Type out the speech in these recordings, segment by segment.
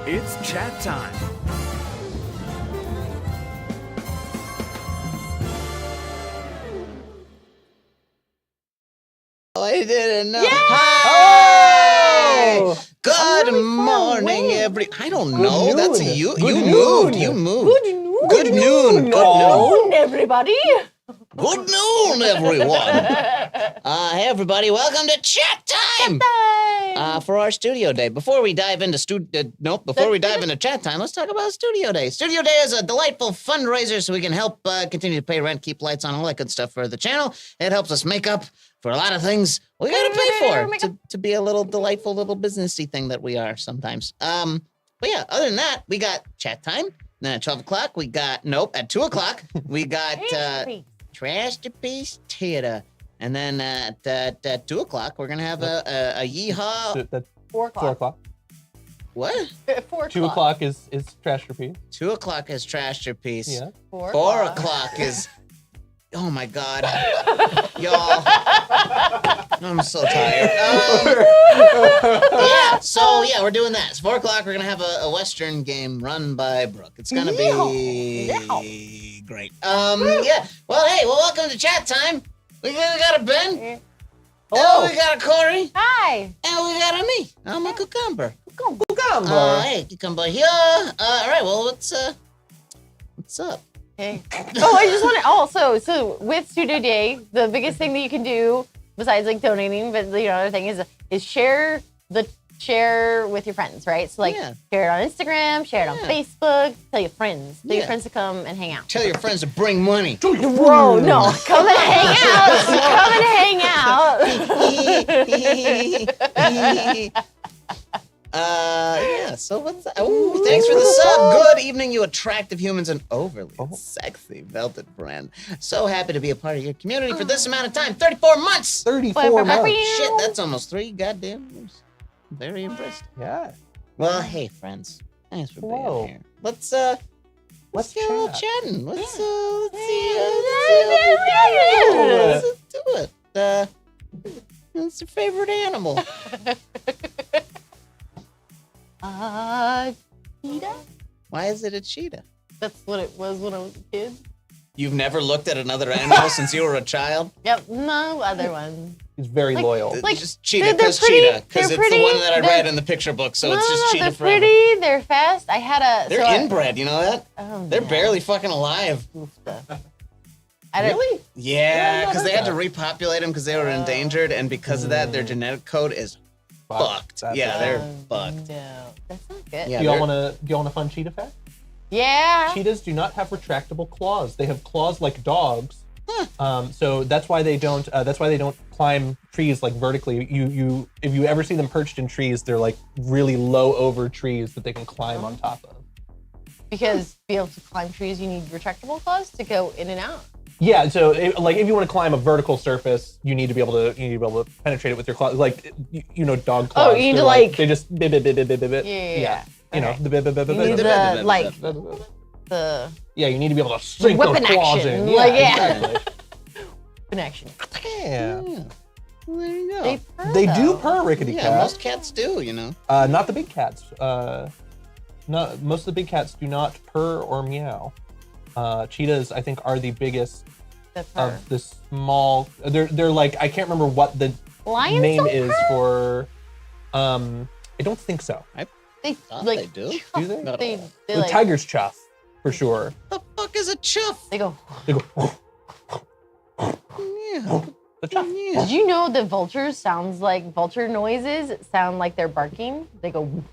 It's chat time. I didn't know. Yay! Hi! Oh! Good I'm really far morning, away. I don't know. Good That's noon. you. Good You noon. moved. You moved. Good noon. Good noon. Good Good noon. noon, everybody. Good noon, everyone. Hey, everybody. Welcome to Chat Time. For our studio day. Before we dive into chat time, let's talk about studio day. Studio day is a delightful fundraiser so we can help continue to pay rent, keep lights on, all that good stuff for the channel. It helps us make up for a lot of things we gotta pay for to be a little delightful little businessy thing that we are sometimes. But yeah, other than that, we got chat time. Then at 12 o'clock, at 2 o'clock, we got Trash to Piece Theater. And then at 2 o'clock, we're going to have a yeehaw. That's 4 o'clock. 4 o'clock. What? 4 o'clock. 2 o'clock is Trash Repeat. 2 o'clock is Trash Your Piece. Yeah. 4 4 o'clock is... Oh, my God. Y'all. I'm so tired. Yeah, we're doing that. It's 4 o'clock. We're going to have a Western game run by Brooke. It's going to be great. Yeah. Well, hey, welcome to Chat Time. We got a Ben. Hello. We got a Corey. Hi. And we got a me. I'm a cucumber. Cucumber. Hey, cucumber here. All right, well, what's up? Hey. Oh, I just want to so with Studio Day, the biggest thing that you can do besides like donating, but the other thing is share with your friends, right? So like share it on Instagram, share it on Facebook, tell your friends to come and hang out. Tell your friends to bring money. Whoa, no, come and hang out. Come and hang out. So what's that? Ooh, thanks for the sub. Good evening, you attractive humans and overly sexy velvet friend. So happy to be a part of your community for this amount of time. 34 months. 34 months. Shit, that's almost 3 goddamn years. Very impressed. Yeah. Well, hey, friends. Thanks for being here. Let's chat. get a little chatting. Let's do it. What's your favorite animal? Cheetah? Why is it a cheetah? That's what it was when I was a kid. You've never looked at another animal since you were a child? Yep, no other one. He's very loyal. Like, just cheetah they're because pretty- cheetah. Because they're it's the one pretty, that I read in the picture book, so it's just cheetah they're forever. pretty, they're fast. I had a... They're so inbred, you know that? They're barely fucking alive. Really? Yeah, because they had to repopulate them because they were endangered, and because of that, their genetic code is fucked. They're fucked. No, that's not good. Yeah, do y'all want a fun cheetah fact? Yeah. Cheetahs do not have retractable claws. They have claws like dogs. So that's why they don't. That's why they don't climb trees like vertically. If you ever see them perched in trees, they're like really low over trees that they can climb on top of. Because to be able to climb trees, you need retractable claws to go in and out. Yeah, so if you want to climb a vertical surface, you need to be able to penetrate it with your claws, like dog claws. Oh, you need to they just bit. Yeah. You know, You need the like the yeah, you need to be able to sink those weapon claws action. in. Like, exactly. in action. Yeah. Well, there you go. They do though. purr, rickety Yeah, cat. most cats do, you know. Not the big cats. No, most of the big cats do not purr or meow. Cheetahs, I think, are the biggest The purr. of the small. They're like, I can't remember what the Lions name don't is purr? for. I don't think so. They Thought like they do. Do they? Not they, all. they The like tiger's chuff, for sure. The fuck is a chuff? they go. They go. Yeah. The chuff. Yeah. Did you know that vulture noises sound like they're barking? They go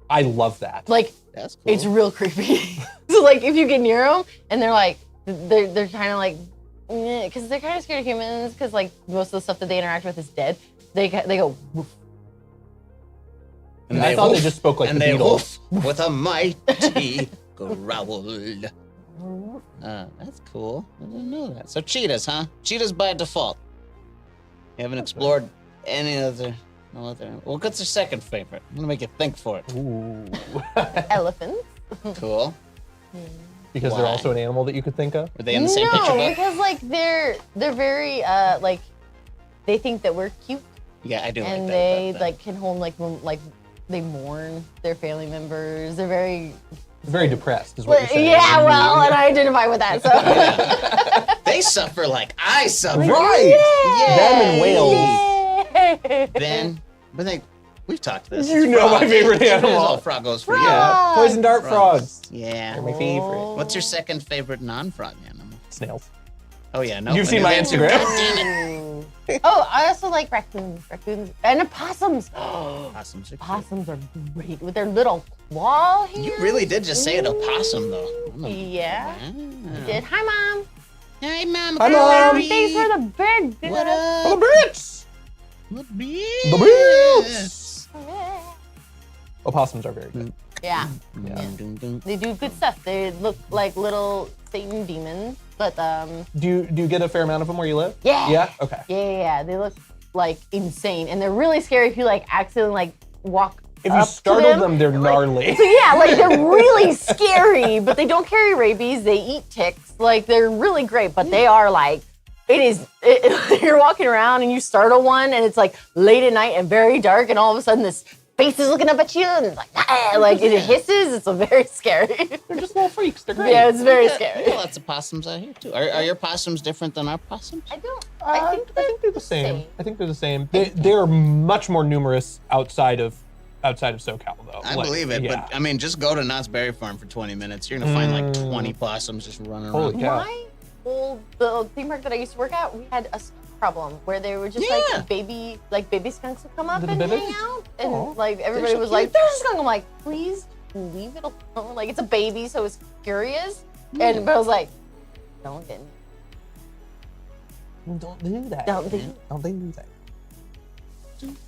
I love that. like That's cool. it's real creepy. So like if you get near them and they're like they're kind of like because they're kind of scared of humans because like most of the stuff that they interact with is dead. They go woof. And I thought woof, they just spoke like and the they Beatles. woof with a mighty growl. That's cool. I didn't know that. So cheetahs, huh? Cheetahs by default. You haven't explored any other. No other. Well, what's your second favorite? I'm gonna make you think for it. Ooh. Elephants. Cool. Because Why? they're also an animal that you could think of. Were they in the same picture No, book? because like they're very like they think that we're cute Yeah, I do and like that. they about like can hold like they mourn their family members. They're very depressed, is what you're saying. yeah. Well, and I identify with that. So They suffer like I suffer. Right. Them and whales. Yay! Ben, but we've talked this. You know my favorite animal. Oh, frog goes for you. Frog. Poison dart frogs. Yeah. They're my favorite. What's your second favorite non-frog animal? Snails. Oh yeah, no. You've I seen knew my that too. Instagram. God damn it. Oh, I also like raccoons and opossums. Possums are cute. Possums are great with their little claw hands. You really did just say it, opossum though. Yeah. Ah. Did. Hi, Mom. Hey, Mom. Hi, Mom. Thanks for the big dinner. What up? Oh, the Brits! The The Brits! Opossums are very good. Yeah. They do good stuff. They look like little Satan demons, but Do you get a fair amount of them where you live? yeah. Yeah? Okay. Yeah. They look like insane, and they're really scary if you like accidentally like walk. If you up to startle them, they're gnarly. So yeah, like they're really scary, but they don't carry rabies. They eat ticks. Like they're really great, but they are like, you're walking around and you startle one and it's like late at night and very dark and all of a sudden this face is looking up at you and it's like, ah, like it hisses. It's very scary. They're just little freaks. They're great. Yeah, it's very We scary. got lots of possums out here too. Are your possums different than our possums? I don't. I think they're the same. I think they're the same. They're much more numerous outside of SoCal though. I Like, believe it, yeah. but I mean, just go to Knott's Berry Farm for 20 minutes. You're gonna find like 20 possums just running Holy around. cow. The theme park that I used to work at, we had a skunk problem where they were just Yeah. like baby skunks would come up The and babies? hang out, and Aw. like everybody so was cute. like, "There's a skunk." I'm like, "Please leave it alone." Like it's a baby, so it's curious, and but I was like, "Don't get me." Don't do that. Don't do- Don't do that.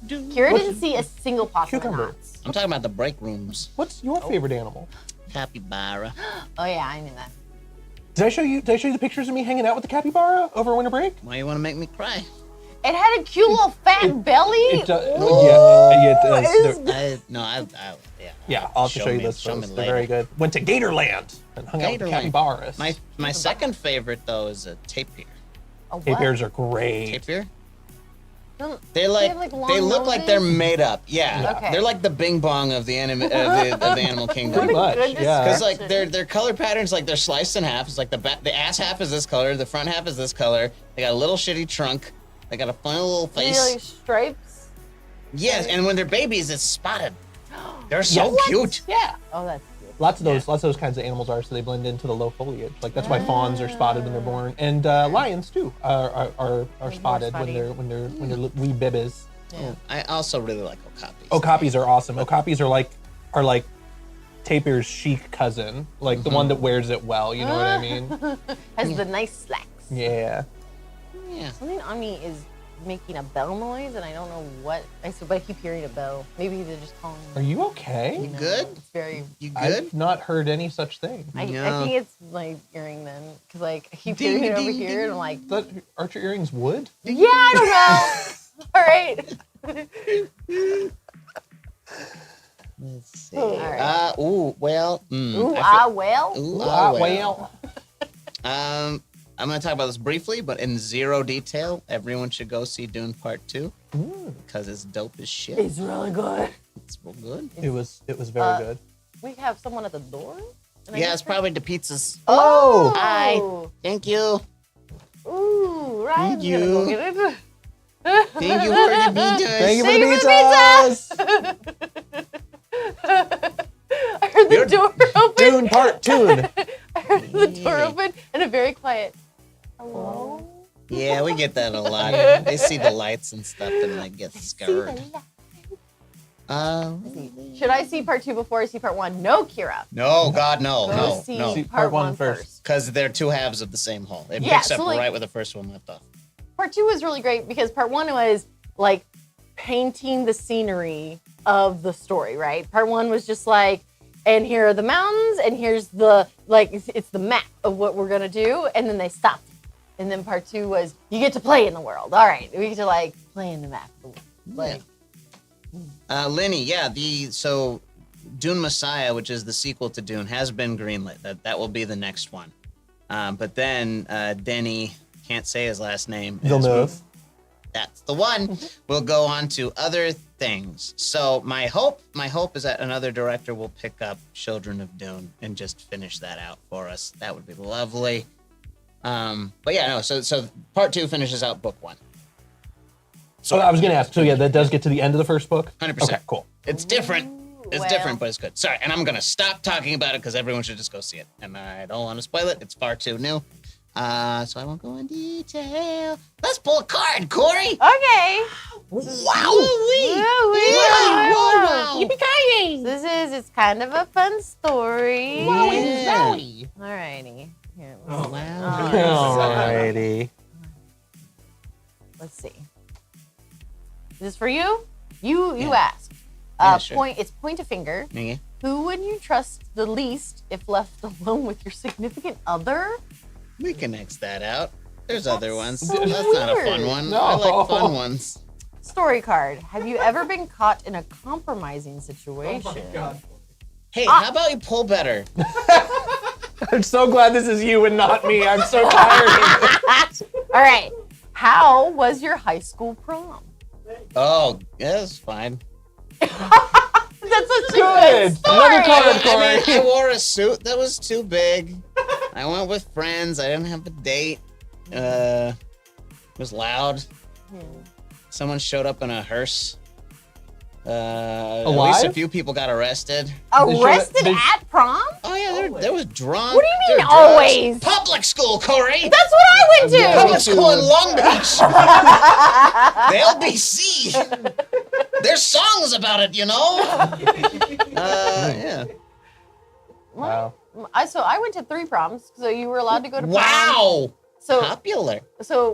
Kira What's- didn't see a single possum in Cucumber. Knott's. I'm talking about the break rooms. What's your favorite animal? Capybara. Oh yeah, I knew that. Did I show you the pictures of me hanging out with the capybara over winter break? Why you want to make me cry? It had a cute little fat belly. It does. Ooh, Yeah, it does. it's- Yeah. Yeah, I'll have to show you this. Show me They're later. very good. Went to Gatorland and hung out with the Gatorland. capybaras. My second favorite though is a tapir. A what? Tapirs are great. Tapir? Don't- They have, like, long they look like they're noses? made up. Yeah. Yeah. Okay. They're like the Bing Bong of the animal kingdom. Pretty much, Goodness yeah. Because gracious. like their color patterns, like they're sliced in half. It's like the ass half is this color, the front half is this color. They got a little shitty trunk. They got a funny little Do you face. like stripes? Yes, and when they're babies, it's spotted. They're so What? cute. Yeah. Oh, that's cute. Lots of those kinds of animals are, so they blend into the low foliage. Like that's why fawns are spotted when they're born, and lions too are spotted when spotty. they're wee bibbies. Yeah. I also really like okapis. Okapis are awesome. Okapis are like tapir's chic cousin, like the one that wears it well. You know what I mean? Has the nice slacks. Yeah. Yeah. Something on me is making a bell noise, and I don't know what. But I keep hearing a bell. Maybe they're just calling me. Are you okay? You know, good? It's very. You good? I've not heard any such thing. I No. think it's my earring then, because like I keep Ding, hearing it over ding, here, ding. and I'm like, Aren't your earrings wood? yeah, I don't know. All right. Let's see. All right. Well. Ooh, well. Ooh, Well. I'm going to talk about this briefly, but in zero detail. Everyone should go see Dune Part 2 because it's dope as shit. It's really good. It's real good. It was very good. We have someone at the door. And I Yeah, just it's probably the pizzas. Oh. Hi. Oh. Thank you. Ooh, Ryan's Thank gonna go you. get it. Thank you for the pizzas. Thank you for Thank the you for pizzas. I heard the door open. Dune Part 2. I heard the door open and a very quiet. Hello. Yeah, we get that a lot. They see the lights and stuff and they get scared. Should I see part 2 before I see part 1? No, Kira. No, God, no, Go no, see no. See part part one 1 first. first. Because they're two halves of the same whole. It Yeah, picks up so, like- right where the first one left off. Part 2 was really great because part 1 was like painting the scenery of the story, right? Part 1 was just like, and here are the mountains, and here's the, like, it's the map of what we're gonna do, and then they stopped. And then part 2 was, you get to play in the world. All right, we get to like play in the map. Like, Lenny, so Dune Messiah, which is the sequel to Dune, has been greenlit. That will be the next one. But then Denny, can't say his last name. Villeneuve. That's the one. We'll go on to other things. So my hope is that another director will pick up Children of Dune and just finish that out for us. That would be lovely. But yeah, no. So part 2 finishes out book 1. So I was going to ask. So yeah, that does get to the end of the first book. 100%. Okay, cool. It's different. It's Well. different, but it's good. Sorry, and I'm gonna stop talking about it because everyone should just go see it, and I don't want to spoil it. It's far too new, so I won't go in detail. Let's pull a card, Corey. Okay. Wow! Wow. Yippee-ki-yay! It's kind of a fun story. Yeah. Alrighty. Here, Oh, wow. Alrighty. let's see. Is this for you? You Yeah. ask. Yeah, sure. It's point a finger. Okay. Who would you trust the least if left alone with your significant other? We can X that out. There's That's other ones. so That's not a fun weird. one. No. I like fun ones. Story card. Have you ever been caught in a compromising situation? Hey, how about you pull better? I'm so glad this is you and not me. I'm so tired of it. All right. How was your high school prom? Oh, yeah, that's fine. That's such a good story. Another card, I Corey. mean, I wore a suit that was too big. I went with friends. I didn't have a date. It was loud. Someone showed up in a hearse. At least a Alive? few people got arrested. Arrested They- at prom? Oh yeah, there was drunk. What do you mean there were drugs. always? Public school, Corey. That's what I went to. Public school in Long Beach. The LBC. There's songs about it, you know. Yeah. Wow. So I went to 3 proms. So you were allowed to go to prom. Wow. So Popular. so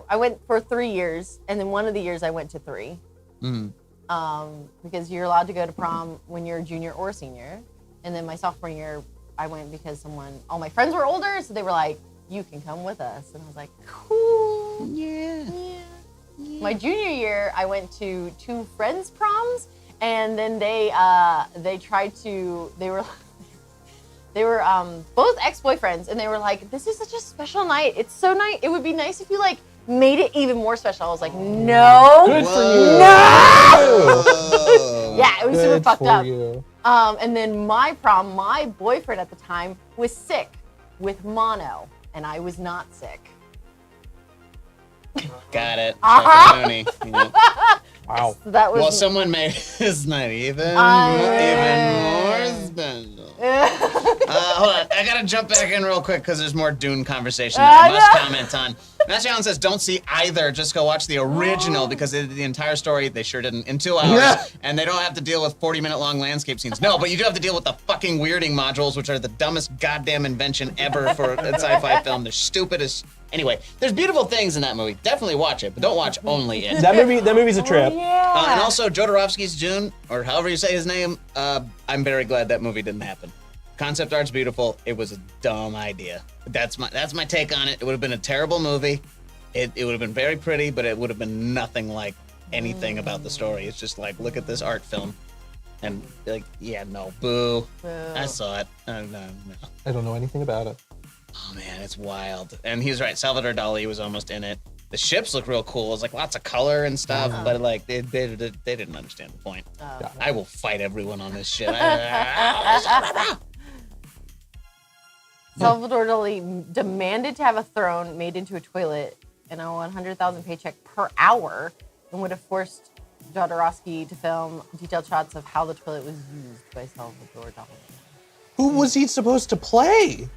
I went for 3 years, and then one of the years I went to 3. Mm. Because you're allowed to go to prom when you're a junior or senior. And then my sophomore year, I went because all my friends were older, so they were like, you can come with us. And I was like, cool. Yeah. Yeah. My junior year, I went to 2 friends' proms, and then they were both ex-boyfriends, and they were like, this is such a special night. It's so nice. It would be nice if you like made it even more special. I was like, no. Good for you. No! Whoa. Yeah, it was super Good fucked for up. you. And then my prom, my boyfriend at the time was sick with mono, and I was not sick. Got it. Uh-huh. Tony. Yeah. Wow. So that was Well, someone made his night even more special. Hold on, I gotta jump back in real quick because there's more Dune conversation that I must comment on. Master Allen says, don't see either, just go watch the original because the entire story, they sure didn't, in 2 hours, Yeah. and they don't have to deal with 40-minute long landscape scenes. No, but you do have to deal with the fucking weirding modules, which are the dumbest goddamn invention ever for a sci-fi film. They're stupid as... Anyway, there's beautiful things in that movie. Definitely watch it, but don't watch only it. That movie's a trip. yeah. And also, Jodorowsky's Dune, or however you say his name, I'm very glad that movie didn't happen. Concept art's beautiful. It was a dumb idea. That's my take on it. It would have been a terrible movie. It would have been very pretty, but it would have been nothing like anything about the story. It's just like, look at this art film. And like, yeah, no, boo. I saw it. No. I don't know anything about it. Oh man, it's wild. And he was right. Salvador Dali was almost in it. The ships look real cool. It's like lots of color and stuff, but like they didn't understand the point. Oh. I will fight everyone on this shit. Salvador Dali demanded to have a throne made into a toilet and a 100,000 paycheck per hour, and would have forced Jodorowsky to film detailed shots of how the toilet was used by Salvador Dali. Who was he supposed to play?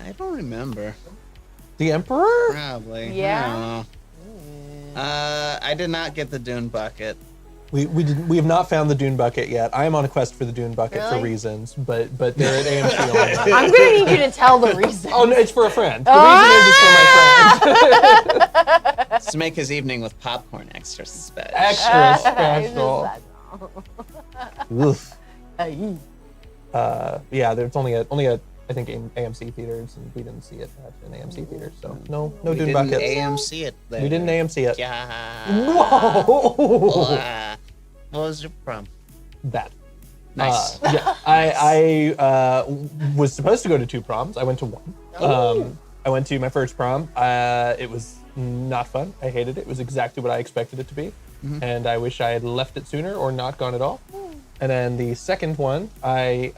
I don't remember. The Emperor? Probably. Yeah? I don't know. I did not get the Dune bucket. We have not found the Dune bucket yet. I am on a quest for the Dune bucket for Really? reasons, but they're at AMC only. I'm gonna need you to tell the reason. Oh no, it's for a friend. The reason is it's for my friend. It's to make his evening with popcorn extra special. Extra special. Oof. Yeah, there's only at I think AMC theaters, and we didn't see it at an AMC theater, so no We Dune didn't buckets. AMC it there. We didn't AMC it. Yeah. Whoa! What was your prom? That. Nice. Yeah, I was supposed to go to 2 proms. I went to 1. I went to my first prom. It was not fun. I hated it. It was exactly what I expected it to be. Mm-hmm. And I wish I had left it sooner or not gone at all. And then the second one, I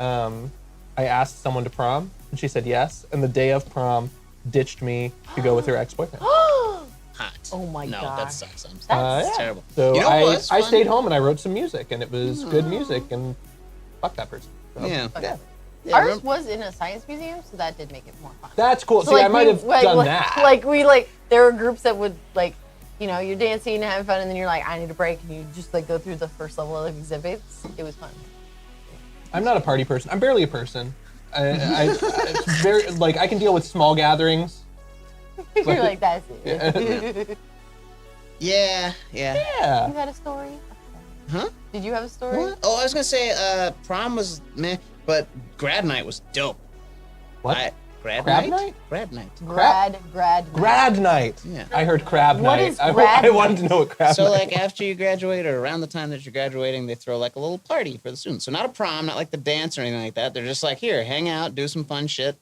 asked someone to prom, and she said yes. And the day of prom, ditched me to go with her ex-boyfriend. Hot. Oh my no, God. that sucks. I'm That's sorry. It's Yeah. terrible. So You know what was I fun? stayed home and I wrote some music, and it was good music, and fuck that person. So, Yeah. yeah. Yeah, Ours remember- was in a science museum, so that did make it more fun. That's cool. So, See, I like, might we- have like, done like- that. Like we there were groups that would like, you know, you're dancing and having fun, and then you're like, I need a break, and you just like go through the first level of exhibits. It was fun. I'm not a party person. I'm barely a person. It's very like I can deal with small gatherings. You're like, that's it. Yeah. Yeah. Yeah. You had a story? Huh? Did you have a story? What? Oh, I was gonna say, prom was meh, but grad night was dope. What? Grad Crab night? night? Grad night. Grad. Grad night. Yeah. I heard crab What night. is grad I wanted night? to know what crab So night. like after you graduate or around the time that you're graduating, they throw like a little party for the students. So not a prom, not like the dance or anything like that. They're just like, here, hang out, do some fun shit.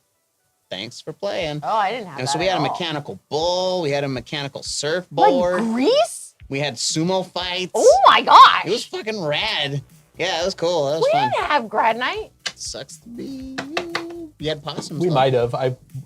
Thanks for playing. Oh, I didn't have And that. so we had at a all. mechanical bull, we had a mechanical Like surfboard, Greece? we had sumo fights. Oh my gosh! It was fucking rad. Yeah, it was cool. That was we fun. didn't have grad night. Sucks to be you. You had possums. We though. might have.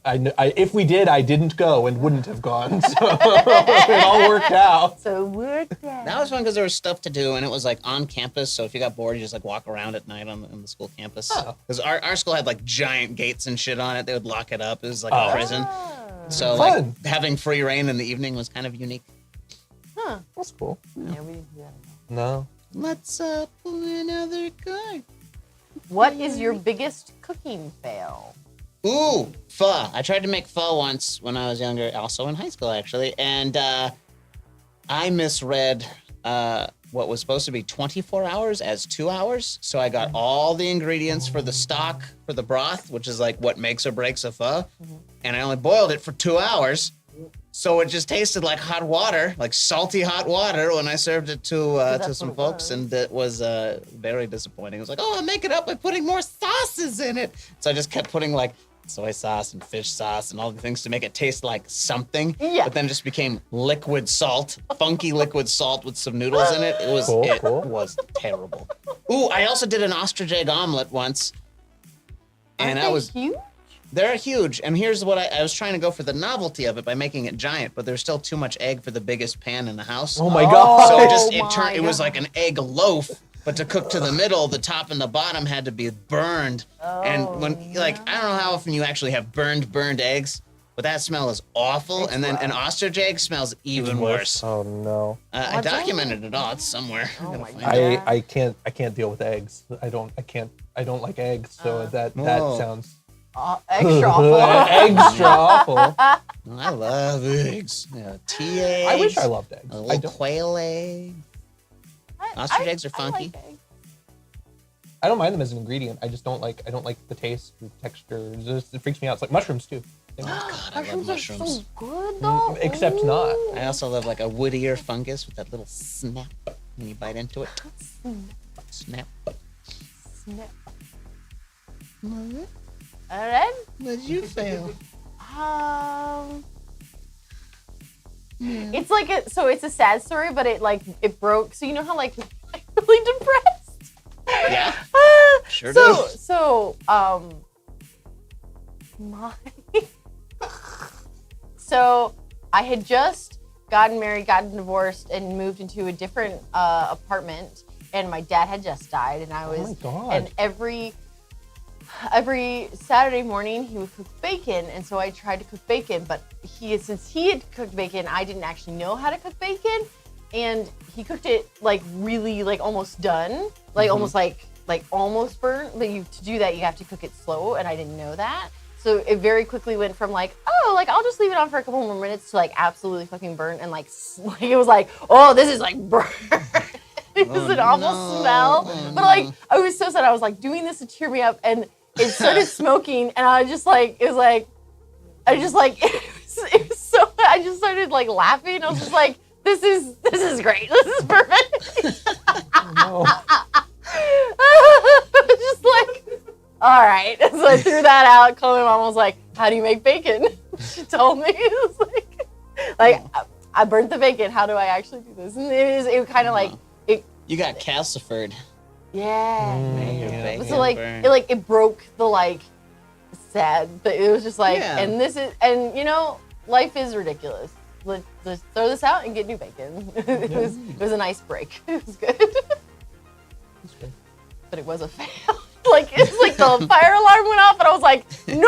If we did, I didn't go and wouldn't have gone. So it all worked out. So we're dead. That was fun because there was stuff to do, and it was like on campus. So if you got bored, you just like walk around at night on the school campus. Oh. Because our school had like giant gates and shit on it. They would lock it up. It was like Oh. a prison. Oh. So Fun. like having free reign in the evening was kind of unique. Huh. That's cool. Yeah, we didn't do that. No. Let's pull another card. What is your biggest cooking fail? Ooh, pho. I tried to make pho once when I was younger, also in high school actually, and I misread what was supposed to be 24 hours as 2 hours. So I got all the ingredients for the stock for the broth, which is like what makes or breaks a pho, and I only boiled it for 2 hours. So it just tasted like hot water, like salty hot water when I served it to that's some what it folks, was. and it was very disappointing. It was like, oh, I'll make it up by putting more sauces in it. So I just kept putting like soy sauce and fish sauce and all the things to make it taste like something. Yeah. But then it just became liquid salt, funky liquid salt with some noodles in it. It was Cool. was terrible. Ooh, I also did an ostrich egg omelet once, and Aren't I they was. huge? They're huge, and here's what I was trying to go for the novelty of it by making it giant, but there's still too much egg for the biggest pan in the house. Oh my god. So Oh it was my like an egg loaf, but to cook to the middle, the top and the bottom had to be burned. And when I don't know how often you actually have burned eggs, but that smell is awful. And then an ostrich egg smells even worse. Oh no. I documented it all. It's somewhere. I gotta my find God. it. I can't deal with eggs. I don't like eggs. So that Whoa. sounds Extra awful. extra awful. I love eggs. Yeah, tea eggs. I wish I loved eggs. A I little don't. quail egg. Ostrich eggs are funky. I like eggs. I don't mind them as an ingredient. I just don't like. I don't like the taste, the texture. It freaks me out. It's like mushrooms too. God, I love Mushrooms are mushrooms. so good though. Except not. Ooh. I also love like a woodier fungus with that little snap when you bite into it. Snap. Snap. What All right. did you fail? It's like it's a sad story, but it broke. So you know how like I'm really depressed. Yeah. Sure so do. so my so I had just gotten married, gotten divorced, and moved into a different apartment. And my dad had just died, and I was Oh my God. and every Saturday morning he would cook bacon, and so I tried to cook bacon, but since he had cooked bacon, I didn't actually know how to cook bacon, and he cooked it like really like almost done, like almost like almost burnt, but to do that you have to cook it slow, and I didn't know that. So it very quickly went from like, oh, like I'll just leave it on for a couple more minutes to like absolutely fucking burnt, and like it was like, oh, this is like burnt. It was an awful smell. But like I was so sad. I was like doing this to cheer me up, and it started smoking, and I just like it was so I just started like laughing. I was just like, this is great. This is perfect. No. Just like, all right. So I threw that out. Called my mom. Was like, how do you make bacon? She told me. It was Like, I burnt the bacon. How do I actually do this? And it kind of like, You got calcifered. yeah. Bacon So like, burn. it broke the like sad, but it was just like, Yeah. and this is, and you know, life is ridiculous. Let's just throw this out and get new bacon. It was a nice break. It was good. But it was a fail. Like, it's like the fire alarm went off and I was like, no!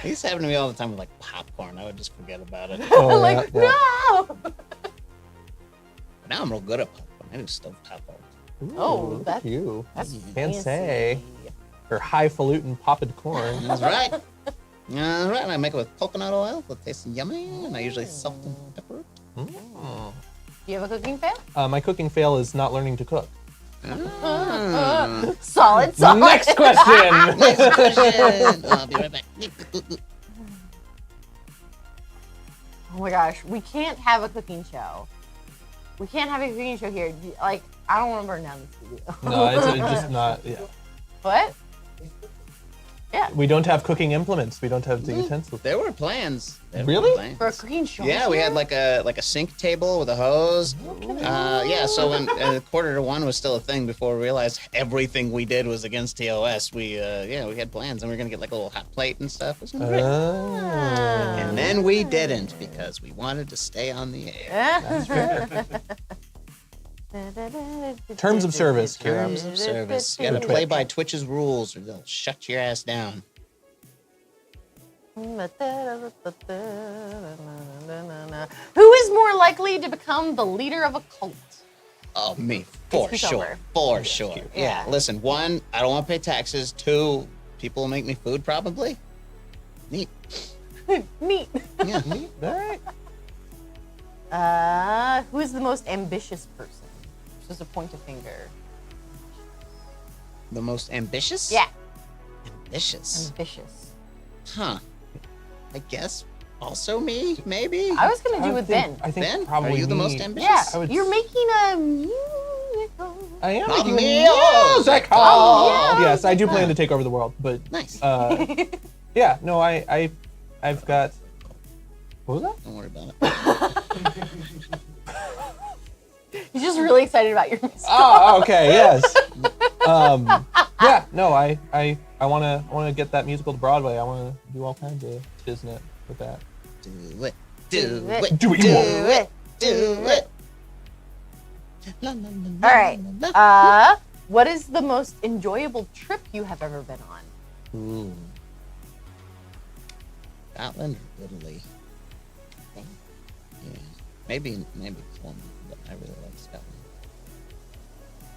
It used to happen to me all the time with like popcorn. I would just forget about it. Oh, Like, yeah. no! But now I'm real good at popcorn. I do stovetop all the time. Oh, Ooh, look that's- at you. That's Can't fancy. say. Or highfalutin popped corn. That's right. All right, and I make it with coconut oil. It tastes yummy, and I usually salt and pepper it. Mm. Do you have a cooking fail? My cooking fail is not learning to cook. Solid. Next question. Next question. I'll be right back. Oh my gosh, we can't have a cooking show. We can't have a cooking show here. Like, I don't want to burn down the studio. No, it's just not. Yeah. What? We don't have cooking implements. We don't have the utensils. There were plans. Really? For a cooking show? Yeah, we had like a sink table with a hose. Yeah, so when 1:45 was still a thing before we realized everything we did was against TOS. We had plans and we were gonna get like a little hot plate and stuff. It was gonna be great. And then we didn't because we wanted to stay on the air. Terms of service, Kira. Terms of service. You gotta play by Twitch's rules or they'll shut your ass down. Who is more likely to become the leader of a cult? Oh, me, for It's sure. over. For sure. cute. Yeah. Listen, one, I don't want to pay taxes. Two, people will make me food probably. Neat. Neat. Yeah. All right. Who is the most ambitious person? Just a point of finger. The most ambitious? Yeah, Ambitious. ambitious. Huh. I guess also me, maybe? I was gonna do with Ben. I think Ben? probably Are you the me. most ambitious? Yeah, I would you're s- making a musical. I am Not making me. music. Oh, yeah. Yes, I do plan to take over the world, but Nice. yeah, no, I've got. What was that? Don't worry about it. He's just really excited about your musical. Oh, okay, yes. Yeah, no, I wanna get that musical to Broadway. I wanna do all kinds of business with that. Do it. Do it. it. Do it, Do you it. Do it. La, la, la, All right. la, la. What is the most enjoyable trip you have ever been on? Ooh. Scotland or Italy? Yeah. Maybe Colombia, but I really like Scotland.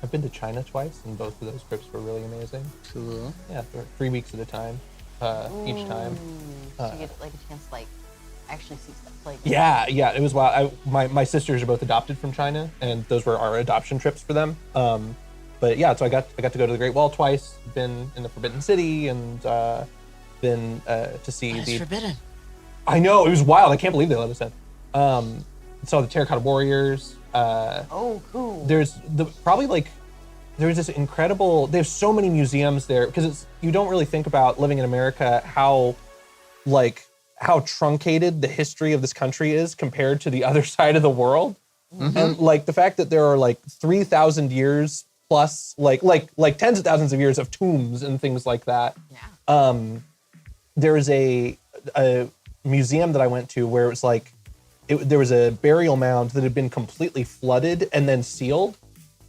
I've been to China twice, and both of those trips were really amazing. Cool. Yeah, for 3 weeks at a time, each time. So you get like a chance to like actually see stuff. Like Yeah, it was wild. My sisters are both adopted from China, and those were our adoption trips for them. But yeah, so I got to go to the Great Wall twice. Been in the Forbidden City, and been to see It's the. forbidden. I know, it was wild. I can't believe they let us in. Saw the Terracotta Warriors. Oh, cool. There's there's this incredible. They have so many museums there because you don't really think about living in America how truncated the history of this country is compared to the other side of the world. And like the fact that there are like 3,000 years plus like tens of thousands of years of tombs and things like that. Yeah. There was a museum that I went to where it was like there was a burial mound that had been completely flooded and then sealed,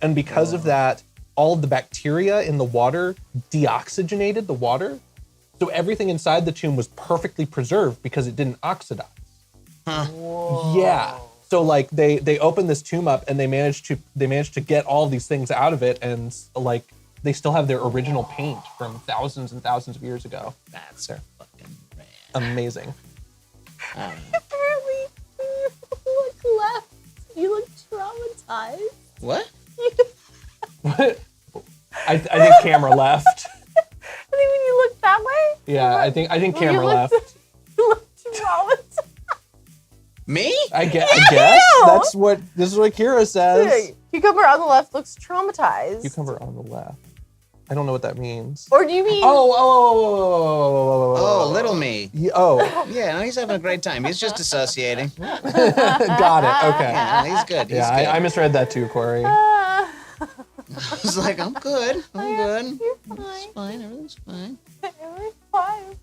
and because of that, all of the bacteria in the water deoxygenated the water, so everything inside the tomb was perfectly preserved because it didn't oxidize. Whoa. Yeah. So like they opened this tomb up and they managed to get all of these things out of it, and like they still have their original paint from thousands and thousands of years ago. That's fucking rad. Amazing. Apparently, you look left. You look traumatized. What? I think camera left. I think when you look that way. Yeah, I think when camera you left. You look traumatized. Me? I guess you. this is what Kira says. Cucumber on the left looks traumatized. Cucumber on the left. I don't know what that means. Or do you mean? Oh, little me. Oh, Yeah, no, he's having a great time. He's just dissociating. got it. Okay. Yeah, he's good. He's Yeah, good. I misread that too, Corey. I was like, I'm good. I'm good. You're It's fine. fine. Everything's fine. Everything's fine.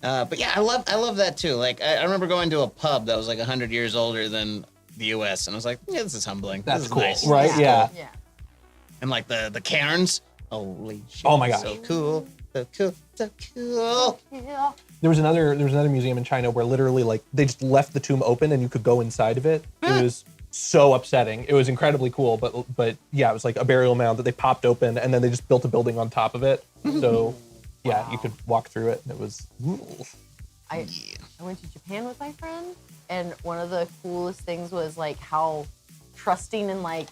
But yeah, I love that too. Like I remember going to a pub that was like 100 years older than the U.S. and I was like, yeah, this is humbling. That's this is cool, nice. right? This is Yeah. cool. Yeah. And like the cairns. Holy shit. Oh my gosh. So cool. So cool. So cool. Yeah. There was another museum in China where literally like they just left the tomb open and you could go inside of it. It was so upsetting. It was incredibly cool, but yeah, it was like a burial mound that they popped open and then they just built a building on top of it. So yeah, you could walk through it and it was I went to Japan with my friend, and one of the coolest things was like how trusting and like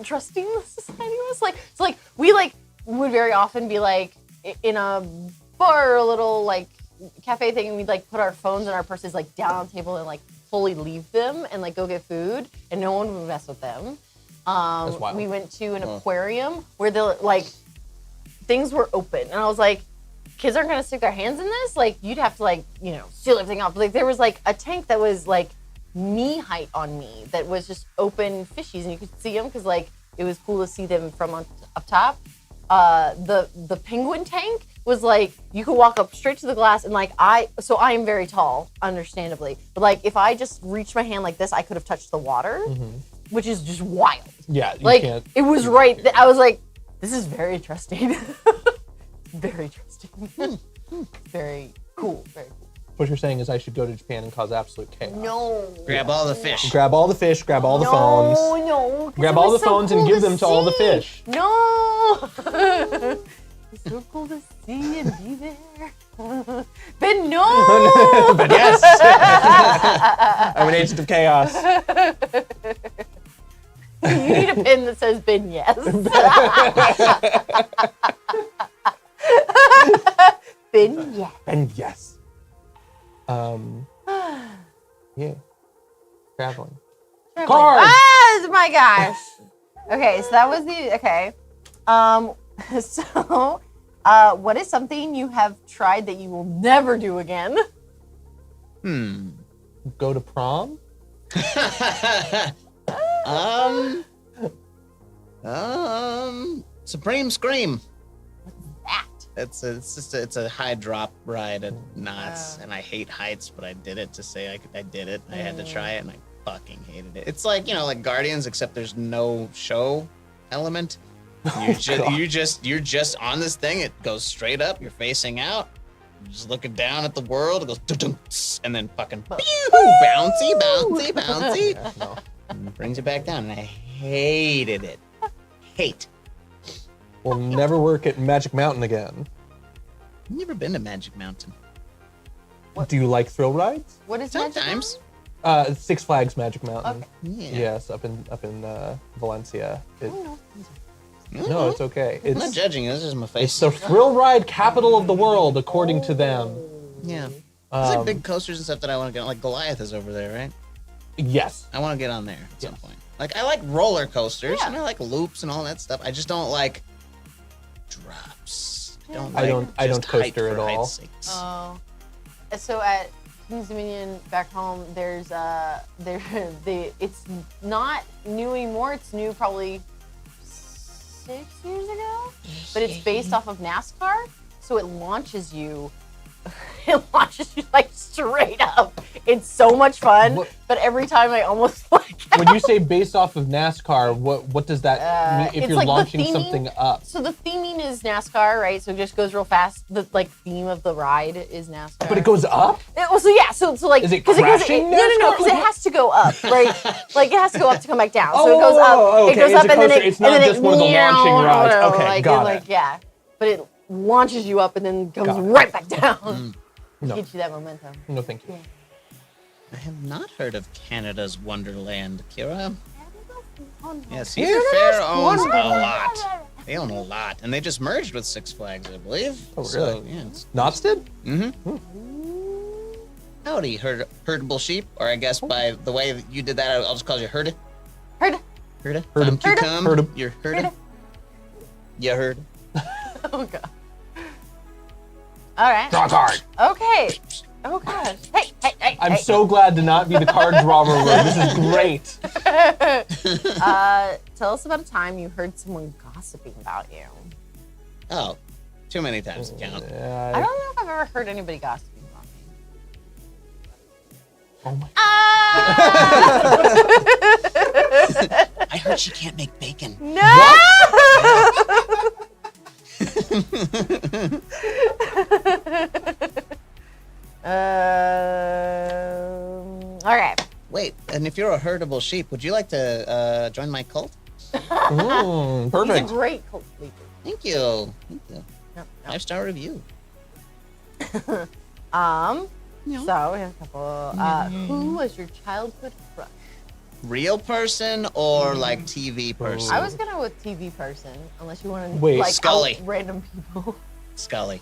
trusting the society was. Like, so like we like would very often be like in a bar or a little like cafe thing, and we'd like put our phones and our purses like down on the table and like fully leave them and like go get food, and no one would mess with them. That's wild. We went to an aquarium where the like things were open, and I was like, kids aren't gonna stick their hands in this. Like, you'd have to like, you know, seal everything off. Like, there was like a tank that was like knee height on me that was just open fishies, and you could see them because like it was cool to see them from up top. The penguin tank was like you could walk up straight to the glass, and like I am very tall, understandably, but like if I just reached my hand like this, I could have touched the water, which is just wild. yeah. You Like can't. it was right. I was like, this is very trusting. Very trusting. Very cool. Very cool. What you're saying is I should go to Japan and cause absolute chaos. No. Grab all the fish. Grab all the fish, grab all the phones. No. Grab all the phones and give them to all the fish. No. It's so cool to see and be there. Ben, no. But yes. I'm an agent of chaos. You need a pin that says Ben, yes. Ben, yes. And yes. Yeah. Traveling. Cars. Ah, my gosh. Okay, so that was the okay. So, what is something you have tried that you will never do again? Go to prom? Supreme Scream. That. It's a high drop ride at Knott's, and I hate heights, but I did it to say I did it. I had to try it, and I fucking hated it. It's like, you know, like Guardians, except there's no show element. You're just on this thing. It goes straight up. You're facing out. You're just looking down at the world. It goes dum-dum, and then fucking pew, bouncy. No. And it brings it back down, and I hated it. Hate. We'll never work at Magic Mountain again. I've never been to Magic Mountain. Do you like thrill rides? What is Magic Sometimes. Six Flags Magic Mountain. Okay. Yeah. Yes, up in Valencia. Mountain? No, it's okay. I'm not It's judging you. This is my it's face. the thrill ride capital of the world, according to them. Yeah. There's like Um, big coasters and stuff that I want to get on. Like Goliath is over there, right? Yes. I want to get on there at some point. Like, I like roller coasters Yeah. and I like loops and all that stuff. I just don't like drops. Yeah. I don't just height coaster for at all. height's sakes. Oh. So at Kings Dominion back home, there's it's not new anymore. It's new probably 6 years ago, but it's based off of NASCAR. So it launches you. It launches you like straight up. It's so much fun, What- but every time I almost like. When you say based off of NASCAR, what does that mean? If it's you're like the launching theming- something up, So the theming is NASCAR, right? So it just goes real fast. The like theme of the ride is NASCAR. but it goes up. So yeah, so like Is it 'cause crashing no, NASCAR? because it has to go up, right? Like it has to go up to come back down. So Oh, it goes up, okay. it goes It's up, a and then coaster. it It's not and then just it, one of the launching rides. Okay, like, got like, it. yeah, but it launches you up and then comes Got it. right back down. No, Get you that momentum. no, thank you. I have not heard of Canada's Wonderland, Kira. Yeah, Yes. Cedar Fair owns a lot. They own a lot. And they just merged with Six Flags, I believe. Oh, So, really? yeah, it's Knott's did? howdy, herdable sheep. Or I guess by the way that you did that, I'll just call you Herda. Heard. Herda. Herda. If I'm Cucumb, Herda. You're Herda. You heard? Oh god. All right. Draw a card. Okay. Oh god. Hey. I'm so glad to not be the card drawer. This is great. Tell us about a time you heard someone gossiping about you. Oh, too many times to count. I don't know if I've ever heard anybody gossiping about me. Oh my. I heard she can't make bacon. No! All right. Wait, and if you're a herdable sheep, would you like to join my cult? He's Perfect. a great cult leader. Thank you. Thank you. Yep. 5-star review. So we have a couple. Who was your childhood crush? Real person or like TV person? I was gonna go with TV person, unless you want to Wait, like Scully. out random people. Scully.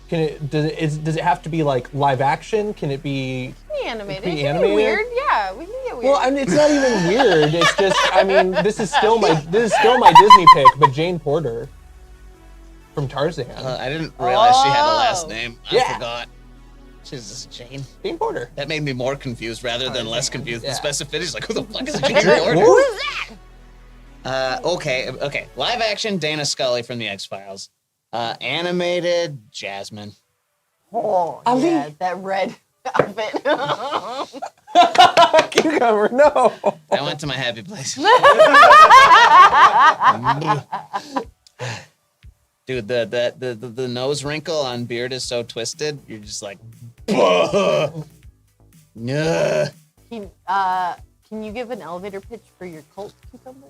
Does it have to be like live action? Can it be? Be animated. Be It can be animated? weird. Yeah, we can get weird. Well, I mean, it's not even weird. It's just, I mean, this is still my Disney pick, but Jane Porter from Tarzan. I didn't realize she had a last Oh. name. I Yeah. forgot. She's just Jane. Jane Porter. That made me more confused rather than less confused. Yeah. The specificity is like, who the fuck is Jane Porter? Who is that? Okay. Live action, Dana Scully from the X-Files. Animated, Jasmine. Oh, Ali. yeah, that red outfit. Cucumber, no. I went to my happy place. Dude, the nose wrinkle on Beard is so twisted. You're just like, nah. Can you give an elevator pitch for your cult, Cucumber?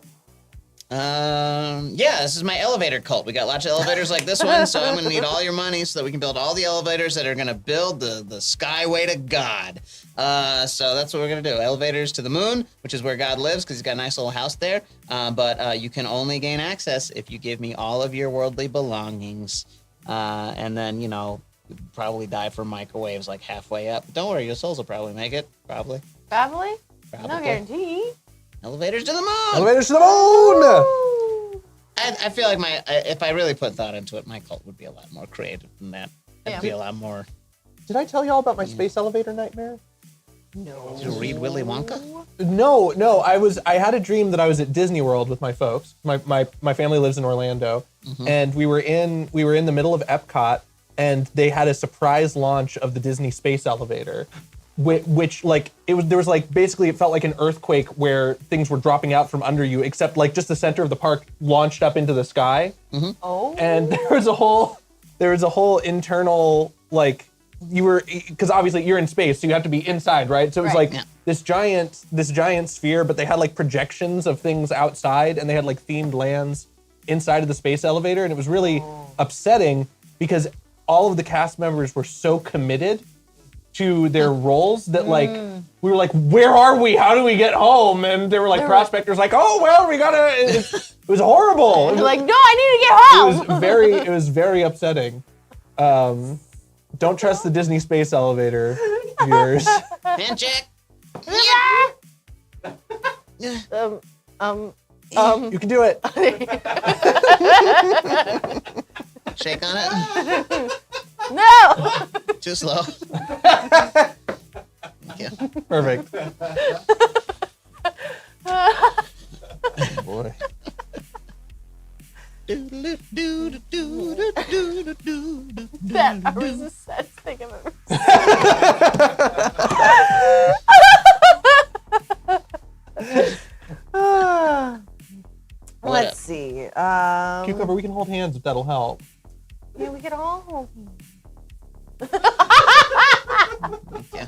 Yeah, this is my elevator cult. We got lots of elevators like this one, so I'm gonna need all your money so that we can build all the elevators that are gonna build the skyway to God. So that's what we're gonna do. Elevators to the moon, which is where God lives, because he's got a nice little house there. But you can only gain access if you give me all of your worldly belongings. And then, you know, you'd probably die from microwaves like halfway up. But don't worry, your souls will probably make it. Probably. Probably. No Probably. guarantee. Elevators to the moon! Elevators to the moon. Ooh. I feel like if I really put thought into it, my cult would be a lot more creative than that. It'd Yeah. be a lot more. Did I tell y'all about my space elevator nightmare? No. Did you read Willy Wonka? No. I had a dream that I was at Disney World with my folks. My family lives in Orlando, and we were in the middle of Epcot, and they had a surprise launch of the Disney space elevator, which like there was like basically it felt like an earthquake where things were dropping out from under you, except like just the center of the park launched up into the sky, Oh. and there was a whole internal like. Because obviously you're in space, so you have to be inside, right? So it was Right. like Yeah. this giant sphere, but they had like projections of things outside, and they had like themed lands inside of the space elevator, and it was really upsetting because all of the cast members were so committed to their roles that like we were like, where are we? How do we get home? And there were like prospectors like, oh well, we gotta. It was horrible. You're like, no, I need to get home. It was very upsetting. Don't trust the Disney space elevator, viewers. Handshake. You can do it. Shake on it. No. Too slow. Thank you. Perfect. Boy. That was the saddest thing I've ever What Let's up? see. Cucumber, we can hold hands if that'll help. Yeah, we get all. Yeah.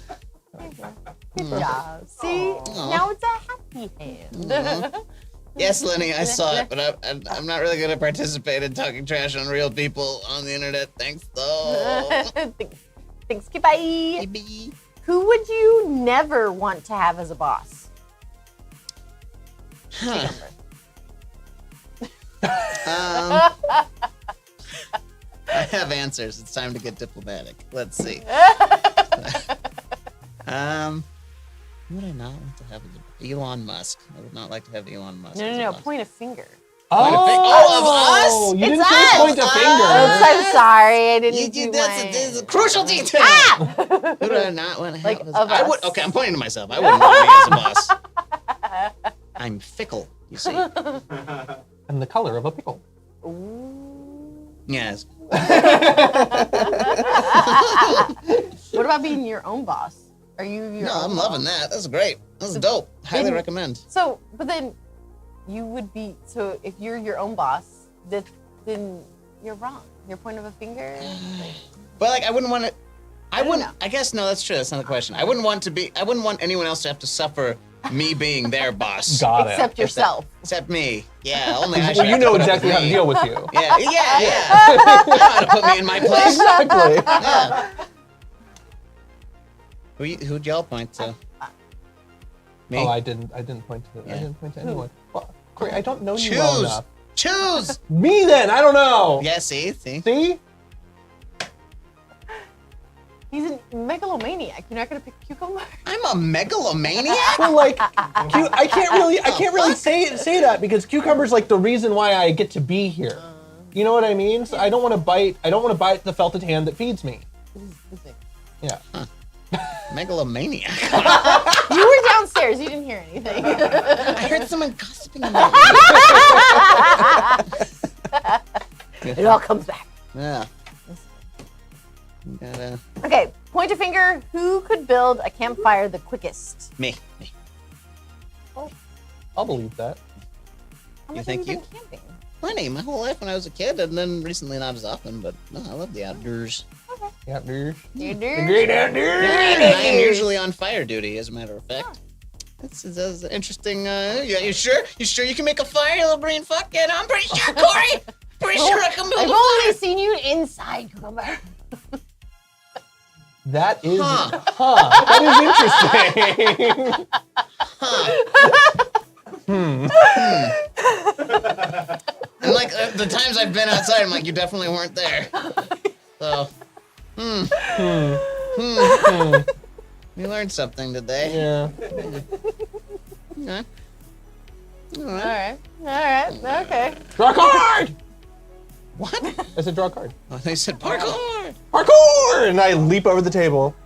Good job. See, now it's a happy hand. Yes, Lenny, I saw it, but I'm not really going to participate in talking trash on real people on the internet. Thanks, though. Thanks. Goodbye. Maybe. Who would you never want to have as a boss? Huh. I have answers. It's time to get diplomatic. Let's see. Who would I not want to have as a Elon Musk. I would not like to have Elon Musk. as a No. boss. Point a finger. Of us? You didn't It's say us. point a Oops, finger. I'm sorry. I didn't do That's my... a crucial detail. Who do I not want to Like, have as of I would. us. Okay, I'm pointing to myself. I wouldn't want me as a boss. I'm fickle, you see. And the color of a pickle. Yes. What about being your own boss? Are you your No, own I'm boss? loving that. That's great. That's dope. Highly Didn't- recommend. So, but then you would be, so if you're your own boss, then you're wrong. Your point of a finger? Like, But like, I wouldn't want it. I don't wouldn't. know. I guess no. That's true. That's not the question. I wouldn't want anyone else to have to suffer me being their boss. Got it. except yourself. Except me. Yeah. Only I should Well, you have to know put up exactly with how to me. deal with you. Yeah. You know how to put me in my place. Exactly. Yeah. Who'd y'all point to? Me. Oh, I didn't point to. Yeah. I didn't point to anyone. Well, Corey, I don't know you well Choose. enough. Choose. Me then? I don't know. Yeah. See. See? He's a megalomaniac. You're not gonna pick Cucumber? I'm a megalomaniac. Well, like, I can't really say that because cucumber's like the reason why I get to be here. You know what I mean? So I don't want to bite the felted hand that feeds me. Yeah. Megalomaniac. You were downstairs. You didn't hear anything. I heard someone gossiping about me. It all comes back. Yeah. Gotta. Okay, point a finger. Who could build a campfire the quickest? Me. I'll believe that. How You much think have you you- been camping? Plenty. My whole life when I was a kid, and then recently not as often. But no, I love the outdoors. Yeah, dude. You do? Great outdoors. I am usually on fire duty, as a matter of fact. That's interesting. Yeah, you sure? You sure you can make a fire, you little green fuck? Yeah, I'm pretty sure, Corey. Pretty sure I can build I've a only fire. seen you inside, Cucumber. That is, Huh. that is interesting. And like the times I've been outside, I'm like, you definitely weren't there. So, we learned something today. Yeah. Okay. All All right. right. Okay. Draw a card! What? I said draw a card. Oh, they said parkour. Parkour! And I leap over the table.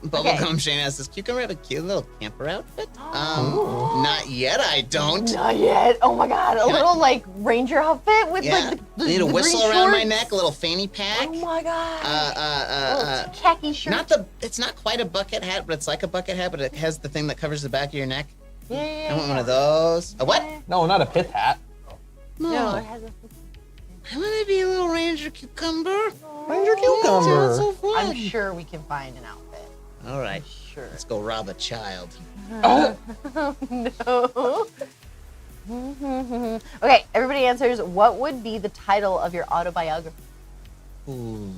Bubblegum Shane asks, does Cucumber have a cute little camper outfit? Not yet, I don't. Not yet. Oh my God. A Yeah. little like ranger outfit with Yeah. like the I need a the whistle green around my shorts. neck, a little fanny pack. Oh my God. Uh, Little khaki shirt. it's not quite a bucket hat, but it's like a bucket hat, but it has the thing that covers the back of your neck. Yeah. I want one of those. A what? No, not a pith hat. No, it has a. I want to be a little Ranger Cucumber. Ranger Sounds cucumber. so fun. I'm sure we can find an outfit. All right, Sure. let's go rob a child. No. Okay, everybody answers. What would be the title of your autobiography? Ooh.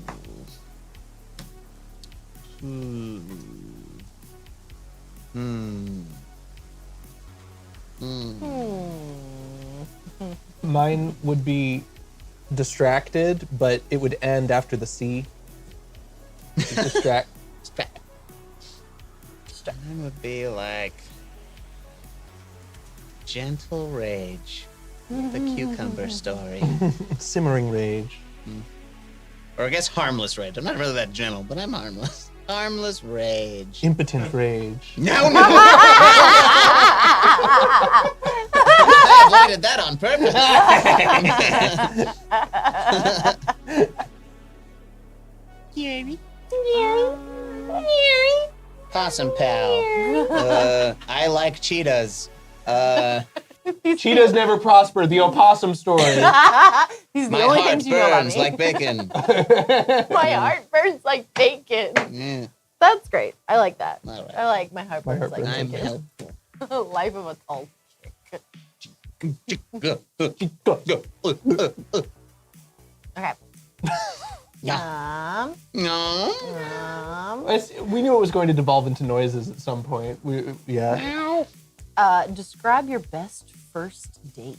Hmm. Hmm. Hmm. Mine would be distracted, but it would end after the C. Distract. Mine would be like Gentle Rage, the cucumber story. Simmering rage. Or I guess Harmless Rage. I'm not really that gentle, but I'm harmless. Harmless Rage. Impotent rage. No, no! I avoided that on purpose. Gary. Possum pal. I like cheetahs. Cheetahs never prosper. The opossum story. These are the My only heart things you know about burns me. like bacon. My heart burns like bacon. Yeah. That's great. I like that. All right. I like my heart My burns heart like I'm bacon. helpful. Life of a tall chick. Okay. No. We knew it was going to devolve into noises at some point. Yeah. Describe your best first date.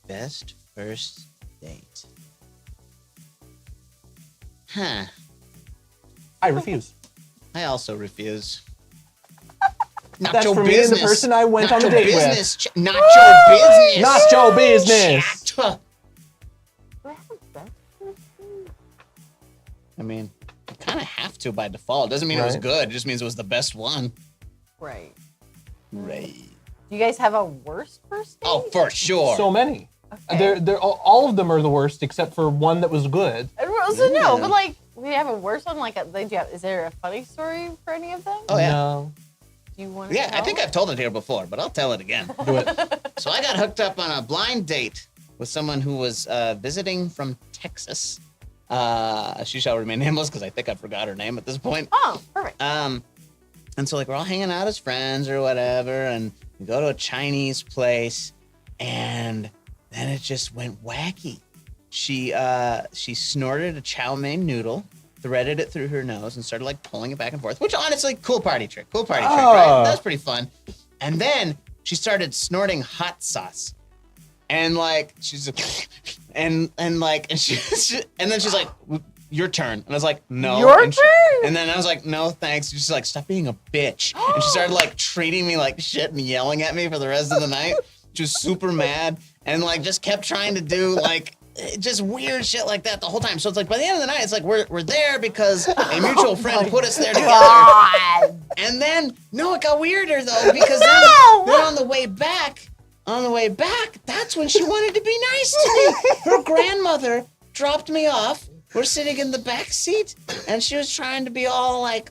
Best first date. Huh. I refuse. I also refuse. Not That's your for me and the business. person I went Not on the your date with. business. Not your business. Not your business. I mean, you kind of have to by default. Doesn't mean it was Right. good. It just means it was the best one. Right. Right. Do you guys have a worst first date? Oh, for sure. So many. Okay. They're all of them are the worst except for one that was good. So no, Yeah. but like, we have a worse one. Like, is there a funny story for any of them? Oh, yeah. No. Do you want to Yeah, I think I've told it here before, but I'll tell it again. Do it. So I got hooked up on a blind date with someone who was visiting from Texas. She shall remain nameless because I think I forgot her name at this point. Oh, perfect. And so like we're all hanging out as friends or whatever, and we go to a Chinese place, and then it just went wacky. She snorted a chow mein noodle, threaded it through her nose, and started like pulling it back and forth. Which honestly, cool party trick, right? That was pretty fun. And then she started snorting hot sauce, and like she's and then she's like, your turn. And I was like, no. Your and turn? And then I was like, no, thanks. She's like, stop being a bitch. And she started like treating me like shit and yelling at me for the rest of the night. She was super mad and like just kept trying to do like just weird shit like that the whole time. So it's like by the end of the night, it's like we're there because a mutual friend put us there together. God. And then no, it got weirder though because then on the way back, that's when she wanted to be nice to me. Her grandmother dropped me off. We're sitting in the back seat, and she was trying to be all like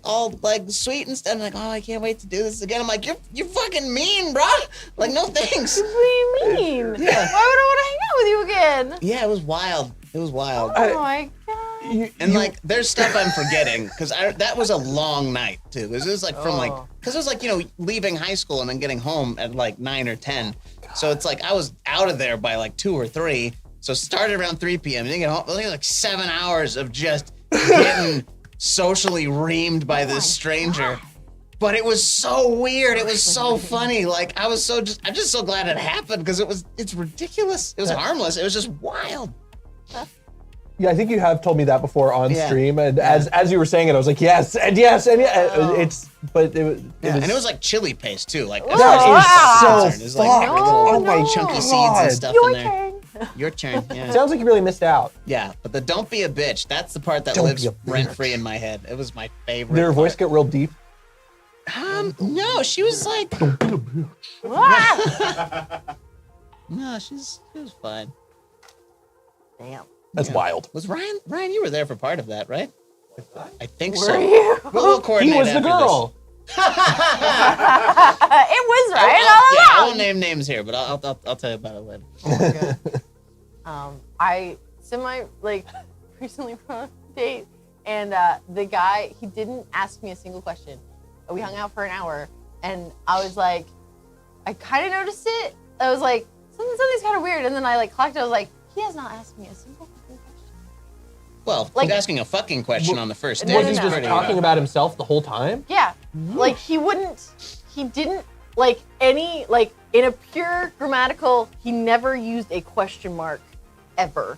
sweet and stuff. I'm like, oh, I can't wait to do this again. I'm like, you're fucking mean, bro. Like, no thanks. What do you mean? Yeah. Why would I want to hang out with you again? Yeah, it was wild. It was wild. Oh my god. And like, there's stuff I'm forgetting because that was a long night too. It was like from because it was like leaving high school and then getting home at like 9 or 10. So it's like I was out of there by like 2 or 3. So started around 3 p.m. Didn't get home. I think like 7 hours of just getting socially reamed by this stranger. But it was so weird. It was so funny. Like I'm just so glad it happened because it's ridiculous. It was harmless. It was just wild. Yeah, I think you have told me that before on Yeah. stream, and as you were saying it, I was like, yes, and yes, and yeah. And it was like chili paste too. Like as Whoa, far as wow. concerned, it was like fucked. little Oh my chunky God. seeds and stuff Your in there. turn. Your turn. Yeah. Sounds like you really missed out. Yeah, but the don't be a bitch, that's the part that Don't lives be a bitch. rent free in my head. It was my favorite. Did her voice part. get real deep? No, she was like, Ah! no, she was fine. Damn. That's Yeah. wild. Was Ryan, you were there for part of that, right? I think Were so. you? We'll coordinate He was the after girl. It was This. right I all won't name names here, but I'll tell you about it later. I recently went on a date, and the guy, he didn't ask me a single question. We hung out for an hour, and I was like, I kind of noticed it. I was like, something's kind of weird, and then I like clocked it. I was like, he has not asked me a single fucking question. Well, Like- asking a fucking question on the first date. No, Was no, he is no. just pretty, talking about himself the whole time? Yeah, like he didn't like any like in a pure grammatical. He never used a question mark ever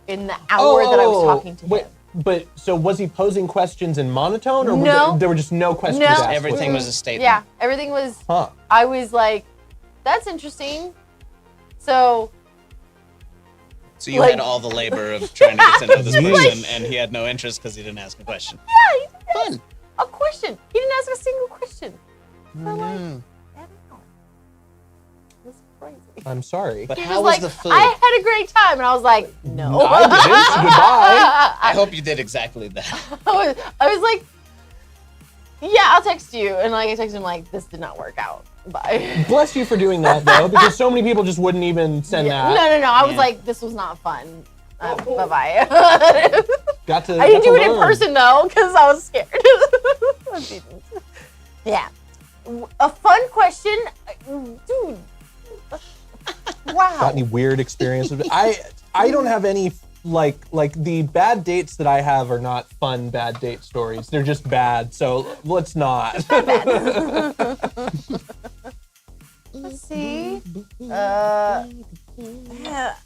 in the hour that I was talking to him. But so was he posing questions in monotone, or No. there were just no questions No. asked? Everything was a statement. Yeah, everything was. Huh. I was like, that's interesting. So So you Like- had all the labor of trying to get to know this person, and he had no interest because he didn't ask a question. yeah, he didn't Fun. ask a question. He didn't ask a single question. For like Mm. an hour. It was crazy. I'm sorry. But He how was was like, the food? I had a great time, and I was like, no. I didn't. Goodbye. I hope you did exactly that. I was like, yeah, I'll text you. And like I texted him like, this did not work out. Bye. Bless you for doing that though, because so many people just wouldn't even send Yeah. that. No. I was Yeah. like, this was not fun. Bye-bye. Got to. I didn't got do to it in learn. person though, because I was scared. I didn't. Yeah. A fun question, dude. Wow. Got any weird experiences? I don't have any like the bad dates that I have are not fun bad date stories. They're just bad. So let's not. Let's see. Yeah,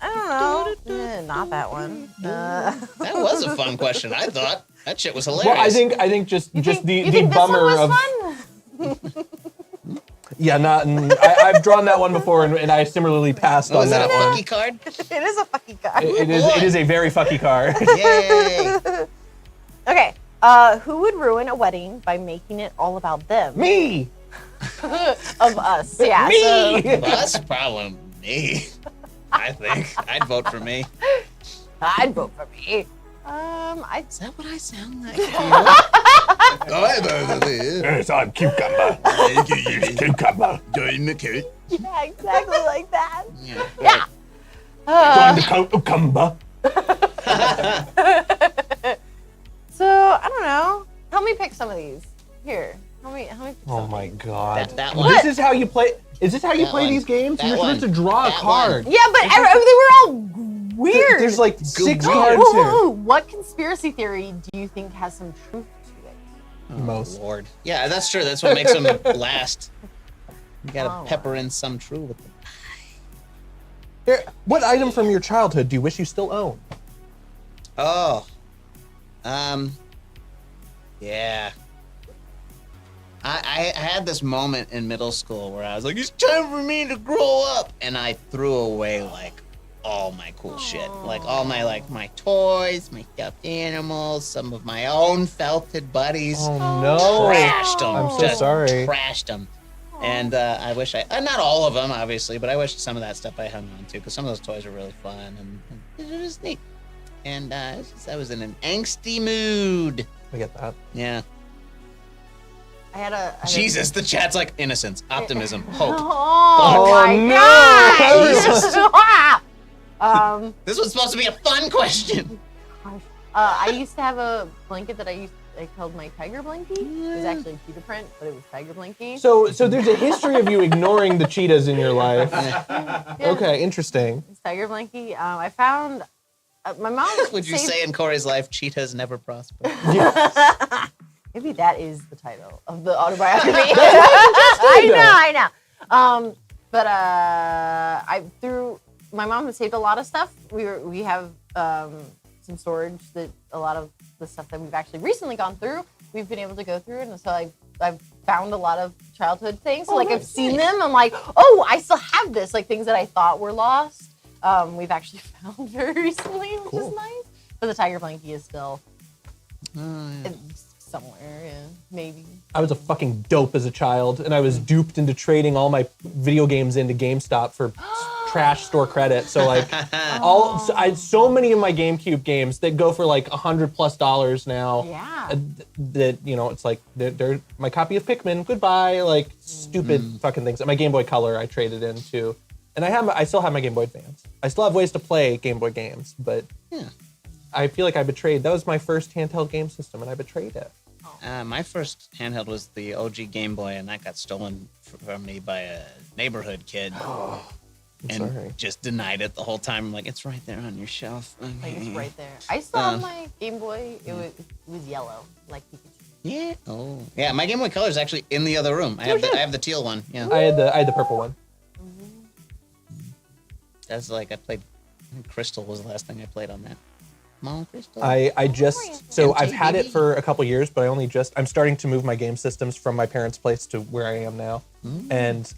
I don't know. Not that one. That was a fun question, I thought. That shit was hilarious. Well, I think just You the think this bummer one of was fun? Yeah, I've drawn that one before, and I similarly passed on is that that a one. fucky card? It is a fucking card. It is a very fucky card. Yay! Okay. Who would ruin a wedding by making it all about them? Me. Of us, yeah. Me. So, That's probably me. I think I'd vote for me. I'd vote for me. Is that what I sound like? Yes, I'm cucumber. Cucumber. Join the kid. Yeah, exactly like that. Yeah. Yeah. Join the cucumber. So I don't know. Help me pick some of these. Here. Help me. Pick Oh some of my these. god. That one. This is how you play. Is this how you That play one. these games? That You're supposed to one. draw a That card. one. Yeah, but they were all weird. There's like 6 Ooh, cards Ooh, here. ooh, ooh. What conspiracy theory do you think has some truth to it? Most. Lord. Yeah, that's true. That's what makes them last. You gotta Oh. pepper in some true with them. Here, what item from your childhood do you wish you still own? Oh. Yeah. I had this moment in middle school where I was like, it's time for me to grow up. And I threw away like all my cool shit. Like all my toys, my stuffed animals, some of my own felted buddies. Oh no. Trashed them. I'm so just sorry. Trashed them. And I wish not all of them, obviously, but I wish some of that stuff I hung on to because some of those toys were really fun and it was neat. And I was in an angsty mood. I get that. Yeah. I had a Jesus, the chat's like innocence, optimism, hope. Oh, Oh, my no. God! This was supposed to be a fun question. I used to have a blanket that I called my tiger blankie. It was actually a cheetah print, but it was tiger blankie. So there's a history of you ignoring the cheetahs in your life. Yeah, Okay, interesting. it's tiger blankie. I found my mom. Would you saved- say in Corey's life, cheetahs never prosper? Maybe that is the title of the autobiography. I know. But my mom has saved a lot of stuff. We have some storage that a lot of the stuff that we've actually recently gone through, we've been able to go through, and so I've found a lot of childhood things. So I've seen them. I'm like, oh, I still have this. Like things that I thought were lost, we've actually found very recently, which is nice. But the tiger blankie is still somewhere, yeah, maybe. I was a fucking dope as a child, and I was duped into trading all my video games into GameStop for trash store credit. So like, I had so many of my GameCube games that go for like $100+ now. Yeah. That it's like they're my copy of Pikmin. Goodbye, like stupid fucking things. And my Game Boy Color I traded into, and I still have my Game Boy Advance. I still have ways to play Game Boy games, but I feel like I betrayed. That was my first handheld game system, and I betrayed it. My first handheld was the OG Game Boy, and that got stolen from me by a neighborhood kid. And sorry. just denied it the whole time. I'm like, it's right there on your shelf. Like it's right there. I still have my Game Boy. It was yellow, like Pikachu. Yeah. Oh. Yeah. My Game Boy Color is actually in the other room. I have the teal one. Yeah. I had the purple one. That's like I played. Crystal was the last thing I played on that. Mom, Crystal. I've had it baby. for a couple years, but I'm starting to move my game systems from my parents' place to where I am now. And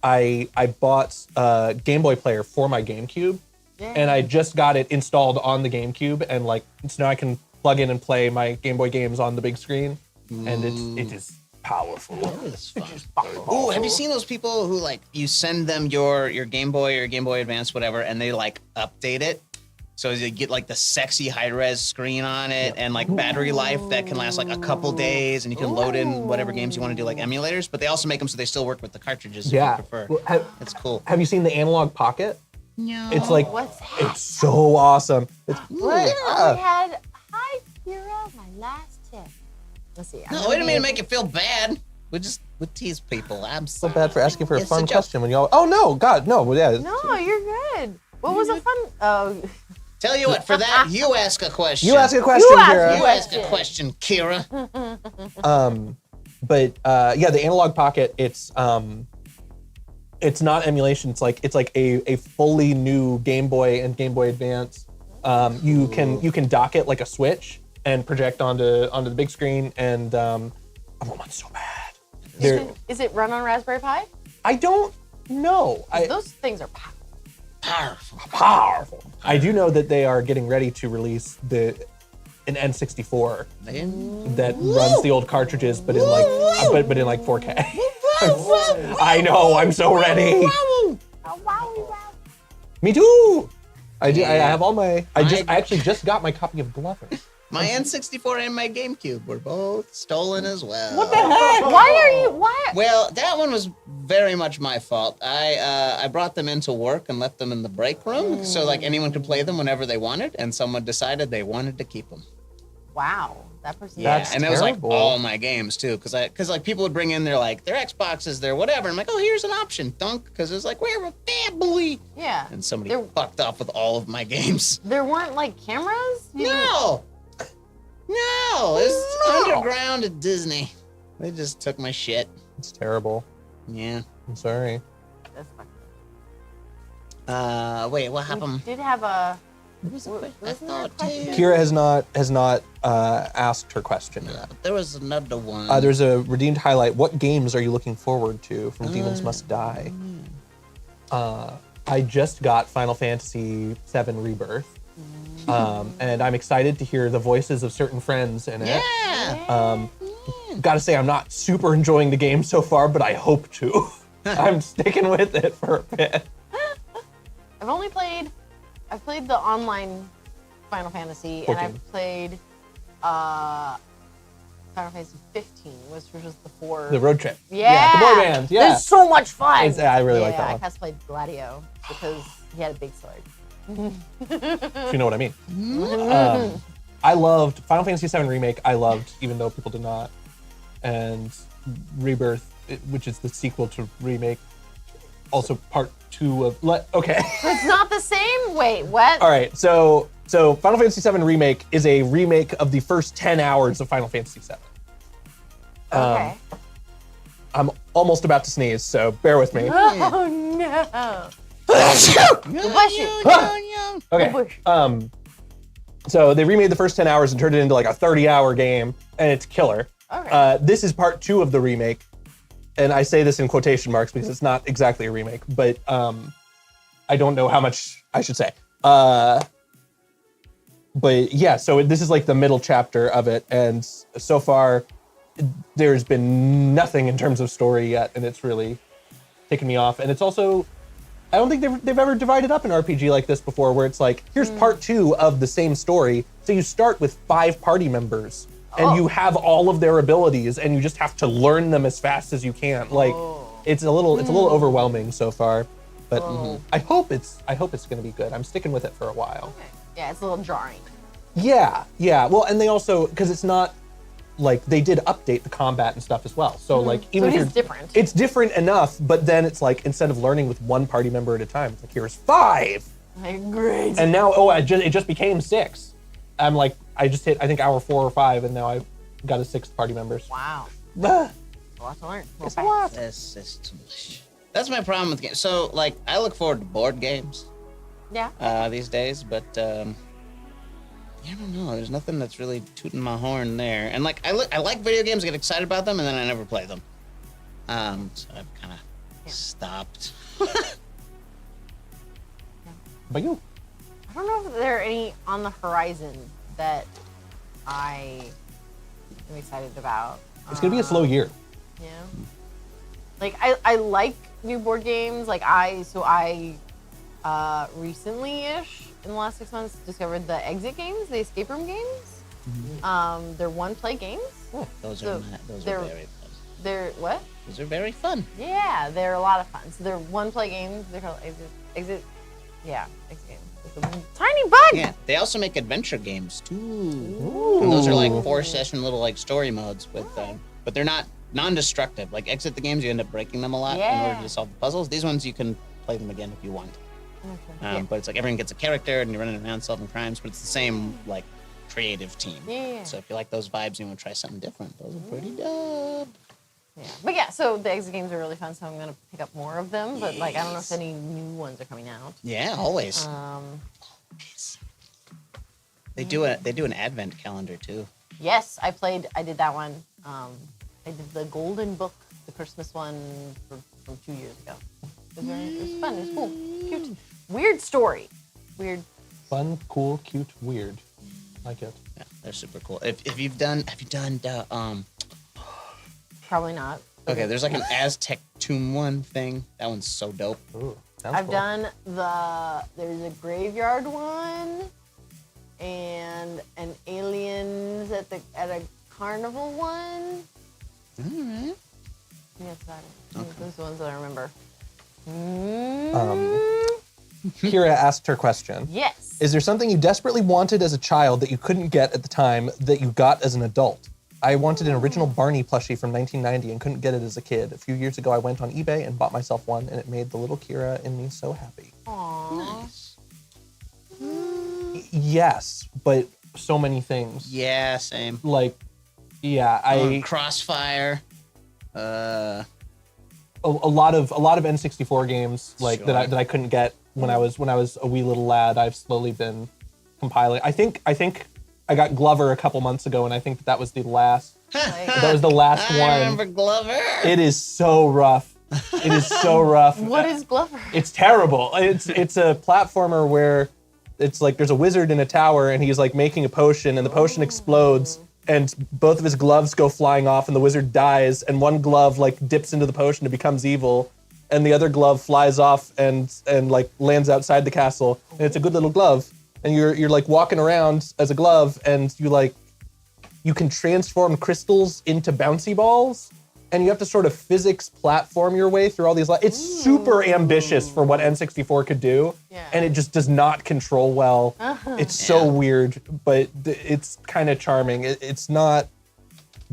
I bought a Game Boy player for my GameCube, and I just got it installed on the GameCube, and like so now I can plug in and play my Game Boy games on the big screen, and it is powerful. It's fun. Ooh, have you seen those people who like you send them your Game Boy or Game Boy Advance, whatever, and they like update it? So you get like the sexy high-res screen on it and like battery life that can last like a couple days, and you can load in whatever games you want to do, like emulators. But they also make them so they still work with the cartridges if you prefer. Well, It's cool. have you seen the Analog Pocket? No. It's like What's that? it's so awesome. It's I had hi Kira, my last tip. Let's see. No, we didn't mean to make you feel bad. We tease people. I'm so sorry. bad for asking for a It's fun joke. question when y'all. Oh no, God, no. Well, yeah. No, you're good. What was a fun? Oh, Tell you what, for that, you ask a question. You ask a question, You ask Kira. You ask a question, Kira. But the Analog Pocket, it's not emulation. It's like a fully new Game Boy and Game Boy Advance. You can dock it like a Switch and project onto the big screen. And I want one so bad. Is it run on Raspberry Pi? I don't know. Those things are powerful. Powerful. I do know that they are getting ready to release an N64 that runs the old cartridges, but in like 4K. I know. I'm so ready. Me too. I have all my. I actually just got my copy of Glover. My N64 and my GameCube were both stolen as well. What the heck? Why? Well, that one was very much my fault. I brought them into work and left them in the break room, so like anyone could play them whenever they wanted, and someone decided they wanted to keep them. Wow, that person. Yeah, That's and it was like terrible. all my games too, because like people would bring in their Xboxes, their whatever. I'm like, oh, here's an option, dunk, because it's like we're a family. Yeah. And somebody fucked off with all of my games. There weren't like cameras. No, it's underground at Disney. They just took my shit. It's terrible. Yeah. I'm sorry. That's fucked Wait, what up. happened? We did have a. There was a quick, I Wasn't there a thought question? too. Kira has not asked her question yet. There was another one. There's a redeemed highlight. What games are you looking forward to from Demons Must Die? I just got Final Fantasy VII Rebirth, and I'm excited to hear the voices of certain friends in it. Yeah. Gotta say, I'm not super enjoying the game so far, but I hope to. I'm sticking with it for a bit. I've played the online Final Fantasy, 14. and I've played Final Fantasy 15, which was the 4. The road trip. Yeah. The boy band. Yeah. It's so much fun. I really like that I one. cosplayed Gladio because he had a big sword. If you know what I mean. I loved Final Fantasy VII Remake. I loved, even though people did not. And Rebirth, which is the sequel to Remake, also part 2 of. Okay. It's not the same. Wait, what? All right. So Final Fantasy VII Remake is a remake of the first 10 hours of Final Fantasy VII. Okay. I'm almost about to sneeze, so bear with me. Oh no. Bless you. Okay. So they remade the first 10 hours and turned it into like a 30-hour game, and it's killer. Okay. This is part 2 of the remake, and I say this in quotation marks because it's not exactly a remake, but I don't know how much I should say. But yeah, so this is like the middle chapter of it, and so far there's been nothing in terms of story yet, and it's really taken me off. And it's also, I don't think they've ever divided up an RPG like this before, where it's like, here's part 2 of the same story. So you start with 5 party members, and you have all of their abilities, and you just have to learn them as fast as you can. Like, it's a little overwhelming so far, but I hope it's gonna be good. I'm sticking with it for a while. Okay. Yeah, it's a little jarring. Yeah. Well, and they also, because it's not like, they did update the combat and stuff as well. So like, even So if it is different. it's different enough, but then it's like, instead of learning with 1 party member at a time, it's like, here's 5. Great. And now, it just became 6. I'm like, I just hit, I think, hour 4 or 5, and now I've got a 6th party members. Wow. Ah, A lot to learn. it's a lot. This is too much. That's my problem with games. So, like, I look forward to board games Yeah. these days, but I don't know. There's nothing that's really tooting my horn there. And like, I like video games, I get excited about them, and then I never play them. So I've kind of stopped. But you, I don't know if there are any on the horizon that I am excited about. it's gonna be a slow year. Yeah. Like I like new board games. Like I recently-ish in the last 6 months discovered the exit games, the escape room games. They're one-play games. Those So are not, those they're- are very fun. They're what? Those are very fun. Yeah, they're a lot of fun. So they're one-play games. They're called exit games. It's a tiny bug. Yeah, they also make adventure games too. And those are like 4-session little like story modes with, but they're not non-destructive. Like exit the games, you end up breaking them a lot in order Yeah. to solve the puzzles. These ones you can play them again if you want. Okay. But it's like everyone gets a character and you're running around solving crimes, but it's the same like creative team. Yeah. So if you like those vibes and you want to try something different, those are pretty dope. Yeah. But yeah, so the exit games are really fun, so I'm gonna pick up more of them. But like I don't know if any new ones are coming out. Yeah, always. Always. They do an advent calendar too. Yes, I did that one. I did the Golden Book the Christmas one from 2 years ago. It was fun. It was cool, cute, weird story, weird. Fun, cool, cute, weird. Like it. Yeah, they're super cool. Have you done the Probably not. Okay, there's like an Aztec tomb one thing. That one's so dope. Ooh, sounds I've cool. done there's a graveyard one, and an aliens at a carnival one. All right. Yeah, that's about it. Okay. Those are the ones that I remember. Kira asked her question. Yes. Is there something you desperately wanted as a child that you couldn't get at the time that you got as an adult? I wanted an original Barney plushie from 1990 and couldn't get it as a kid. A few years ago, I went on eBay and bought myself one, and it made the little Kira in me so happy. Aww. Nice. Yes, but so many things. Yeah, same. Like, yeah, Crossfire. a lot of N64 games like Sure. that I couldn't get when I was a wee little lad. I've slowly been compiling. I think I got Glover a couple months ago, and I think that was the last. That was the last I one. remember Glover. It is so rough. It is so rough. What is Glover? It's terrible. It's a platformer where it's like there's a wizard in a tower, and he's like making a potion, and the potion explodes, and both of his gloves go flying off, and the wizard dies, and one glove like dips into the potion and becomes evil, and the other glove flies off and like lands outside the castle, and it's a good little glove, and you're like walking around as a glove, and you can transform crystals into bouncy balls, and you have to sort of physics platform your way through all these. It's super ambitious for what N64 could do, Yeah. and it just does not control well. It's so weird, but it's kind of charming. It's not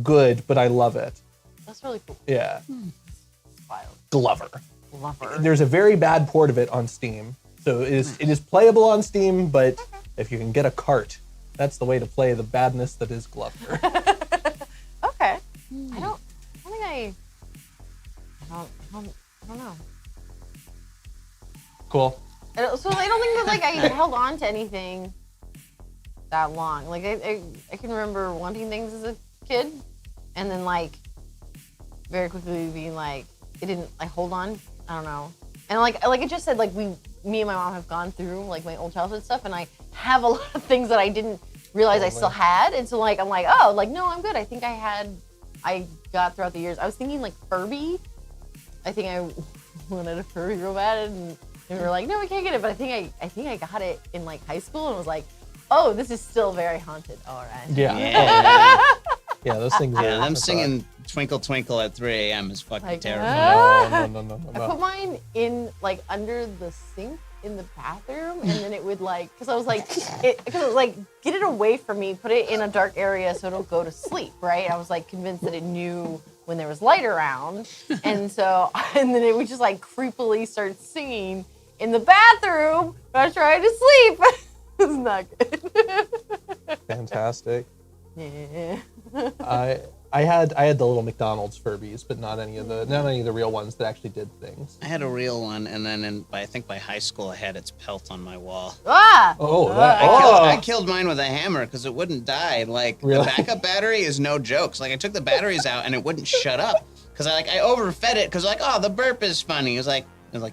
good, but I love it. That's really cool. Yeah. Wild. Glover. Glover. There's a very bad port of it on Steam, so it is playable on Steam, but if you can get a cart, that's the way to play the badness that is Glover. Okay. I don't know. Cool. So I don't think that like I held on to anything that long. Like I can remember wanting things as a kid, and then like very quickly being like it didn't like hold on. I don't know. And like I just said, like me and my mom have gone through like my old childhood stuff, and I have a lot of things that I didn't realize I still had, and so like I'm like, oh, like no, I'm good. I think I got throughout the years. I was thinking like Furby. I think I wanted a Furby real bad, and we were like, no, we can't get it. But I think I got it in like high school, and was like, oh, this is still very haunted. All right. Yeah. Yeah. Yeah, those things Yeah, are. them singing "Twinkle Twinkle" at 3 a.m. is fucking Like, terrifying. No. I put mine in like under the sink in the bathroom, and then it would like, because I was like, get it away from me, put it in a dark area so it'll go to sleep, right? I was like convinced that it knew when there was light around, and then it would just like creepily start singing in the bathroom when I was trying to sleep. It's not good. Fantastic. Yeah. I had the little McDonald's Furbies, but not any of the real ones that actually did things. I had a real one, and then I think by high school I had its pelt on my wall. Ah! I killed mine with a hammer because it wouldn't die. Like Really? the backup battery is no jokes. Like I took the batteries out and it wouldn't shut up because I overfed it because like, oh, the burp is funny. It was like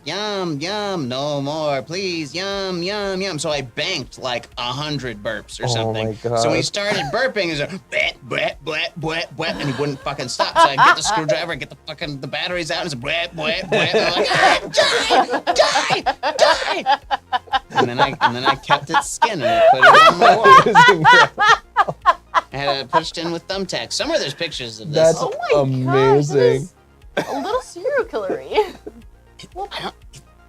yum yum, no more please, yum yum yum. So I banked like 100 burps or something. my God. So when he started burping, it was like bleh, bleh, bleh, bleh, bleh, and he wouldn't fucking stop. So I get the screwdriver, get the batteries out, and it's bleh, bleh, bleh. And I'm like, die. And then I kept its skin and I put it on my wall. I had it pushed in with thumbtacks. Somewhere there's pictures of this. That's Oh my amazing. gosh, that is a little serial killery.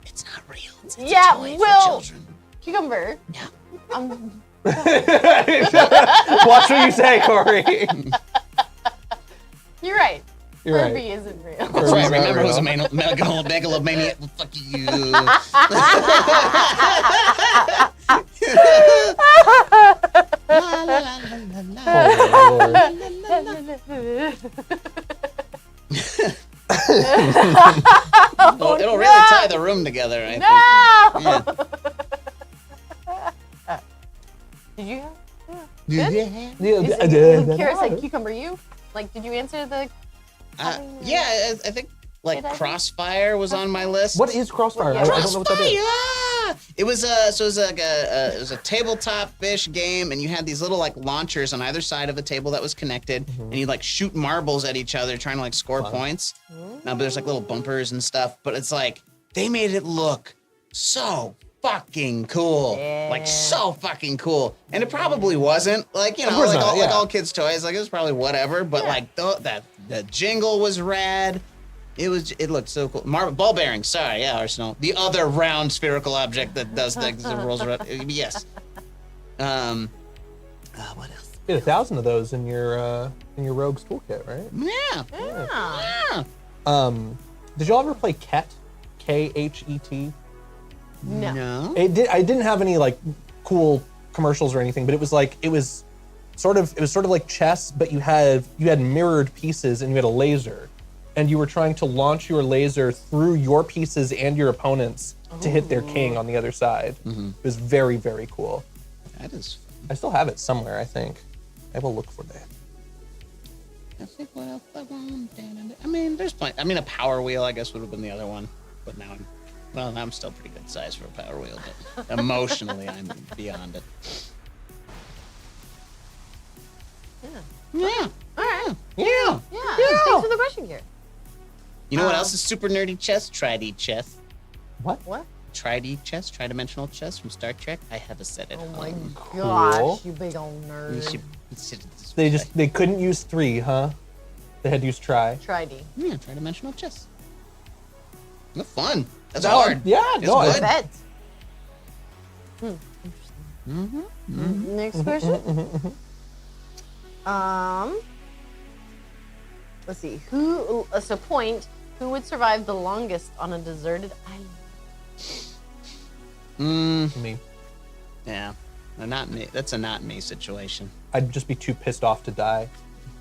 It's not real. It's Yeah, a toy Will. for children. Cucumber. Yeah. Watch what you say, Corey. You're right. You're Furby right. isn't real. That's Furby's right. not Remember real. who's a megalomaniac? Well, fuck you. La, la, la, la, la, la. Oh, Well, it'll really tie the room together, I think. No! Yeah. Did you? Yeah. Is it, Kira said cucumber. You like? Did you answer the Yeah, I think like Did I do- Crossfire was on my list. What is Crossfire? Yeah. I don't know what that is. Crossfire! It was like a tabletop-ish game, and you had these little like launchers on either side of a table that was connected, and you like shoot marbles at each other, trying to like score points. Now, but there's like little bumpers and stuff, but it's like they made it look so fucking cool, like so fucking cool, and it probably wasn't like Of course not, like yeah. all kids' toys, like it was probably whatever, but like the jingle was rad. It looked so cool. Ball bearing, sorry, yeah, Arsenal. The other round spherical object that does things and rolls around. Yes. What else? You had 1,000 of those in your Rogue's toolkit, right? Yeah. Did y'all ever play Ket? Khet? No. I didn't have any like cool commercials or anything, but it was sort of like chess, but you had mirrored pieces and you had a laser, and you were trying to launch your laser through your pieces and your opponents to hit their king on the other side. It was very, very cool. That is. I still have it somewhere, I think. I will look for that. I think what else I want. I mean, there's plenty. I mean, a power wheel, I guess, would have been the other one, but now I'm still pretty good size for a power wheel, but emotionally, I'm beyond it. Yeah. All right. Yeah. Yeah. Thanks for the question, Garrett. You know what else is super nerdy chess? Tri-D chess. What? What? Tri-D chess, tridimensional chess from Star Trek. I have a set at Oh my home. gosh, Cool. you big old nerd. You should display. They couldn't use 3, huh? They had to use try. Try D. Yeah, tridimensional chess. No fun. That's No, hard. yeah, It's no, good. Bet. Interesting. Next question. Let's see. So point. Who would survive the longest on a deserted island? Me. Yeah. Not me. That's a not me situation. I'd just be too pissed off to die.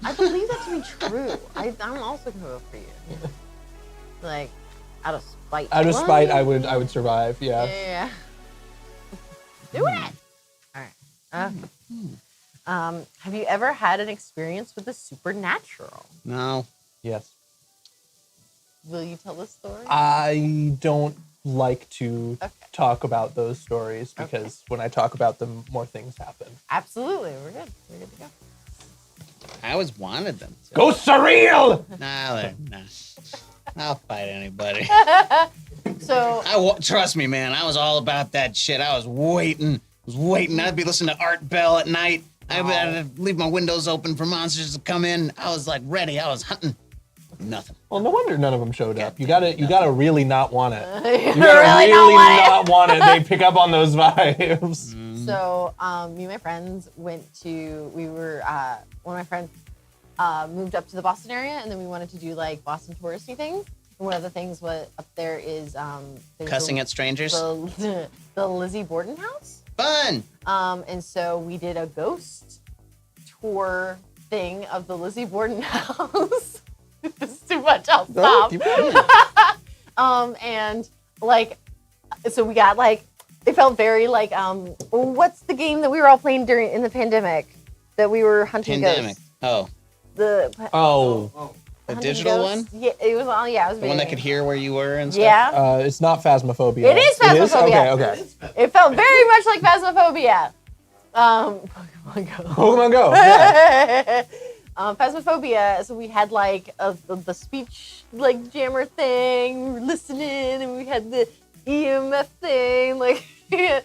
I believe that to be true. I'm also gonna vote for you. Like, out of spite. Out of spite, I would survive. Yeah. Yeah. Do it. All right. Have you ever had an experience with the supernatural? No. Yes. Will you tell the story? I don't like to talk about those stories because when I talk about them, more things happen. Absolutely. We're good. We're good to go. I always wanted them to. Go surreal! Nah. I'll fight anybody. So, Trust me, man. I was all about that shit. I was waiting. I'd be listening to Art Bell at night. I'd leave my windows open for monsters to come in. I was like ready. I was hunting. Nothing. Well, no wonder none of them showed up. You gotta really not want it. You really gotta really not not want it. They pick up on those vibes. So, me and my friends one of my friends moved up to the Boston area, and then we wanted to do like Boston touristy things. And one of the things up there is Cussing at strangers. the Lizzie Borden house. Fun. And so we did a ghost tour thing of the Lizzie Borden house. This is too much. I'll stop. And like, so we got like, it felt very like, what's the game that we were all playing in the pandemic that we were hunting Pandemic. ghosts? Oh. The A hunting digital ghosts? one? Yeah, it was on. Yeah, it was The one that could hear where you were and stuff? Yeah, It's not Phasmophobia. It is Phasmophobia. Okay. it felt very much like Phasmophobia. Pokemon Go. Pokemon Go. Yeah. Phasmophobia. So we had like the speech like jammer thing, we were listening, and we had the EMF thing. Like it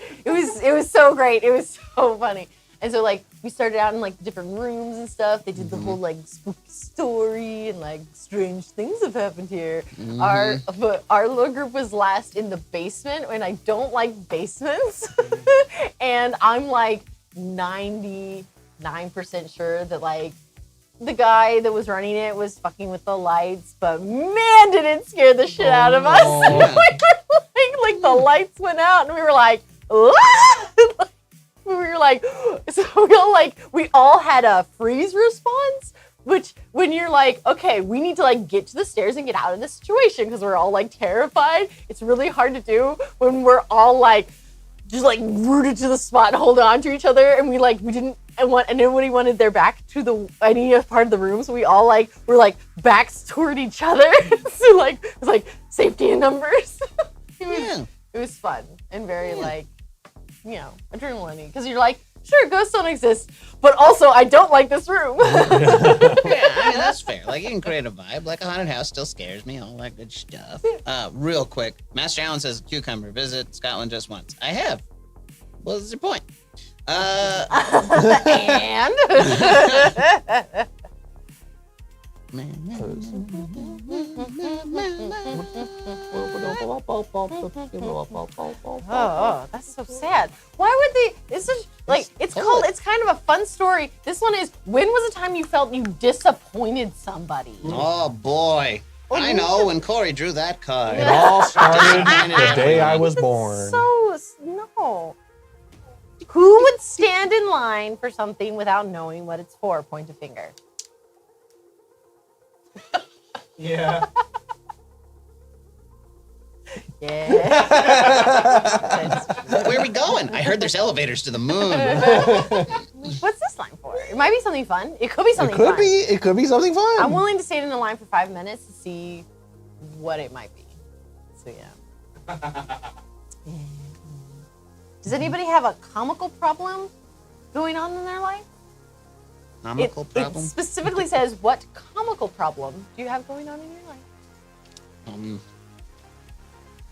was so great. It was so funny. And so like we started out in like different rooms and stuff. They did the whole like spooky story and like strange things have happened here. But our little group was last in the basement, and I don't like basements. And I'm like 99% sure that like the guy that was running it was fucking with the lights, but man, did it scare the shit out of us. like the lights went out, and we were like, "Ah!" We were like, so we all had a freeze response, which when you're like, okay, we need to like get to the stairs and get out of this situation because we're all like terrified. It's really hard to do when we're all like just like rooted to the spot, holding on to each other, and we didn't and nobody wanted their back to any part of the room, so we all like were like backs toward each other. So like it was like safety in numbers. It was fun and very like, you know, adrenaline-y because you're like, sure, ghosts don't exist, but also I don't like this room. Yeah, I mean that's fair. Like you can create a vibe. Like a haunted house still scares me, all that good stuff. Real quick, Master Allen says Cucumber visit Scotland just once. I have. What's your point? And oh, that's so sad. Why would they? This is like it's kind of a fun story. This one is, when was the time you felt you disappointed somebody? Oh boy. I know when Corey drew that card. It all started the day I was born. So no. Who would stand in line for something without knowing what it's for? Point a finger. Yeah. Yeah. Where are we going? I heard there's elevators to the moon. What's this line for? It might be something fun. It could be something It could fun. be. It could be something fun. I'm willing to stand in the line for 5 minutes to see what it might be. So yeah. Does anybody have a comical problem going on in their life? Comical It problem? specifically says, what comical problem do you have going on in your life?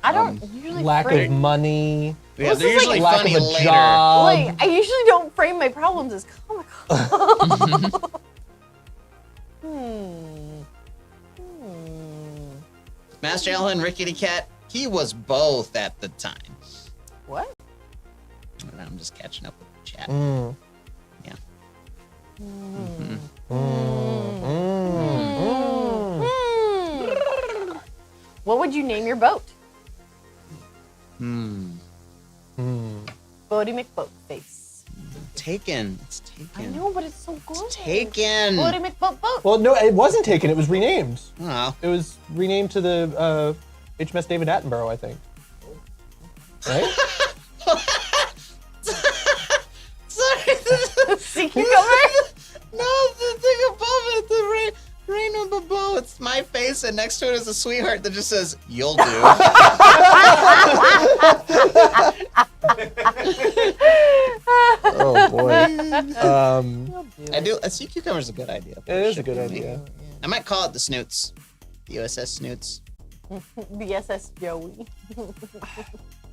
I don't usually Lack of frame, money. Yeah, they're usually lack funny of a later. job. like, I usually don't frame my problems as comical. Master Allen, Rickety Cat, he was both at the time. What? I'm just catching up with the chat. Yeah. What would you name your boat? Bodie McBoatface. Taken. It's I taken. know, but it's so good. Taken. Bodie McBoat. Well, no, it wasn't taken. It was renamed. Oh. It was renamed to the HMS David Attenborough, I think. Right? Sorry. Sea cucumber? No, the thing above it, the rain on the bow. It's my face, and next to it is a sweetheart that just says, "You'll do." Oh boy. I do. A sea cucumber is a good idea. It is a good idea. I might call it the Snoots, the USS Snoots. The SS Joey.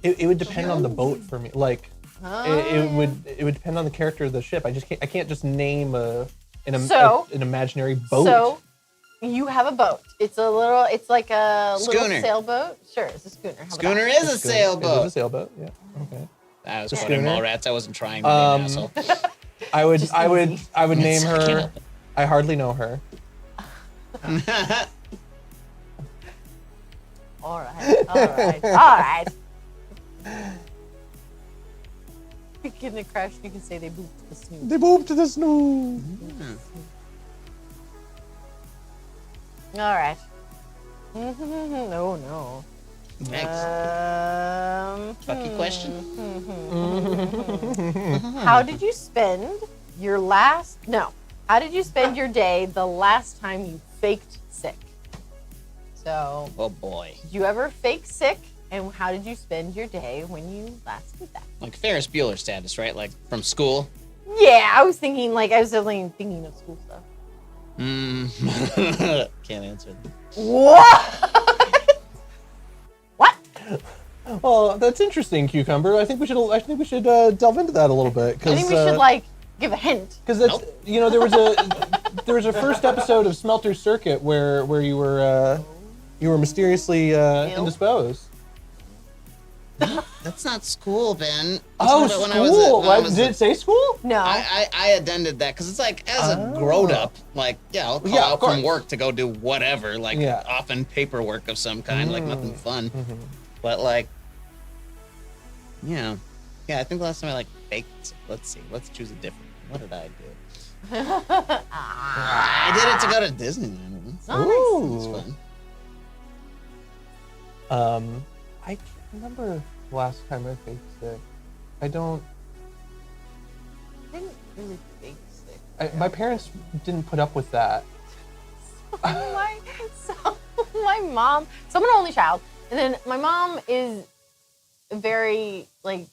It would depend on the boat for me. Like, it would depend on the character of the ship. I can't just name an imaginary boat. So, you have a boat. It's like a little Schooner. sailboat. Sure, it's a schooner. How about Schooner that? is a Is it sailboat. a sailboat? Yeah. Okay. That was The funny, schooner. Mallrats. I wasn't trying to be an asshole. I would name I can't her. help it. I hardly know her. All right. You get in a crash, you can say they booped the snooze. They moved to the snow. All right. No. Next. Fucky question. How did you spend your day the last time you faked sick? So, Oh boy. did you ever fake sick? And how did you spend your day when you last did that? Like Ferris Bueller status, right? Like from school. Yeah, I was definitely thinking of school stuff. Can't answer. What? What? Well, that's interesting, Cucumber. I think we should delve into that a little bit. I think we should give a hint. Because that's there was a first episode of Smelter Circuit where you were mysteriously indisposed. That's not school, Ben. Oh, That's school! Did it say school? No. I addended that because it's like, as a grown up, like, yeah, I'll call Yeah, out of course. from work to go do whatever, like Yeah. often paperwork of some kind, like nothing fun. But like, yeah, I think the last time I baked. Let's see, let's choose a different. What did I do? I did it to go to Disneyland. Oh, It was fun. I can't remember the last time I faked sick. I don't. really big stick. My parents didn't put up with that. My mom, so I'm an only child, and then my mom is very like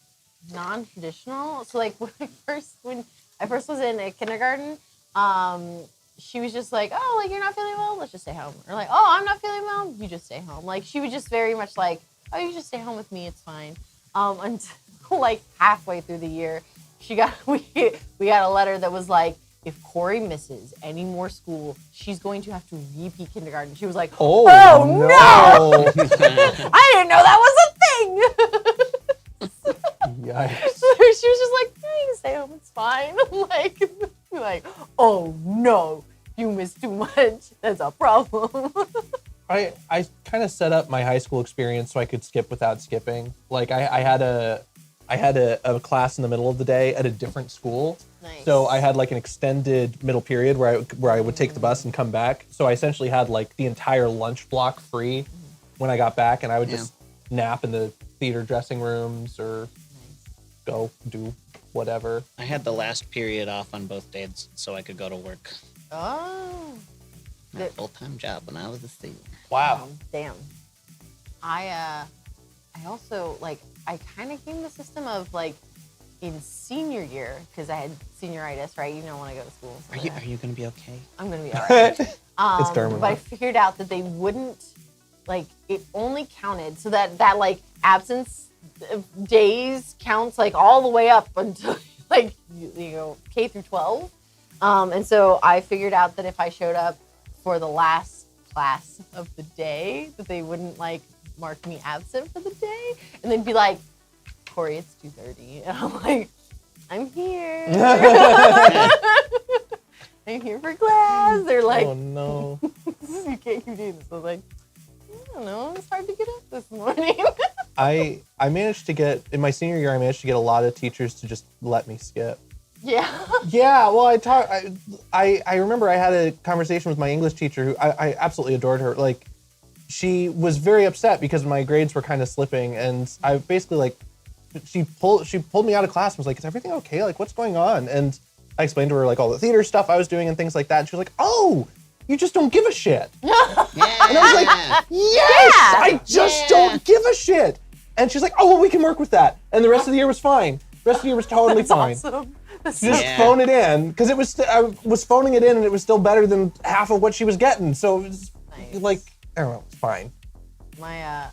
non-traditional. So like when I first was in a kindergarten, she was just like, oh, like you're not feeling well, let's just stay home. Or like, oh, I'm not feeling well, you just stay home. Like she was just very much like, oh, you just stay home with me, it's fine. Until like halfway through the year, we got a letter that was like, if Corey misses any more school, she's going to have to repeat kindergarten. She was like, oh no! I didn't know that was a thing. Yikes. So she was just like, you can stay home, it's fine. like, oh no, you missed too much. That's a problem. I kind of set up my high school experience so I could skip without skipping. Like I had a class in the middle of the day at a different school. Nice. So I had like an extended middle period where I would take the bus and come back. So I essentially had like the entire lunch block free when I got back, and I would just nap in the theater dressing rooms or go do whatever. I had the last period off on both days so I could go to work. Oh. My full-time job when I was a student. Wow. Damn. I also like I kind of came to the system of like in senior year because I had senioritis, right? You don't want to go to school. So Are you gonna be okay? I'm gonna be all right. It's terminal. But I figured out that they wouldn't like it only counted so that like absence days counts like all the way up until like you know K through 12. And so I figured out that if I showed up for the last class of the day, that they wouldn't like mark me absent for the day, and then be like, Corey, it's 2:30, and I'm like, I'm here. I'm here for class. They're like, oh no. You can't keep doing this. I was like, I don't know, it's hard to get up this morning. I managed to get in my senior year. I managed to get a lot of teachers to just let me skip. Yeah. Yeah, well, I remember I had a conversation with my English teacher who I absolutely adored her. Like, she was very upset because my grades were kind of slipping, and I basically like she pulled me out of class and was like, "Is everything okay? Like, what's going on?" And I explained to her like all the theater stuff I was doing and things like that. And she was like, "Oh, you just don't give a shit." Yeah. And I was like, "Yes, I just don't give a shit." And she's like, "Oh, well, we can work with that." And the rest of the year was fine. The rest of the year was totally fine. Awesome. Just phone it in, because it was I was phoning it in, and it was still better than half of what she was getting. So it was like, I don't know, it's fine. I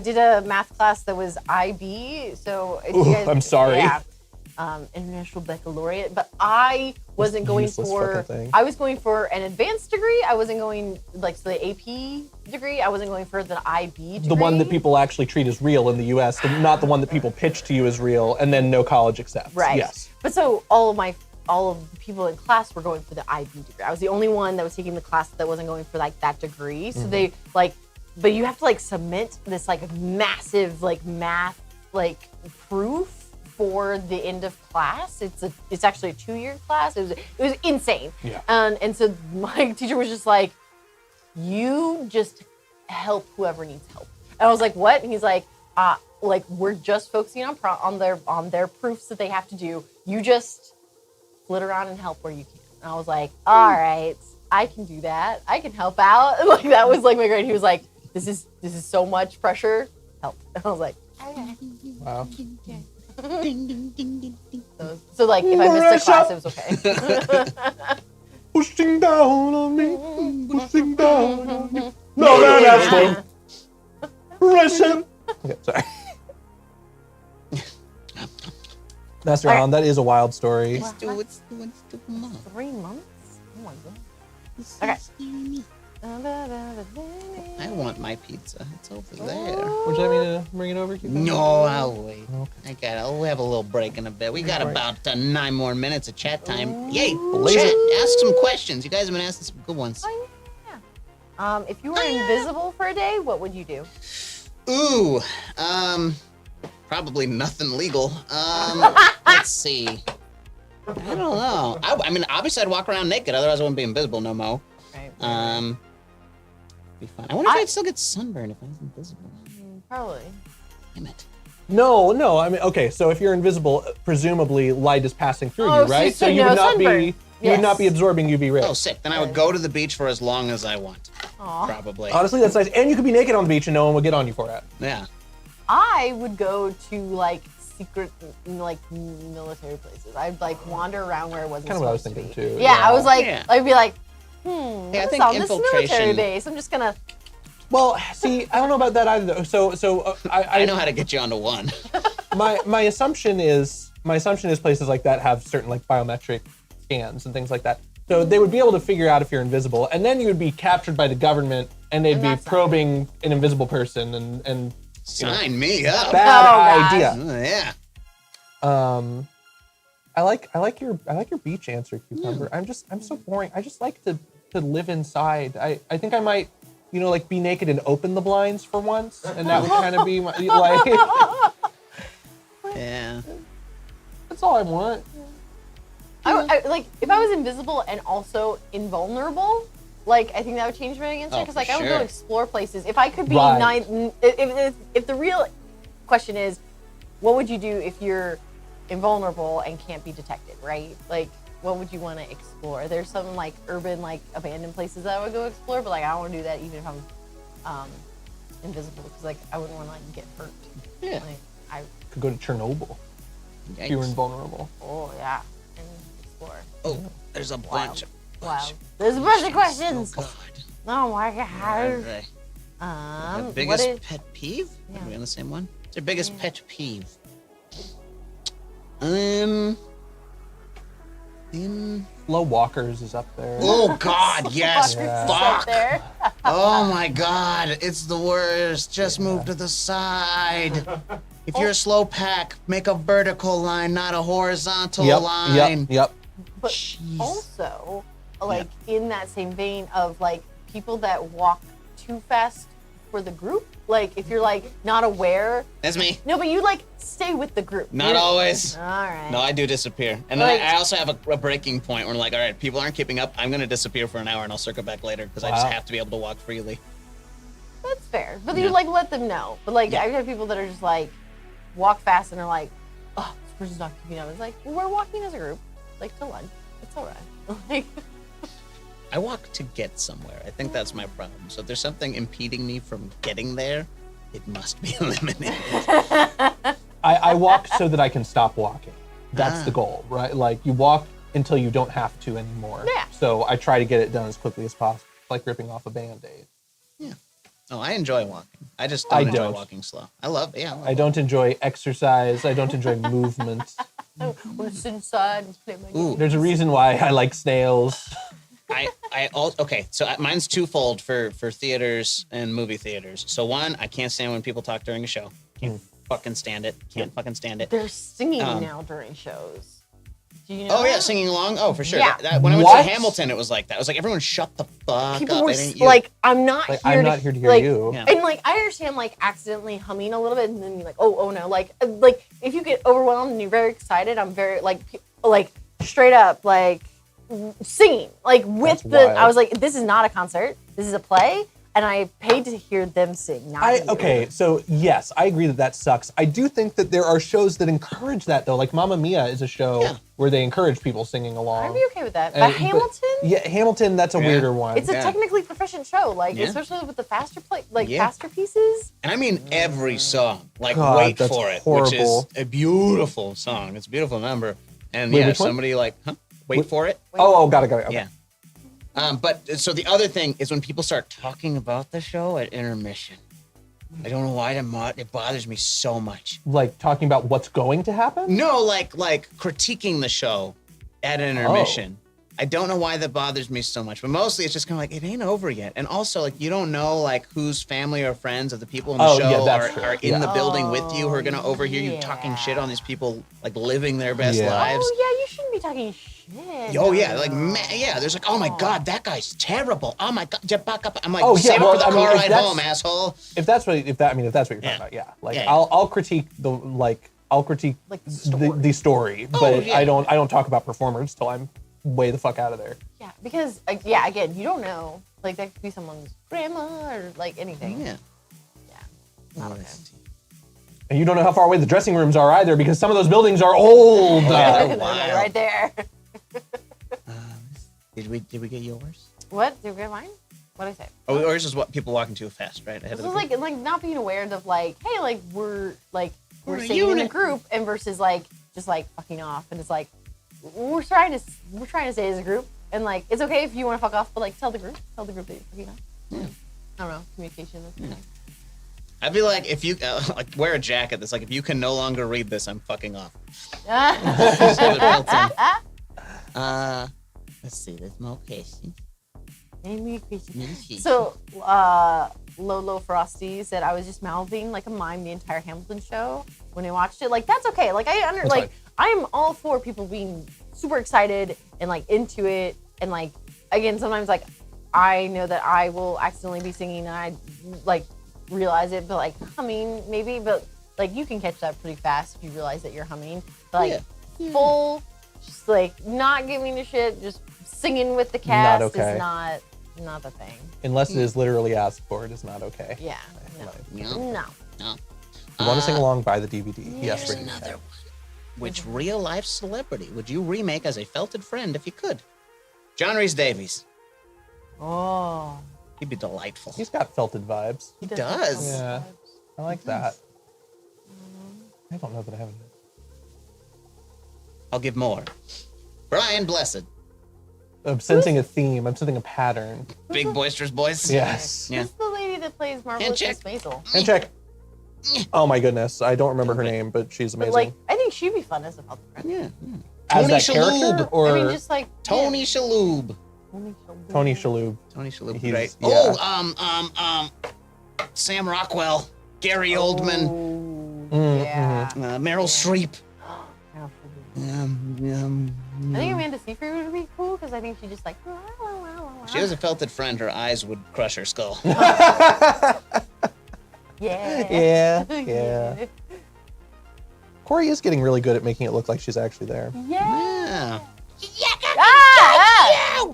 did a math class that was IB, so Ooh, I'm sorry. Yeah, International Baccalaureate, but I wasn't going for. I was going for an advanced degree. I wasn't going like so the AP degree. I wasn't going for the IB degree. The one that people actually treat as real in the U.S., not the one that people pitch to you as real, and then no college accepts. Right. Yes. But so all of the people in class were going for the IB degree. I was the only one that was taking the class that wasn't going for like that degree. So they like, but you have to like submit this like massive like math like proof for the end of class. It's actually a 2-year class. It was insane. Yeah. And so my teacher was just like, you just help whoever needs help. And I was like, what? And he's like we're just focusing on their proofs that they have to do. You just flit around and help where you can. And I was like, all right, I can do that. I can help out. Like that was like my grade. He was like, this is so much pressure. Help. And I was like, okay. Wow. So like if I missed a class, it was okay. Pushing down on me, pushing down on me. No, that's one. Russian. Okay, sorry. Master Alan, that is a wild story. It's 2 months. 3 months? Oh my god. Okay. I want my pizza. It's over there. Would you like me to bring it over here? No, I'll wait. Okay. We'll have a little break in a bit. We got about 9 more minutes of chat time. Yay! Blaze Chat. it. Ask some questions. You guys have been asking some good ones. Oh, yeah. If you were invisible for a day, what would you do? Ooh, probably nothing legal. Let's see. I don't know. I mean, obviously I'd walk around naked, otherwise I wouldn't be invisible no more. Right. Be fun. I wonder if I'd still get sunburned if I was invisible. Probably. Damn it. No. I mean, okay. So if you're invisible, presumably light is passing through Oh, you, right? so you no would not sunburn. be. You would not be Yes. absorbing UV rays. Oh, sick. Then I would go to the beach for as long as I want. Aw. Probably. Honestly, that's nice. And you could be naked on the beach and no one would get on you for it. Yeah. I would go to like secret like military places. I'd like wander around where it wasn't Kind of what I was supposed thinking to be. too. Yeah, I was like, Yeah. I'd be like, Yeah, I what's think on this military infiltration- base? I'm just gonna. Well, see, I don't know about that either. Though. So I know how to get you onto one. my assumption is places like that have certain like biometric scans and things like that. So they would be able to figure out if you're invisible, and then you would be captured by the government, and they'd And be that's not probing an invisible person, and Sign me up. bad gosh. idea. Yeah. I like your beach answer, Cucumber. I'm so boring. I just like to live inside. I think I might, like be naked and open the blinds for once, and that would kind of be my, like Yeah. that's all I want. I like if I was invisible and also invulnerable. Like I think that would change my answer Oh, because for like I would sure. go explore places. If I could be Right. if the real question is, what would you do if you're invulnerable and can't be detected, right? Like what would you want to explore? There's some like urban like abandoned places that I would go explore, but like I don't want to do that even if I'm invisible because like I wouldn't want to like get hurt. Yeah. Like I Could go to Chernobyl if you were Yikes. invulnerable. yeah and explore. Oh, there's a bunch. Wow. There's a bunch of Oh, questions. God. Oh my All god. right. The What biggest is pet peeve? Yeah. Are we on the same one? What's your biggest Yeah. pet peeve? Um. Slow walkers is up there. Oh God, yes. Yeah. right Fuck. there? Oh my God, it's the worst. Just move to the side. If you're a slow pack, make a vertical line, not a horizontal line. Yep. But Jeez. also, like in that same vein of like people that walk too fast for the group. Like if you're like not aware. That's me. No, but you like stay with the group. Not always. All right. No, I do disappear. And then Like- I also have a breaking point where I'm like, all right, people aren't keeping up. I'm going to disappear for an hour and I'll circle back later because I just Wow. have to be able to walk freely. That's fair. But Yeah. you like let them know. But like Yeah. I've had people that are just like walk fast and are like, oh, this person's not keeping up. It's like, well, we're walking as a group, like to lunch. It's all right. Like, I walk to get somewhere. I think that's my problem. So if there's something impeding me from getting there, it must be eliminated. I walk so that I can stop walking. That's Ah. the goal, right? Like you walk until you don't have to anymore. Yeah. So I try to get it done as quickly as possible, like ripping off a Band-Aid. Oh, I enjoy walking. I just don't I enjoy don't. walking slow. I love I don't enjoy exercise. I don't enjoy movement. I'm gonna sit inside and play my game. Ooh. There's a reason why I like snails. Okay, so mine's twofold for theaters and movie theaters. So one, I can't stand when people talk during a show. Can't fucking stand it. Can't fucking stand it. They're singing Um, now during shows. Do you know? Oh yeah, that? singing along. Oh, for sure. Yeah. When I went What? to Hamilton, it was like that. It was like everyone shut the fuck People up. were It ain't you. like, I'm not Like here. I'm not here to hear like, you. Yeah. And like I understand like accidentally humming a little bit and then you're like, oh no, like if you get overwhelmed and you're very excited, I'm very like straight up like singing like with That's the. wild. I was like, this is not a concert. This is a play, and I paid to hear them sing. Not you. Okay, so yes, I agree that sucks. I do think that there are shows that encourage that though. Like Mamma Mia is a show Yeah. where they encourage people singing along. I'd be okay with that. And- But Hamilton, Yeah, Hamilton, that's a Yeah. weirder one. it's a Yeah. technically proficient show. Like Yeah. especially with the faster Yeah. faster pieces. And I mean every song. Like God, Wait that's for It, which is horrible. a beautiful song. It's a beautiful number. And Wait, yeah, which one? somebody like, Wait for It. Oh, got it. Okay. Yeah. But so the other thing is when people start talking about the show at intermission. I don't know why it bothers me so much. Like talking about what's going to happen? No, like critiquing the show at an intermission. I don't know why that bothers me so much, but mostly it's just kind of like it ain't over yet. And also like you don't know like whose family or friends of the people in the Oh, show yeah, that's true. are in Yeah. the building with you who are gonna overhear you talking shit on these people like living their best Yeah. lives. Oh yeah, you shouldn't be talking shit. Oh yeah, like yeah, there's like, oh my god, that guy's terrible. Oh my god, get back up. I'm like, Oh, yeah, save it well, for the I mean, car if ride that's- home, asshole. If that's what you're talking Yeah. about, yeah. Like Yeah. I'll critique I'll critique Like the story. the story, Oh, but yeah. I don't talk about performers till I'm way the fuck out of there. Yeah, because again, you don't know. Like that could be someone's grandma or like anything. Yeah. Not okay. And you don't know how far away the dressing rooms are either, because some of those buildings are old. Yeah, they're They're wild. right there. Did we get yours? What? Did we get mine? What did I say? Oh, ours is what people walking too fast, right? Ahead This of was the group? like not being aware of like, hey, like we're We're a singing in a unit. group, and versus like just like fucking off, and it's like we're trying to stay as a group, and like it's okay if you want to fuck off, but like tell the group that you're fucking off. Yeah. I don't know, communication. That's nice. I'd be like, if you like wear a jacket that's like, if you can no longer read this, I'm fucking off. Ah. So it built in. Let's see. There's more questions. So, Lolo Frosty said I was just mouthing like a mime the entire Hamilton show when I watched it. Like that's okay. Like That's like fine. I'm all for people being super excited and like into it. And like again, sometimes like I know that I will accidentally be singing and I like realize it, but like humming maybe, but like you can catch that pretty fast if you realize that you're humming. But, like full, just like not giving a shit, just singing with the cast okay. is not the thing. Unless it is literally asked for, it is not okay. Yeah. No. No. No. If you want to sing along, buy the DVD. Yes, Here's bring it. another one. Which real life celebrity would you remake as a felted friend if you could? John Rhys Davies. Oh. He'd be delightful. He's got felted vibes. He does. Yeah, I like that. I don't know that I have it. I'll give more. Brian Blessed. I'm sensing a theme. I'm sensing a pattern. Big boisterous voice. Yes. Yeah. Who's the lady that plays Marvelous Miss Maisel? And check. Oh my goodness, I don't remember her name, but she's But amazing. like, I think she'd be fun as a Falcon friend. Yeah. As Tony that character, Shalhoub. or I mean, just like Tony Shalhoub. Tony Shalhoub. Tony Shalhoub. He's- Great. yeah. Oh, Sam Rockwell. Gary Oldman. Oh, yeah. Meryl Streep. I think Amanda Seyfried would be cool because I think she just like. If she was a felted friend, her eyes would crush her skull. Yeah. Yeah. Corey is getting really good at making it look like she's actually there. Yeah. Yeah. Ah!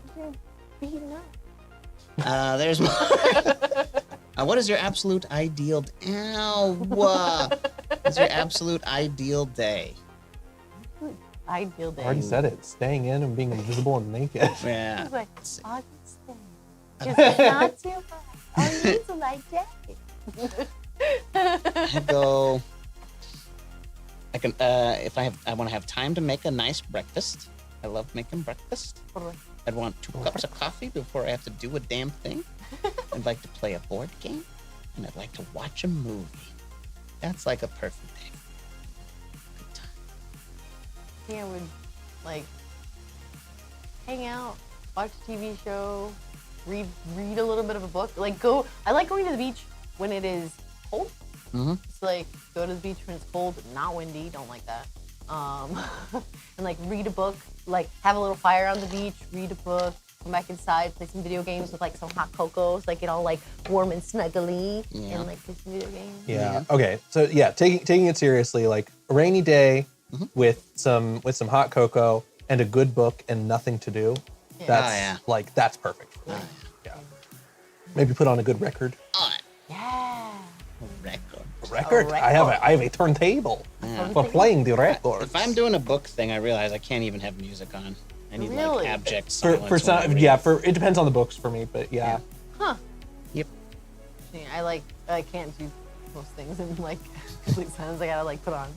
There's more. What is your absolute ideal? What's your absolute ideal day? Ideal day. I already said it. Staying in and being invisible and naked. Yeah. It's like, August day. Just not too hot. Oh, it's a light day. I go. I can. If I want to have time to make a nice breakfast. I love making breakfast. I'd want 2 cups of coffee before I have to do a damn thing. I'd like to play a board game, and I'd like to watch a movie. That's like a perfect day. Good time. I think I would like hang out, watch a TV show, read a little bit of a book. Like I like going to the beach when it is cold. Mm-hmm. It's like go to the beach when it's cold, not windy. Don't like that. And like read a book, like have a little fire on the beach, read a book, come back inside, play some video games with like some hot cocoa, so like get all like warm and snuggly, Yeah. and like play some video games. Yeah. Okay. So yeah, taking it seriously, like a rainy day with some hot cocoa and a good book and nothing to do. Yeah. That's like that's perfect for me. Yeah. Maybe put on a good record. On Yeah. record. A record? record. I have a turntable Yeah. for playing the records. If I'm doing a book thing, I realize I can't even have music on. I need Really? like abject for silence. when I some read. yeah, for it depends on the books for me, but yeah. Huh. Yep. Yeah, I can't do most things in like complete silence. I gotta like put on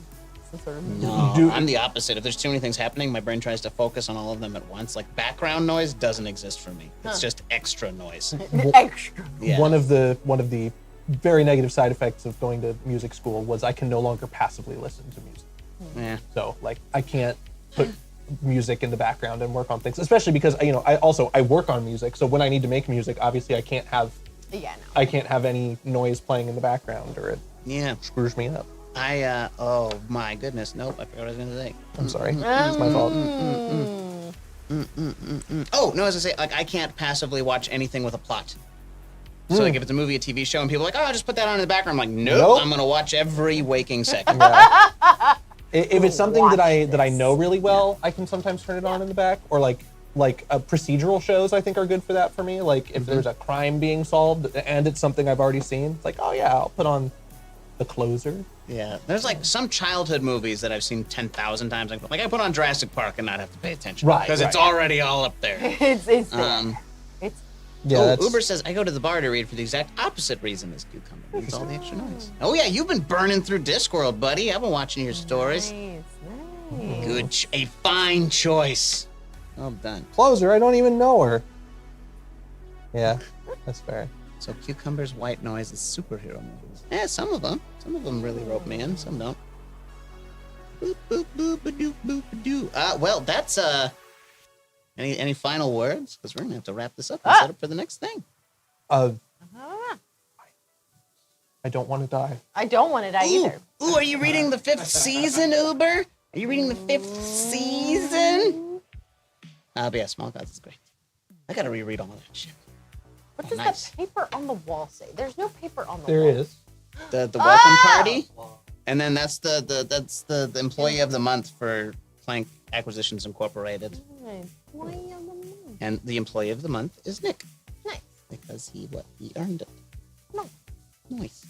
some sort of No, Do- I'm the opposite. If there's too many things happening, my brain tries to focus on all of them at once. Like background noise doesn't exist for me. It's Huh. just extra noise. extra. Yeah. One of the very negative side effects of going to music school was I can no longer passively listen to music. Yeah. So like I can't put music in the background and work on things, especially because I work on music. So when I need to make music, obviously I can't have Yeah, no. any noise playing in the background or it Yeah. screws me up. Oh my goodness. Nope. I forgot what I was going to say. I'm sorry. It's my fault. Oh, no, as I say, like I can't passively watch anything with a plot. So like if it's a movie, a TV show, and people are like, oh, just put that on in the background. I'm like, nope. I'm gonna watch every waking second. Yeah. If it's something that I Watch know really well, I can sometimes turn it on in the back. Or like procedural shows, I think are good for that for me. Like if there's a crime being solved and it's something I've already seen, it's like, oh yeah, I'll put on The Closer. Yeah, there's like some childhood movies that I've seen 10,000 times. Like I put on Jurassic Park and not have to pay attention. Right, Because it's right. already all up there. It's there. It's Yeah, Oh, that's, Uber says, I go to the bar to read for the exact opposite reason as Cucumber. It's all the extra noise. Oh yeah, you've been burning through Discworld, buddy. I've been watching your stories. nice. Good, a fine choice. Well done. Closer. I don't even know her. Yeah, that's fair. So Cucumber's white noise is superhero movies. Yeah, some of them. Some of them really rope me in. Some don't. Boop boop boop a doop boop a doo. Well, that's Any final words? Because we're gonna have to wrap this up and set up for the next thing. I Ah, don't want to die. I don't want to die either. Ooh, are you reading the 5th season, Uber? Are you reading the 5th season? But yeah, Small Gods is great. I gotta reread all that shit. What Oh, does nice. that paper on the wall say? There's no paper on the There wall. is. The welcome Oh! party, and then that's the employee of the month for Plank Acquisitions Incorporated, Nice. Why on the moon? and the employee of the month is Nick Nice. because he earned it. No. Nice.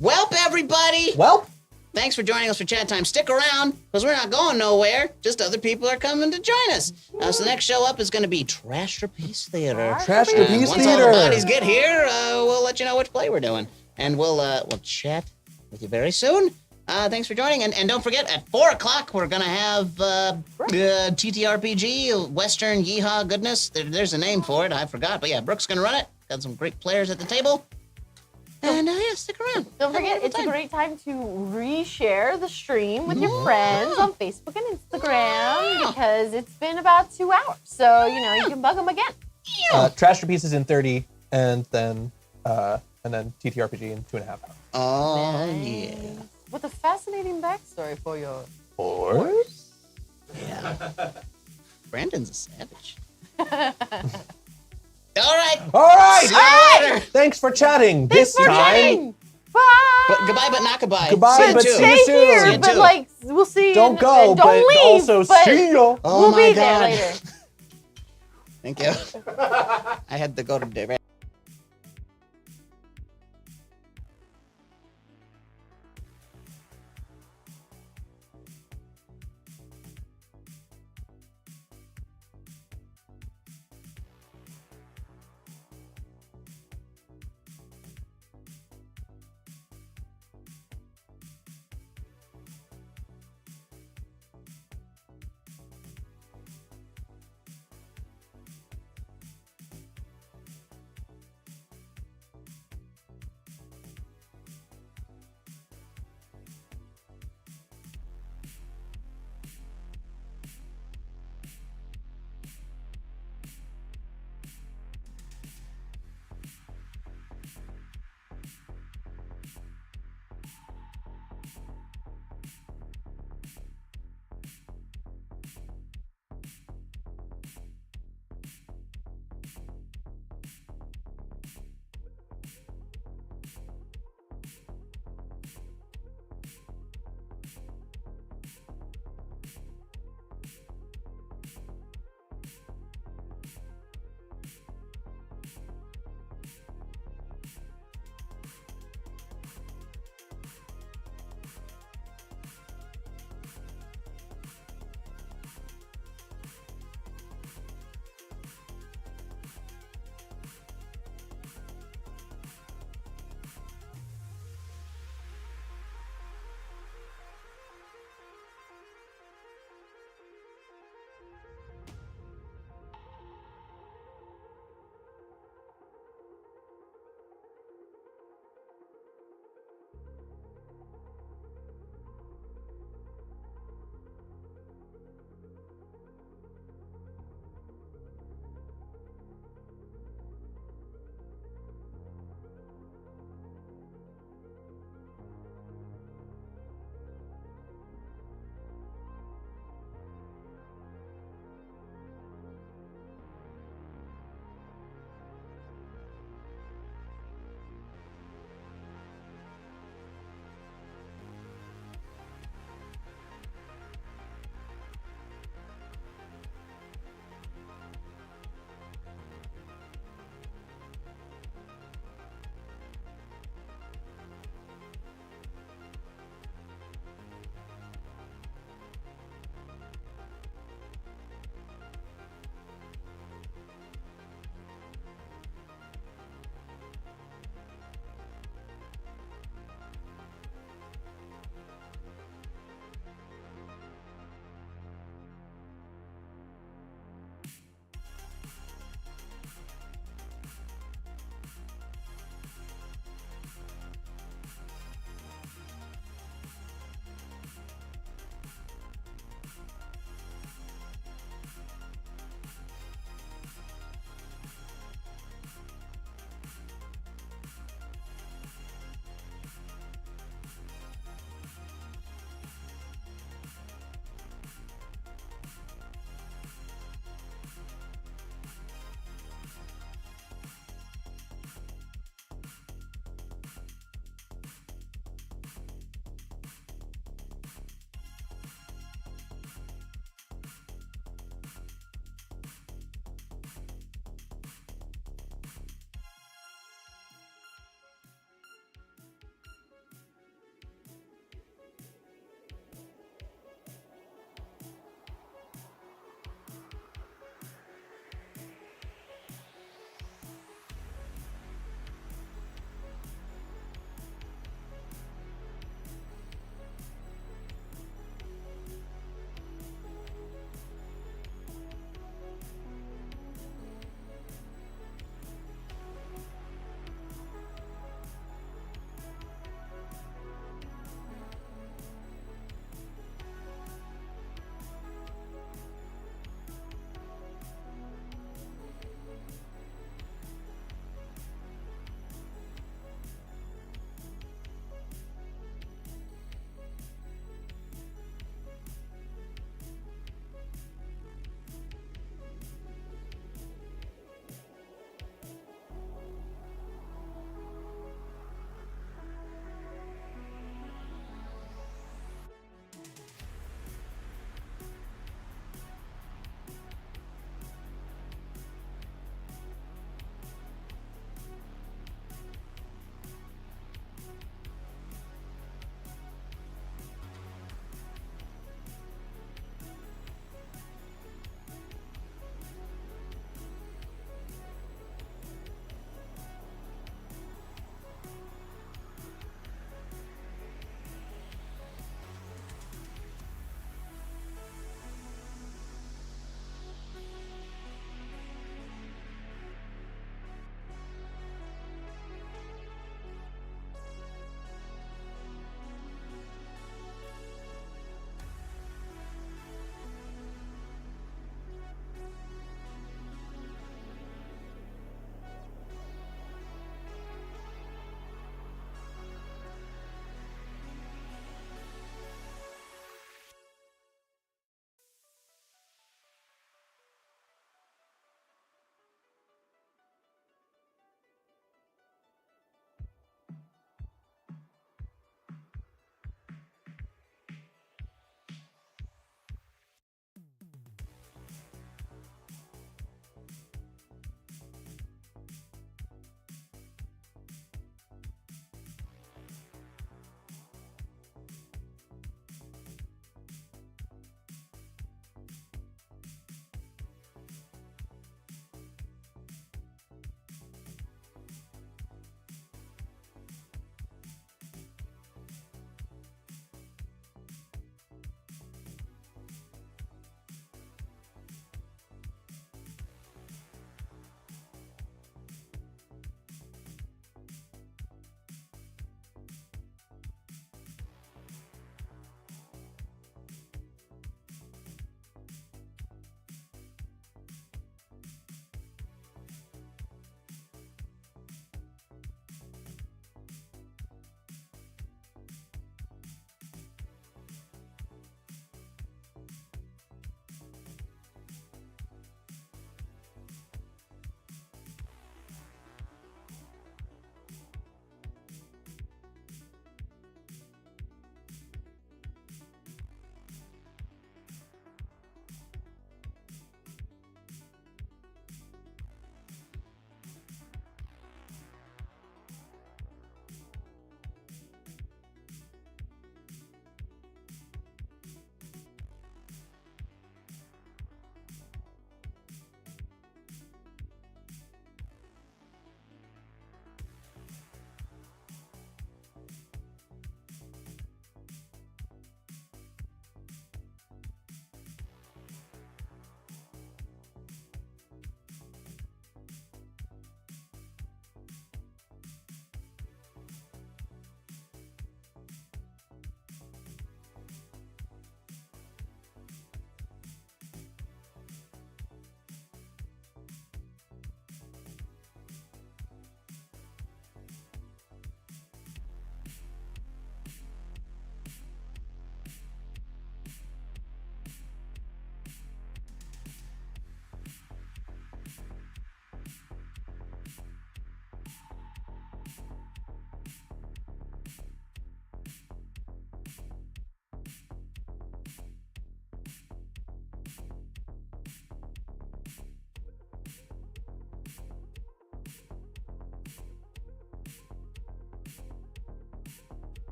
Welp, everybody. Well, Thanks for joining us for Chat Time. Stick around, because we're not going nowhere. Just other people are coming to join us. So the next show up is going to be Trash Trapeze Theater. Trash And Trapeze once all the Theater. bodies get here, we'll let you know which play we're doing. And we'll chat with you very soon. Thanks for joining. And don't forget, at 4 o'clock, we're going to have TTRPG, Western Yeehaw Goodness. There's a name for it. I forgot. But yeah, Brooke's going to run it. Got some great players at the table. And yeah, stick around. Don't Have a forget, wonderful it's a time. great time to reshare the stream with your friends on Facebook and Instagram because it's been about 2 hours. So, you can bug them again. Trash Trapeze is in 30, and then TTRPG in 2.5 hours. Oh, yeah. With a fascinating backstory for your Horse? Yeah. Brandon's a savage. All right. All right. See you later. Thanks for chatting. Thanks this for time. chatting. Bye. But goodbye, but not goodbye. Goodbye, See you but too. see you Stay soon. here, See you but too. we'll see you. Don't go, don't but leave, also but see ya. Oh we'll my be God. there later. Thank you. I had to go to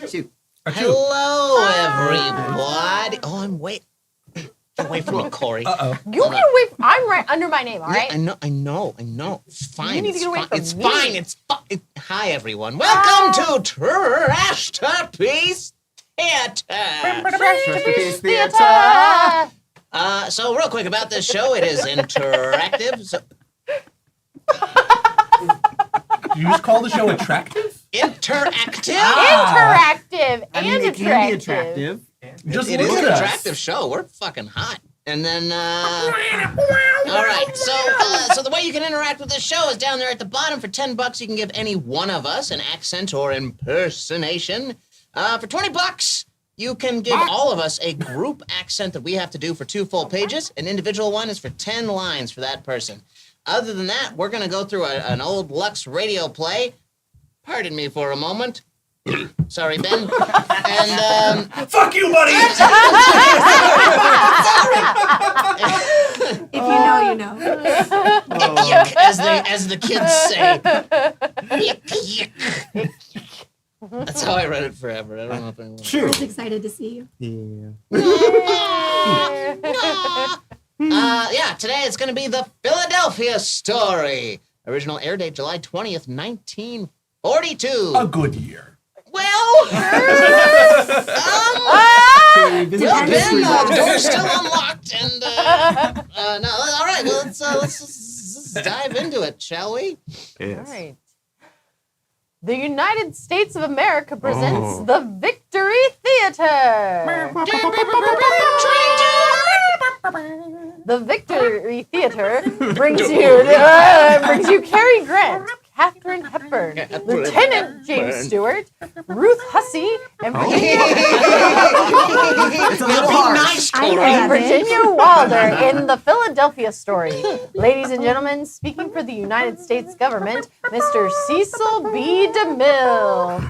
Shoot. Hello, everybody. Oh, I'm wait. Get away from me, Corey. Uh-oh. You can wait. I'm right under my name, all right? Yeah, I know. It's fine. You need to get away from It's me. fine. It's fine. Hi, everyone. Welcome to Trashterpiece Theater. Trashterpiece Theater. So real quick about this show, it is interactive. So, Did you just call the show attractive? interactive. Interactive I mean, and it can be attractive. attractive. Just It look is at an us. attractive show. We're fucking hot. And then, all right. So the way you can interact with this show is down there at the bottom. For $10, you can give any one of us an accent or impersonation. For $20, you can give all of us a group accent that we have to do for 2 full pages. An individual one is for 10 lines for that person. Other than that, we're going to go through an old Lux radio play. Pardon me for a moment. Sorry, Ben. And, Fuck you, buddy! If you know, you know. yuck, as the kids say. Yuck, yuck. That's how I read it forever. I don't know if anyone. I Sure. was excited to see you. Yeah, today it's going to be the Philadelphia Story. Original air date July 20th, 1942. A good year. Well, Depends Ben, who the you door's still unlocked, and no. All right, well, let's dive into it, shall we? All right. The United States of America presents the Victory Theater. The Victory Theater brings you Cary Grant, Katharine Hepburn, Lieutenant James Stewart, Ruth Hussey, and It's a little harsh. Nice, I Corey. have it. Virginia Wilder in the Philadelphia Story. Ladies and gentlemen, speaking for the United States government, Mr. Cecil B. DeMille.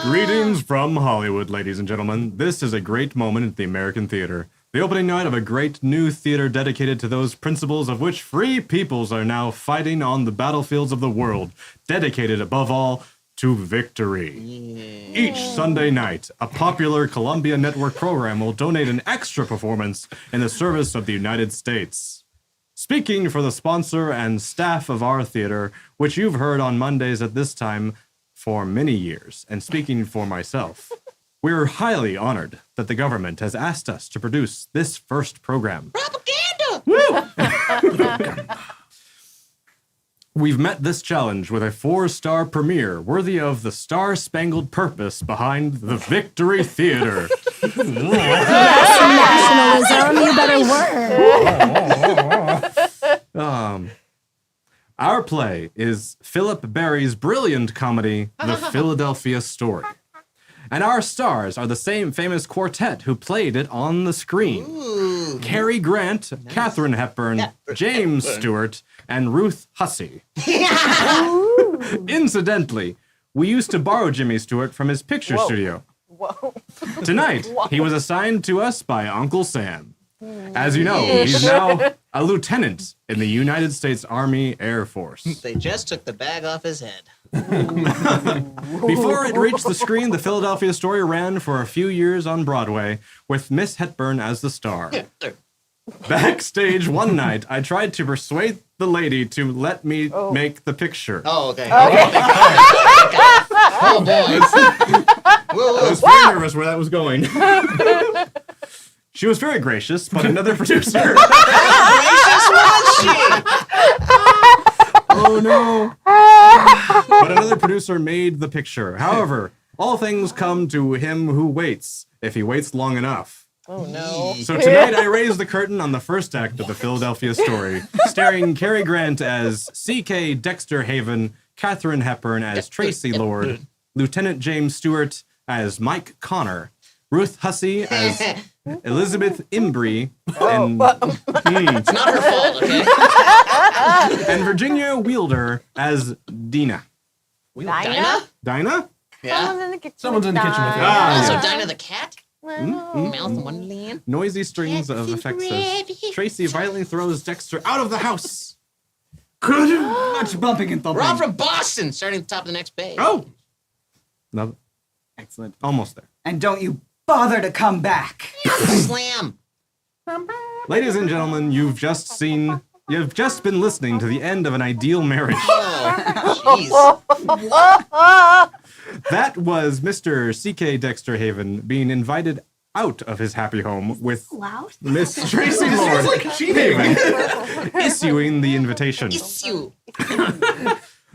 Greetings from Hollywood, ladies and gentlemen. This is a great moment at the American theater. The opening night of a great new theater dedicated to those principles of which free peoples are now fighting on the battlefields of the world, dedicated above all to victory. Each Sunday night, a popular Columbia Network program will donate an extra performance in the service of the United States. Speaking for the sponsor and staff of our theater, which you've heard on Mondays at this time for many years, and speaking for myself, we're highly honored that the government has asked us to produce this first program. Propaganda. We've met this challenge with a 4-star premiere worthy of the star-spangled purpose behind the Victory Theater. Nationalism, you better work. Our play is Philip Barry's brilliant comedy, The Philadelphia Story. And our stars are the same famous quartet who played it on the screen. Ooh. Cary Grant, Katharine Hepburn, James Stewart, and Ruth Hussey. Incidentally, we used to borrow Jimmy Stewart from his picture studio. Whoa. Tonight, he was assigned to us by Uncle Sam. As you know, he's now a lieutenant in the United States Army Air Force. They just took the bag off his head. Before it reached the screen, the Philadelphia Story ran for a few years on Broadway, with Miss Hepburn as the star. Backstage one night, I tried to persuade the lady to let me make the picture. Oh, okay. Oh, boy. I was very nervous where that was going. She was very gracious, but another producer... Oh no! But another producer made the picture. However, all things come to him who waits, if he waits long enough. Oh no. So tonight I raise the curtain on the first act of the Philadelphia Story, starring Cary Grant as C.K. Dexter Haven, Katharine Hepburn as Tracy Lord, Lieutenant James Stewart as Mike Connor, Ruth Hussey as Elizabeth Imbrie, and, It's not her fault, okay? and Virginia Wielder as Dina. Dinah? Dinah? Yeah. Someone's in the kitchen. Someone's in the kitchen with you. Ah, Also, yeah. Dinah the cat. Mouth in one land. Noisy strings of effects as Tracy violently throws Dexter out of the house. Much bumping and thumping. We're all from Boston, starting at the top of the next page. Oh, No, Excellent. almost there. And don't you bother to come back. Slam. Ladies and gentlemen, you've just been listening to the end of an ideal marriage. Oh, jeez. That was Mr. C.K. Dexter Haven being invited out of his happy home with Loud. Miss Tracy Lord Haven issuing the invitation. Issue.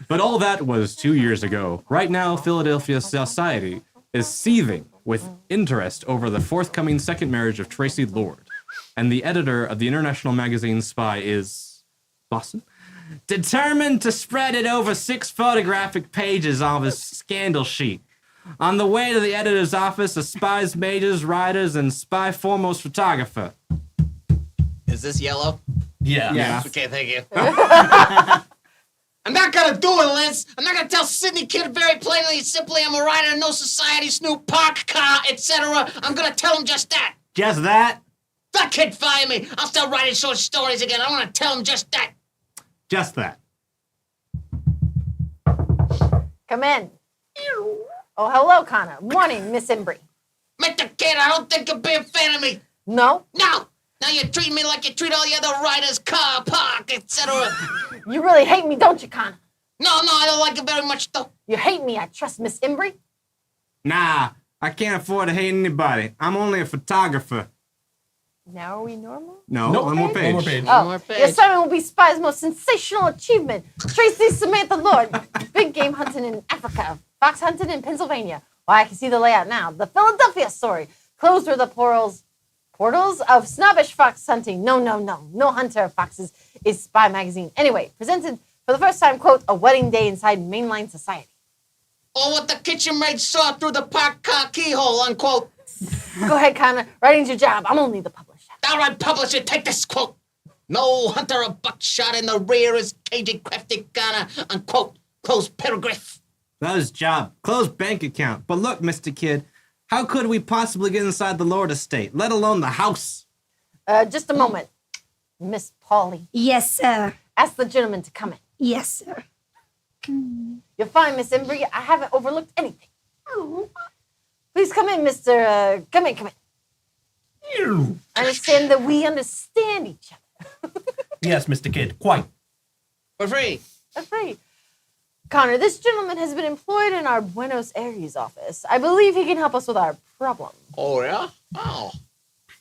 But all that was 2 years ago. Right now, Philadelphia society is seething with interest over the forthcoming second marriage of Tracy Lord. And the editor of the international magazine Spy is Boston, determined to spread it over 6 photographic pages of his scandal sheet. On the way to the editor's office, a Spy's majors, writers, and Spy foremost photographer. Is this yellow? Yeah. Yeah. Okay, thank you. I'm not gonna do it, Liz. I'm not gonna tell Sydney Kid very plainly, simply I'm a writer, no society, Snoop, park car, etc. I'm gonna tell him just that. Just that? That kid fire me. I'll start writing short stories again. I wanna tell him just that. Just that. Come in. Oh, hello, Connor. Morning, Miss Embry. Mr. Kid, I don't think you're being a fan of me. No, No! Now you treat me like you treat all the other writers, car, park, etc. you really hate me, don't you, Connor? No, I don't like it very much, though. You hate me. I trust Miss Embry. Nah, I can't afford to hate anybody. I'm only a photographer. Now are we normal? No, Nope. one more page. One more page. Oh, more your page. assignment will be Spy's most sensational achievement. Tracy Samantha Lord, big game hunting in Africa, fox hunting in Pennsylvania. Why, I can see the layout now. The Philadelphia story. Closed were the portals of snobbish fox hunting. No hunter of foxes is Spy magazine. Anyway, presented for the first time, quote, a wedding day inside mainline society. Or what the kitchen maid saw through the park car keyhole, unquote. Go ahead, Connor. Writing's your job. I'm only the publisher. All right, publisher, take this quote. No hunter of buckshot in the rear is cagey, crafty Ghana, unquote. Close paragraph. That was his job. Closed bank account. But look, Mr. Kid, how could we possibly get inside the Lord estate, let alone the house? Just a moment. Miss Polly, Yes, sir. ask the gentleman to come in. Yes, sir. You're fine, Miss Embry. I haven't overlooked anything. Please come in, Mr. Come in. I understand that we understand each other. Yes, Mr. Kid, quite. For free. That's right. Connor, this gentleman has been employed in our Buenos Aires office. I believe he can help us with our problem. Oh, yeah? Oh.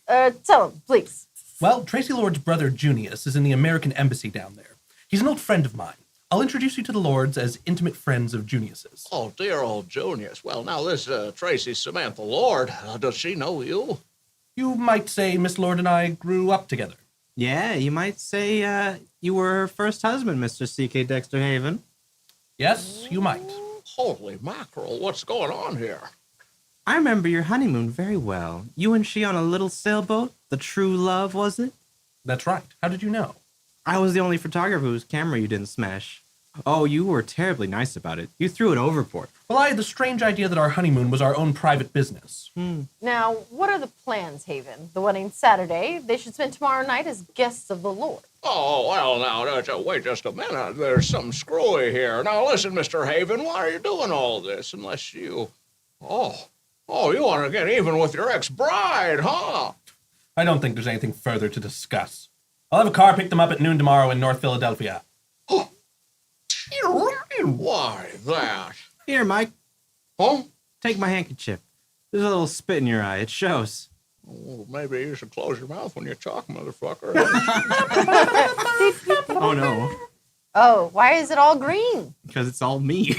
Tell him, please. Well, Tracy Lord's brother Junius is in the American embassy down there. He's an old friend of mine. I'll introduce you to the Lords as intimate friends of Junius's. Oh, dear old Junius. Well, now this Tracy Samantha Lord, does she know you? You might say Miss Lord and I grew up together. Yeah, you might say you were her first husband, Mr. C.K. Dexter Haven. Yes, you might. Holy mackerel, what's going on here? I remember your honeymoon very well. You and she on a little sailboat. The true love, was it? That's right. How did you know? I was the only photographer whose camera you didn't smash. Oh, you were terribly nice about it. You threw it overboard. Well, I had the strange idea that our honeymoon was our own private business. Now, what are the plans, Haven? The wedding's Saturday. They should spend tomorrow night as guests of the Lord. Oh, well, now, wait just a minute. There's something screwy here. Now, listen, Mr. Haven, why are you doing all this unless you... Oh, you want to get even with your ex-bride, huh? I don't think there's anything further to discuss. I'll have a car pick them up at noon tomorrow in North Philadelphia. Why, that? Here, Mike, Huh? take my handkerchief. There's a little spit in your eye. It shows. Oh, maybe you should close your mouth when you talk, motherfucker. Oh, no. Oh, why is it all green? Because it's all me.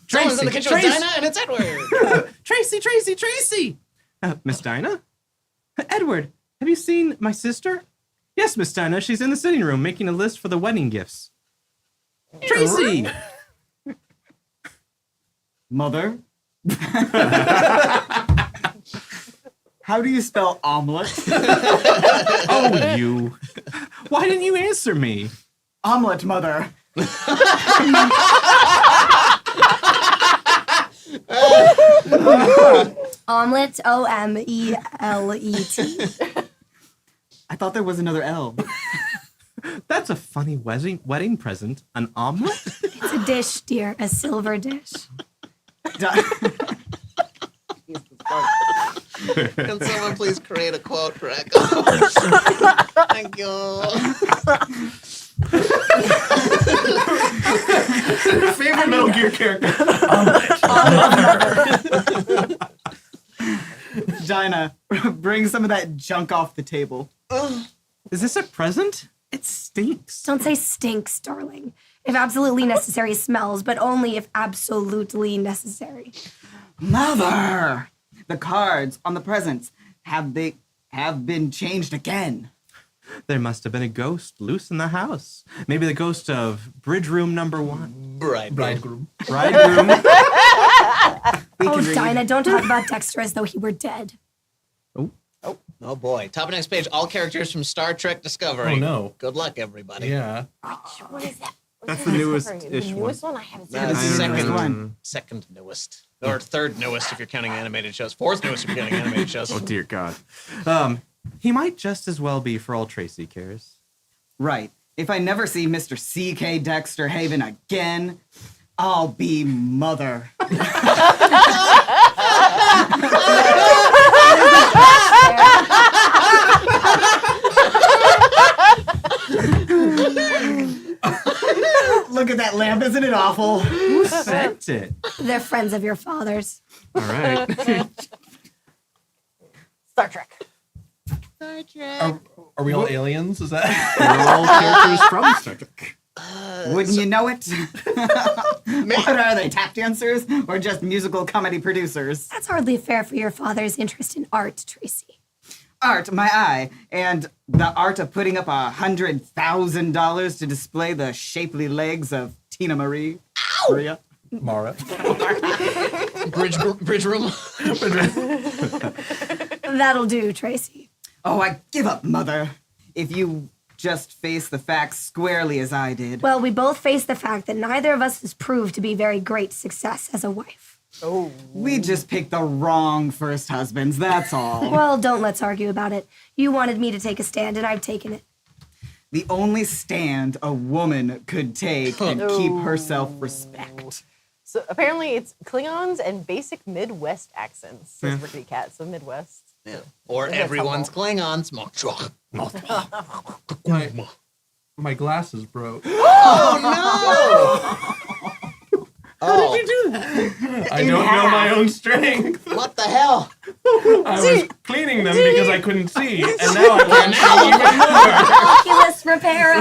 Someone's in the kitchen with Tracy. Dinah, and it's Edward. Tracy! Miss Dinah? Edward, have you seen my sister? Yes, Miss Dinah. She's in the sitting room making a list for the wedding gifts. Tracy! Mother? How do you spell omelet? Oh, you. Why didn't you answer me? Omelet, mother. Omelet, O-M-E-L-E-T. I thought there was another L. That's a funny wedding present. An omelet? It's a dish, dear, a silver dish. Can someone please create a quote for Echo? Thank you. Favorite Metal Gear character. Dinah, bring some of that junk off the table. Is this a present? It stinks. Don't say stinks, darling. If absolutely necessary, smells, but only if absolutely necessary. Mother! The cards on the presents have been changed again. There must have been a ghost loose in the house. Maybe the ghost of bridge room number 1. Bridegroom. Bridegroom. We Oh, can read. Dinah, don't talk about Dexter as though he were dead. Oh boy. Top of next page, all characters from Star Trek Discovery. Oh no. Good luck, everybody. Yeah. What is that? That's the newest The ish newest one? I haven't seen That's it. the I don't know. second, second newest. Or third newest if you're counting animated shows. Fourth newest if you're counting animated shows. Oh dear God. He might just as well be for all Tracy cares. Right. If I never see Mr. C.K. Dexter Haven again, I'll be mother. Look at that lamp, isn't it awful? Who sent it? They're friends of your father's. All right. Star Trek. Are we all aliens? Is that? We're all characters from Star Trek. Wouldn't you know it? What are they, tap dancers or just musical comedy producers? That's hardly fair for your father's interest in art, Tracy. Art, my eye, and the art of putting up $100,000 to display the shapely legs of Tina Marie. Maria. Mara. Bridge room. That'll do, Tracy. Oh, I give up, mother. If you just face the facts squarely as I did. Well, we both face the fact that neither of us has proved to be very great success as a wife. We just picked the wrong first husbands, that's all. Well, don't let's argue about it. You wanted me to take a stand, and I've taken it. The only stand a woman could take and keep her self-respect. So apparently it's Klingons and basic Midwest accents, says Rickety Cat. So Midwest. Yeah. Or That's everyone's helpful. Klingons. My glasses broke. Oh, I don't know my own strength. what the hell? I was cleaning them because I couldn't see, and now I can't see even more. Oculus Reparo.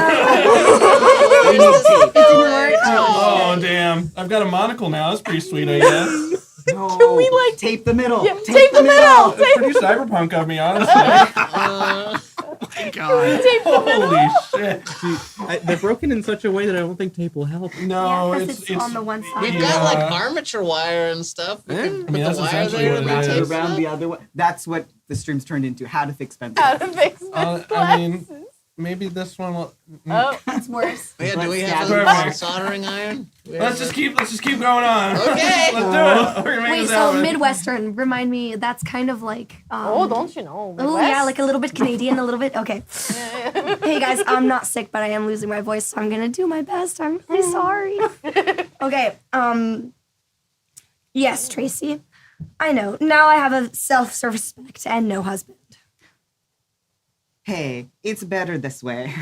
It didn't work. Oh damn! I've got a monocle now. That's pretty sweet, I guess. No, Can we, like- tape the middle? Yeah, tape the middle. It's pretty cyberpunk of me, honestly. God. Holy shit! They're broken in such a way that I don't think tape will help. No, Yeah, 'cause it's on the one side. We've got like armature wire and stuff. We can put that's the wire essentially there what and it we is. tape Around stuff. the other way. That's what the stream's turned into. How to fix pencils. How to fix my I mean, maybe this one will. Oh, That's worse. Yeah, do we Let's have gather- a soldering iron? Do we Let's have just keep going on. Okay. Let's do it. We're gonna make Wait, this so happen. Midwestern, remind me, that's kind of like... oh, don't you know? Oh, yeah, Midwest? like a little bit Canadian, a little bit. Okay. Hey, guys, I'm not sick, but I am losing my voice, so I'm going to do my best. I'm really sorry. Okay. Yes, Tracy. I know. Now I have a self-respect and no husband. Hey, it's better this way.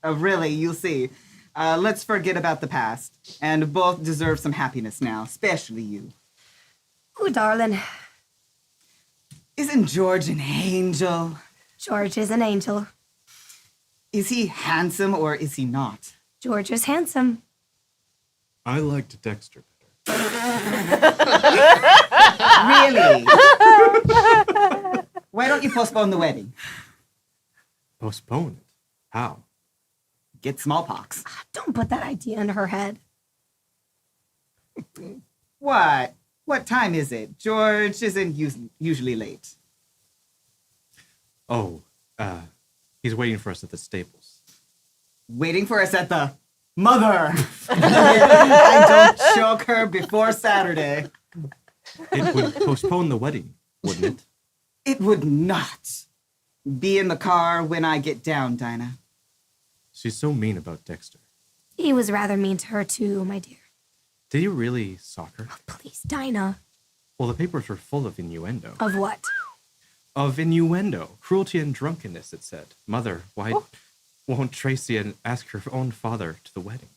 Really, you'll see. Let's forget about the past. And both deserve some happiness now, especially you. Ooh, darling. Isn't George an angel? George is an angel. Is he handsome or is he not? George is handsome. I liked Dexter better. Really? Why don't you postpone the wedding? Postpone it. How? Get smallpox. Don't put that idea in her head. What? What time is it? George isn't usually late. Oh, he's waiting for us at the stables. Waiting for us at the mother. I don't choke her before Saturday. It would postpone the wedding, wouldn't it? It would not. Be in the car when I get down, Dinah. She's so mean about Dexter. He was rather mean to her, too, my dear. Did you really sock her? Please Dinah. Well, the papers were full of innuendo. Of what? Of innuendo. Cruelty and drunkenness, it said. Mother, why won't Tracy ask her own father to the wedding?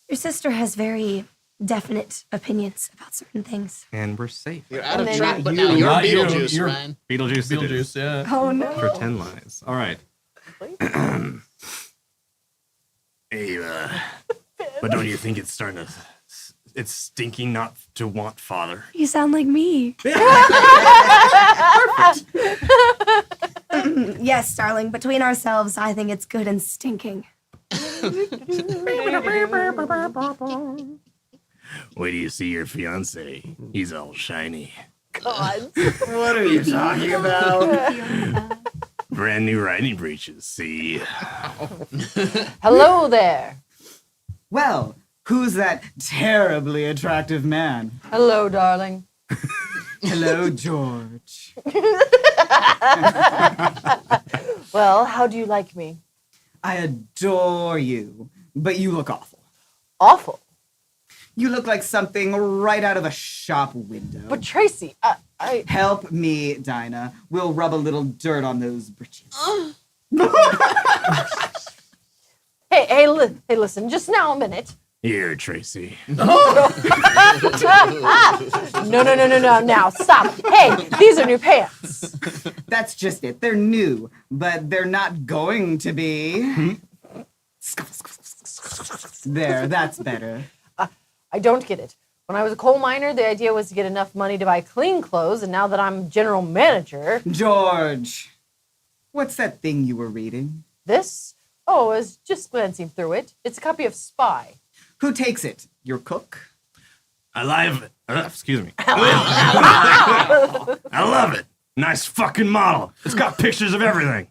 Your sister has very definite opinions about certain things. And we're safe. You're out of And then track, not but you. now you're Not you. Beetlejuice, You're- Ryan. Beetlejuice. it is. Beetlejuice, yeah. Oh no. For 10 lies. All right. Hey, but don't you think it's starting to... It's stinking not to want father. You sound like me. Yes, darling. Between ourselves, I think it's good and stinking. Wait do you see your fiance? He's all shiny. God. What are you talking about? Brand new riding breeches, see? Hello there. Well, who's that terribly attractive man? Hello, darling. Hello, George. Well, how do you like me? I adore you, but you look awful. Awful. You look like something right out of a shop window. But Tracy, I Help me, Dinah. We'll rub a little dirt on those breeches. hey, listen, just now a minute. Here, Tracy. No, now stop. Hey, these are new pants. That's just it. They're new, but they're not going to be. There, that's better. I don't get it. When I was a coal miner, the idea was to get enough money to buy clean clothes, and now that I'm general manager, George, what's that thing you were reading? this? Oh, I was just glancing through it. It's a copy of Spy. Who takes it? Your cook? I love it. Excuse me. I love it. Nice fucking model. It's got pictures of everything.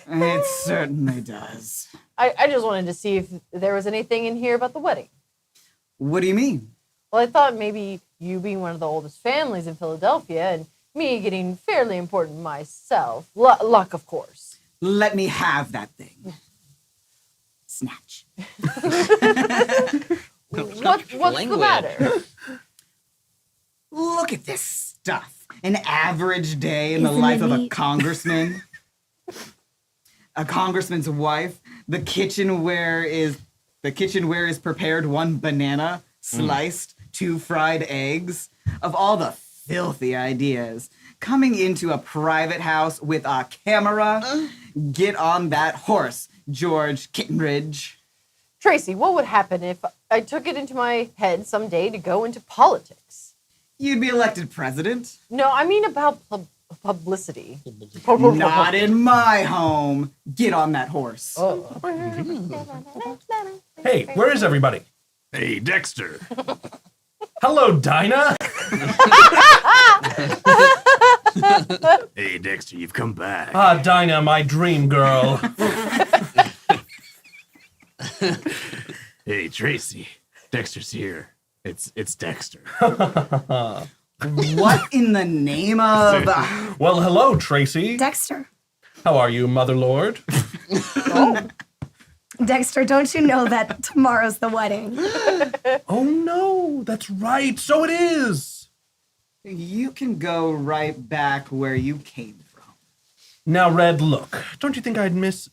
It certainly does. I just wanted to see if there was anything in here about the wedding. What do you mean? Well, I thought maybe you being one of the oldest families in Philadelphia and me getting fairly important myself. Luck, of course. Let me have that thing. Snatch. What's the language. matter? Look at this stuff. An average day in the Isn't life it of a neat? congressman. A congressman's wife. The kitchenware is prepared 1 banana sliced, 2 fried eggs. Of all the filthy ideas. Coming into a private house with a camera. Get on that horse, George Kittenridge. Tracy, what would happen if I took it into my head someday to go into politics? You'd be elected president. No, I mean about publicity. Not in my home. Get on that horse. Hey, where is everybody? Hey, Dexter. Hello, Dinah. Hey, Dexter, you've come back. Ah, Dinah, my dream girl. Hey, Tracy. Dexter's here. It's Dexter. What in the name of... Well, hello, Tracy. Dexter. How are you, Mother Lord? Dexter, don't you know that tomorrow's the wedding? Oh, no, that's right. So it is. You can go right back where you came from. Now, Red, look. You don't think I'd miss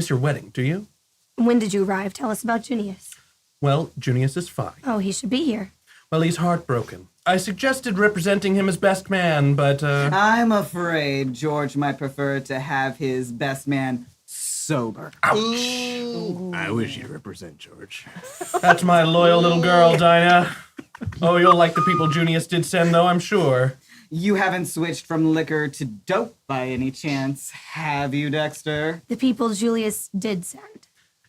your wedding, do you? When did you arrive? Tell us about Junius. Well, Junius is fine. Oh, he should be here. Well, he's heartbroken. I suggested representing him as best man, but, I'm afraid George might prefer to have his best man sober. I wish you'd represent George. that's my loyal little girl, Dinah. Oh, you'll like the people Junius did send, though, I'm sure. You haven't switched from liquor to dope by any chance, have you, Dexter? The people Julius did send.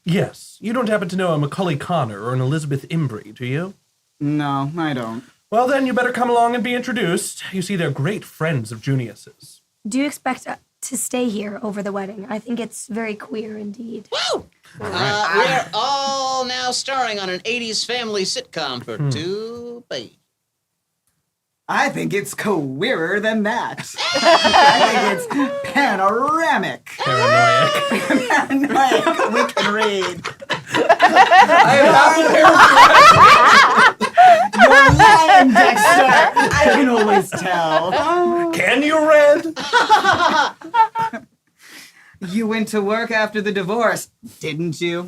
Yes. You don't happen to know a Macaulay Connor or an Elizabeth Imbrie, do you? No, I don't. Well, then you better come along and be introduced. You see, they're great friends of Junius's. Do you expect to stay here over the wedding? I think it's very queer indeed. We're all now starring on an 80s family sitcom for 2 pay. I think it's queerer than that. I think it's panoramic. Paranoid. Paranoid. We can read. went to work after the divorce, didn't you?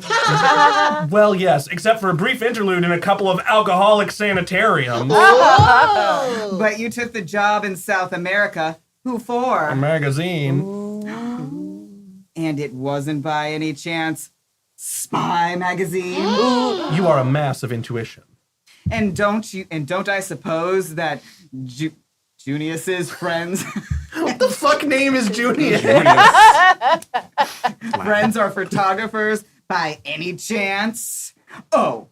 Well, yes, except for a brief interlude in a couple of alcoholic sanitariums. But you took the job in South America. Who A for? magazine. And it wasn't by any chance Spy Magazine. You are a mass of intuition. And don't I suppose that Junius's friends What the fuck name is Junius? friends are photographers by any chance? Oh,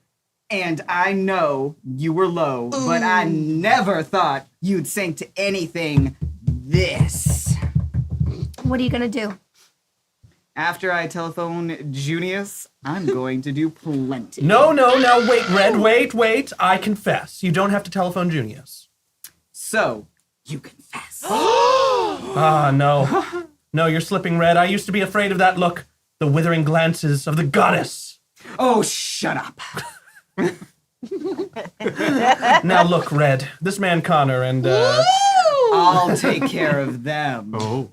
and I know you were low, but I never thought you'd sink to anything this. What are you gonna do? After I telephone Junius, I'm going to do plenty. No, wait, Red, wait. I confess. You don't have to telephone Junius. So, you confess. Ah, no. No, you're slipping, Red. I used to be afraid of that look. The withering glances of the goddess. Oh, shut up. Now look, Red. This man Connor and, I'll take care of them. Oh.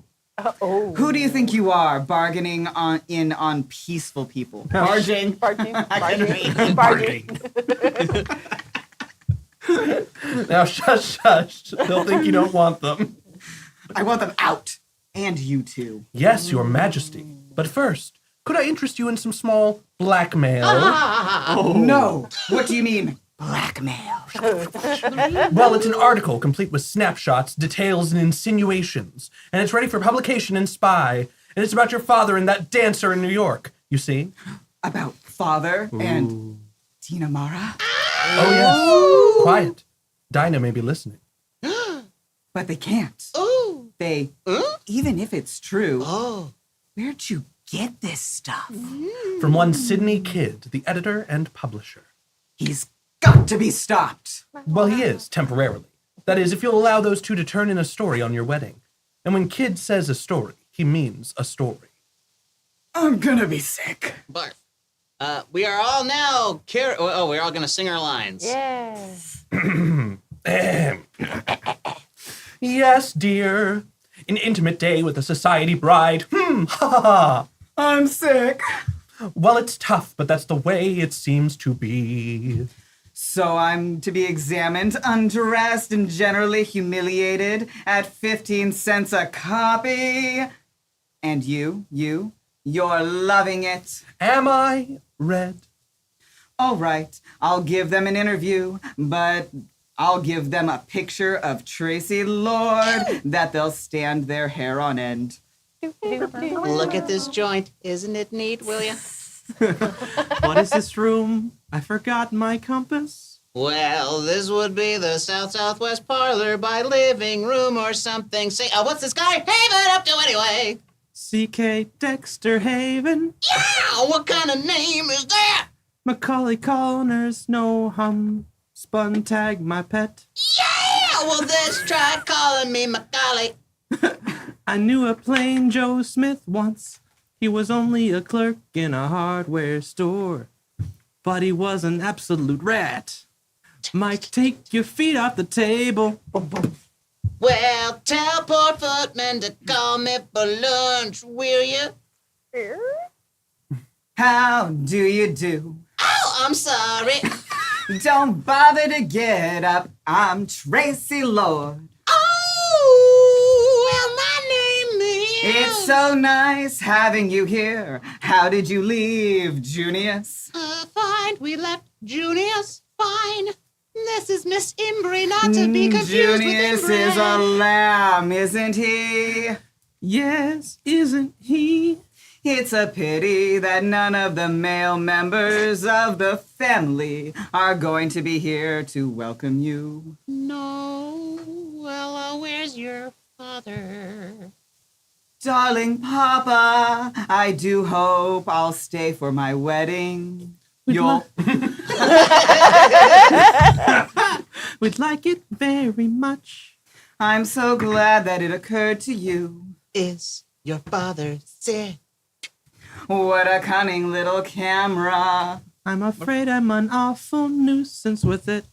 Who do you think you are, bargaining on peaceful people? Barging. Barging. Now shush. They'll think you don't want them. I want them out. And you too. Yes, your majesty. But first, could I interest you in some small blackmail? No. What do you mean, blackmail? Well, it's an article complete with snapshots, details, and insinuations. And it's ready for publication in Spy. And it's about your father and that dancer in New York. You see? About father and Tina Mara? Oh, yes. Quiet. Dinah may be listening. But they can't. They, even if it's true, where'd you get this stuff? From one Sydney Kidd, the editor and publisher. He's got to be stopped. Well, he is, temporarily. That is, if you'll allow those two to turn in a story on your wedding. And when Kidd says a story, he means a story. I'm gonna be sick. Barf. We are all now we're all gonna sing our lines. Yes. Yes, dear. An intimate day with a society bride. Ha ha ha. I'm sick. Well, it's tough, but that's the way it seems to be. So I'm to be examined, undressed, and generally humiliated at 15 cents a copy. And you're loving it. Am I, Red? All right, I'll give them an interview, but I'll give them a picture of Tracy Lord that they'll stand their hair on end. Look at this joint. Isn't it neat, will you? What is this room? I forgot my compass. Well, this would be the Southwest parlor by living room or something. Say, what's this guy Haven up to anyway? CK Dexter Haven. Yeah, what kind of name is that? Macaulay Connors, no hum. Spun tag, my pet. Yeah, well, let's try calling me Macaulay. I knew a plain Joe Smith once. He was only a clerk in a hardware store. But he was an absolute rat. Mike, take your feet off the table. Well, tell poor footman to call me for lunch, will you? How do you do? Oh, I'm sorry. Don't bother to get up. I'm Tracy Lord. Oh, well, my name is... It's so nice having you here. How did you leave, Junius? Fine, we left Junius. Fine. This is Miss Imbri, not to be confused Junius with Imbri. is a lamb, isn't he? Yes, isn't he? It's a pity that none of the male members of the family are going to be here to welcome you. No. Well, where's your father? Darling Papa, I do hope I'll stay for my wedding. We'd like it very much. I'm so glad that it occurred to you. Is your father sick? What a cunning little camera. I'm afraid I'm an awful nuisance with it.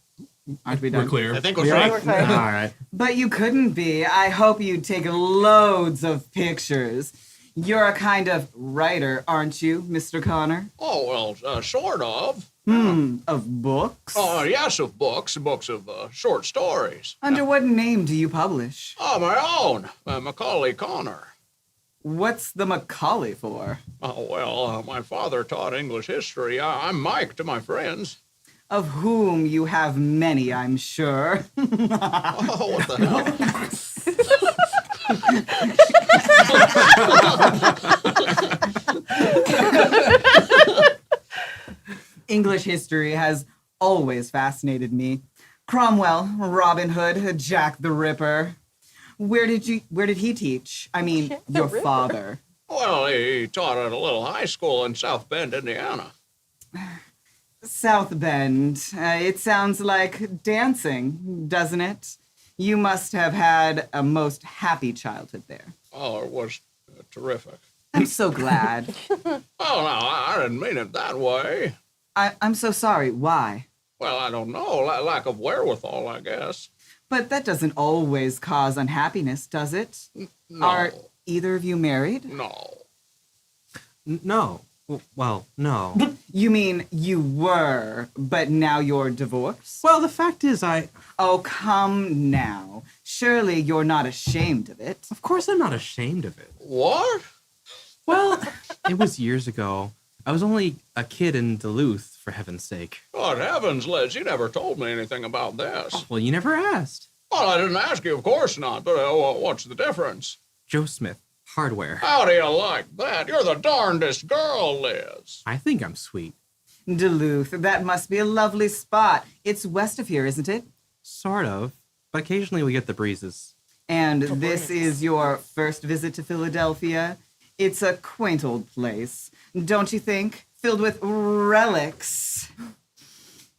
Aren't we done? We're clear. I think we're free. All right. But you couldn't be. I hope you'd take loads of pictures. You're a kind of writer, aren't you, Mr. Connor? Oh, well, sort of. Of books? Yes, of books of short stories. Under what name do you publish? Oh, my own, Macaulay Connor. What's the Macaulay for? Oh, well, my father taught English history. I'm Mike to my friends. Of whom you have many, I'm sure. Oh, what the hell? English history has always fascinated me. Cromwell, Robin Hood, Jack the Ripper. Where did he teach? I mean, your father. Well, he taught at a little high school in South Bend, Indiana. South Bend. It sounds like dancing, doesn't it? You must have had a most happy childhood there. Oh, it was terrific. I'm so glad. Oh, no, I didn't mean it that way. I'm so sorry. Why? Well, I don't know. Lack of wherewithal, I guess. But that doesn't always cause unhappiness, does it? No. Are either of you married? No. No. Well, no. You mean you were, but now you're divorced? Well, the fact is, Oh, come now. Surely you're not ashamed of it. Of course, I'm not ashamed of it. What? Well, it was years ago. I was only a kid in Duluth, for heaven's sake. Good heavens, Liz, you never told me anything about this. Well, you never asked. Well, I didn't ask you, of course not, but what's the difference? Joe Smith, hardware. How do you like that? You're the darndest girl, Liz. I think I'm sweet. Duluth, that must be a lovely spot. It's west of here, isn't it? Sort of. But occasionally we get the breezes. And this is your first visit to Philadelphia? It's a quaint old place, don't you think? Filled with relics.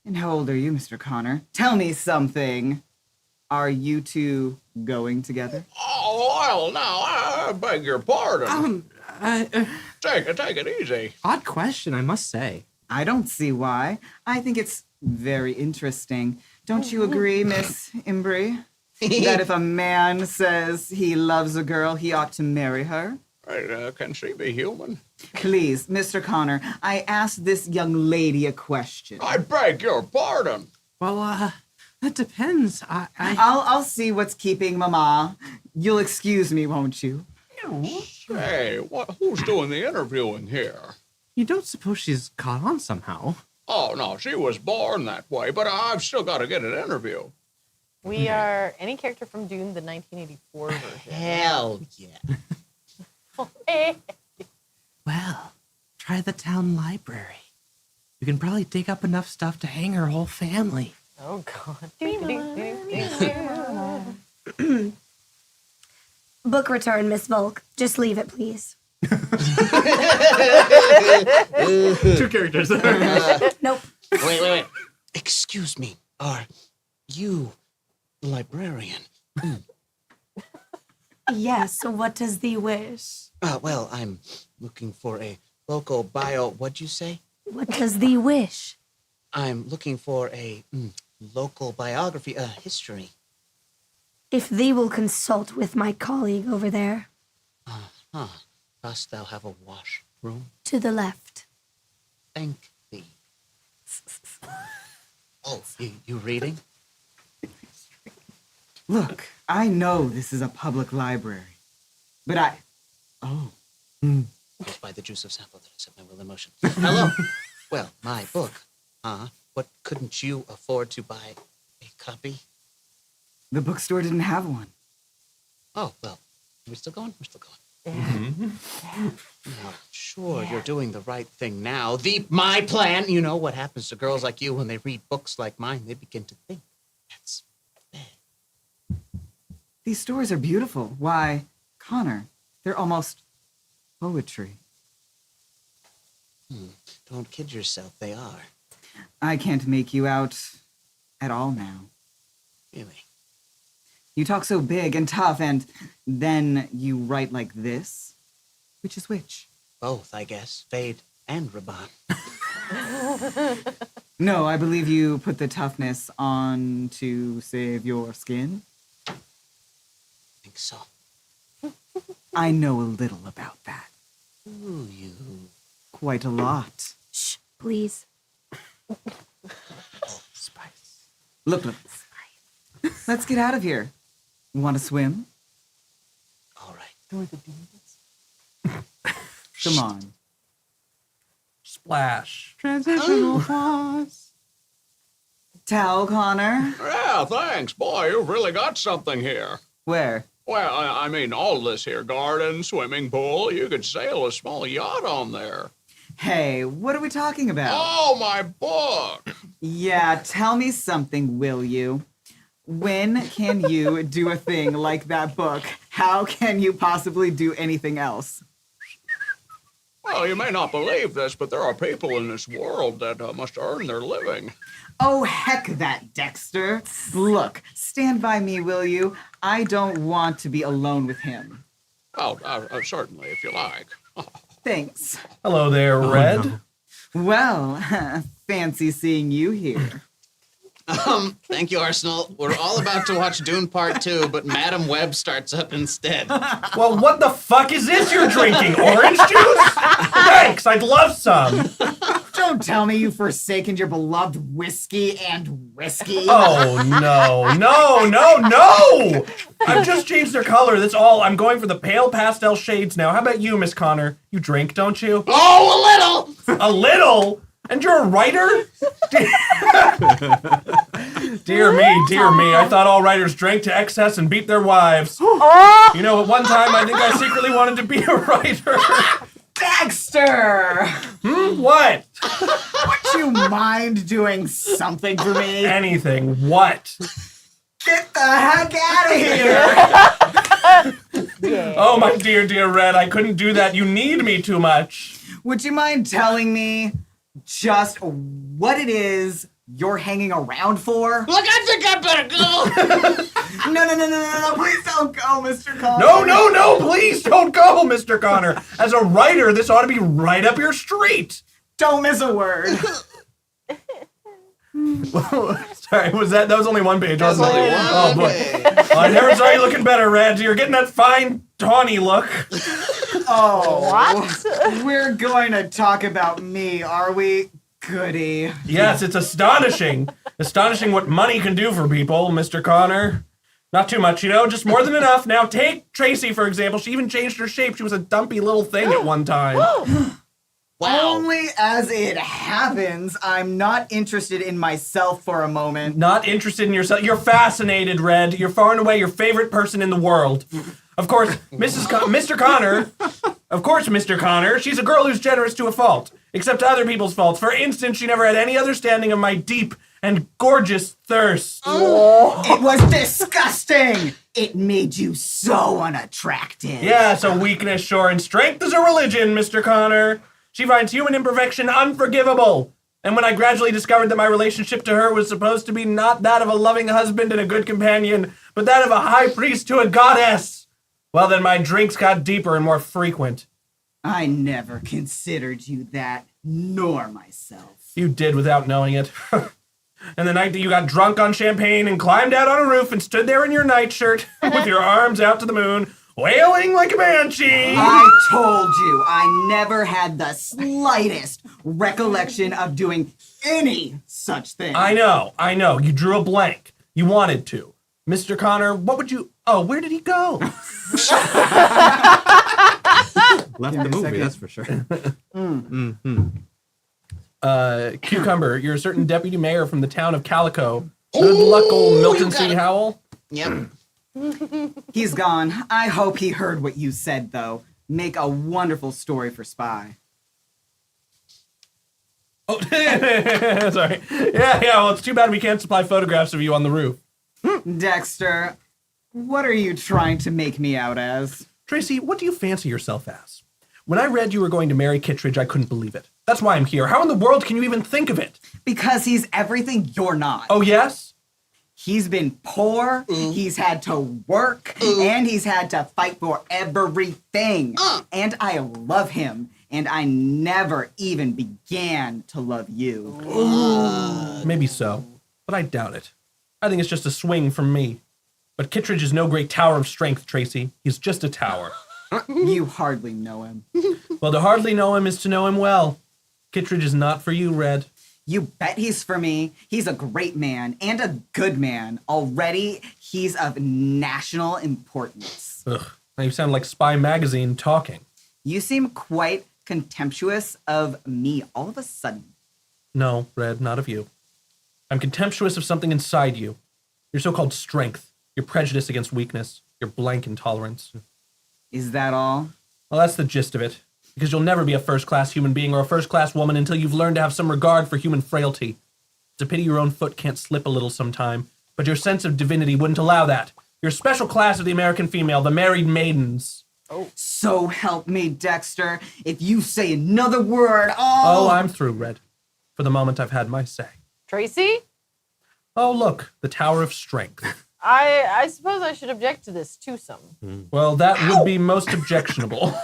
And how old are you, Mr. Connor? Tell me something. Are you two going together? Oh, well, now, I beg your pardon. Take it easy. Odd question, I must say. I don't see why. I think it's very interesting. Don't you agree, Miss Imbrie? That if a man says he loves a girl, he ought to marry her? Right, can she be human? Please, Mr. Connor, I asked this young lady a question. I beg your pardon. Well, that depends. I'll see what's keeping Mama. You'll excuse me, won't you? Hey, who's doing the interviewing here? You don't suppose she's caught on somehow? Oh, no, she was born that way, but I've still got to get an interview. We are any character from Dune, the 1984 version. Hell yeah. Well, try the town library. You can probably dig up enough stuff to hang her whole family. Oh, God. Book return, Miss Volk. Just leave it, please. Two characters. Nope. Wait. Excuse me. Are you the librarian? Yes, so what does thee wish? Well, I'm looking for a local what'd you say? What does thee wish? I'm looking for a local biography, history. If thee will consult with my colleague over there, Dost thou have a washroom? to the left. Thank thee. Oh, you reading? Look, I know this is a public library, but It's by the juice of sample that I set my will in motion. Hello. Well, my book. What couldn't you afford to buy a copy? the bookstore didn't have one. Oh, well, we're still going? We're still going. Now, sure, you're doing the right thing now. My plan, you know what happens to girls like you when they read books like mine, they begin to think. That's bad. These stories are beautiful. Why, Connor, they're almost poetry. Don't kid yourself, they are. I can't make you out at all now. Really. You talk so big and tough, and then you write like this. Which is which? Both, I guess. Fade and Raban. No, I believe you put the toughness on to save your skin. I think so. I know a little about that. Ooh, you. Quite a lot. Shh, please. Spice. Look. Let's get out of here. Want to swim? All right. Come on. Splash. Transitional pause. Towel, Connor? Yeah, thanks. Boy, you've really got something here. Where? Well, I mean, all this here garden, swimming pool, you could sail a small yacht on there. Hey, what are we talking about? Oh, my book! Yeah, tell me something, will you? When can you do a thing like that book? How can you possibly do anything else? Well, you may not believe this, but there are people in this world that must earn their living. Oh, heck that, Dexter. Look, stand by me, will you? I don't want to be alone with him. Oh, certainly, if you like. Thanks. Hello there, Red. no. Well, fancy seeing you here. Thank you, Arsenal. We're all about to watch Dune Part 2, but Madam Web starts up instead. Well, what the fuck is this you're drinking? Orange juice? Thanks, I'd love some. Don't tell me you've forsaken your beloved whiskey and whiskey. Oh, no. I've just changed their color. That's all. I'm going for the pale pastel shades now. How about you, Miss Connor? You drink, don't you? Oh, a little! A little? And you're a writer? Dear me. I thought all writers drank to excess and beat their wives. You know, at one time, I think I secretly wanted to be a writer. Dexter! What? Would you mind doing something for me? Anything. What? Get the heck out of here! Oh, my dear Red, I couldn't do that. You need me too much. Would you mind telling me just what it is you're hanging around for? Look, I think I better go! No, please don't go, Mr. Connor. No, please don't go, Mr. Connor. As a writer, this ought to be right up your street. Don't miss a word. Sorry, that was only one page, wasn't Only it? one Oh, boy. page. I never saw you looking better, Red. You're getting that fine, tawny look. Oh. What? We're going to talk about me, are we? Goody. Yes, it's astonishing. Astonishing what money can do for people, Mr. Connor. Not too much, just more than enough. Now take Tracy, for example. She even changed her shape. She was a dumpy little thing at one time. Wow. Only as it happens, I'm not interested in myself for a moment. Not interested in yourself. You're fascinated, Red. You're far and away your favorite person in the world. Of course, Mr. Connor. Of course, Mr. Connor. She's a girl who's generous to a fault, except to other people's faults. For instance, she never had any understanding of my deep and gorgeous thirst. It was disgusting. It made you so unattractive. Yeah, so weakness, sure, and strength is a religion, Mr. Connor. She finds human imperfection unforgivable. And when I gradually discovered that my relationship to her was supposed to be not that of a loving husband and a good companion, but that of a high priest to a goddess, well, then my drinks got deeper and more frequent. I never considered you that, nor myself. You did without knowing it. And the night that you got drunk on champagne and climbed out on a roof and stood there in your nightshirt with your arms out to the moon, wailing like a banshee. I told you I never had the slightest recollection of doing any such thing. I know. You drew a blank. You wanted to. Mr. Connor, what would you... Oh, where did he go? Left the movie, that's for sure. Cucumber, you're a certain deputy mayor from the town of Calico. Good luck, old Milton C. Howell. Yep. He's gone. I hope he heard what you said, though. Make a wonderful story for Spy. Oh, sorry. Yeah, well, it's too bad we can't supply photographs of you on the roof. Dexter, what are you trying to make me out as? Tracy, what do you fancy yourself as? When I read you were going to marry Kittredge, I couldn't believe it. That's why I'm here. How in the world can you even think of it? Because he's everything you're not. Oh, yes? He's been poor, he's had to work, and he's had to fight for everything. And I love him, and I never even began to love you. Maybe so, but I doubt it. I think it's just a swing from me. But Kittredge is no great tower of strength, Tracy. He's just a tower. You hardly know him. Well, to hardly know him is to know him well. Kittredge is not for you, Red. You bet he's for me. He's a great man and a good man. Already, he's of national importance. Ugh, now you sound like Spy Magazine talking. You seem quite contemptuous of me all of a sudden. No, Red, not of you. I'm contemptuous of something inside you. Your so-called strength, your prejudice against weakness, your blank intolerance. Is that all? Well, that's the gist of it. Because you'll never be a first-class human being or a first-class woman until you've learned to have some regard for human frailty. It's a pity your own foot can't slip a little sometime, but your sense of divinity wouldn't allow that. You're a special class of the American female, the married maidens. So help me, Dexter. If you say another word, Oh, I'm through, Red. For the moment, I've had my say. Tracy? Oh, look, the Tower of Strength. I suppose I should object to this twosome. Well, that would be most objectionable.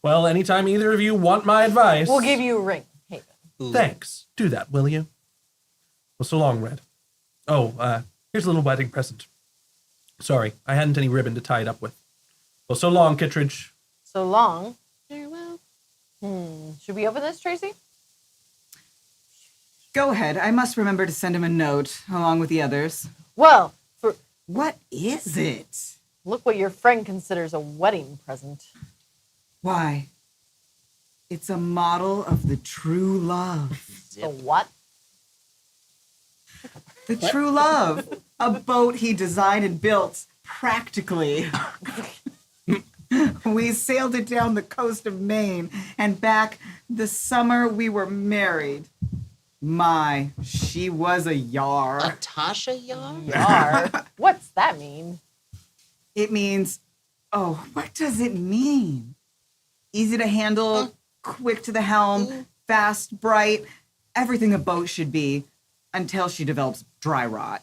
Well, anytime either of you want my advice... We'll give you a ring, Haven. Thanks. Do that, will you? Well, so long, Red. Oh, here's a little wedding present. Sorry, I hadn't any ribbon to tie it up with. Well, so long, Kittredge. So long. Very well. Should we open this, Tracy? Go ahead. I must remember to send him a note along with the others. Well, What is it? look what your friend considers a wedding present. Why? It's a model of the true love. The what? The true love. A boat he designed and built practically. We sailed it down the coast of Maine and back the summer we were married. My, she was a yar. A Tasha Yar? Yar. What's that mean? It means, what does it mean? Easy to handle, quick to the helm, fast, bright, everything a boat should be, until she develops dry rot.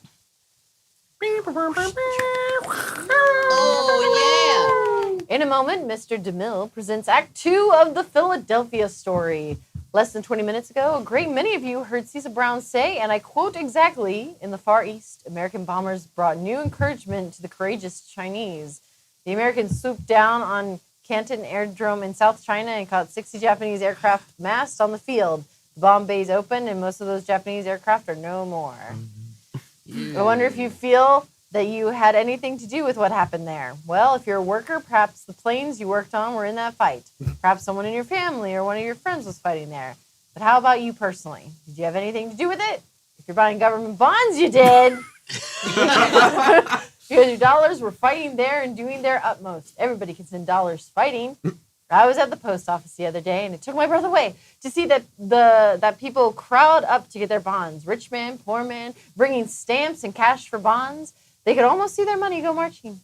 Oh, In a moment, Mr. DeMille presents Act 2 of the Philadelphia story. Less than 20 minutes ago, a great many of you heard Cecil Brown say, and I quote exactly, "In the Far East, American bombers brought new encouragement to the courageous Chinese. The Americans swooped down on Canton Aerodrome in South China and caught 60 Japanese aircraft massed on the field. The bomb bays opened, and most of those Japanese aircraft are no more." I wonder if you feel that you had anything to do with what happened there. Well, if you're a worker, perhaps the planes you worked on were in that fight. Perhaps someone in your family or one of your friends was fighting there. But how about you personally? Did you have anything to do with it? If you're buying government bonds, you did. Because your dollars were fighting there and doing their utmost. Everybody can send dollars fighting. I was at the post office the other day, and it took my breath away to see that people crowd up to get their bonds. Rich man, poor man, bringing stamps and cash for bonds. They could almost see their money go marching.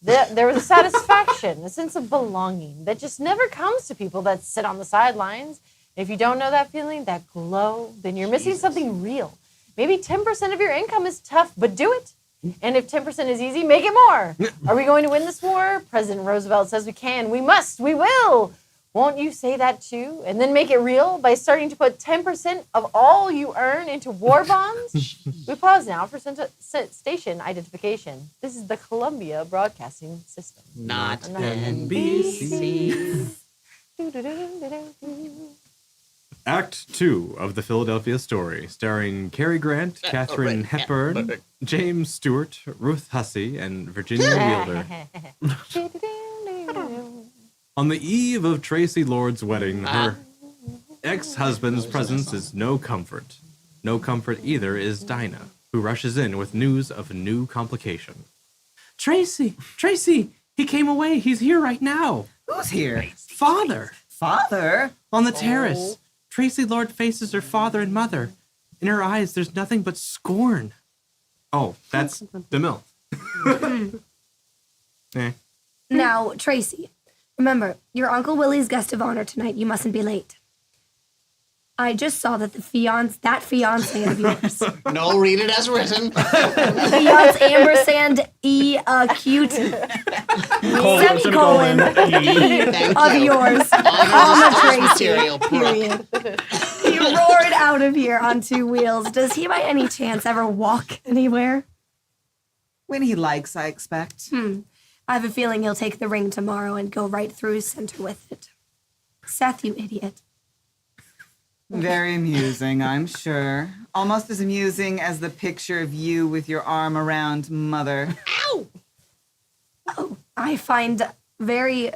There was a satisfaction, a sense of belonging that just never comes to people that sit on the sidelines. If you don't know that feeling, that glow, then you're missing something real. Maybe 10% of your income is tough, but do it. And if 10% is easy, make it more. Are we going to win this war? President Roosevelt says we can, we must, we will. Won't you say that too? And then make it real by starting to put 10% of all you earn into war bonds? We pause now for station identification. This is the Columbia Broadcasting System. Not NBC. Act 2 of the Philadelphia story, starring Cary Grant, Katharine Hepburn, James Stewart, Ruth Hussey, and Virginia Wilder. On the eve of Tracy Lord's wedding, her ex-husband's presence is no comfort. No comfort either is Dinah, who rushes in with news of a new complication. Tracy, he came away. He's here right now. Who's here? Father, Father? on the terrace. Tracy Lord faces her father and mother. In her eyes, there's nothing but scorn. Oh, that's DeMille. Now, Tracy, remember, your Uncle Willie's guest of honor tonight. You mustn't be late. I just saw that that fiance of yours, No, read it as written. fiance ampersand acute semicolon Thank of you. yours, Honor Tracy, material, Brooke. period. He roared out of here on two wheels. Does he by any chance ever walk anywhere? When he likes, I expect. I have a feeling he'll take the ring tomorrow and go right through center with it. Seth, you idiot. Very amusing, I'm sure. Almost as amusing as the picture of you with your arm around Mother. I find very...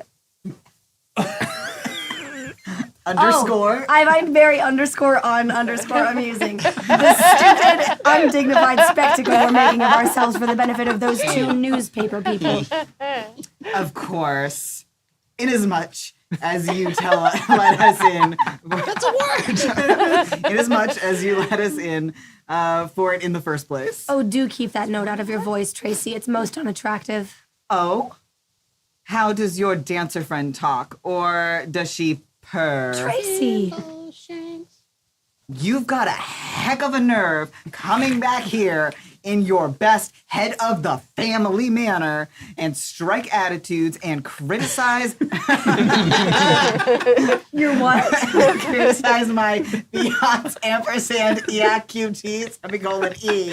Underscore. I find very underscore amusing. The stupid, undignified spectacle we're making of ourselves for the benefit of those two newspaper people. Of course. Inasmuch as you let us in. That's a word! Inasmuch as you let us in for it in the first place. Oh, do keep that note out of your voice, Tracy. It's most unattractive. Oh? How does your dancer friend talk? Or does she purr? Tracy! You've got a heck of a nerve coming back here in your best head of the family manner and strike attitudes and criticize You're what? criticize my fiance ampersand EAQT semicolon E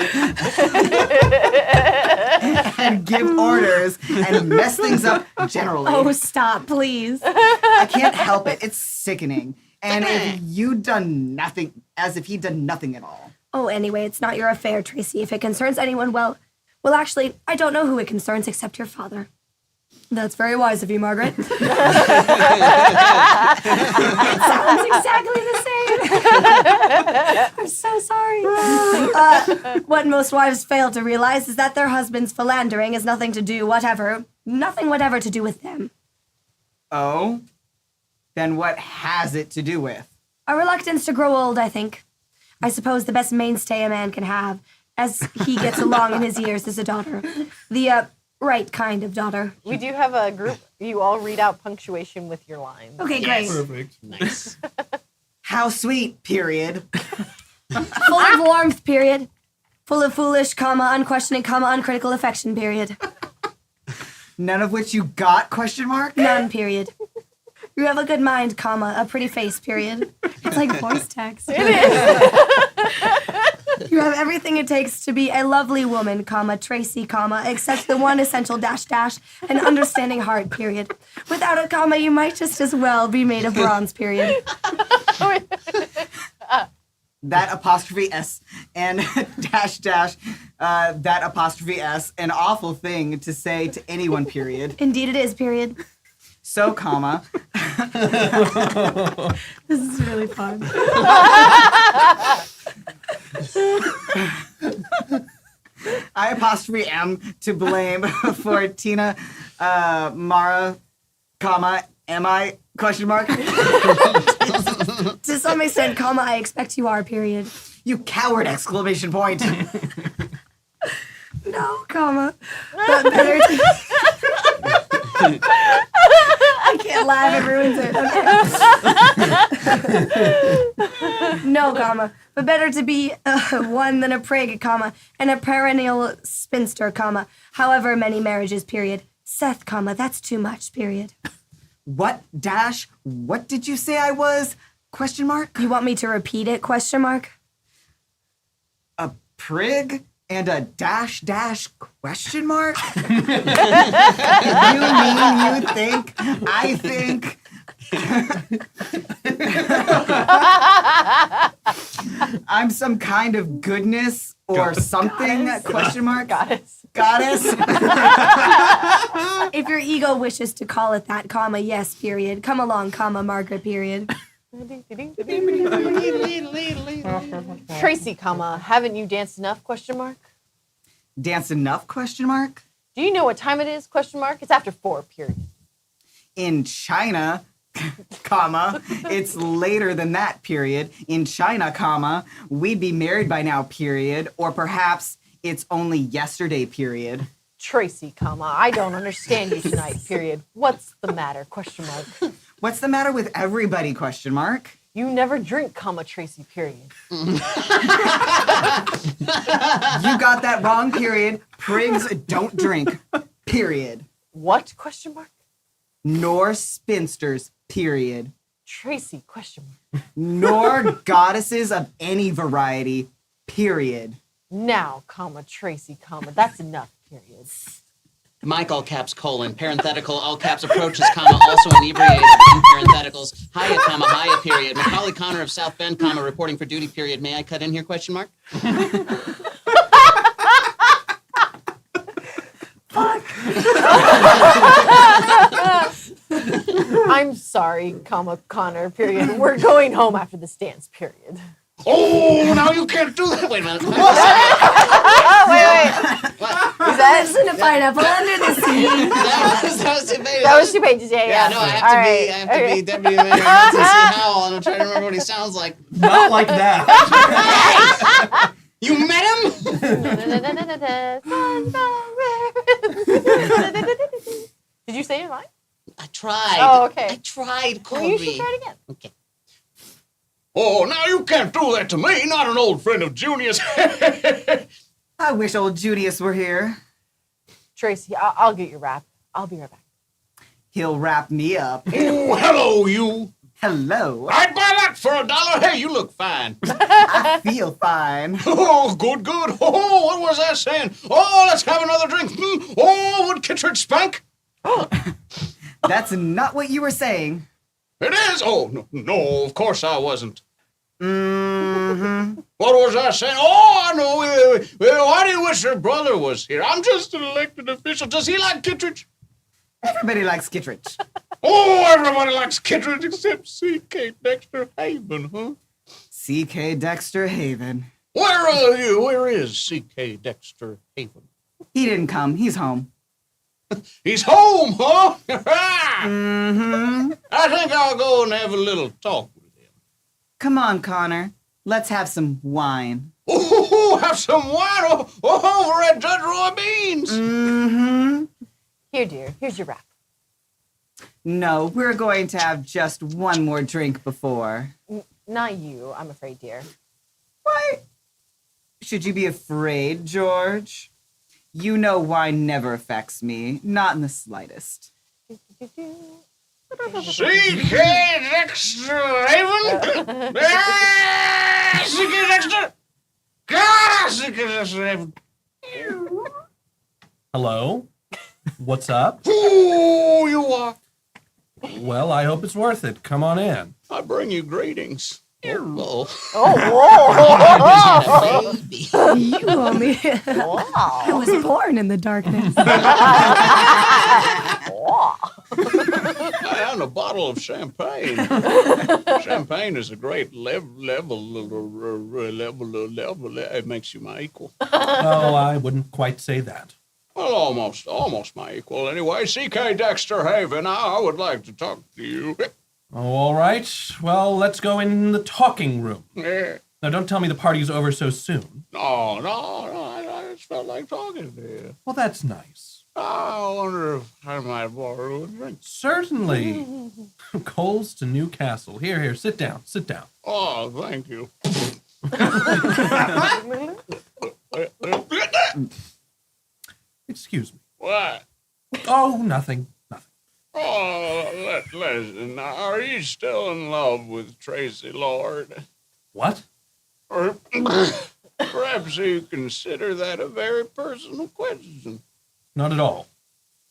and give orders and mess things up generally. Oh, stop, please. I can't help it. It's sickening. And if you'd done nothing, as if he'd done nothing at all. Oh, anyway, it's not your affair, Tracy. If it concerns anyone, well, actually, I don't know who it concerns except your father. That's very wise of you, Margaret. It sounds exactly the same. I'm so sorry. What most wives fail to realize is that their husband's philandering has nothing whatever to do with them. Oh? Then what has it to do with? A reluctance to grow old, I think. I suppose the best mainstay a man can have as he gets along in his years is a daughter. The, right kind of daughter. We do have a group. You all read out punctuation with your lines. Okay, great. Perfect. Nice. How sweet, period. Full of warmth, period. Full of foolish, unquestioning, uncritical affection, period. None of which you got, question mark? None, period. You have a good mind, a pretty face, period. It's like voice text. It is. You have everything it takes to be a lovely woman, Tracy, except the one essential ... an understanding heart, period. Without a you might just as well be made of bronze, period. That apostrophe S and ... that apostrophe S, an awful thing to say to anyone, period. Indeed it is, period. So, This is really fun. I apostrophe am to blame for Tina, Mara, am I, question mark? To some extent, I expect you are, period. You coward, exclamation point. No, but better I can't laugh, it ruins it. Okay. No, but better to be one than a prig, and a perennial spinster, however many marriages, period. Seth, that's too much, period. What did you say I was, question mark? You want me to repeat it, question mark? A prig? And a ... question mark? You mean you think I think I'm some kind of goodness or something? Goddess. Question mark? Goddess. If your ego wishes to call it that, yes, period. Come along, Margaret, period. Tracy, haven't you danced enough? Question mark. Danced enough? Question mark. Do you know what time it is? Question mark. It's after 4. Period. In China, it's later than that. Period. In China, we'd be married by now. Period. Or perhaps it's only yesterday. Period. Tracy, I don't understand you tonight. Period. What's the matter? Question mark. What's the matter with everybody? Question mark. You never drink, Tracy, period. You got that wrong, period. Prigs don't drink, period. What? Question mark. Nor spinsters, period. Tracy, question mark. Nor goddesses of any variety, period. Now, Tracy, that's enough, period. Mike, all caps, colon, parenthetical, all caps, approaches, comma, also inebriated, in parentheticals, Haya, comma, Haya, period. Macaulay Connor of South Bend, comma, reporting for duty, period. May I cut in here, question mark? I'm sorry, comma, Connor, period. We're going home after this dance, period. Oh, now you can't do that. Wait a minute. Oh, wait. Is that? Listen to Pineapple Under the Sea. That was 2 pages, yeah. Yeah, no, I have All to right. be Deputy Mayor Nancy C. Howell, and I'm trying to remember what he sounds like. Not like that. You met him? Did you say it right? I tried. Oh, okay. I tried, Well, Colby. you should try it again. Okay. Oh, now you can't do that to me. Not an old friend of Junior's. I wish old Julius were here. Tracy, I'll get your wrap. I'll be right back. He'll wrap me up. Oh, hello, you. Hello. I'd buy that for $1. Hey, you look fine. I feel fine. Oh, good, good. Oh, what was that saying? Oh, let's have another drink. Oh, would Kittredge spank? That's not what you were saying. It is. Oh, no, of course I wasn't. Mm-hmm. What was I saying? Oh, I know. Why do you wish your brother was here? I'm just an elected official. Does he like Kittredge? Everybody likes Kittredge. Oh, everybody likes Kittredge except C.K. Dexter Haven, huh? C.K. Dexter Haven. Where are you? Where is C.K. Dexter Haven? He didn't come. He's home. He's home, huh? Mm-hmm. I think I'll go and have a little talk with him. Come on, Connor. Let's have some wine. Oh, have some wine over at Judge Roy Beans. Mm-hmm. Here, dear. Here's your wrap. No, we're going to have just one more drink before. Not you, I'm afraid, dear. Why should you be afraid, George? You know wine never affects me, not in the slightest. C.K. Dexter Haven? C.K. Dexter? God, C.K. Dexter Haven. Hello? What's up? Who you are? Well, I hope it's worth it. Come on in. I bring you greetings. Oh, Oh, baby. You only. whoa. I was born in the darkness. I own a bottle of champagne. Champagne is a great level. It makes you my equal. Oh, I wouldn't quite say that. Well, almost my equal. Anyway, C.K. Dexter Haven, I would like to talk to you. Oh, all right. Well, let's go in the talking room. Yeah. Now, don't tell me the party's over so soon. No, I just felt like talking to you. Well, that's nice. I wonder if I might borrow a drink. Certainly. Coles to Newcastle. Here, sit down. Oh, thank you. Excuse me. What? Oh, nothing. Oh, listen, are you still in love with Tracy Lord? What? Or perhaps you consider that a very personal question. Not at all.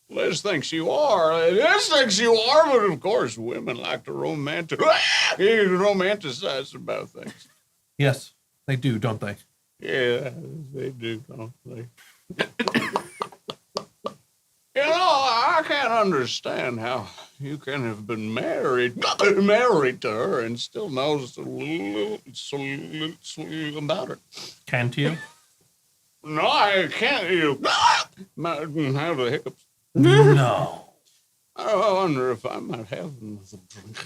Liz thinks you are. Liz thinks you are, but of course women like to romanticize about things. Yes, they do, don't they? Yeah, they do, don't they? You know, I can't understand how you can have been married to her and still know so little about her. Can't you? No, I can't. You have the hiccups. No. I wonder if I might have another drink.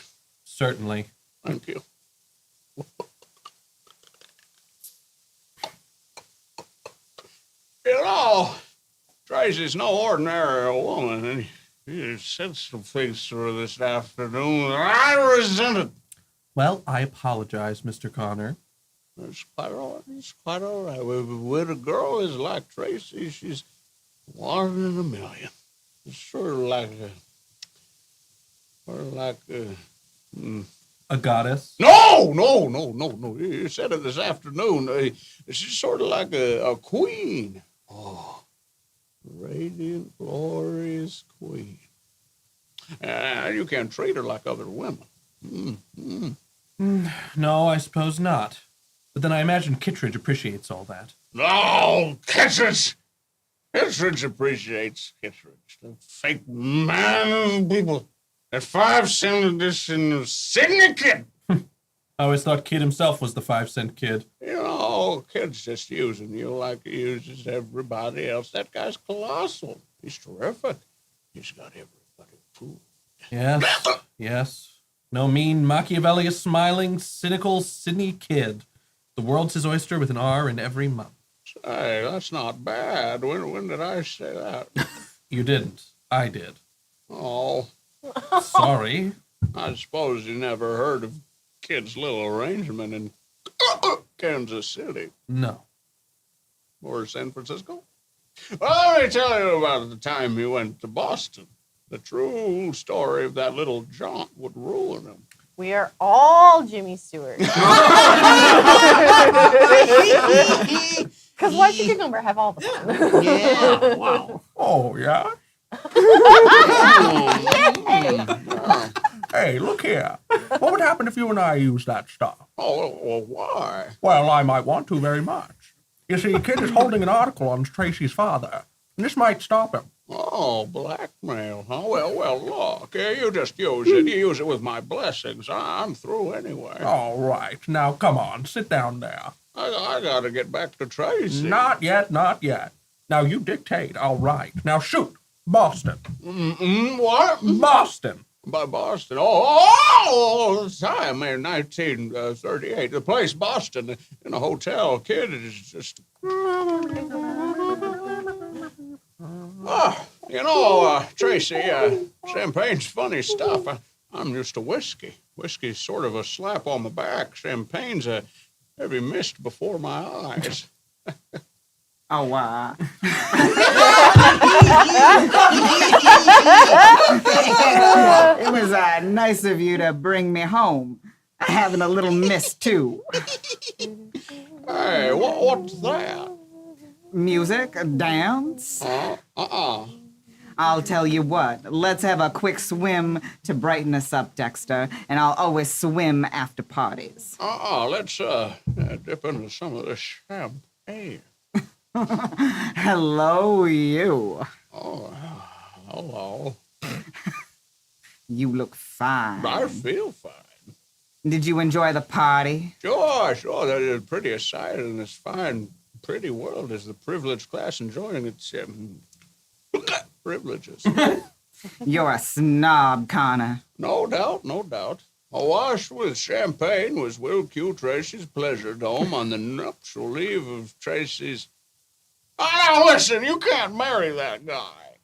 Certainly. Thank you. You know, Tracy's no ordinary woman, and you said some things to her this afternoon that I resented. Well, I apologize, Mr. Connor. It's quite all right. It's quite all right. When a girl is like Tracy, she's one in a million. It's sort of like A goddess? No. You said it this afternoon. She's sort of like a queen. Oh, radiant radiant, glorious queen. And you can't treat her like other women. No, I suppose not. But then I imagine Kittredge appreciates all that. No, Kittredge! Kittredge appreciates Kittredge. The fake man people. That 5-cent edition syndicate. I always thought Kid himself was the 5-cent kid. You know, Kid's just using you like he uses everybody else. That guy's colossal. He's terrific. He's got everybody fooled. Yes, yes. No mean, Machiavelli smiling, cynical Sydney Kid. The world's his oyster with an R in every month. Hey, that's not bad. When did I say that? You didn't. I did. Oh, Sorry. I suppose you never heard of Kid's little arrangement in Kansas City No. or San Francisco. Well, let me tell you about the time he went to Boston. The true story of that little jaunt would ruin him. We are all Jimmy Stewart. Because why should Cucumber have all the fun? Yeah. Wow. Oh, yeah? Hey, look here. What would happen if you and I used that stuff? Oh, well, why? Well, I might want to very much. You see, Kid is holding an article on Tracy's father, and this might stop him. Oh, blackmail, huh? Well, look, you just use it. You use it with my blessings. I'm through anyway. All right. Now, come on. Sit down there. I gotta get back to Tracy. Not yet, not yet. Now, you dictate. All right. Now, shoot. Boston. What? Boston. By Boston. Oh, the time in 1938. The place Boston in a hotel. Kid is just. Tracy, champagne's funny stuff. I'm used to whiskey. Whiskey's sort of a slap on the back. Champagne's a heavy mist before my eyes. Oh, wow. It was nice of you to bring me home. Having a little miss, too. Hey, what's that? Music, dance. I'll tell you what, let's have a quick swim to brighten us up, Dexter, and I'll always swim after parties. Let's dip into some of this champagne. Hello, you. Oh, hello. You look fine. I feel fine. Did you enjoy the party? Sure. The prettiest sight in this fine, pretty world is the privileged class enjoying its privileges. You're a snob, Connor. No doubt. Awash with champagne was Will Q. Tracy's pleasure dome on the nuptial eve of Tracy's... now listen, you can't marry that guy.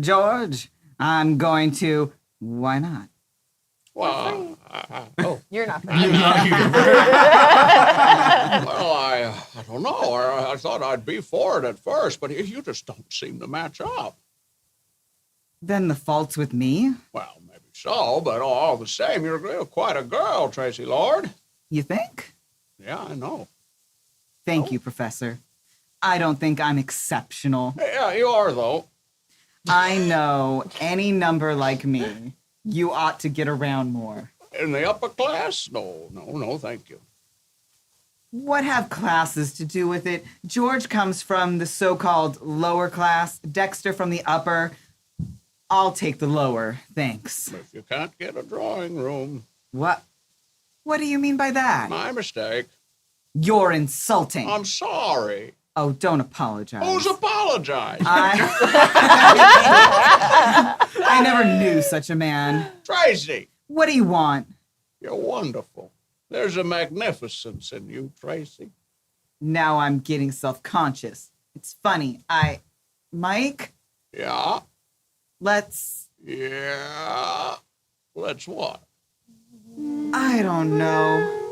George, I'm going to... Why not? Well, You're not well, I don't know. I thought I'd be for it at first, but you just don't seem to match up. Then the fault's with me? Well, maybe so, but all the same, you're quite a girl, Tracy Lord. You think? Yeah, I know. Thank you, Professor. I don't think I'm exceptional. Yeah, you are, though. I know any number like me. You ought to get around more. In the upper class? No, thank you. What have classes to do with it? George comes from the so-called lower class, Dexter from the upper. I'll take the lower, thanks. If you can't get a drawing room. What? What do you mean by that? My mistake. You're insulting. I'm sorry. Oh, don't apologize. Who's apologized? I never knew such a man. Tracy. What do you want? You're wonderful. There's a magnificence in you, Tracy. Now I'm getting self-conscious. It's funny. Mike? Yeah? Let's what? I don't know.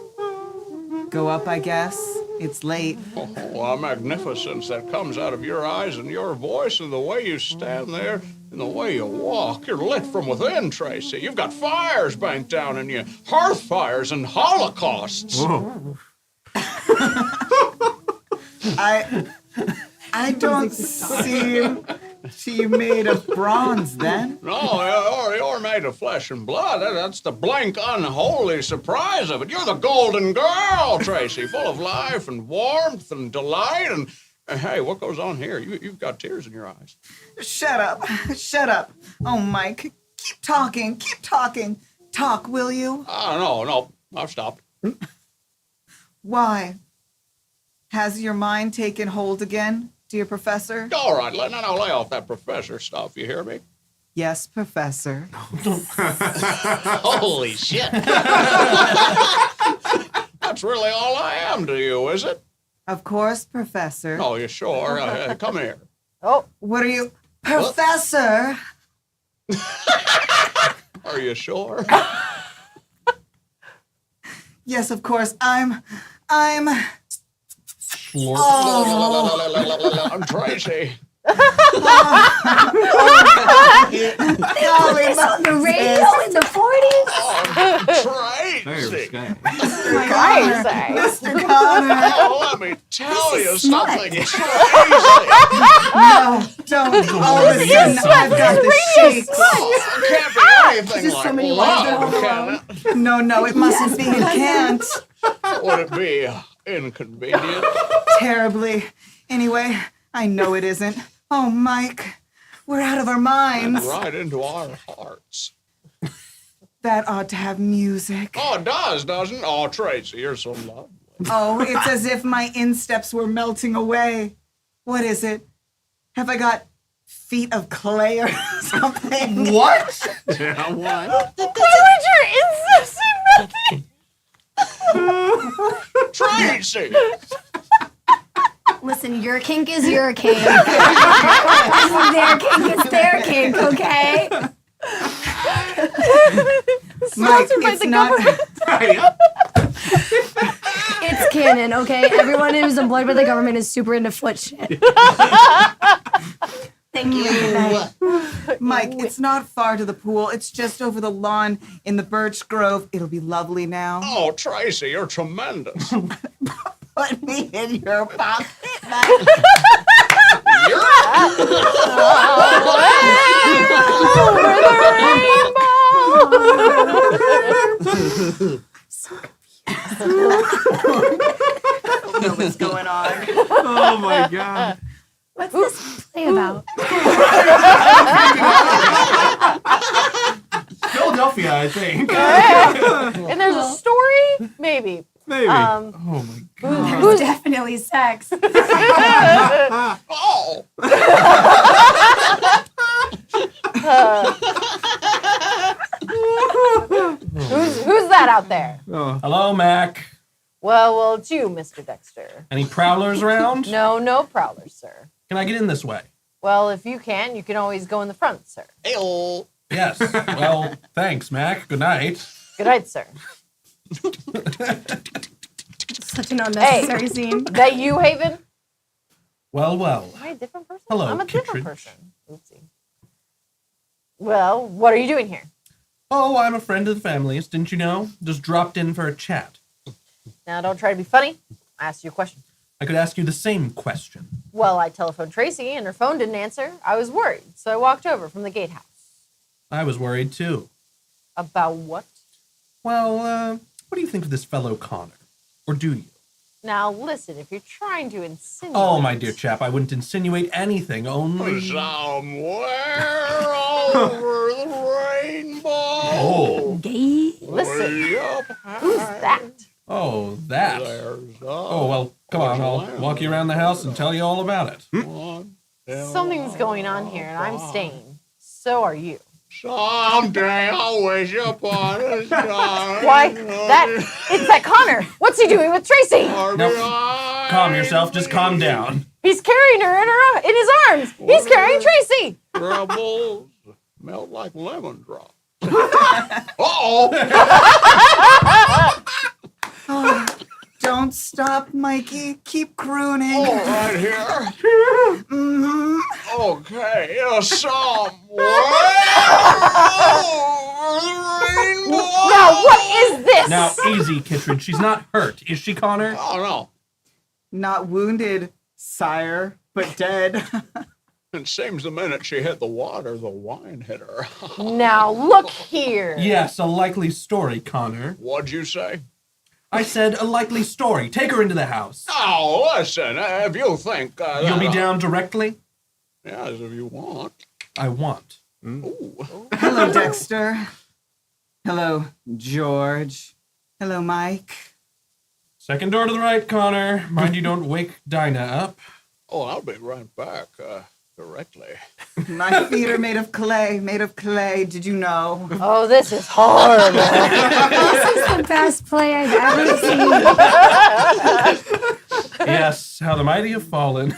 Go up, I guess. It's late. Oh, a magnificence that comes out of your eyes and your voice and the way you stand there and the way you walk. You're lit from within, Tracy. You've got fires banked down in you, hearth fires and holocausts. Whoa. I don't seem she made of bronze then? No, you're made of flesh and blood. That's the blank, unholy surprise of it. You're the golden girl, Tracy, full of life and warmth and delight. And hey, what goes on here? You've got tears in your eyes. Shut up. Shut up. Oh, Mike, keep talking. Keep talking. Talk, will you? No, I've stopped. Why? Has your mind taken hold again, dear Professor? All right, now lay off that professor stuff, you hear me? Yes, Professor. Holy shit. That's really all I am to you, is it? Of course, Professor. Oh, you sure? Come here. Oh, What are you... Professor! Are you sure? Yes, of course. I'm... I'm Tracy. Golly, on the radio in the 40s? Tracy. nice. Mr. Connor! Oh, let me tell you smut. something, Tracy. No, don't. All of a sudden, I've got the shakes. Oh, it can't be anything Just like so many wives at love, home can it? No, it mustn't be. It can't. Would it be inconvenient? Terribly. Anyway, I know it isn't. Oh, Mike, we're out of our minds. Right into our hearts. That ought to have music. Oh, it does, doesn't it? Oh, Tracy, you're so lovely. Oh, it's as if my insteps were melting away. What is it? Have I got feet of clay or something? What? Yeah, what? Why would your incest Tracy! Listen, your kink is your kink. Their kink is their kink, okay? Mike, Sponsored by it's the not. government. It's canon, okay? Everyone who's employed by the government is super into foot shit. Thank you. Good night. Mike, it's not far to the pool. It's just over the lawn in the birch grove. It'll be lovely now. Oh, Tracy, you're tremendous. Put me in your pocket. I don't know what's going on. Oh my god. What's this play about? Philadelphia, I think. And there's a story? Maybe. Maybe. Um, Oh my Who's definitely sex. Oh! who's that out there? Hello, Mac. Well, it's you, Mr. Dexter. Any prowlers around? No prowlers, sir. Can I get in this way? Well, if you can always go in the front, sir. Hey-oh. Yes. Well, thanks, Mac. Good night. Good night, sir. Such an unnecessary scene. That you, Haven? Well. Am I a different person? Hello, I'm a different Kittredge. person. Oopsie. Well, what are you doing here? Oh, I'm a friend of the family's. Didn't you know? Just dropped in for a chat. Now, don't try to be funny. I asked you a question. I could ask you the same question. Well, I telephoned Tracy, and her phone didn't answer. I was worried, so I walked over from the gatehouse. I was worried too. About what? Well, what do you think of this fellow Connor? Or do you? Now, listen, if you're trying to insinuate... Oh, my dear chap, I wouldn't insinuate anything, only... Somewhere over the rainbow. Oh. Gay. Listen, Way up who's high. that? Oh, that. There's Oh, well, come on, I'll walk you around the house and tell you all about it. Something's going on here, and I'm staying. So are you. Someday I'll wish upon a star. Why, it's that Connor. What's he doing with Tracy? Now, calm yourself, just calm down. He's carrying her in his arms. He's carrying Tracy. Troubles melt like lemon drops. Uh-oh. Don't stop, Mikey. Keep crooning. Oh, right here. Mhm. Okay, somewhere over the rainbow. Now, what is this? Now, easy, Kittredge. She's not hurt. Is she, Connor? Oh, no. Not wounded, sire, but dead. It seems the minute she hit the water, the wine hit her. Now look here. Yes, a likely story, Connor. What'd you say? I said a likely story. Take her into the house. Oh, listen, if you think... You'll be down directly? Yes, if you want. I want. Ooh. Hello, Dexter. Hello, George. Hello, Mike. Second door to the right, Connor. Mind you don't wake Dinah up. Oh, I'll be right back, directly. My feet are made of clay, made of clay. Did you know? Oh, this is horrible. This is the best play I've ever seen. Yes, how the mighty have fallen.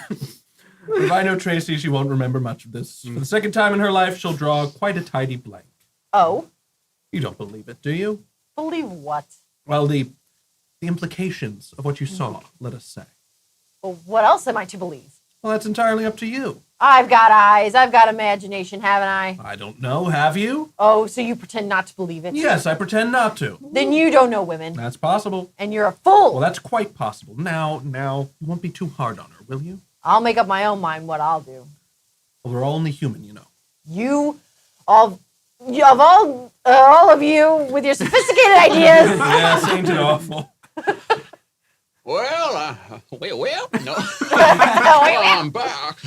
If I know Tracy, she won't remember much of this. For the second time in her life, she'll draw quite a tidy blank. Oh, You don't believe it, do you? believe what? Well, the implications of what you saw, let us say. Well, what else am I to believe? Well, that's entirely up to you. I've got eyes. I've got imagination, haven't I? I don't know, have you? Oh, so you pretend not to believe it? Yes, I pretend not to. Then you don't know women, That's possible. and you're a fool. Well, that's quite possible. Now, you won't be too hard on her, will you? I'll make up my own mind what I'll do. Well, we're only human, you know. You, all of you, with your sophisticated ideas. Yes, ain't it awful? Well, no. Well, I'm back.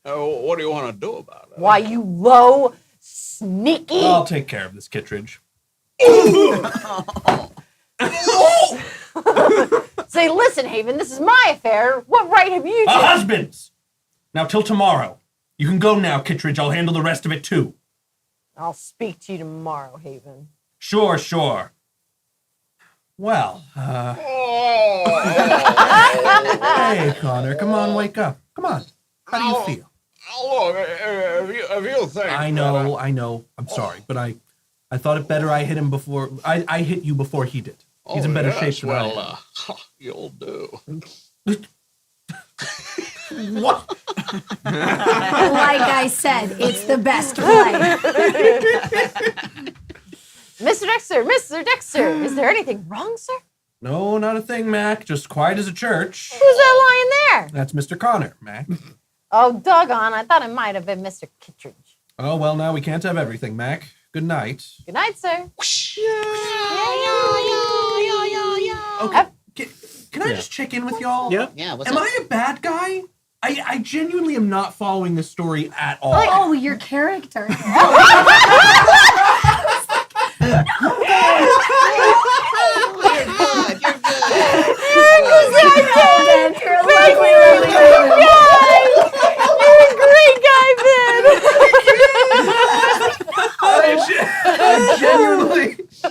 What do you want to do about it? Why, you low, sneaky. I'll take care of this, Kittredge. Say, listen, Haven, this is my affair. What right have you A to... husband's! Now, till tomorrow. You can go now, Kittredge. I'll handle the rest of it, too. I'll speak to you tomorrow, Haven. Sure. Well, hey, Connor, come on, wake up. Come on. How do you feel? Look, if you think... I know. I'm sorry, but I thought it better I hit him before... I hit you before he did. He's in better shape than I am. Well, you'll do. What? Like I said, it's the best play. Mr. Dexter, is there anything wrong, sir? No, not a thing, Mac. Just quiet as a church. Who's that lying there? That's Mr. Connor, Mac. Oh, doggone, I thought it might have been Mr. Kittredge. Oh, well, now we can't have everything, Mac. Good night. Good night, sir. Okay, can I just check in with y'all? Yep. Yeah, what's Am up? I a bad guy? I genuinely am not following this story at all. Oh, your character. You're a lovely You're a great guy, Ben.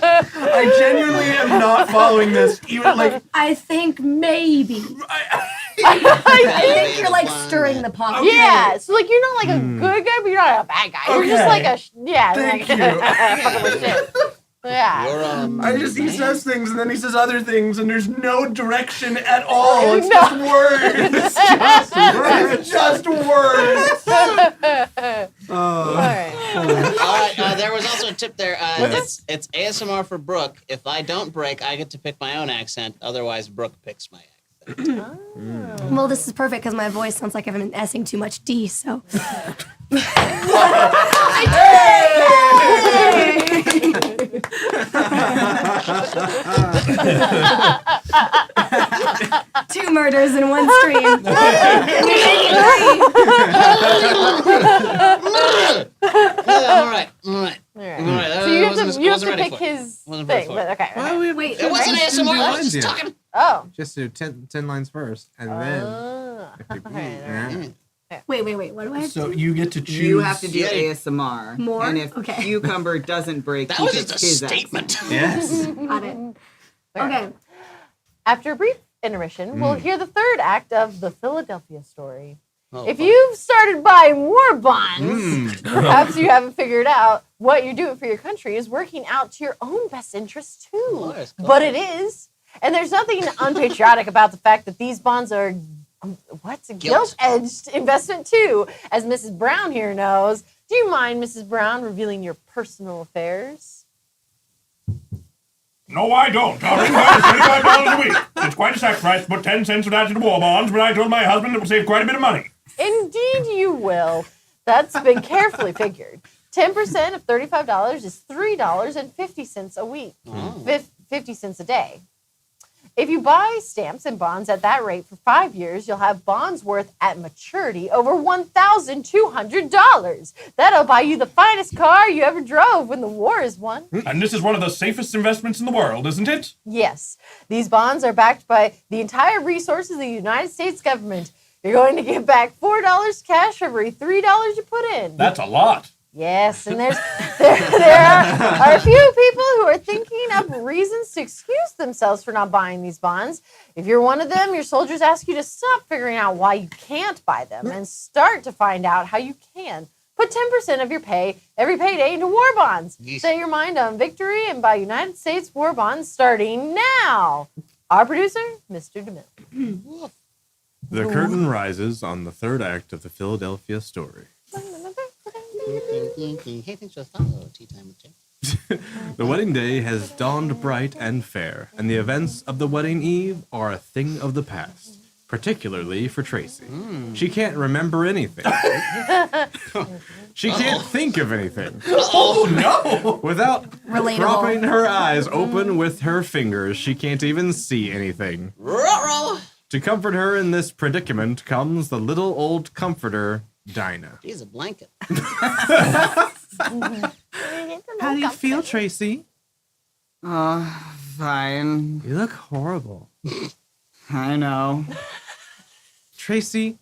I genuinely am not following this. Even like I think maybe. I, I think you're like stirring the pot. Okay. Yeah, so like you're not like a good guy, but you're not a bad guy. You're just Okay. like a Thank like, you. fucking with shit. Yeah. he says things and then he says other things and there's no direction at all. It's No. just words. Just words. All right. All right, there was also a tip there. It's ASMR for Brooke. If I don't break, I get to pick my own accent. Otherwise, Brooke picks my accent. Well, this is perfect because my voice sounds like I've been essing too much D, so. Two murders in one stream. We make it Yeah, all right. All right. That So you have wasn't- to, you have wasn't to ready pick for it. his Wasn't ready thing. for But it. okay. Well, we, Wait, It wasn't right? ASMR. I was lines just yet. talking. Oh. Just do 10 lines first, and then if you Okay, yeah. Wait. What do I have So to do? you get to choose. You have to do Yeah. ASMR. More? And if Okay. Cucumber doesn't break, That he was picks just a his statement. Yes. Got it. Okay. After a brief intermission, we'll hear the third act of the Philadelphia story. Oh, If you've started buying more bonds, perhaps you haven't figured out what you're doing for your country is working out to your own best interests too. course, of But it is. And there's nothing unpatriotic about the fact that these bonds are gilt-edged investment too. As Mrs. Brown here knows. Do you mind, Mrs. Brown, revealing your personal affairs? No, I don't, darling. That's $35 a week. It's quite a sacrifice to put 10 cents of that into war bonds, but I told my husband it would save quite a bit of money. Indeed you will. That's been carefully figured. 10% of $35 is $3.50 a week, 50 cents a day. If you buy stamps and bonds at that rate for 5 years, you'll have bonds worth at maturity over $1,200. That'll buy you the finest car you ever drove when the war is won. And this is one of the safest investments in the world, isn't it? Yes, these bonds are backed by the entire resources of the United States government. You're going to get back $4 cash for every $3 you put in. That's a lot. Yes, and there are a few people who are thinking of reasons to excuse themselves for not buying these bonds. If you're one of them, your soldiers ask you to stop figuring out why you can't buy them and start to find out how you can. Put 10% of your pay every payday into war bonds. Set your mind on victory and buy United States war bonds starting now. Our producer, Mr. DeMille. The curtain rises on the third act of the Philadelphia story. Hey, thanks for the follow. Tea time with Jay. The wedding day has dawned bright and fair, and the events of the wedding eve are a thing of the past, particularly for Tracy. She can't remember anything. She can't think of anything. Oh, no. Without Relatable. propping her eyes open with her fingers, she can't even see anything. Ruh-roh. To comfort her in this predicament comes the little old comforter, Dinah. She's a blanket. How do you feel, Tracy? Fine. You look horrible. I know. Tracy,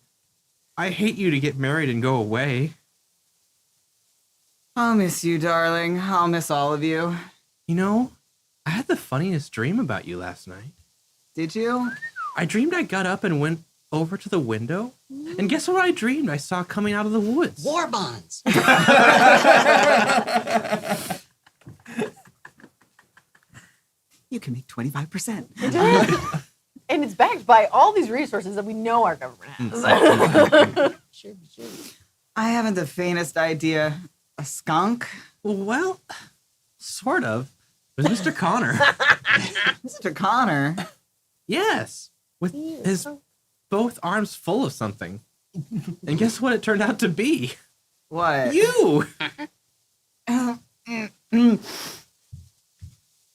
I hate you to get married and go away. I'll miss you, darling. I'll miss all of you. You know, I had the funniest dream about you last night. Did you? I dreamed I got up and went over to the window, and guess what I dreamed I saw coming out of the woods? War bonds. You can make 25%. And it's backed by all these resources that we know our government has. Sure. I haven't the faintest idea. A skunk? Well, sort of. It was Mr. Connor. Mr. Connor? Yes, with his both arms full of something. And guess what it turned out to be? What? You!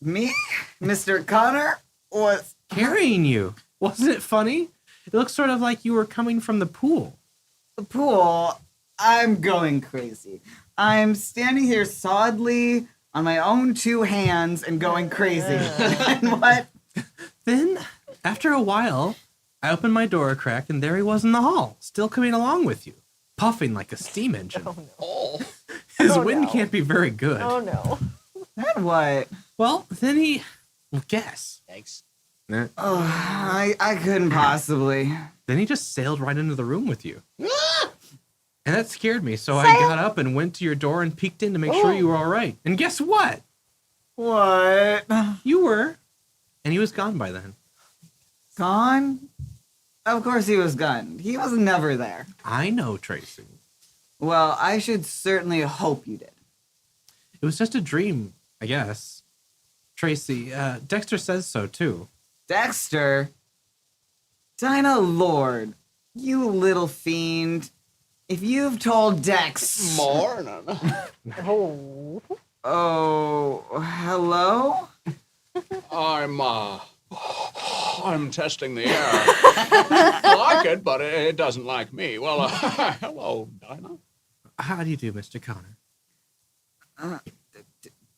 Me? Mr. Connor? Was Carrying you. Wasn't it funny? It looks sort of like you were coming from the pool. the pool? I'm going crazy. I'm standing here solidly on my own two hands and going crazy. And what? Then, after a while, I opened my door a crack and there he was in the hall, still coming along with you, puffing like a steam engine. Oh, no. Oh. His Oh, wind no. can't be very good. Oh, no. Then what? Well, then he... Well, guess. Yikes. Nah. Oh, I couldn't possibly. Then he just sailed right into the room with you. Ah! And that scared me, so I got up and went to your door and peeked in to make sure you were all right. And guess what? What? You were. And he was gone by then. Gone? Of course he was gone. He was never there. I know, Tracy. Well, I should certainly hope you did. It was just a dream, I guess. Tracy, Dexter says so, too. Dexter? Dinah Lord, you little fiend. If you've told Dex... More? No. Oh. Oh, hello? I'm testing the air. I like it, but it doesn't like me. Well, hello, Dinah. How do you do, Mr. Connor?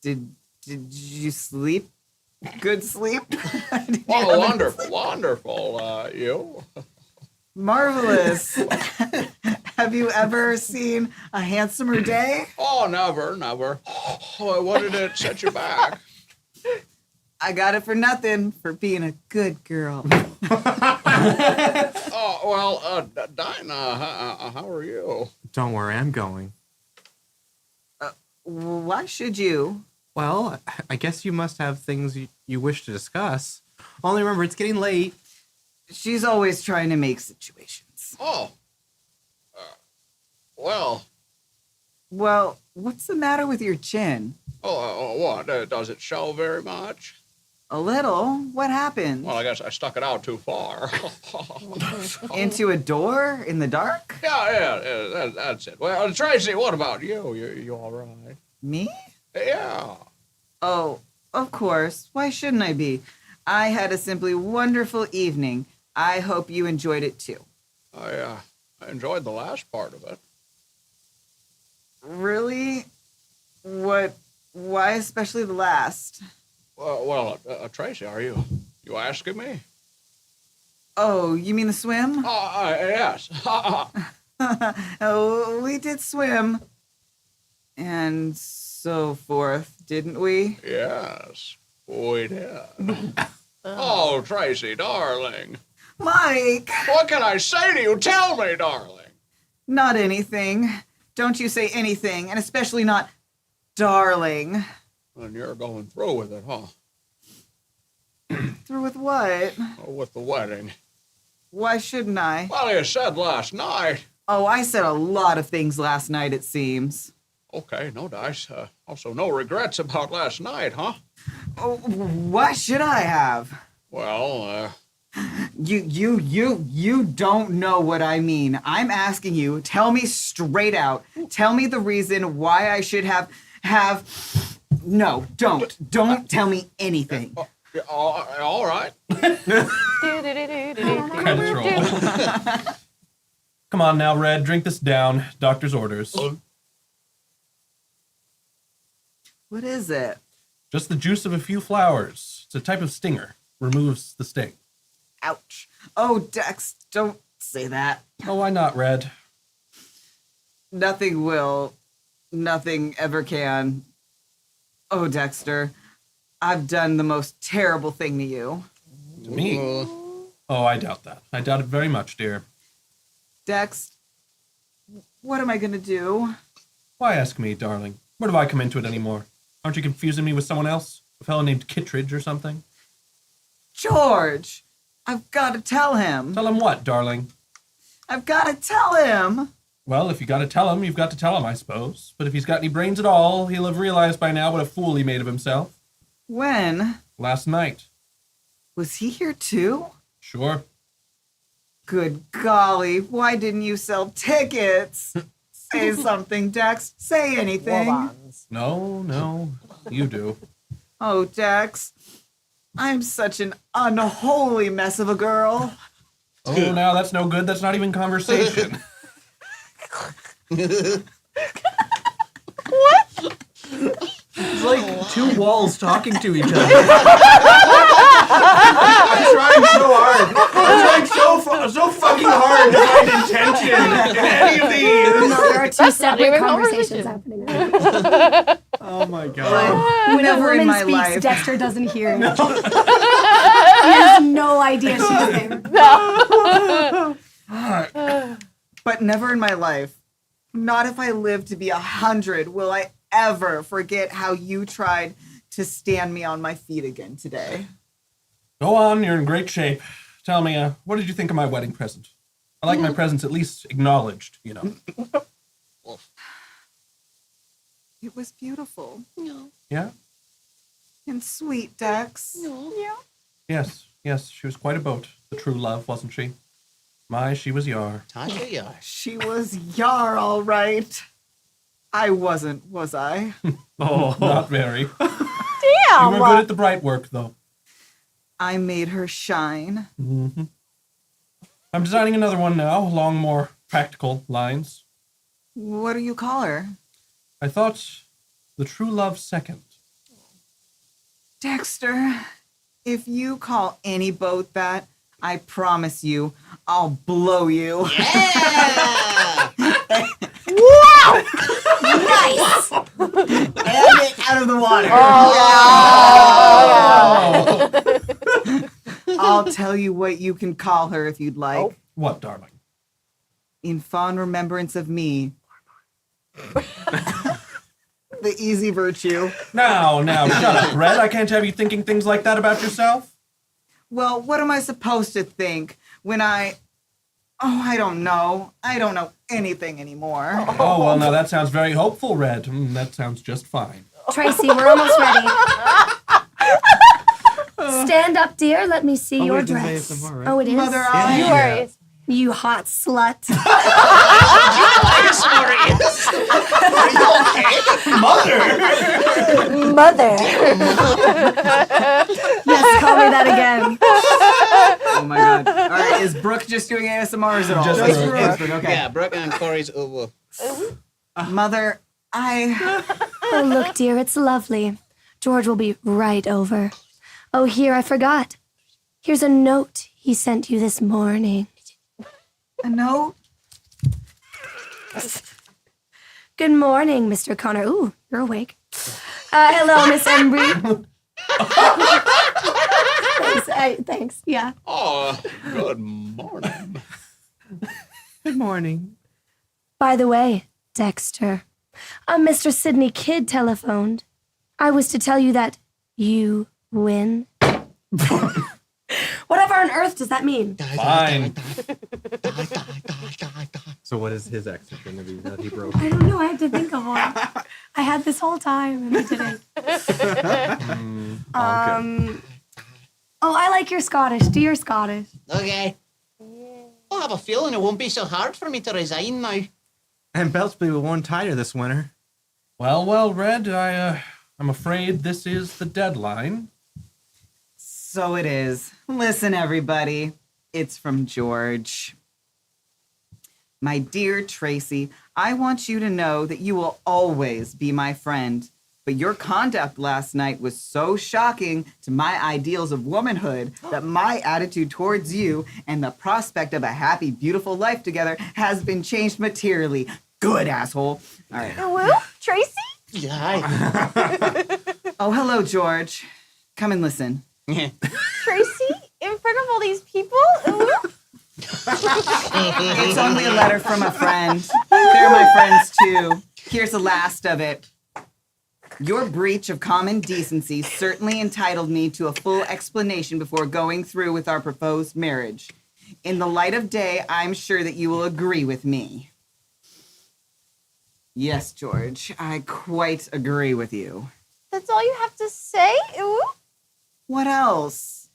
Did you sleep? Good sleep? Did you Oh, have a- wonderful. You? Marvelous. Have you ever seen a handsomer day? Oh, never. Oh, what did it set you back? I got it for nothing for being a good girl. Oh, well, Dinah, how are you? Don't worry, I'm going. Why should you? Well, I guess you must have things you wish to discuss. Only remember, it's getting late. She's always trying to make situations. Oh. Well, Well, what's the matter with your chin? what? Does it show very much? A little? What happened? Well, I guess I stuck it out too far. Into a door in the dark? Yeah, that's it. Well, Tracy, what about you? You all right? Me? Yeah. Oh, of course. Why shouldn't I be? I had a simply wonderful evening. I hope you enjoyed it too. I enjoyed the last part of it. Really? Why especially the last? Well, Tracy, are you asking me? Oh, you mean the swim? Yes. Oh, we did swim. And so forth, didn't we? Yes, we did. Oh, Tracy, darling. Mike! What can I say to you? Tell me, darling. Not anything. Don't you say anything, and especially not darling. And you're going through with it, huh? Through with what? Oh, with the wedding. Why shouldn't I? Well, you said last night. Oh, I said a lot of things last night, it seems. Okay, no dice. Also, no regrets about last night, huh? Oh, why should I have? Well, You don't know what I mean. I'm asking you, tell me straight out. Tell me the reason why I should have. No, don't tell me anything. all right. Credits roll. Come on now, Red. Drink this down. Doctor's orders. What is it? Just the juice of a few flowers. It's a type of stinger. Removes the sting. Ouch. Oh, Dex, don't say that. Oh, why not, Red? Nothing will. Nothing ever can. Oh, Dexter, I've done the most terrible thing to you. To me? Oh, I doubt that. I doubt it very much, dear. Dex, what am I gonna do? Why ask me, darling? Where do I come into it anymore? Aren't you confusing me with someone else? A fellow named Kittredge or something? George, I've got to tell him. Tell him what, darling? I've got to tell him. Well, if you got to tell him, you've got to tell him, I suppose. But if he's got any brains at all, he'll have realized by now what a fool he made of himself. When? Last night. Was he here too? Sure. Good golly, why didn't you sell tickets? Say something, Dex. Say anything. No, you do. Oh, Dex, I'm such an unholy mess of a girl. Oh, now that's no good. That's not even conversation. It's like two walls talking to each other. I'm trying so hard. I'm trying so fucking hard to find intention in any of these. No, there are two not separate even conversations conversation. happening. Oh my god. When a Never in woman my speaks, life. Dexter doesn't hear. He has no idea she's there. But never in my life, not if I live to be 100, will I ever forget how you tried to stand me on my feet again today. Go on, you're in great shape. Tell me, what did you think of my wedding present? I like my presents at least acknowledged, you know. It was beautiful Yeah? and sweet, Dex. Yes, she was quite a boat. The true love, wasn't she? My, she was yar. Tasha Yar. She was Yar, all right. I wasn't, was I? Oh, not very. You Damn. were good at the bright work, though. I made her shine. Mm-hmm. I'm designing another one now, along more practical lines. What do you call her? I thought the true love second. Dexter, if you call any boat that, I promise you, I'll blow you. Yeah! Nice. And it out of the water. I'll tell you what you can call her if you'd like. What, darling? In fond remembrance of me. The easy virtue. Now, shut up, Red. I can't have you thinking things like that about yourself. Well, what am I supposed to think when I don't know. I don't know anything anymore. Oh, well, now that sounds very hopeful, Red. That sounds just fine. Tracy, we're almost ready. Stand up, dear. Let me see your wait, dress. it's ASMR, right? Oh, it is. Mother, You are. You hot slut. Mother. Yes, call me that again. Oh my god. All right, is Brooke just doing ASMR or is it all? Just It's Brooke. it's Brooke, okay. Yeah, Brooke and Corey's over. Mother, Oh, look, dear, it's lovely. George will be right over. Oh, here, I forgot. Here's a note he sent you this morning. a note? Good morning, Mr. Connor. Ooh, you're awake. Hello, Miss Embry. Thanks. Yeah. Oh, good morning. Good morning. By the way, Dexter, Mr. Sidney Kidd telephoned. I was to tell you that you win. Whatever on earth does that mean? Fine. So what is his exit going to be that he broke? I don't know. I have to think of one. I had this whole time and I didn't. Oh, I like your Scottish. Do your Scottish. Okay. I have a feeling it won't be so hard for me to resign now. And belts will be worn tighter this winter. Well, Red, I'm afraid this is the deadline. So it is. Listen, everybody. It's from George. My dear Tracy, I want you to know that you will always be my friend. But your conduct last night was so shocking to my ideals of womanhood that my attitude towards you and the prospect of a happy, beautiful life together has been changed materially. Good, asshole. All right. Woo? Tracy? Yeah. Oh, hello, George. Come and listen. Tracy? In front of all these people? Woo? It's only a letter from a friend. They're my friends, too. Here's the last of it. Your breach of common decency certainly entitled me to a full explanation before going through with our proposed marriage. In the light of day, I'm sure that you will agree with me. Yes, George, I quite agree with you. That's all you have to say? Woo? What else?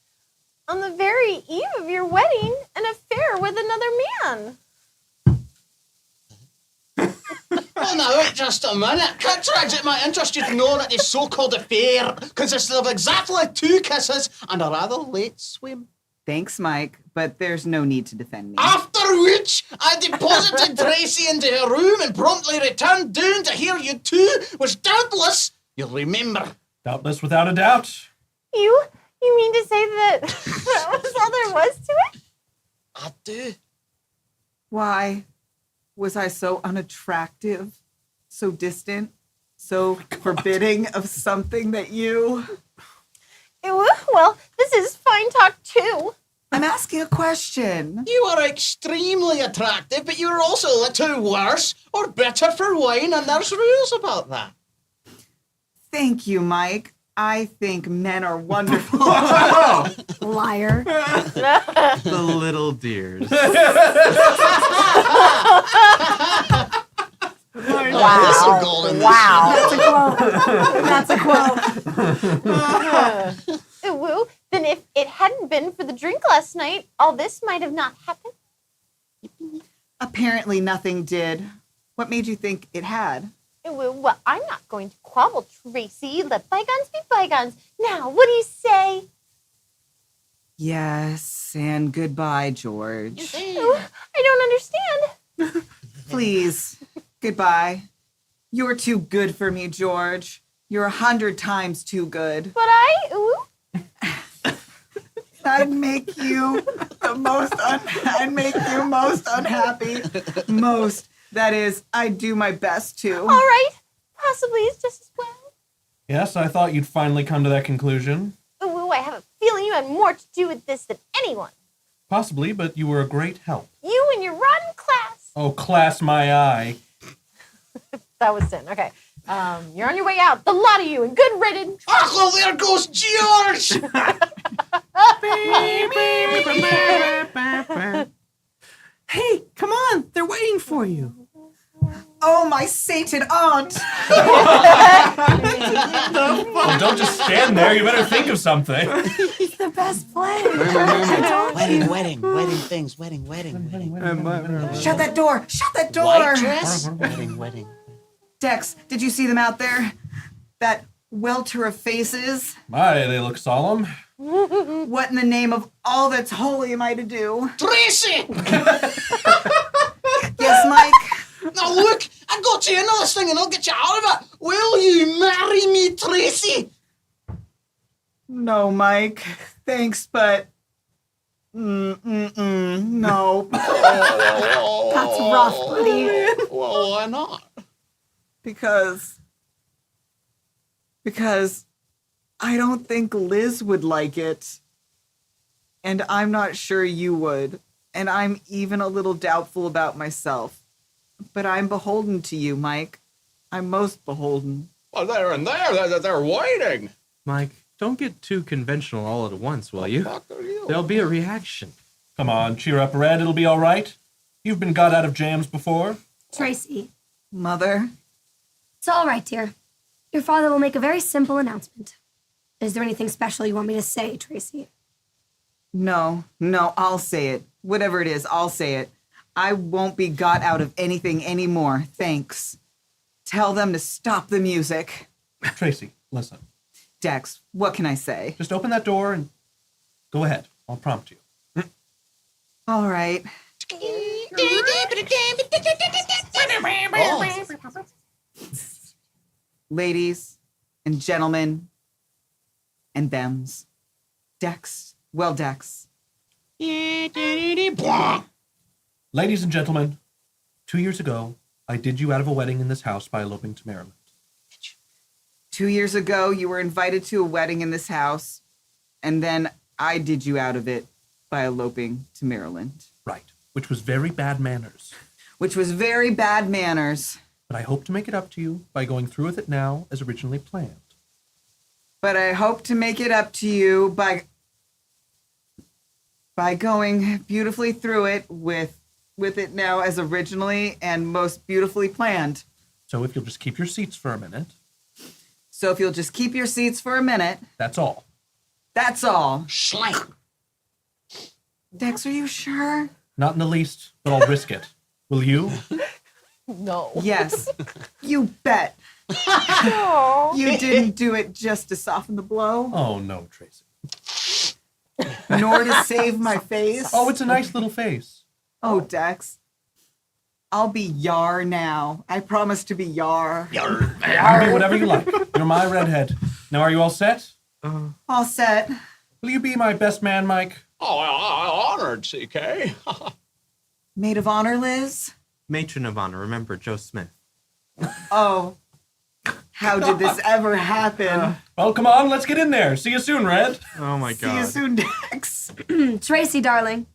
On the very eve of your wedding, an affair with another man. Oh, now, wait just a minute. Contracts it might interest you to know that this so-called affair consisted of exactly 2 kisses and a rather late swim. Thanks, Mike, but there's no need to defend me. After which, I deposited Tracy into her room and promptly returned down to hear you two, which doubtless you'll remember. Doubtless, without a doubt. You mean to say that that was all there was to it? I do. Why was I so unattractive, so distant, so forbidding of something that you... Woo? Well, this is fine talk too. I'm asking a question. You are extremely attractive, but you're also a little worse or better for wine, and there's rules about that. Thank you, Mike. I think men are wonderful. Liar. The little dears. Wow. Golden Wow. That's a quote. Woo? Then if it hadn't been for the drink last night, all this might have not happened. Apparently nothing did. What made you think it had? Woo? Well, I'm not going to quabble, Tracy. Let bygones be bygones. Now, what do you say? Yes, and goodbye, George. Woo? I don't understand. Please, goodbye. You're too good for me, George. You're 100 times too good. But woo? I'd make you most unhappy. Most. That is, I'd do my best to. All right. Possibly it's just as well. Yes, I thought you'd finally come to that conclusion. Ooh, I have a feeling you had more to do with this than anyone. Possibly, but you were a great help. You and your rotten class. Oh, class my eye. That was sin. Okay. You're on your way out. The lot of you, and good riddance. Oh, there goes George! Hey, come on. They're waiting for you. Oh, my sainted aunt! Well, don't just stand there. You better think of something. The best plan. Wedding things, wedding. Shut that door! Shut that door! White dress? Wedding. Dex, did you see them out there? That welter of faces? My, they look solemn. What in the name of all that's holy am I to do? Tracy! Yes, Mike? Now look, I got you another thing and I'll get you out of it. Will you marry me, Tracy? No, Mike. Thanks, but... no. That's rough, buddy. Well, why not? Because I don't think Liz would like it. And I'm not sure you would. And I'm even a little doubtful about myself. But I'm beholden to you, Mike. I'm most beholden. Well, they're waiting. Mike, don't get too conventional all at once, will you? Fuck are you? There'll be a reaction. Come on, cheer up, Red. It'll be all right. You've been got out of jams before. Tracy, Mother? it's all right, dear. Your father will make a very simple announcement. Is there anything special you want me to say, Tracy? No, I'll say it. Whatever it is, I'll say it. I won't be got out of anything anymore, thanks. Tell them to stop the music. Tracy, listen. Dex, what can I say? Just open that door and go ahead. I'll prompt you. All right. Ladies and gentlemen and thems. Dex. Well, Dex. Ladies and gentlemen, 2 years ago, I did you out of a wedding in this house by eloping to Maryland. 2 years ago, you were invited to a wedding in this house, and then I did you out of it by eloping to Maryland. Right, which was very bad manners. Which was very bad manners. But I hope to make it up to you by going through with it now as originally planned. But I hope to make it up to you by going beautifully through it with it now as originally and most beautifully planned. So if you'll just keep your seats for a minute. So if you'll just keep your seats for a minute. That's all. That's all. Slam. Dex, are you sure? Not in the least, but I'll risk it. Will you? No. Yes. You bet. You didn't do it just to soften the blow, Oh, no, Tracy. nor to save my face. Oh, it's a nice little face. Oh, Dex. I'll be Yar now. I promise to be Yar. You can be whatever you like. You're my redhead. Now, are you all set? All set. Will you be my best man, Mike? Oh, honored, CK. Maid of honor, Liz? Matron of honor, remember Joe Smith. Oh. How did this ever happen? Well, come on, let's get in there. See you soon, Red. Oh my See you god. soon, Dex. Tracy, darling.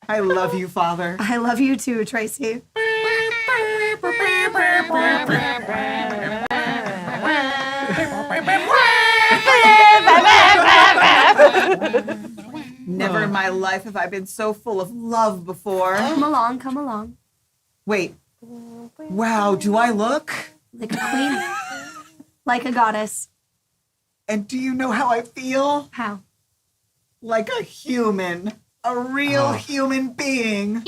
I love you, Father. I love you too, Tracy. Never in my life have I been so full of love before. Come along, come along. Wait. Wow, do I look? Like a queen. Like a goddess. And do you know how I feel? How? Like a human. A real human being. Wow.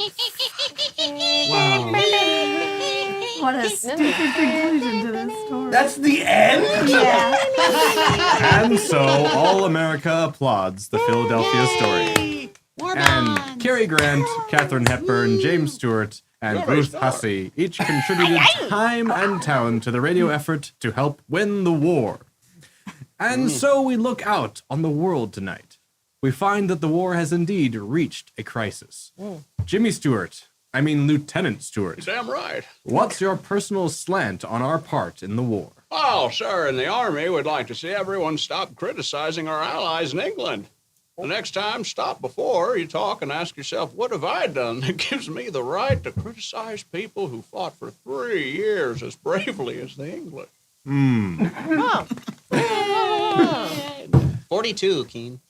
What a stupid conclusion to this story. That's the end? Yeah. And so all America applauds the Philadelphia story. And Cary Grant, Katharine Hepburn, James Stewart, and Ruth Hussey each contributed time and talent to the radio effort to help win the war. And so we look out on the world tonight. We find that the war has indeed reached a crisis. Jimmy Stewart, I mean Lieutenant Stewart, Damn right. what's your personal slant on our part in the war? Oh, sir, in the Army, we'd like to see everyone stop criticizing our allies in England. The next time, stop before you talk and ask yourself, what have I done that gives me the right to criticize people who fought for 3 years as bravely as the English? 42, Keen.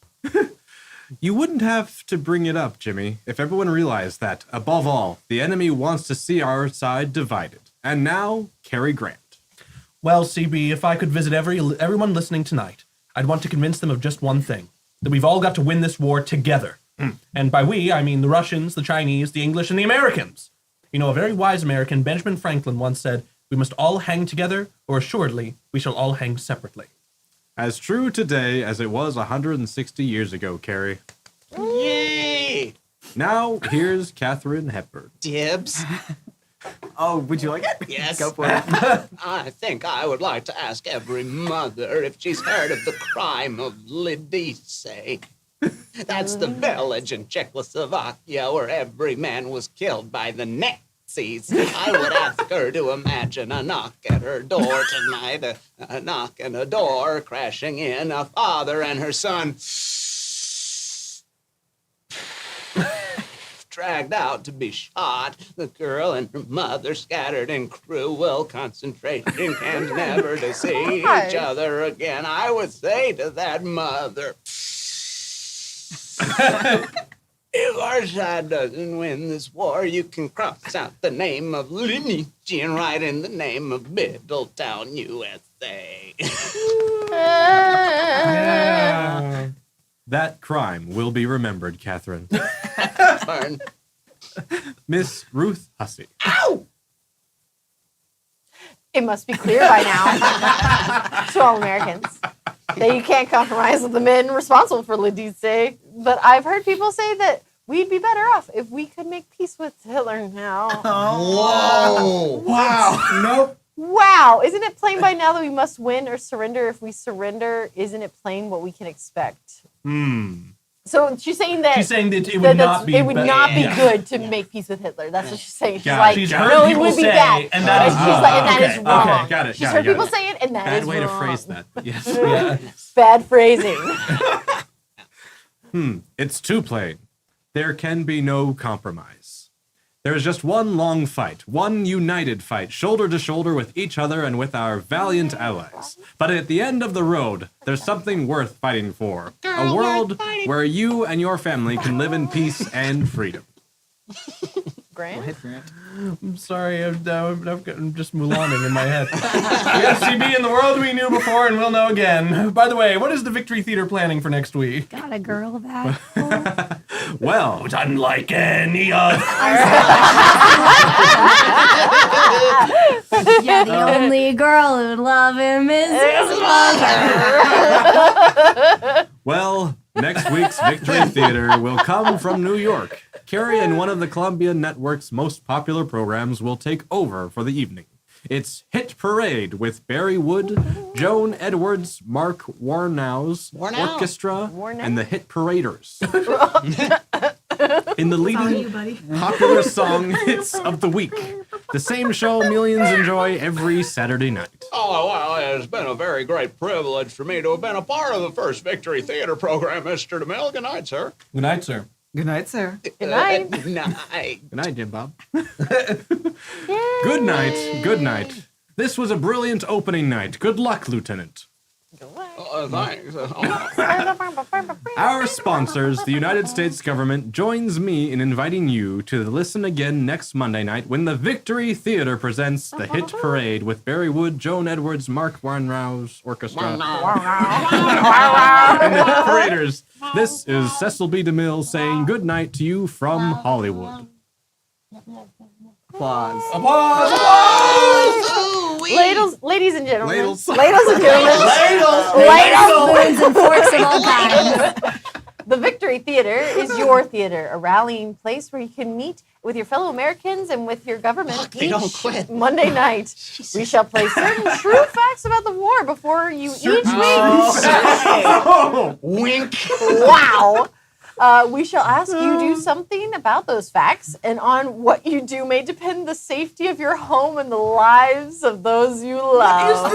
You wouldn't have to bring it up, Jimmy, if everyone realized that, above all, the enemy wants to see our side divided. And now, Cary Grant. Well, CB, if I could visit everyone listening tonight, I'd want to convince them of just one thing. that we've all got to win this war together. And by we, I mean the Russians, the Chinese, the English, and the Americans. You know, a very wise American, Benjamin Franklin, once said, "We must all hang together, or assuredly we shall all hang separately." As true today as it was 160 years ago, Carrie. Yay! Now, here's Katharine Hepburn. Dibs. Oh, would you like it? Yes. Go for it. I think I would like to ask every mother if she's heard of the crime of Lidice. That's the village in Czechoslovakia where every man was killed by the Nazis. I would ask her to imagine a knock at her door tonight, a knock and a door crashing in, a father and her son dragged out to be shot, the girl and her mother scattered in cruel concentration camps, never to see each other again. I would say to that mother, if our side doesn't win this war, you can cross out the name of Lidice and write in the name of Middletown, USA. That crime will be remembered, Catherine. Burn. Miss Ruth Hussey. Ow! It must be clear by now to all Americans that you can't compromise with the men responsible for Lidice. But I've heard people say that we'd be better off if we could make peace with Hitler now. Whoa! Wow. Nope. Wow! Isn't it plain by now that we must win or surrender? If we surrender, isn't it plain what we can expect? So she's saying that it would not be good to make peace with Hitler. That's what she's saying. She's Got it. like, She's no, heard it people would be say, bad. and that is She's like, and that is okay, wrong. okay, got it, She's got heard it, people got it. say it, and that Bad is way wrong. to phrase that, but yes. Yeah. Bad phrasing. It's too plain. There can be no compromise. There is just one long fight, one united fight, shoulder to shoulder with each other and with our valiant allies. But at the end of the road, there's something worth fighting for. A world where you and your family can live in peace and freedom. Grant? I'm sorry, I've gotten just Mulaning in my head. The FCB in the world we knew before and will know again. By the way, what is the Victory Theater planning for next week? Got a girl that. Well, Unlike any other. Yeah, the only girl who'd love him is his mother. Well, next week's Victory Theater will come from New York. Carrie and one of the Columbia Network's most popular programs will take over for the evening. It's Hit Parade with Barry Wood, Joan Edwards, Mark Warnow's orchestra, and the Hit Paraders. In the leading popular song hits of the week. The same show millions enjoy every Saturday night. Oh, well, it's been a very great privilege for me to have been a part of the first Victory Theater program, Mr. DeMille. Good night, sir. Good night, sir. Good night, sir. Good night. Night. Good night, Jim Bob. Good night. Good night. This was a brilliant opening night. Good luck, Lieutenant. Thanks. Our sponsors, the United States government, joins me in inviting you to listen again next Monday night when the Victory Theater presents the Hit Parade with Barry Wood, Joan Edwards, Mark Warnow's orchestra, and the Hit Paraders. This is Cecil B. DeMille saying good night to you from Hollywood. Applause. Ladies and gentlemen. Ladles. Ladles and gentlemen. Spoons and forks of all kinds. The Victory Theater is your theater, a rallying place where you can meet with your fellow Americans and with your government they don't quit. Monday night. We shall play certain true facts about the war before you each week. Wink. Wow. We shall ask you do something about those facts, and on what you do may depend the safety of your home and the lives of those you love.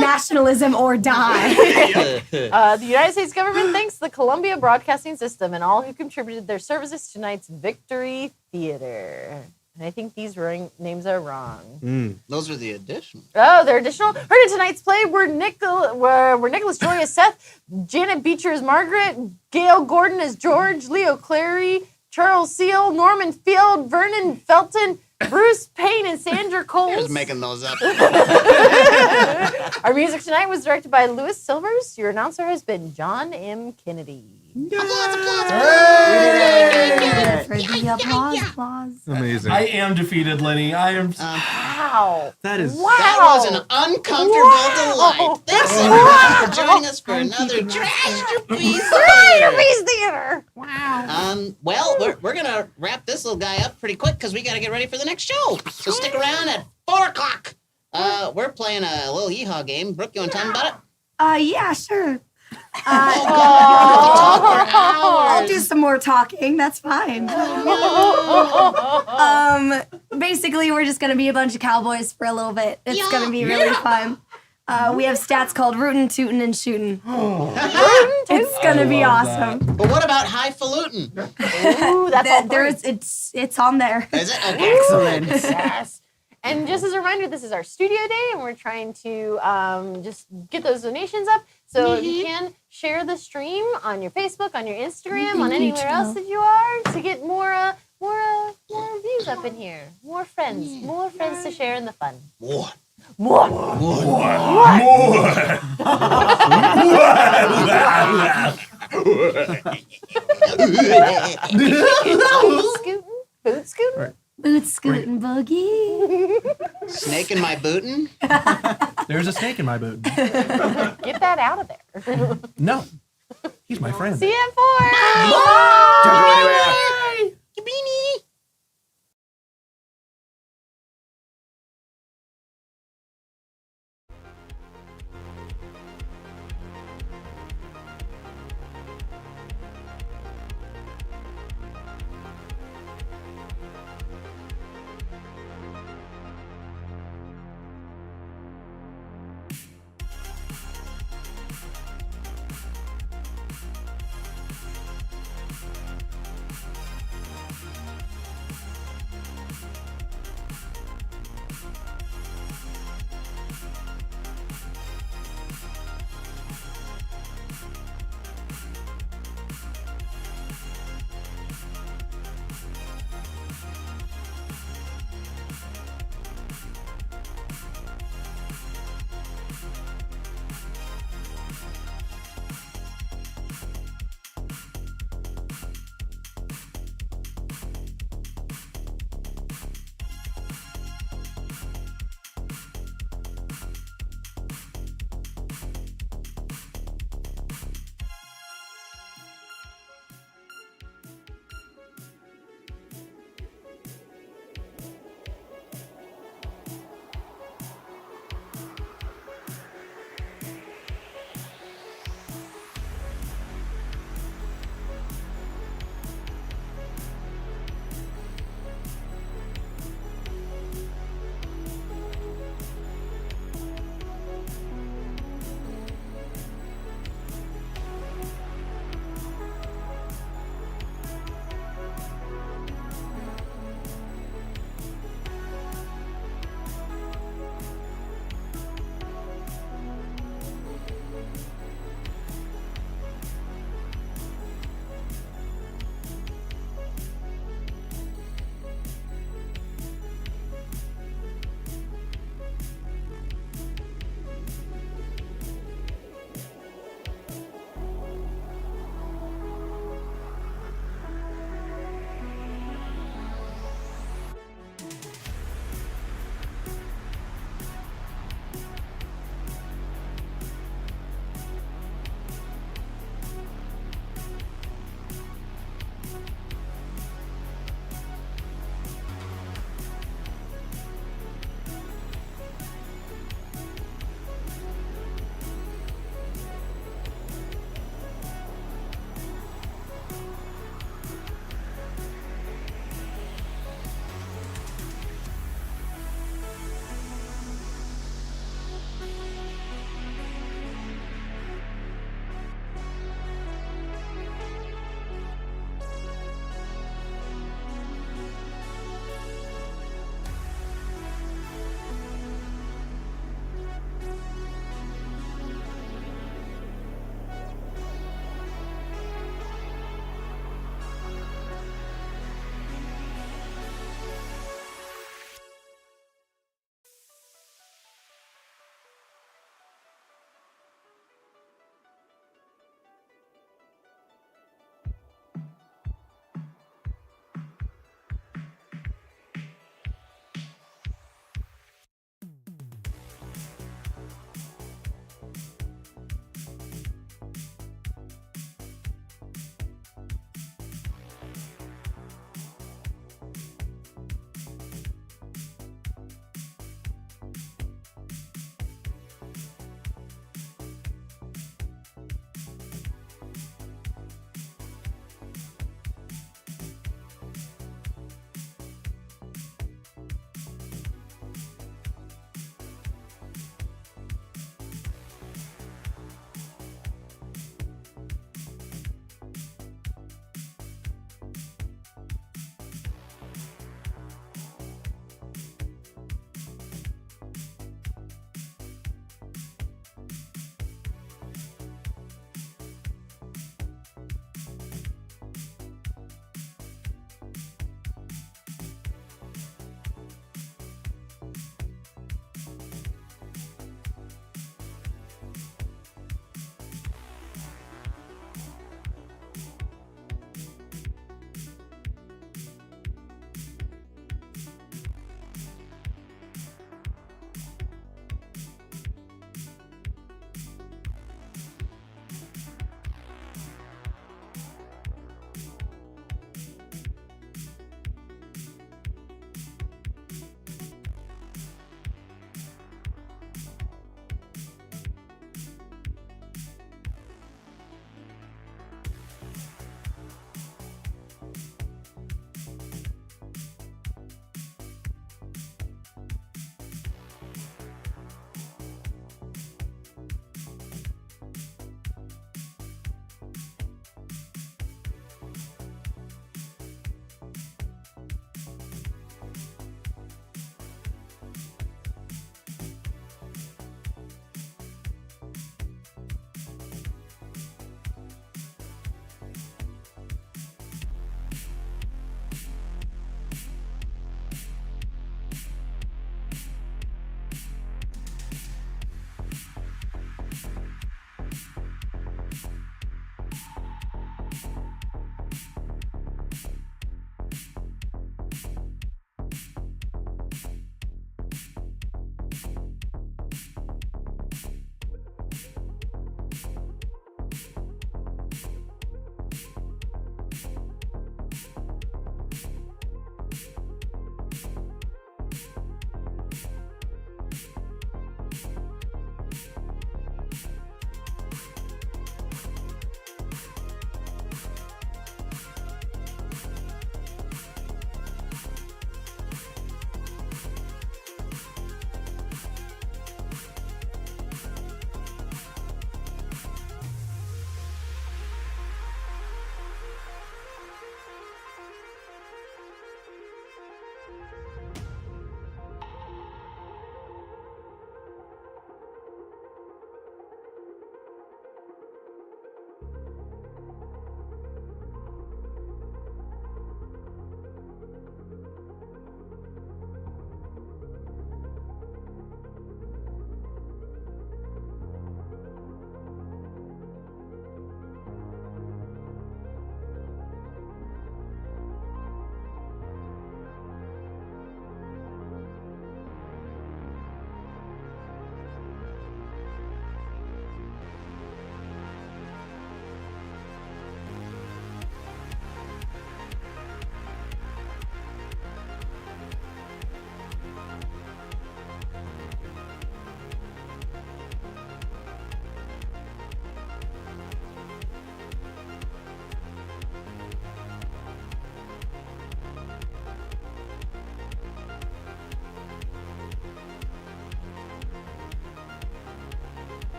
Nationalism or die. The United States government thanks the Columbia Broadcasting System and all who contributed their services to tonight's Victory Theater. And I think these names are wrong. Those are the additional. Oh, they're additional. Heard in tonight's play were Nicholas Joy as Seth, Janet Beecher as Margaret, Gail Gordon as George, Leo Clary, Charles Seal, Norman Field, Vernon Felton, Bruce Payne and Sandra I Coles. was making those up. Our music tonight was directed by Louis Silvers. Your announcer has been John M. Kennedy. Applause, applause, For the applause. Amazing. I am defeated, Lenny. I am. Wow. That is. Wow. That was an uncomfortable delight. Thanks everyone for joining us for another Trasherpiece Trasherpiece Theater. Wow. Well, we're gonna wrap this little guy up pretty quick because we gotta get ready for the next show. So stick around at 4 o'clock. We're playing a little yeehaw game. Brooke, you wanna tell me about it? Yeah, sure. Talk for I'll hours. do some more talking. That's fine. Basically, we're just gonna be a bunch of cowboys for a little bit. It's gonna be really fun. We have stats called rootin', tootin', and shootin'. It's gonna be awesome. But what about highfalutin? Ooh, that's all It's on there. Is it? Okay. Excellent. Yes. And just as a reminder, this is our studio day, and we're trying to just get those donations up. So if you can, share the stream on your Facebook, on your Instagram, on anywhere else that you are, to get more views up in here. More friends to share in the fun. More. Boot scooting. Boot scootin' boogie. Snake in my bootin'? There's a snake in my boot. Get that out of there. No, he's my friend. See you at 4. Don't go anywhere. Beanie.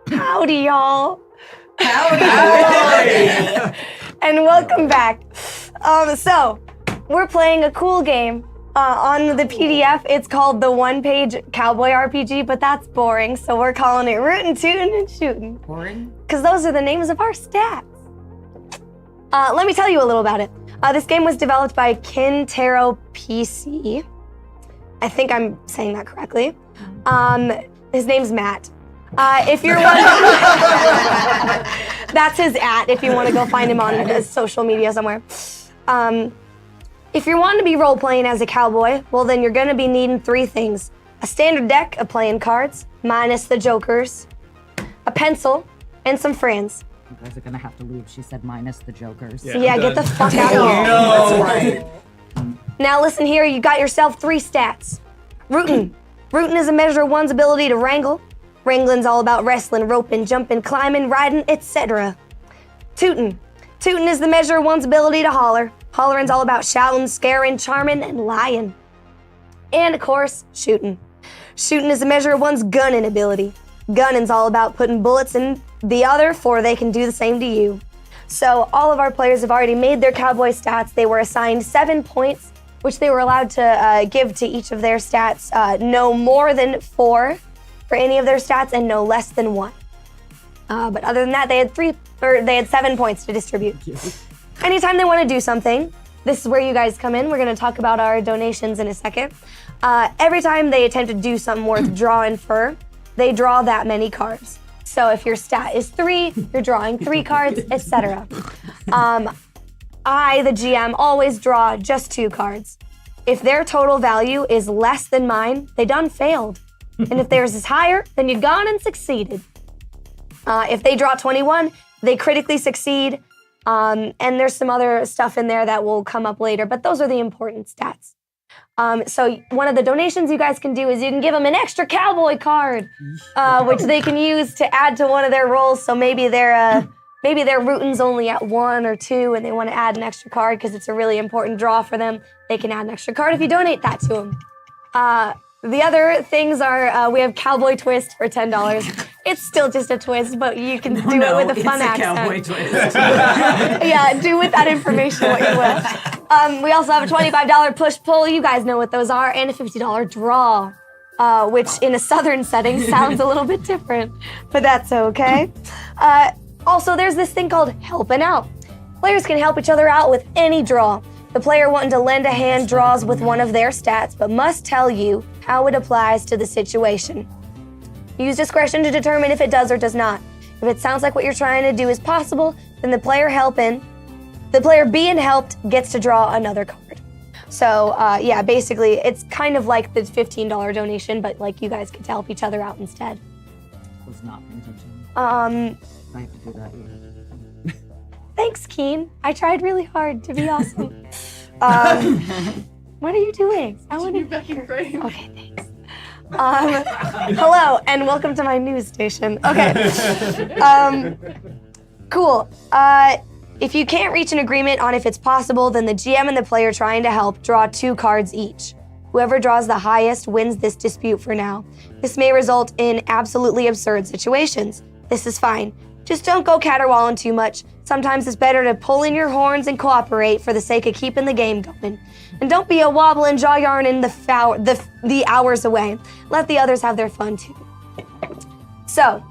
Howdy, y'all. Howdy. And welcome back. So, we're playing a cool game. On the PDF, it's called the one-page cowboy RPG, but that's boring, so we're calling it Rootin', Tootin', and Shootin'. Boring? Because those are the names of our stats. Let me tell you a little about it. This game was developed by Kintaro PC. I think I'm saying that correctly. His name's Matt. If you're wondering, that's his @ if you want to go find him on his social media somewhere. If you're wanting to be role-playing as a cowboy, well then you're gonna be needing 3 things. A standard deck of playing cards, minus the jokers, a pencil, and some friends. You guys are gonna have to leave. She said minus the jokers. Yeah, get the fuck out of here. No. Right. Now listen here, you got yourself 3 stats. Rootin'. Rootin' is a measure of one's ability to wrangle. Wrangling's all about wrestling, roping, jumping, climbing, riding, etc. Tootin'. Tootin' is the measure of one's ability to holler. Hollering's all about shouting, scaring, charming, and lying. And of course, shootin'. Shootin' is a measure of one's gunning ability. Gunning's all about putting bullets in the other for they can do the same to you. So all of our players have already made their cowboy stats. They were assigned 7 points, which they were allowed to give to each of their stats. No more than 4 for any of their stats, and no less than 1. But other than that, they had 7 points to distribute. Anytime they want to do something, this is where you guys come in. We're going to talk about our donations in a second. Every time they attempt to do something worth drawing for, they draw that many cards. So if your stat is 3, you're drawing 3 cards, etc. I, the GM, always draw just 2 cards. If their total value is less than mine, they done failed. And if theirs is higher, then you've gone and succeeded. If they draw 21, they critically succeed. And there's some other stuff in there that will come up later, but those are the important stats. So one of the donations you guys can do is you can give them an extra cowboy card, which they can use to add to one of their rolls. So maybe their rootin's only at 1 or 2 and they want to add an extra card because it's a really important draw for them. They can add an extra card if you donate that to them. The other things are we have Cowboy Twist for $10. It's still just a twist, but you can do it with a fun accent. Cowboy twist. Yeah, do with that information what you will. We also have a $25 push-pull. You guys know what those are, and a $50 draw, which in a southern setting sounds a little bit different, but that's okay. Also, there's this thing called helping out. Players can help each other out with any draw. The player wanting to lend a hand draws with one of their stats, but must tell you how it applies to the situation. Use discretion to determine if it does or does not. If it sounds like what you're trying to do is possible, then the player being helped gets to draw another card. So yeah, basically it's kind of like the $15 donation, but like you guys get to help each other out instead. Was not paying attention. Um, I have to do that. Thanks, Keen. I tried really hard to be awesome. What are you doing? I want to back in frame. Okay, thanks. Hello, and welcome to my news station. Okay. Cool. If you can't reach an agreement on if it's possible, then the GM and the player trying to help draw 2 cards each. Whoever draws the highest wins this dispute for now. This may result in absolutely absurd situations. This is fine. Just don't go caterwauling too much. Sometimes it's better to pull in your horns and cooperate for the sake of keeping the game going. And don't be a wobbling, jaw yarning the hours away. Let the others have their fun too. So,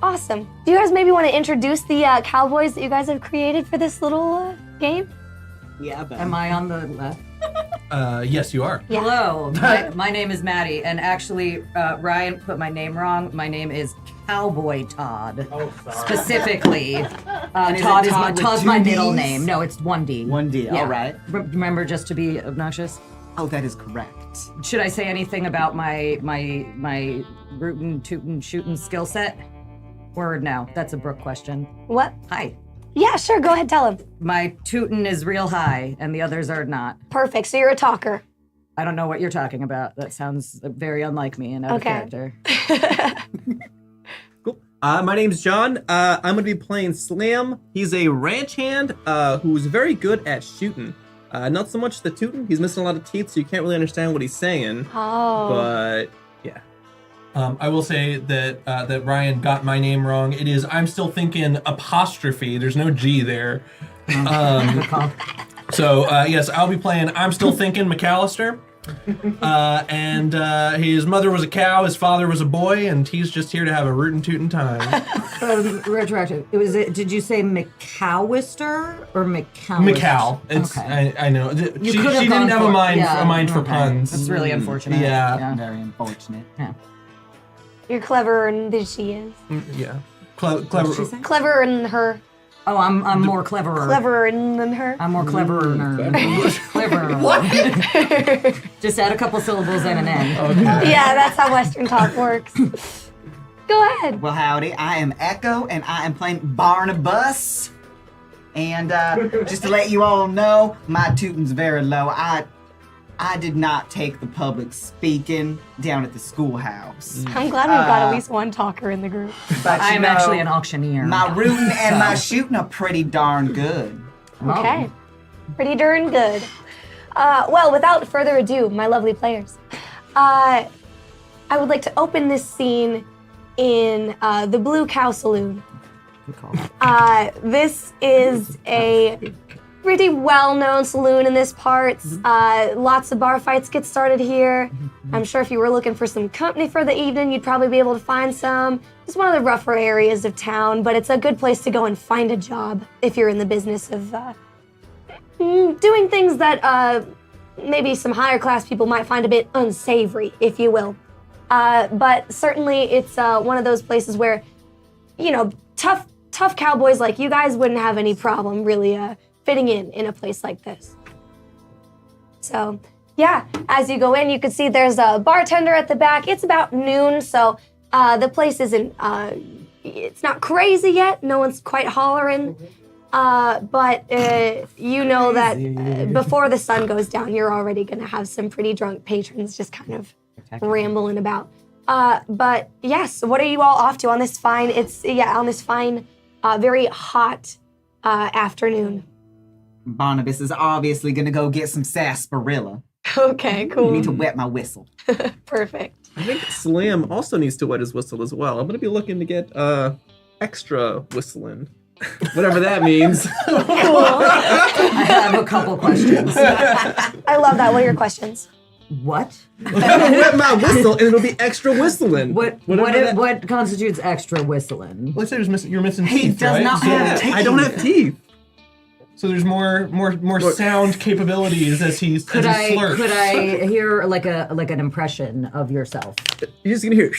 awesome. Do you guys maybe want to introduce the cowboys that you guys have created for this little game? Yeah, but am I on the left? Yes, you are. Yeah. Hello, my name is Maddie, and actually, Ryan put my name wrong. My name is Cowboy Todd. Oh, sorry. Specifically, is Todd it is Todd with Todd's 2 my middle Ds? name. No, it's 1D. 1D, Yeah. all right. Remember, just to be obnoxious. Oh, that is correct. Should I say anything about my rootin', tootin', shootin' skill set? Or no? That's a Brooke question. What? Hi. Yeah, sure. Go ahead, tell him. My tootin' is real high, and the others are not. Perfect. So you're a talker. I don't know what you're talking about. That sounds very unlike me and out of character. Cool. My name's John. I'm going to be playing Slam. He's a ranch hand who's very good at shooting. Not so much the tooting. He's missing a lot of teeth, so you can't really understand what he's saying. Oh. But Yeah. I will say that that Ryan got my name wrong. It is I'm still thinking apostrophe. There's no G there. So yes, I'll be playing I'm Still Thinking McAllister. And his mother was a cow, his father was a boy, and he's just here to have a rootin' tootin' time. Retroactive. Did you say McAllister or McAllister? McCall. It's Okay. I know. You She could have didn't gone have for- a mind yeah, for okay. puns. That's really unfortunate. Yeah. Very unfortunate. Yeah. You're cleverer than she is. Yeah. What'd she Clever. say? Cleverer than her. Oh, I'm more cleverer. Cleverer than her. I'm more cleverer. Cleverer. What? Just add a couple syllables and an N. Yeah, that's how Western talk works. Go ahead. Well, howdy. I am Echo, and I am playing Barnabas. And just to let you all know, my tootin's very low. I did not take the public speaking down at the schoolhouse. I'm glad we've got at least one talker in the group. But I'm actually an auctioneer. My rooting and my shooting are pretty darn good. Okay. Pretty darn good. Well, without further ado, my lovely players, I would like to open this scene in the Blue Cow Saloon. This is a pretty well-known saloon in this parts. Lots of bar fights get started here. I'm sure if you were looking for some company for the evening, you'd probably be able to find some. It's one of the rougher areas of town, but it's a good place to go and find a job if you're in the business of doing things that maybe some higher class people might find a bit unsavory, if you will. But certainly it's one of those places where, you know, tough cowboys like you guys wouldn't have any problem really fitting in a place like this. So, yeah, as you go in, you can see there's a bartender at the back. It's about noon, so the place isn't, it's not crazy yet. No one's quite hollering. But you know that before the sun goes down, you're already going to have some pretty drunk patrons just kind of rambling about. But yes, what are you all off to on this fine, very hot afternoon? Barnabas is obviously gonna go get some sarsaparilla. Okay, cool. I need to wet my whistle. Perfect. I think Slam also needs to wet his whistle as well. I'm gonna be looking to get extra whistling. Whatever that means. I have a couple questions. I love that. What are your questions? What? I'm gonna wet my whistle and it'll be extra whistling. What constitutes extra whistling? Let's say you're missing He teeth, does right? not have teeth. I don't have teeth. So there's more sound capabilities as he Could slurps. I hear like an impression of yourself? You're just gonna hear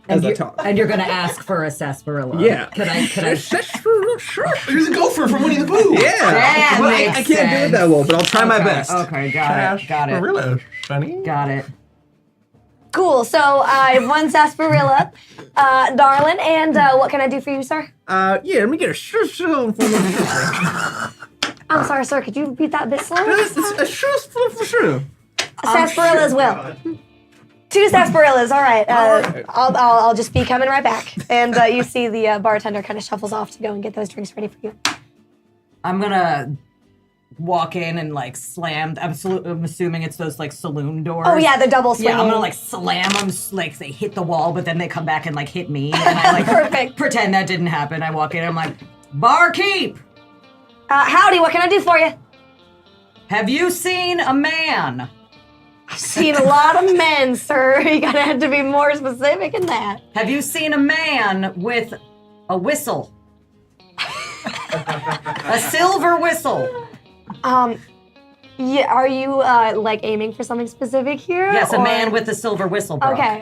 as I talk. And you're gonna ask for a sarsaparilla. Yeah. Could I? You're the gopher from Winnie the Pooh. Yeah. That Well, makes I can't do it sense. that well, but I'll try my Okay, best. Okay, got it. Sarsaparilla, Sonny. Got it. Cool. So I have one sarsaparilla, darling. And what can I do for you, sir? Yeah, let me get a I'm sorry, sir. Could you repeat that a bit slower? Sarsaparilla as well. 2 sarsaparillas. All right. I'll just be coming right back. And you see the bartender kind of shuffles off to go and get those drinks ready for you. I'm gonna walk in and like slam. I'm assuming it's those like saloon doors. Oh yeah, the double swinging. Yeah, I'm gonna like slam them, like they hit the wall, but then they come back and like hit me, and I like Perfect. pretend that didn't happen. I walk in, I'm like, barkeep, Howdy. What can I do for you? have you seen a man? I've seen a lot of men, sir. You gotta have to be more specific than that. Have you seen a man with a whistle? A silver whistle. Yeah. Are you like aiming for something specific here? Yes, a or- man with a silver whistle. Brooke. Okay.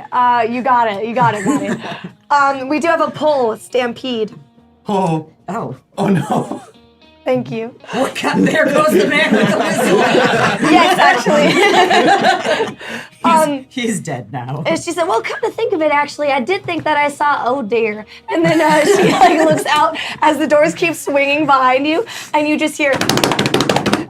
You got it. Got it. We do have a poll, Stampede. Oh no. Thank you. What kind? There goes the man with the whistle. Yes, actually. He's dead now. And she said, well, come to think of it, actually, I did think that I saw Oh Dear. And then she like looks out as the doors keep swinging behind you, and you just hear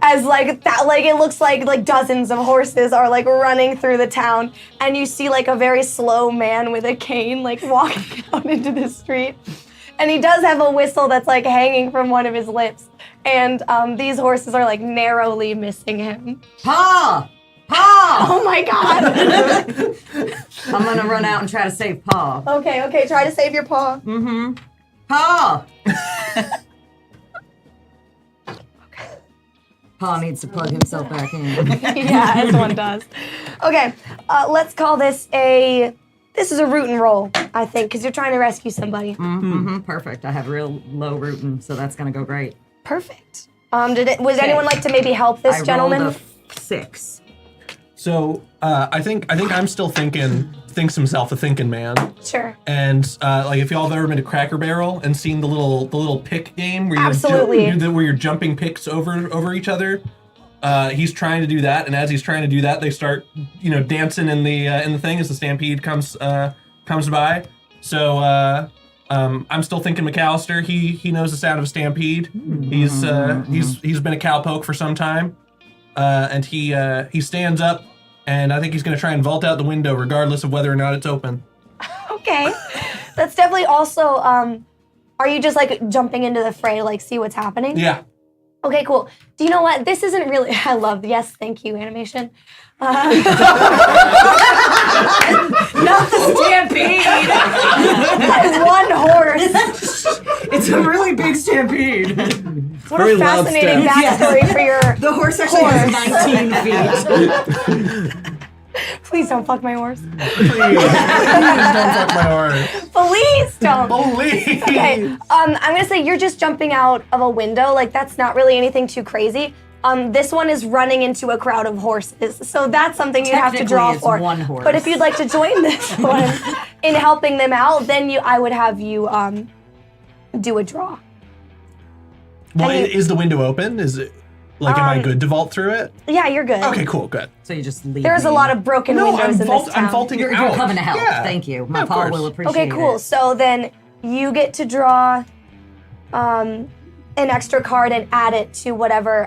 as like that, like it looks like dozens of horses are like running through the town, and you see like a very slow man with a cane like walking out into the street. And he does have a whistle that's like hanging from one of his lips. And these horses are like narrowly missing him. Pa! Paw! Oh my god. I'm gonna run out and try to save Paw. Okay, try to save your paw. Mm-hmm. Paw! Paw needs to plug himself back in. Yeah, as one does. Okay, let's call this this is a root and roll, I think, because you're trying to rescue somebody. Mm-hmm. Perfect. I have real low rooting, so that's gonna go great. Perfect. Would anyone like to maybe help this gentleman? I rolled a 6. So I think I'm still thinks himself a thinking man. Sure. And like if y'all have ever been to Cracker Barrel and seen the little pick game where Absolutely. where you're jumping picks over each other, he's trying to do that, and as he's trying to do that, they start dancing in the thing as the stampede comes by. So I'm still thinking McAllister. He knows the sound of a stampede. He's been a cowpoke for some time, and he stands up, and I think he's gonna try and vault out the window regardless of whether or not it's open. Okay. That's definitely also, are you just like jumping into the fray to like see what's happening? Yeah. Okay, cool. Do you know what? This isn't really, I love, yes, thank you, animation. Not the stampede! One horse. It's a really big stampede. What Very a loud fascinating steps. backstory for your The horse actually has 19 feet. Please don't fuck my horse. Please don't fuck my horse. Please don't. Please. Okay, I'm gonna say you're just jumping out of a window. Like that's not really anything too crazy. This one is running into a crowd of horses, so that's something you have to draw Technically, it's for. one horse. But if you'd like to join this one in helping them out, then I would have you do a draw. Well, And you- is the window open? Is it like am I good to vault through it? Yeah, you're good. Okay, cool, good. So you just leave There's a me. lot of broken No, windows in this town. I'm vaulting You're out. coming to help. Yeah. Thank you. My Yeah, of paw course. will appreciate Okay, cool. it. So then you get to draw an extra card and add it to whatever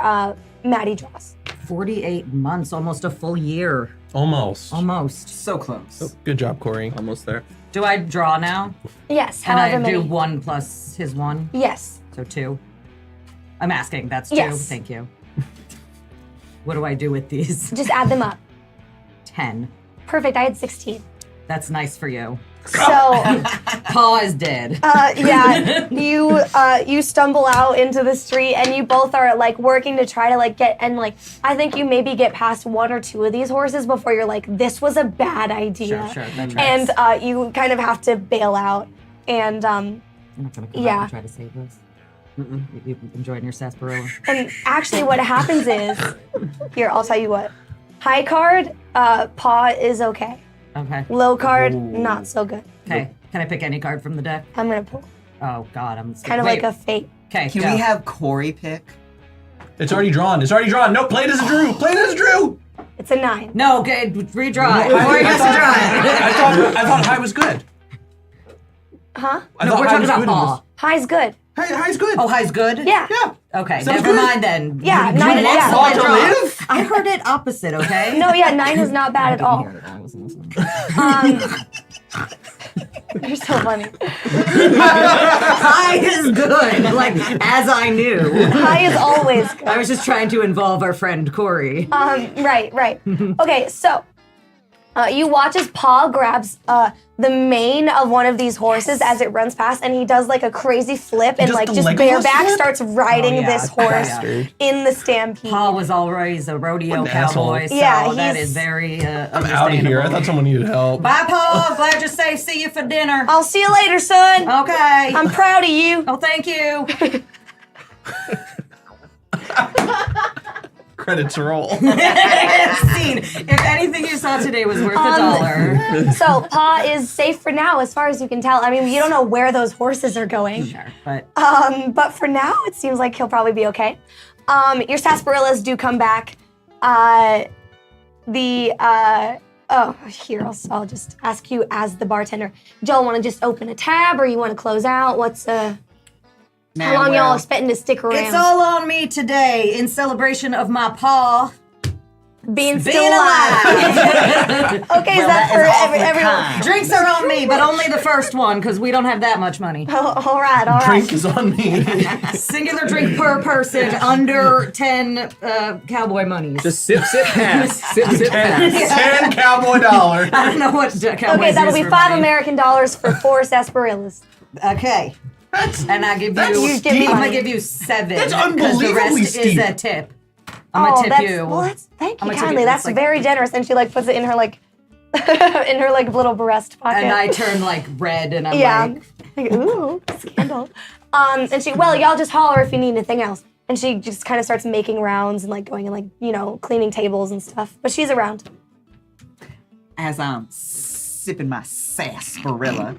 Maddie draws. 48 months, almost a full year. Almost. Almost. So close. Good job, Corey. Almost there. Do I draw now? Yes, And I however do many. 1 plus his 1? Yes. So 2? I'm asking. That's 2? Yes. Thank you. What do I do with these? Just add them up. 10. Perfect. I had 16. That's nice for you. So, Paw is dead. yeah, you stumble out into the street and you both are like working to try to like get and like I think you maybe get past 1 or 2 of these horses before you're like this was a bad idea. Sure, that tracks. And you kind of have to bail out and I'm not gonna come yeah. out and try to save this. You enjoying your sarsaparilla? And actually what happens is here, I'll tell you what. High card, paw is okay. Okay. Low card, not so good. Okay. Can I pick any card from the deck? I'm gonna pull. Oh God, I'm scared. Kind of Wait. like a fate. Okay. Can go. we have Corey pick? It's already drawn. It's already drawn. No, play it as a Drew. Play it as a Drew. It's a 9. No, okay, redraw. I Corey has to draw. I thought high was good. Huh? I No, thought we're high talking was about good in paw. High's good. this. High's good. Oh, high's good? Yeah. Yeah. Okay, Sounds never good. mind then. Yeah, You 9 did yeah. excellent Want to draw. live? I heard it opposite, okay? No, yeah, 9 is not bad at all. I wasn't listening. You're so funny. High is good, like, as I knew. High is always good. I was just trying to involve our friend Corey. Right. Okay, so you watch as Paul grabs the mane of one of these horses as it runs past, and he does like a crazy flip and does like the just Legolas bareback flip? starts riding Oh, yeah. this horse Bastard. in the stampede. Paul was always a rodeo What an asshole. cowboy, so Yeah, that he's- is very I'm out of here. I thought someone needed help. Bye, Paul. Glad you're safe. See you for dinner. I'll see you later, son. Okay. I'm proud of you. Oh, thank you. Credits roll. Scene. If anything you saw today was worth $1. So Pa is safe for now, as far as you can tell. I mean, you don't know where those horses are going. Sure, but But for now, it seems like he'll probably be okay. Your sarsaparillas do come back. Here, I'll just ask you as the bartender. Joel, want to just open a tab or you want to close out? How long y'all expecting to stick around? it's all on me today in celebration of my paw. Being still alive. Okay, is that for everyone? Drinks are on me, but only the first one because we don't have that much money. Oh, all right. Drink is on me. Singular drink per person, under 10 cowboy monies. Just sip, pass. Sip, pass. 10 cowboy dollars. I don't know what cowboys Okay, that'll is be for $5 money. American for 4 sarsaparillas. Okay. And I give That's you, steep. I'm gonna give you 7. That's Because the unbelievably rest steep. is a tip. I'm gonna tip that's, you. Well, thank I'm you gonna tip kindly. you. That's That's like- very generous. And she like puts it in her like in her like little breast pocket. And I turn like red and I'm yeah. like, Ooh, scandal. And she, well, y'all just holler if you need anything else. And she just kind of starts making rounds and like going and like, cleaning tables and stuff. But she's around. As I'm sipping my sarsaparilla,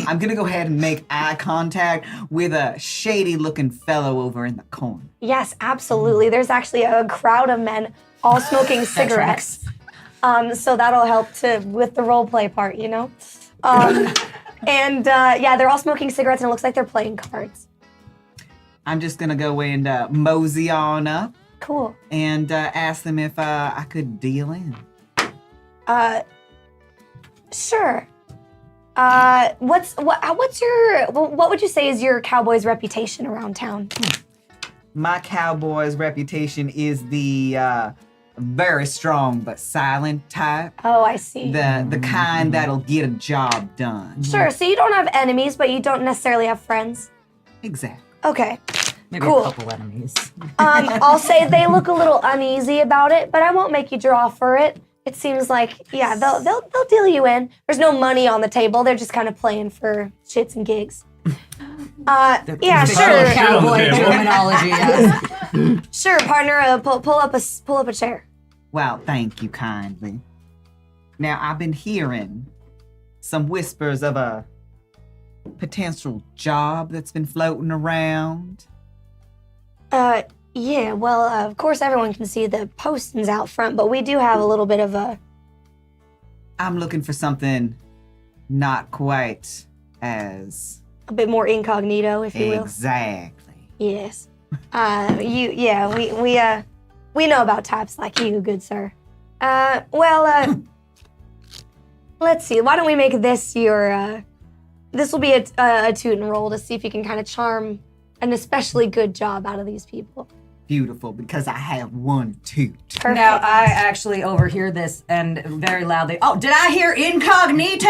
I'm gonna go ahead and make eye contact with a shady-looking fellow over in the corner. Yes, absolutely. There's actually a crowd of men all smoking cigarettes. So that'll help with the role play part, And they're all smoking cigarettes and it looks like they're playing cards. I'm just gonna go and mosey on up Cool. and ask them if I could deal in. Sure. What would you say is your cowboy's reputation around town? My cowboy's reputation is the very strong but silent type. Oh, I see. The kind that'll get a job done. Sure. So you don't have enemies, but you don't necessarily have friends. Exactly. Okay. maybe Cool. a couple enemies. I'll say they look a little uneasy about it, but I won't make you draw for it. It seems like, yeah, they'll deal you in. There's no money on the table. They're just kind of playing for shits and gigs. Yeah, sure. Cowboy terminology. Yes. Sure, partner. Pull up a chair. Well, thank you kindly. Now, I've been hearing some whispers of a potential job that's been floating around. Yeah, well, of course everyone can see the postings out front, but we do have a little bit of a... I'm looking for something not quite as... A bit more incognito, if you will. Exactly. Yes. We know about types like you, good sir. Let's see. Why don't we make this your, this will be a toot and roll to see if you can kind of charm an especially good job out of these people. Beautiful, because I have one toot. Perfect. Now I actually overhear this and very loudly. Oh, did I hear incognito?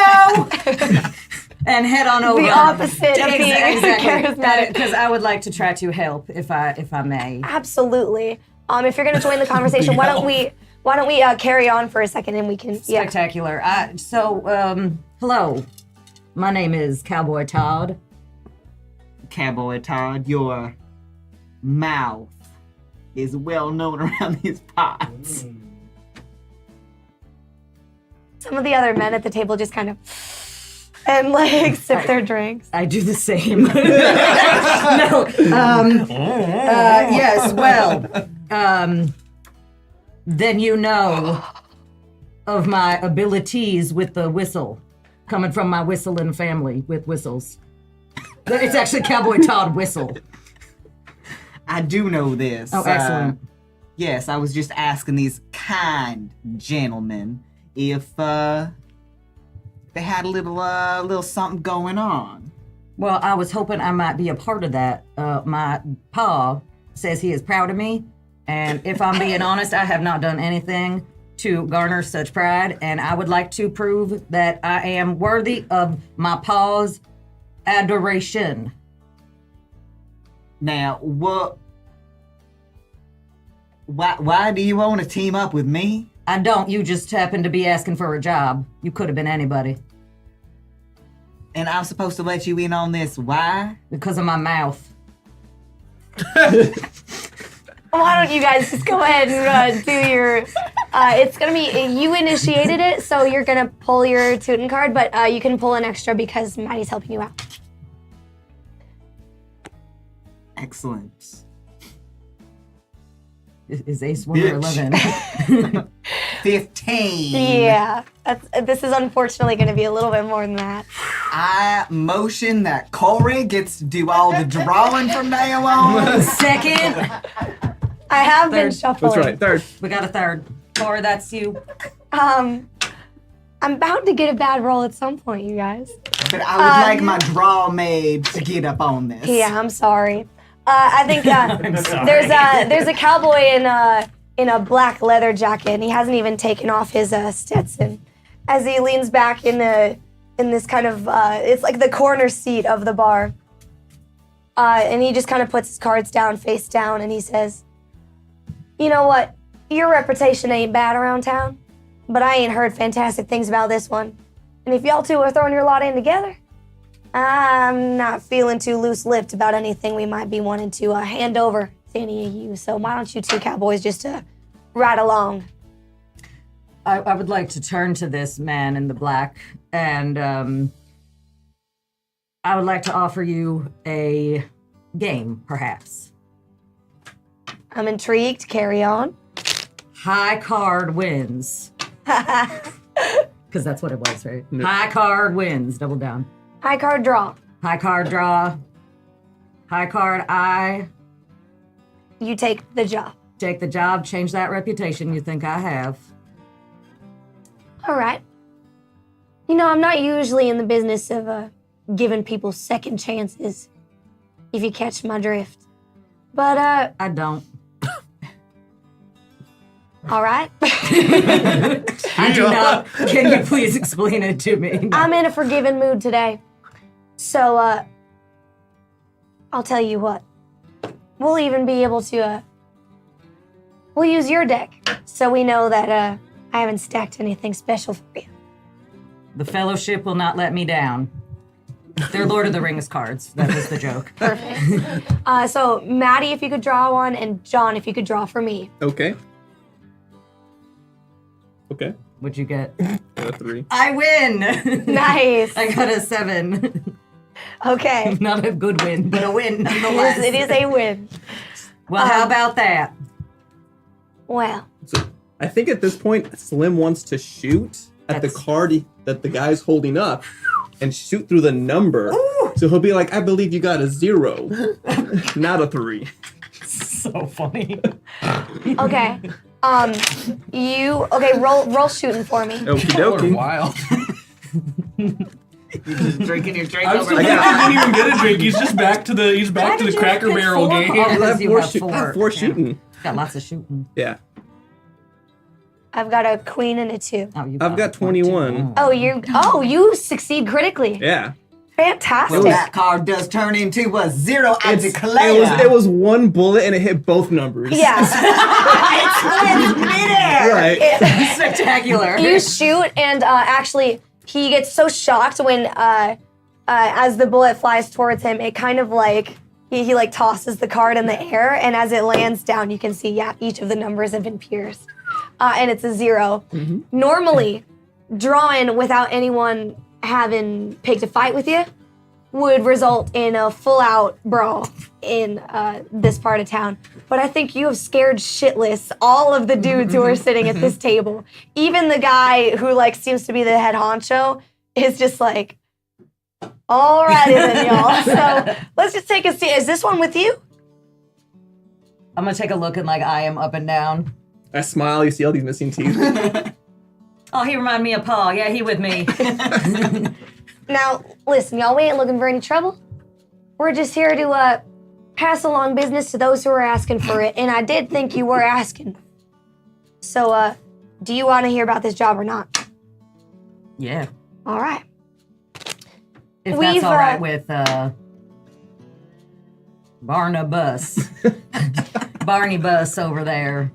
And head on over. The opposite of being exactly. charismatic. Because I would like to try to help if I may. Absolutely. If you're gonna join the conversation, why don't we carry on for a second and we can Spectacular. Hello. My name is Cowboy Todd. Cowboy Todd, your mouth is well known around these parts. Some of the other men at the table just kind of and like sip their drinks. I do the same. No. Yes, well, then you know of my abilities with the whistle, coming from my whistling family with whistles. It's actually Cowboy Todd whistle. I do know this. Oh, excellent. Yes, I was just asking these kind gentlemen if they had a little something going on. Well, I was hoping I might be a part of that. My pa says he is proud of me, and if I'm being honest, I have not done anything to garner such pride, and I would like to prove that I am worthy of my pa's adoration. Now, why do you want to team up with me? I don't. You just happen to be asking for a job. You could have been anybody. And I'm supposed to let you in on this. Why? Because of my mouth. Why don't you guys just go ahead and do your... it's going to be... You initiated it, so you're going to pull your Tootin' card, but you can pull an extra because Maddie's helping you out. Excellent. Is Ace 1 or 11? 15. Yeah. This is unfortunately going to be a little bit more than that. I motion that Corey gets to do all the drawing from now on. Second. I have been shuffling. That's right. Third. We got a third. Or that's you. I'm bound to get a bad roll at some point, you guys. But I would like my draw made to get up on this. Yeah, I'm sorry. I think there's a cowboy in a black leather jacket, and he hasn't even taken off his Stetson. As he leans back in this kind of it's like the corner seat of the bar, and he just kind of puts his cards down, face down, and he says, "You know what? Your reputation ain't bad around town, but I ain't heard fantastic things about this one. And if y'all two are throwing your lot in together, I'm not feeling too loose-lipped about anything we might be wanting to hand over to any of you. So why don't you two cowboys just ride along?" I would like to turn to this man in the black, and I would like to offer you a game, perhaps. I'm intrigued. Carry on. High card wins. Because that's what it was, right? No. High card wins. Double down. High card draw. High card draw. High card I. You take the job. Take the job, change that reputation you think I have. All right. You know, I'm not usually in the business of giving people second chances, if you catch my drift. But, I don't. All right. I do not. Can you please explain it to me? No. I'm in a forgiving mood today. So, I'll tell you what. We'll even be able to, we'll use your deck so we know that, I haven't stacked anything special for you. The Fellowship will not let me down. They're Lord of the Rings cards. That was the joke. Perfect. So, Maddie, if you could draw one, and John, if you could draw for me. Okay. Okay. What'd you get? A 3. I win! Nice. I got a 7. Okay. Not a good win, but a win nonetheless. It is a win. Well, how about that? Well. So I think at this point, Slim wants to shoot at the card that the guy's holding up and shoot through the number. Ooh. So he'll be like, I believe you got a 0, not a 3. So funny. Okay. Roll shooting for me. Okie dokie. Wild. You're just drinking your drink I'm over still there. thinking he didn't even get a drink. He's just back to the Cracker Barrel game. Oh, I have you four, have shoot- I have 4 shooting. Got lots of shooting. Yeah. I've got a queen and a 2. Oh, you I've got 21. You succeed critically. Yeah. Fantastic. Well, that card does turn into a 0, I declare. It was 1 bullet and it hit both numbers. Yeah. It's midair. Right. Spectacular. You shoot, and actually, he gets so shocked when, as the bullet flies towards him, it kind of like, he like tosses the card in the air, and as it lands down, you can see, each of the numbers have been pierced. And it's a 0. Mm-hmm. Normally, drawing without anyone having picked a fight with you would result in a full-out brawl in this part of town. But I think you have scared shitless all of the dudes who are sitting at this table. Even the guy who like seems to be the head honcho is just like, alrighty then, y'all. So let's just take a seat. Is this one with you? I'm gonna take a look and like I am up and down. I smile, you see all these missing teeth. Oh, he reminded me of Paul. Yeah, he with me. Now, listen, y'all, we ain't looking for any trouble. We're just here to pass along business to those who are asking for it, and I did think you were asking. So, do you want to hear about this job or not? Yeah. All right. If that's all right with Barnabas. Barney Bus over there.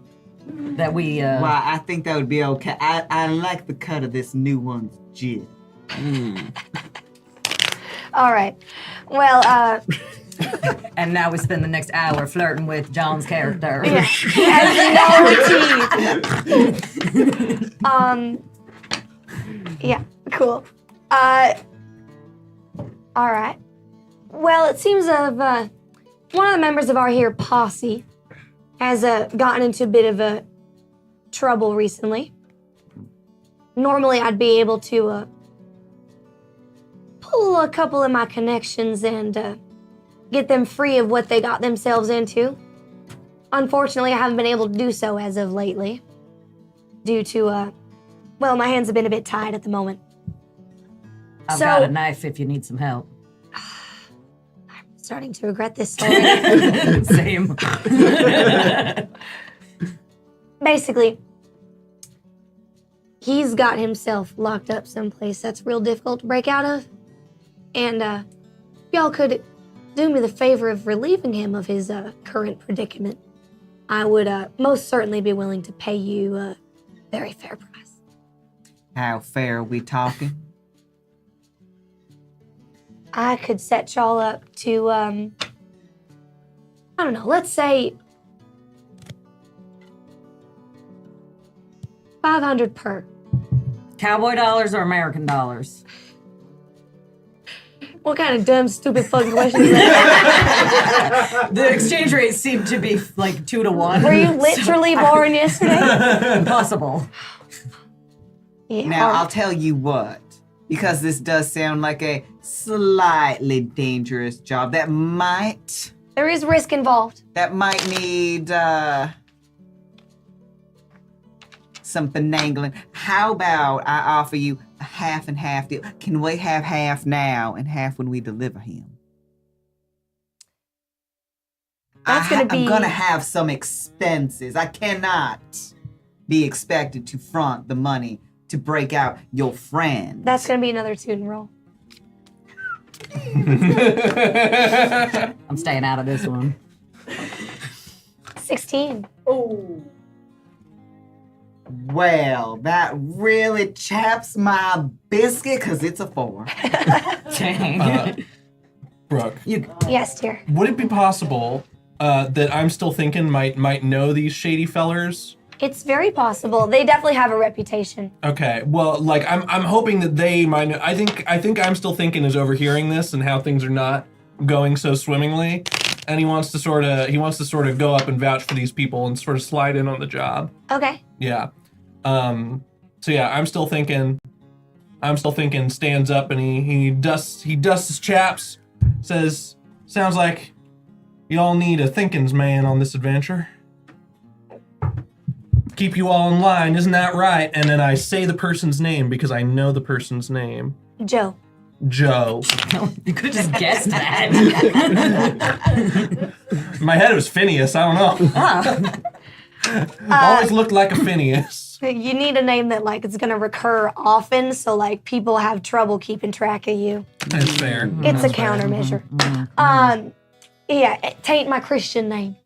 That we Well, I think that would be okay. I like the cut of this new one's jib. All right. Well, and now we spend the next hour flirting with John's character. Yeah. As no teeth. Yeah, cool. All right. Well, it seems one of the members of our here posse has gotten into a bit of trouble recently. Normally, I'd be able to pull a couple of my connections and get them free of what they got themselves into. Unfortunately, I haven't been able to do so as of lately. due to, well, my hands have been a bit tied at the moment. I've So- got a knife if you need some help. Starting to regret this already. Same. Basically, he's got himself locked up someplace that's real difficult to break out of. And if y'all could do me the favor of relieving him of his current predicament, I would most certainly be willing to pay you a very fair price. How fair are we talking? I could set y'all up to, I don't know, let's say 500 per. Cowboy dollars or American dollars? What kind of dumb, stupid fucking question is that? The exchange rates seem to be like 2 to 1. Were you literally born yesterday? Impossible. Yeah. Now, I'll tell you what, because this does sound like a slightly dangerous job that might There is risk involved. need some finagling. How about I offer you a half and half deal? Can we have half now and half when we deliver him? That's gonna be- I'm gonna have some expenses. I cannot be expected to front the money to break out your friend. That's gonna be another tune roll. I'm staying out of this one. 16. Well, that really chaps my biscuit because it's a 4. Dang. Brooke, Yes, dear. would it be possible that I'm still thinking might know these shady fellers? It's very possible. They definitely have a reputation. Okay, well, like I'm hoping that they might know. I think I'm still thinking is overhearing this and how things are not going so swimmingly, and he wants to sort of go up and vouch for these people and sort of slide in on the job. Okay. Yeah. So yeah, I'm still thinking stands up and he dusts his chaps, says, sounds like y'all need a thinkins man on this adventure. Keep you all in line, isn't that right? And then I say the person's name because I know the person's name. Joe. Joe. You could have just guessed that. In my head it was Phineas, I don't know. Always looked like a Phineas. You need a name that like it's gonna recur often, so like people have trouble keeping track of you. That's fair. It's a countermeasure. Yeah, it tain't my Christian name.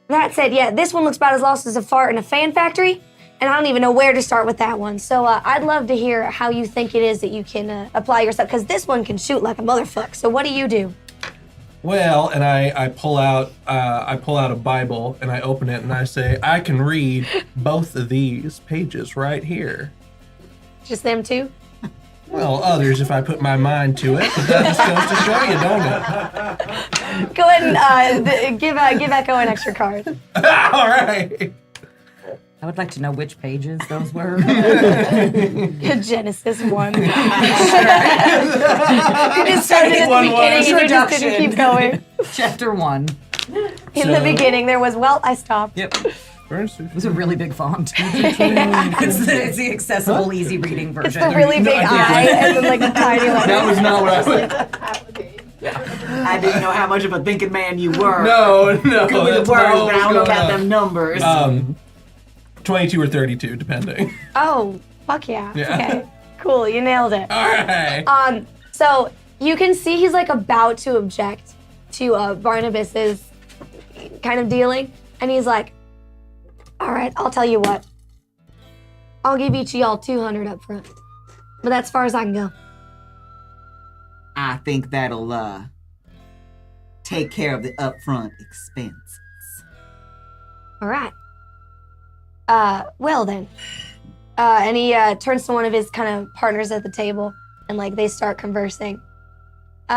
That said, yeah, this one looks about as lost as a fart in a fan factory, and I don't even know where to start with that one. So I'd love to hear how you think it is that you can apply yourself, because this one can shoot like a motherfucker. So what do you do? Well, and I pull out a Bible and I open it and I say, I can read both of these pages right here. Just them two? Well, others if I put my mind to it, but that just goes to show you, don't it? Go ahead and give Echo an extra card. All right. I would like to know which pages those were. Genesis 1. You just started at the beginning and you just didn't keep going. Chapter 1. In the beginning, there was, well, I stopped. Yep. It was a really big font. It's the accessible, easy reading It's version. the really big eye and then like the tiny letters. That was not what I was. I didn't know how much of a thinking man you were. No. Good with the that's words, not but what I don't know was about going them numbers. on. 22 or 32, depending. Oh, fuck yeah. Yeah. Okay, cool, you nailed it. All right. So you can see he's like about to object to Barnabas's kind of dealing, and he's like, all right, I'll tell you what. I'll give each of y'all 200 up front. But that's as far as I can go. I think that'll take care of the upfront expenses. All right. Well then. And he turns to one of his kind of partners at the table, and like they start conversing. We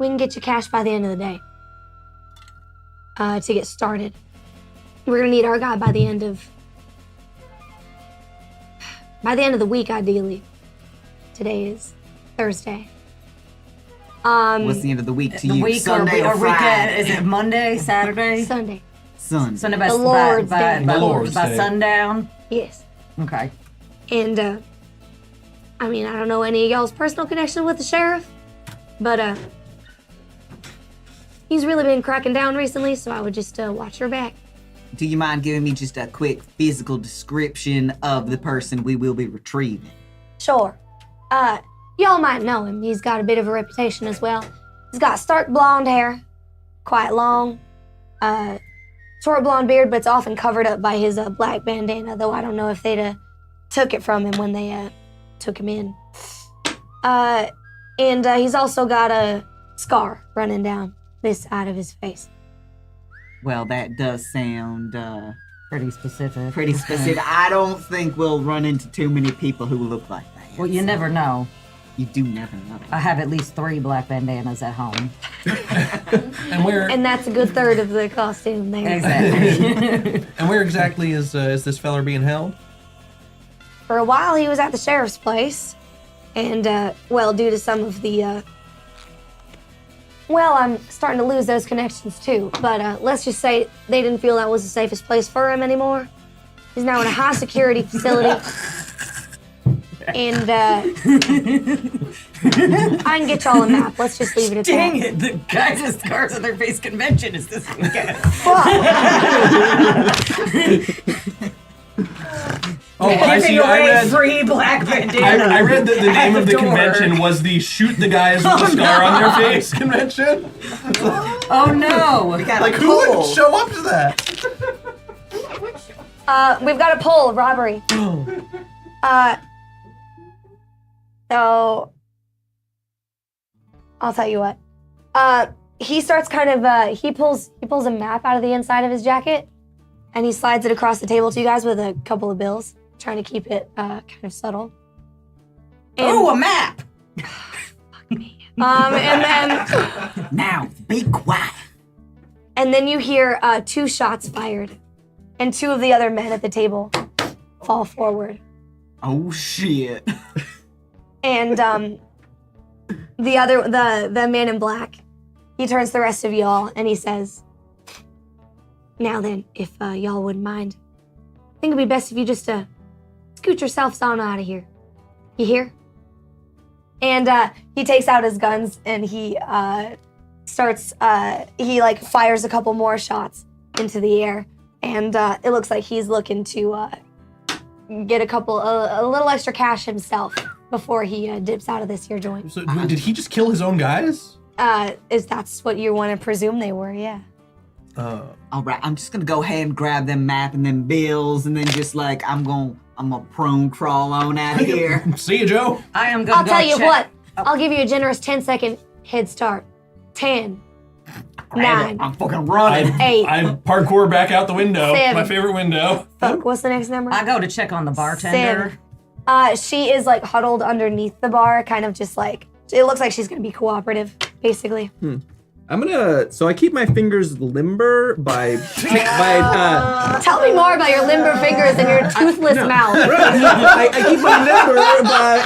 can get you cash by the end of the day. To get started. We're gonna need our guy by the end of the week, ideally. Today is Thursday. What's the end of the week to The you? week Sunday or weekend? Friday? Is it Monday, Saturday? Sunday. Sunday by, The Lord's Day. by, The Lord's by Day. sundown? Yes. Okay. And I mean, I don't know any of y'all's personal connection with the sheriff, but he's really been cracking down recently, so I would just watch your back. Do you mind giving me just a quick physical description of the person we will be retrieving? Sure. Y'all might know him. He's got a bit of a reputation as well. He's got stark blonde hair, quite long, short blonde beard, but it's often covered up by his black bandana, though I don't know if they'd took it from him when they took him in. And he's also got a scar running down this side of his face. Well, that does sound Pretty specific. pretty specific. I don't think we'll run into too many people who look like that. Well, you never know. You do never know. I have at least 3 black bandanas at home. And that's a good third of the costume there. Exactly. And where exactly is this feller being held? For a while, he was at the sheriff's place, and due to some of the I'm starting to lose those connections too. But let's just say they didn't feel that was the safest place for him anymore. He's now in a high security facility, and I can get y'all a map. Let's just leave it at Dang that. it! The guys with scars on their face convention is this weekend. Oh, I see. Giving I away read. free black bandanas. I read that the at name of the door. convention was the "Shoot the Guys with a Scar on Their Face" convention. Oh no! We got Like, a who would poll. show up to that? We've got a poll, robbery. So I'll tell you what. He starts kind of he pulls a map out of the inside of his jacket, and he slides it across the table to you guys with a couple of bills, trying to keep it kind of subtle. And, Oh, a map! and then Now, be quiet. and then you hear 2 shots fired, and 2 of the other men at the table fall forward. Oh shit. And the man in black, he turns to the rest of y'all and he says, "Now then, if y'all wouldn't mind, I think it'd be best if you just scoot yourselves on out of here. You hear?" And he takes out his guns and he fires a couple more shots into the air, and it looks like he's looking to get a little extra cash himself before he dips out of this here joint. So, did he just kill his own guys? Is that's what you want to presume they were? Yeah. All right, I'm just gonna go ahead and grab them map and them bills, and then just like I'm gonna prone crawl on out of here. See you, Joe. I am gonna I'll go tell you check. what. I'll give you a generous 10-second head start. 10, 9. I'm fucking running. 8. I parkour back out the window. 7. My favorite window. Fuck. What's the next number? I go to check on the bartender. 7. She is like huddled underneath the bar, kind of just like it looks like she's gonna be cooperative, basically. I'm gonna. So I keep my fingers limber by Tell me more about your limber fingers and your toothless mouth. I keep my limber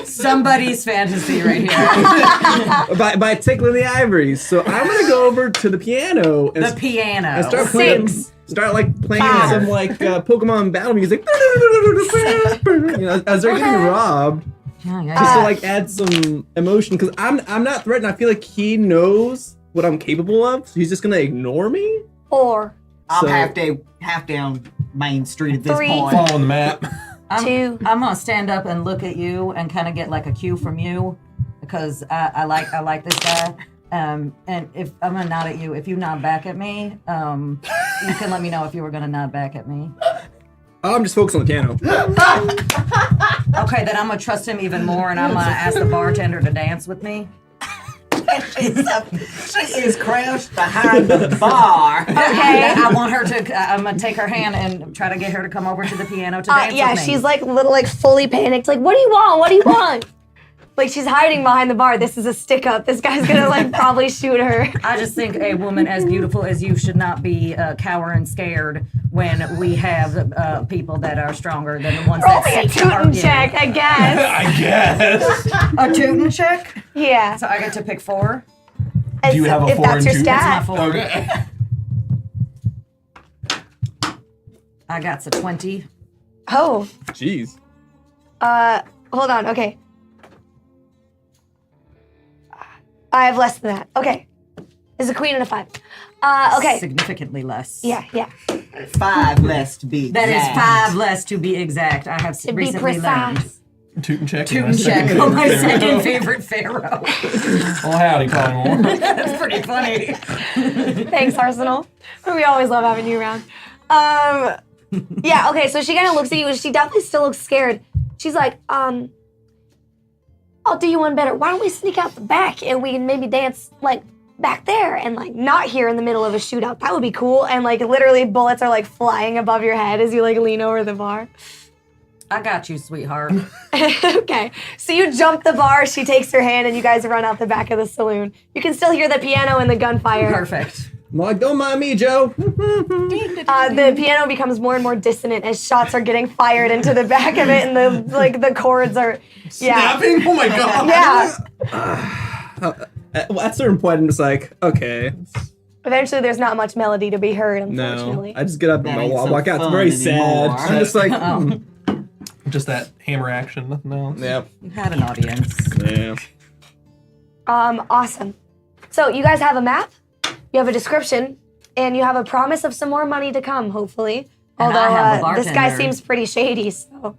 Somebody's fantasy right here. by tickling the ivories. So I'm gonna go over to the piano and The piano. and start playing. 6. Start like playing 5. some like Pokemon battle music. As they're getting robbed, just to like add some emotion. Because I'm not threatened. I feel like he knows what I'm capable of. So he's just gonna ignore me. 4. I'm So- half down Main Street at this 3. point. Following the map. 2. I'm gonna stand up and look at you and kind of get like a cue from you because I like this guy. And if I'm gonna nod at you, if you nod back at me, you can let me know if you were gonna nod back at me. Oh, I'm just focused on the piano. Okay, then I'm gonna trust him even more, and I'm gonna ask the bartender to dance with me. She is crouched behind the bar. Okay, I want her to. I'm gonna take her hand and try to get her to come over to the piano to dance Yeah, with me. she's like fully panicked. Like, what do you want? What do you want? Like she's hiding behind the bar. This is a stick up. This guy's gonna like probably shoot her. I just think a woman as beautiful as you should not be cowering scared when we have people that are stronger than the ones Roll that me a seek our- tootin' check, I guess. I guess. A tootin' check? Yeah. So I get to pick 4? Do you have a if 4 that's and your 2? stat. That's my 4. Okay. I got a 20. Oh. Jeez. Hold on. Okay. I have less than that. Okay. There's a queen and a 5. Okay. Significantly less. Yeah, yeah. 5 less to be That is exact. 5 less to be exact. I have To be recently learned. precise. Toot and check. Toot and check on my second favorite pharaoh. Well, howdy, Collingwood. That's pretty funny. Thanks, Arsenal. We always love having you around. Yeah, okay, so she kind of looks at you and she definitely still looks scared. She's like, I'll do you one better. Why don't we sneak out the back and we can maybe dance like back there and like not here in the middle of a shootout. That would be cool. And like literally bullets are like flying above your head as you like lean over the bar. I got you, sweetheart. Okay, so you jump the bar, she takes her hand and you guys run out the back of the saloon. You can still hear the piano and the gunfire. Perfect. I'm like, don't mind me, Joe. The piano becomes more and more dissonant as shots are getting fired into the back of it, and the chords are Snapping? Oh my god. Yeah. At a certain point, I'm just like, okay, Eventually, there's not much melody to be heard. no. Unfortunately. I just get up That and ain't so walk out. It's fun very sad. anymore. I'm just like, Just that hammer action, nothing else. yeah, You had an audience. yeah. Awesome. So you guys have a map, you have a description, and you have a promise of some more money to come. Hopefully, And I have a this guy bartender. seems pretty shady. So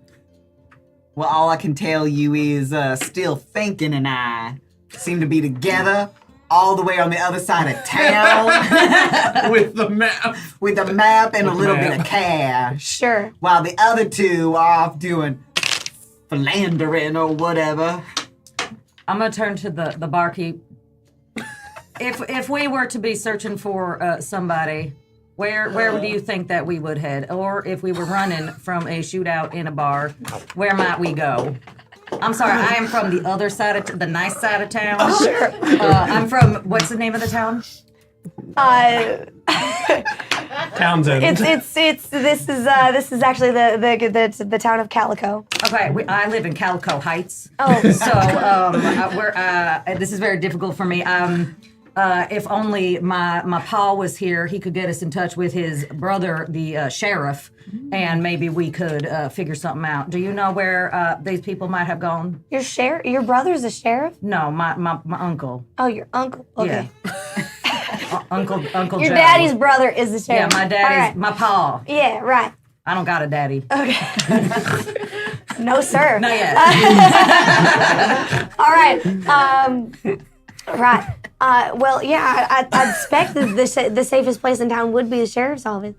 Well, all I can tell you is Still Thinking and I seem to be together all the way on the other side of town With the map. with a map and a With little map. bit of cash, sure. while the other two are off doing philandering or whatever. I'm gonna turn to the barkeep. If we were to be searching for somebody, where do you think that we would head? Or if we were running from a shootout in a bar, where might we go? I'm sorry, I am from the other side of the nice side of town. Oh, sure. I'm from what's the name of the town? Townsend. This is actually the town of Calico. Okay, I live in Calico Heights. Oh. So this is very difficult for me. If only my pa was here, he could get us in touch with his brother, the sheriff, and maybe we could figure something out. Do you know where these people might have gone? Your brother's a sheriff? No, my uncle. Oh, your uncle. Okay. Yeah. Uncle Your Joe. daddy's brother is the Yeah, sheriff. my All daddy's right. my pa. Yeah, right. I don't got a daddy. No, sir. Not yet. All right. Right. Well, yeah, I'd expect that the safest place in town would be the sheriff's office.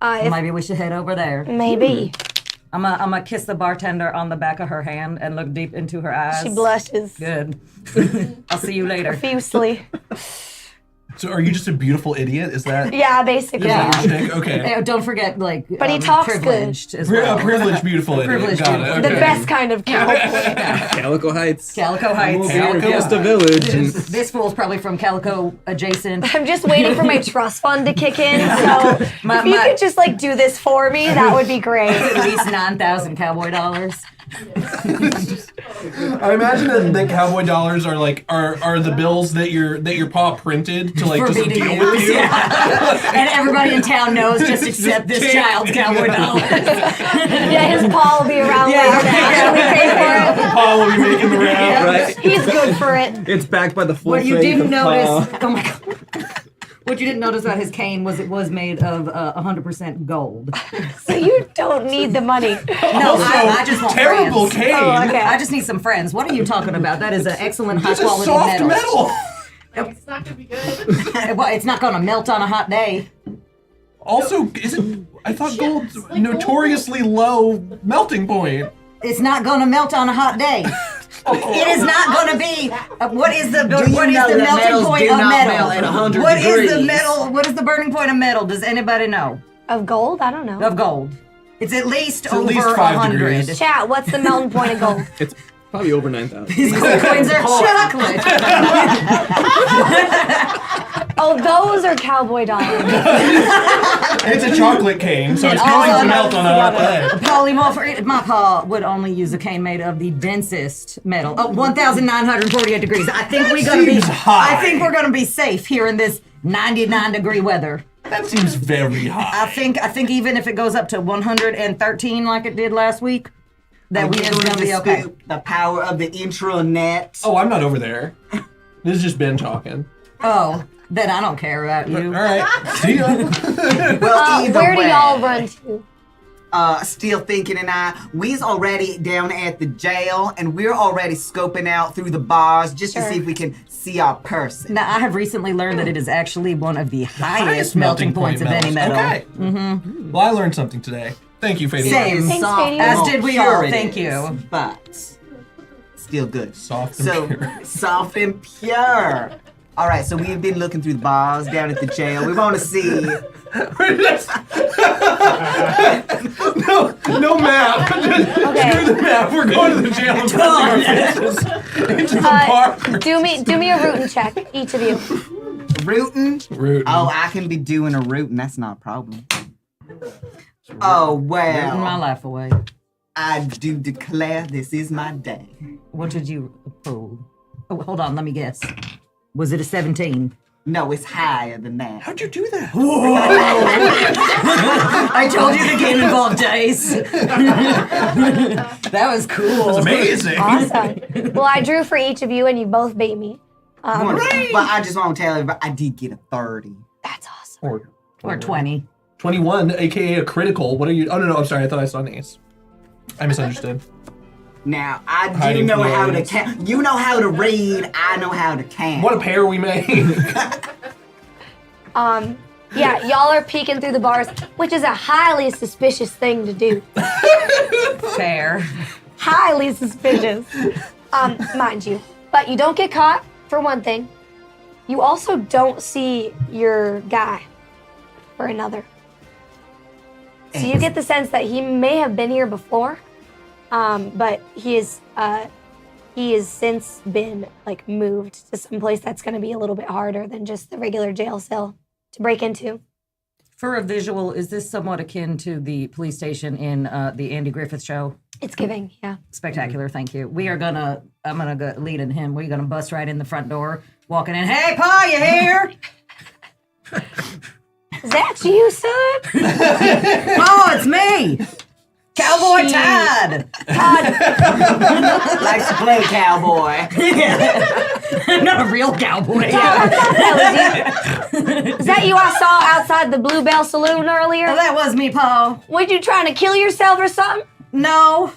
If Maybe we should head over there. maybe. I'm gonna kiss the bartender on the back of her hand and look deep into her eyes. She blushes Good. I'll see you later. profusely. So are you just a beautiful idiot? Is that Yeah, basically. Yeah. your shtick? Okay. Hey, don't forget, like, But he talks good. privileged as A well. privileged, beautiful idiot. Privileged, Got it. beautiful. Okay. The best kind of cowboy. Calico Heights. Calico Heights. We're just a village. And This fool's probably from Calico adjacent. I'm just waiting for my trust fund to kick in. So if you my- could just like do this for me, that would be great. At least 9,000 cowboy dollars. I imagine that the cowboy dollars are like are the bills that your pa printed to like For just me to deal use, with you. yeah. And everybody in town knows just accept this child's cowboy dollars. Yeah, his paw will be around Yeah. later to actually pay for it. Pa will be making the round. right, He's good for it. it's backed by the full What you faith didn't of notice, Pa. oh my god. What you didn't notice about his cane was it was made of 100% gold. So you don't need the money. No, I just want Terrible friends. cane. Oh, okay. I just need some friends. What are you talking about? That is an excellent high This is quality soft metal. It's not gonna be good. Well, it's not gonna melt on a hot day. Also, isn't I thought gold's notoriously low melting point. It's not gonna melt on a hot day. It is not gonna be. What is the Do you what is know the that melting metals point do of not metal? melt at 100 What is the degrees? metal? What is the burning point of metal? Does anybody know? Of gold? I don't know. Of gold. It's at least at over least 5 100. degrees. Chat, what's the melting point of gold? Probably over 9,000. These gold coins are chocolate. Oh, those are cowboy dollars. It's a chocolate cane, so it's And going also to melt on a hot day. Polymorph. My pa would only use a cane made of the densest metal. 1,948 degrees. I think we're gonna be. seems high. I think we're gonna be safe here in this 99-degree weather. That seems very high. I think even if it goes up to 113 like it did last week, that we are gonna be okay. The power of the intranet. Oh, I'm not over there. This is just Ben talking. Oh, then I don't care about you. All right. See ya. Well, either Where do way, y'all run to? Still Thinking and we's already down at the jail, and we're already scoping out through the bars just to see if we can see our person. Now, I have recently learned that it is actually one of the highest melting points of any metal. Okay. Mm-hmm. Well, I learned something today. Thank you, Fady. Same. Thanks, Fady. As did we all. Pure it Thank is, you. But still good. Soft and pure. Soft and pure. All right, so we've been looking through the bars down at the jail. We want to see. No map. Screw the map. We're going to the jail and pressing our faces into the bar. Do me a rootin' check, each of you. Rootin'? Rootin'. Oh, I can be doing a rootin'. That's not a problem. Oh, Rooting my well. life away. I do declare this is my day. What did you pull? Oh, hold on, let me guess. Was it a 17? No, it's higher than that. How'd you do that? I told you the game involved dice. That was cool. That's amazing. Awesome. Well, I drew for each of you, and you both beat me. But I just want to tell everybody, I did get a 30. That's awesome. Or 20. 21, aka a critical. What are you? Oh, no, I'm sorry. I thought I saw an ace. I misunderstood. Now, I do Hiding know from the how to audience. count. You know how to read. I know how to count. What a pair we made. Yeah, y'all are peeking through the bars, which is a highly suspicious thing to do. Fair. Highly suspicious. Mind you. But you don't get caught, for one thing. You also don't see your guy, for another. So you get the sense that he may have been here before, but he has since been like moved to some place that's going to be a little bit harder than just the regular jail cell to break into. For a visual, is this somewhat akin to the police station in the Andy Griffith show? It's giving, yeah. Spectacular, thank you. I'm gonna go leading him. We're gonna bust right in the front door, walking in. Hey, Pa, you here? Is that you, son? Oh, it's me, Cowboy Todd. Likes to play cowboy. I'm not a real cowboy. Is that you I saw outside the Bluebell Saloon earlier? Oh, that was me, Pa. Were you trying to kill yourself or something? No.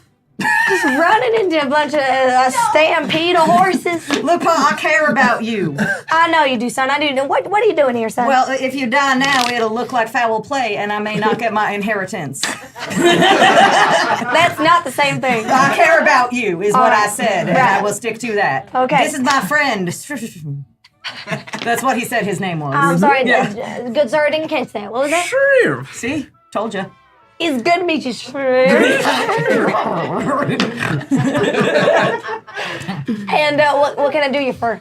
Just running into a bunch of stampede of horses. Look, Pa, I care about you. I know you do, son. I do. What are you doing here, son? Well, if you die now, it'll look like foul play, and I may not get my inheritance. That's not the same thing. I care about you, is what I said, and I Right. will stick to that. Okay. This is my friend. That's what he said his name was. I'm sorry, Yeah. good sir, I didn't catch that. What was that? See? Told you. It's good to meet you, sir. And what can I do you for?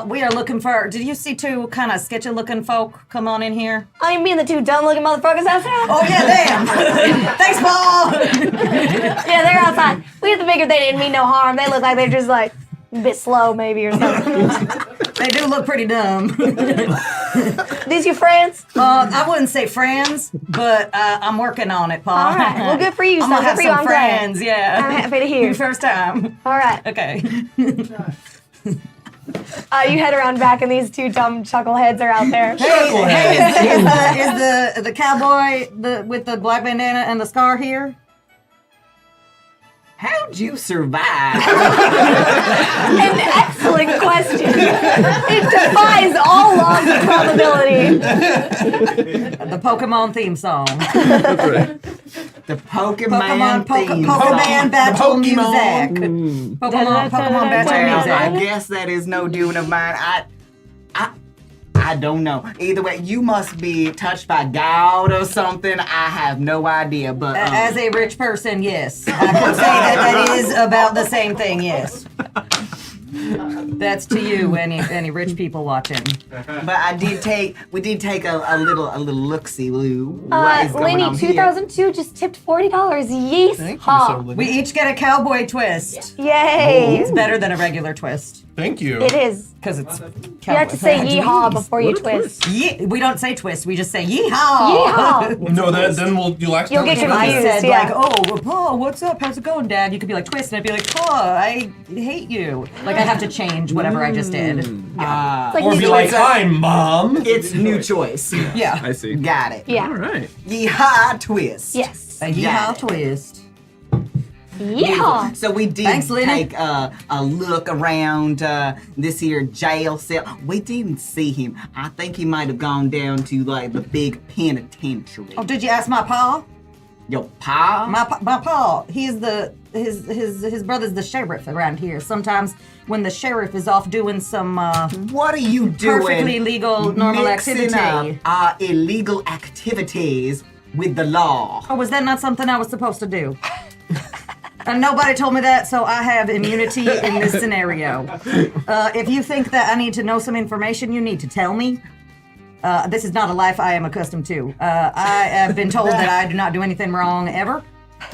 We are looking for. Did you see two kind of sketchy looking folk come on in here? Oh, you mean the two dumb looking motherfuckers outside? Oh, yeah, them. Thanks, Paul. Yeah, they're outside. We had to figure they didn't mean no harm. They look like they're just like a bit slow, maybe, or something. They do look pretty dumb. These your friends? I wouldn't say friends, but I'm working on it, Paul. All right. Well, good for you, I'm son. gonna Good have for you. some I'm glad. friends. Yeah. I'm happy to hear. First time. All right. Okay. You head around back, and these two dumb chuckleheads are out there. Is the cowboy with the black bandana and the scar here? How'd you survive? An excellent question. It defies all laws of probability. The Pokemon theme song. The Pokemon theme Pokemon battle music. Pokemon battle Well, music. I guess that is no doing of mine. I I don't know. Either way, you must be touched by God or something. I have no idea. But As a rich person, yes. I can say that is about the same thing, yes. That's to you, any rich people watching. But we did take a little look-see, Lou. What is going Lenny, on here? 2002 just tipped $40. Yeehaw. Thank you, so Lenny. We each get a cowboy twist. Yay. It's better than a regular twist. Thank you. It is. Because it's You have to say yeehaw before you twist. We don't say twist, we just say yeehaw. Yeehaw. No, then you'll You'll get If I confused, said yeah. like, oh, well, Paul, what's up? How's it going, Dad? You could be like, twist, and I'd be like, Paul, I hate you. Like I have to change whatever I just did. It's like Or new be like, choice. hi, Mom. It's new choice. Yeah. I see. Got it. Yeah. All right. Yeehaw twist. Yes. A yeehaw twist. Yeehaw. So we did Thanks, Lenny. take a look around this here jail cell. We didn't see him. I think he might have gone down to like the big penitentiary. Oh, did you ask my pa? Your pa? My pa, he's his brother's the sheriff around here. Sometimes when the sheriff is off doing some What are you doing? perfectly legal normal Mixing activity. up our illegal activities with the law. Oh, was that not something I was supposed to do? And nobody told me that, so I have immunity in this scenario. If you think that I need to know some information, you need to tell me. This is not a life I am accustomed to. I have been told that I do not do anything wrong ever,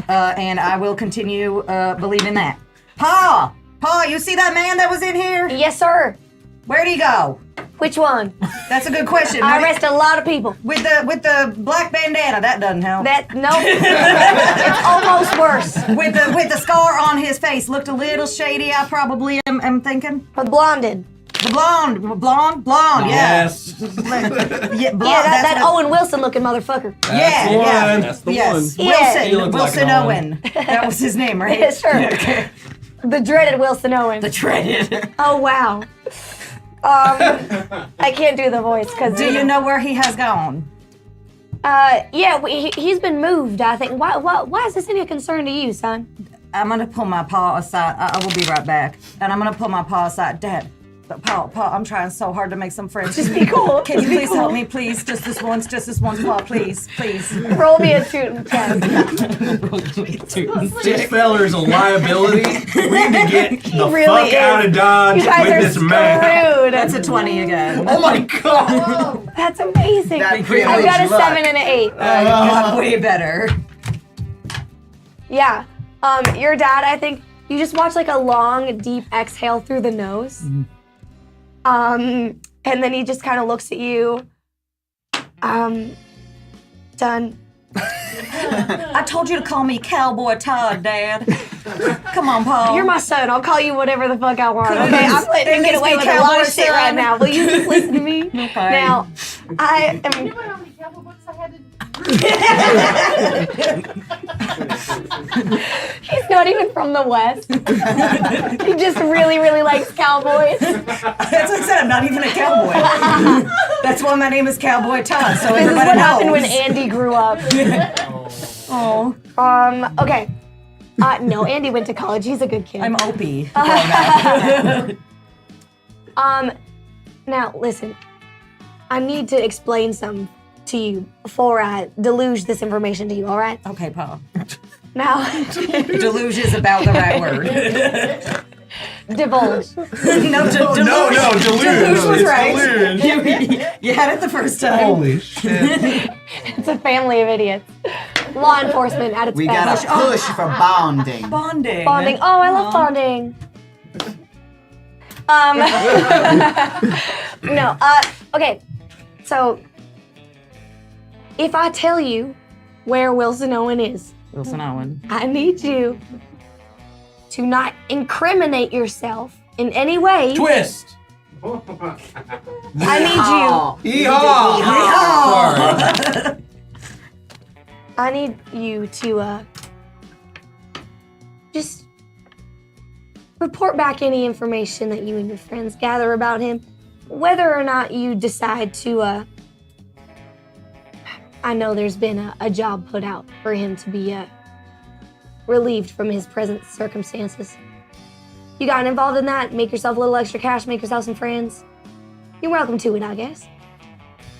and I will continue believing that. Pa, you see that man that was in here? Yes, sir. Where'd he go? Which one? That's a good question. I arrest a lot of people. With the black bandana, that doesn't help. No, it's almost worse. With the scar on his face, looked a little shady. I probably am thinking. The blonded. The blonde, yeah. Yes. Yeah, Yeah, that Owen Wilson looking motherfucker. Yeah, the yeah. one. That's the Yes, one. Yeah. He looked like Wilson an Owen. That was his name, right? Yeah, sure. The dreaded Wilson Owen. The dreaded. Oh wow. I can't do the voice because. Do you know where he has gone? Yeah, he's been moved. I think. Why is this any concern to you, son? I'm gonna pull my paw aside. I will be right back. And I'm gonna pull my paw aside. Dad, Paul, I'm trying so hard to make some friends. Just be cool. Can you Just be please cool. help me, please? Just this once, Paul, please. Roll me a toot and chest. This feller's a liability. We need to get the really fuck out is. of Dodge You guys with are this man. screwed. That's a 20 again. Oh my god! That's amazing. That I've got a privilege luck. 7 and an 8. Got way better. Yeah. Your dad, I think you just watch like a long, deep exhale through the nose. And then he just kind of looks at you. Done. I told you to call me Cowboy Todd, Dad. Come on, Paul. You're my son. I'll call you whatever the fuck I want. Could Okay, it I'm letting at you get least away be with a lot Cowboy of shit right son? now. Will you just listen to me? Okay. Now, I am. You know how many cowboy books I had to He's not even from the West. He just really, really likes cowboys. That's what I said. I'm not even a cowboy. That's why my name is Cowboy Todd. So This is everybody what knows. happened when Andy grew up. Oh, Okay. No, Andy went to college. He's a good kid. I'm Opie. Now listen. I need to explain something to you before I deluge this information to you. All right? Okay, Paul. Now, Deluge is about the right word. divulge. No, Deluge was It's right. deluge. You had it the first time. Holy shit. It's a family of idiots. Law enforcement at its We best. gotta push for bonding. Bonding. Bonding. Oh, I love bonding. No. Okay. So, if I tell you where Wilson Owen is, Wilson Owen. I need you to not incriminate yourself in any way. Twist. I need Yeehaw! Sorry. I need you to just report back any information that you and your friends gather about him, whether or not you decide to. I know there's been a job put out for him to be relieved from his present circumstances. You got involved in that? Make yourself a little extra cash, make yourself some friends. You're welcome to it, I guess.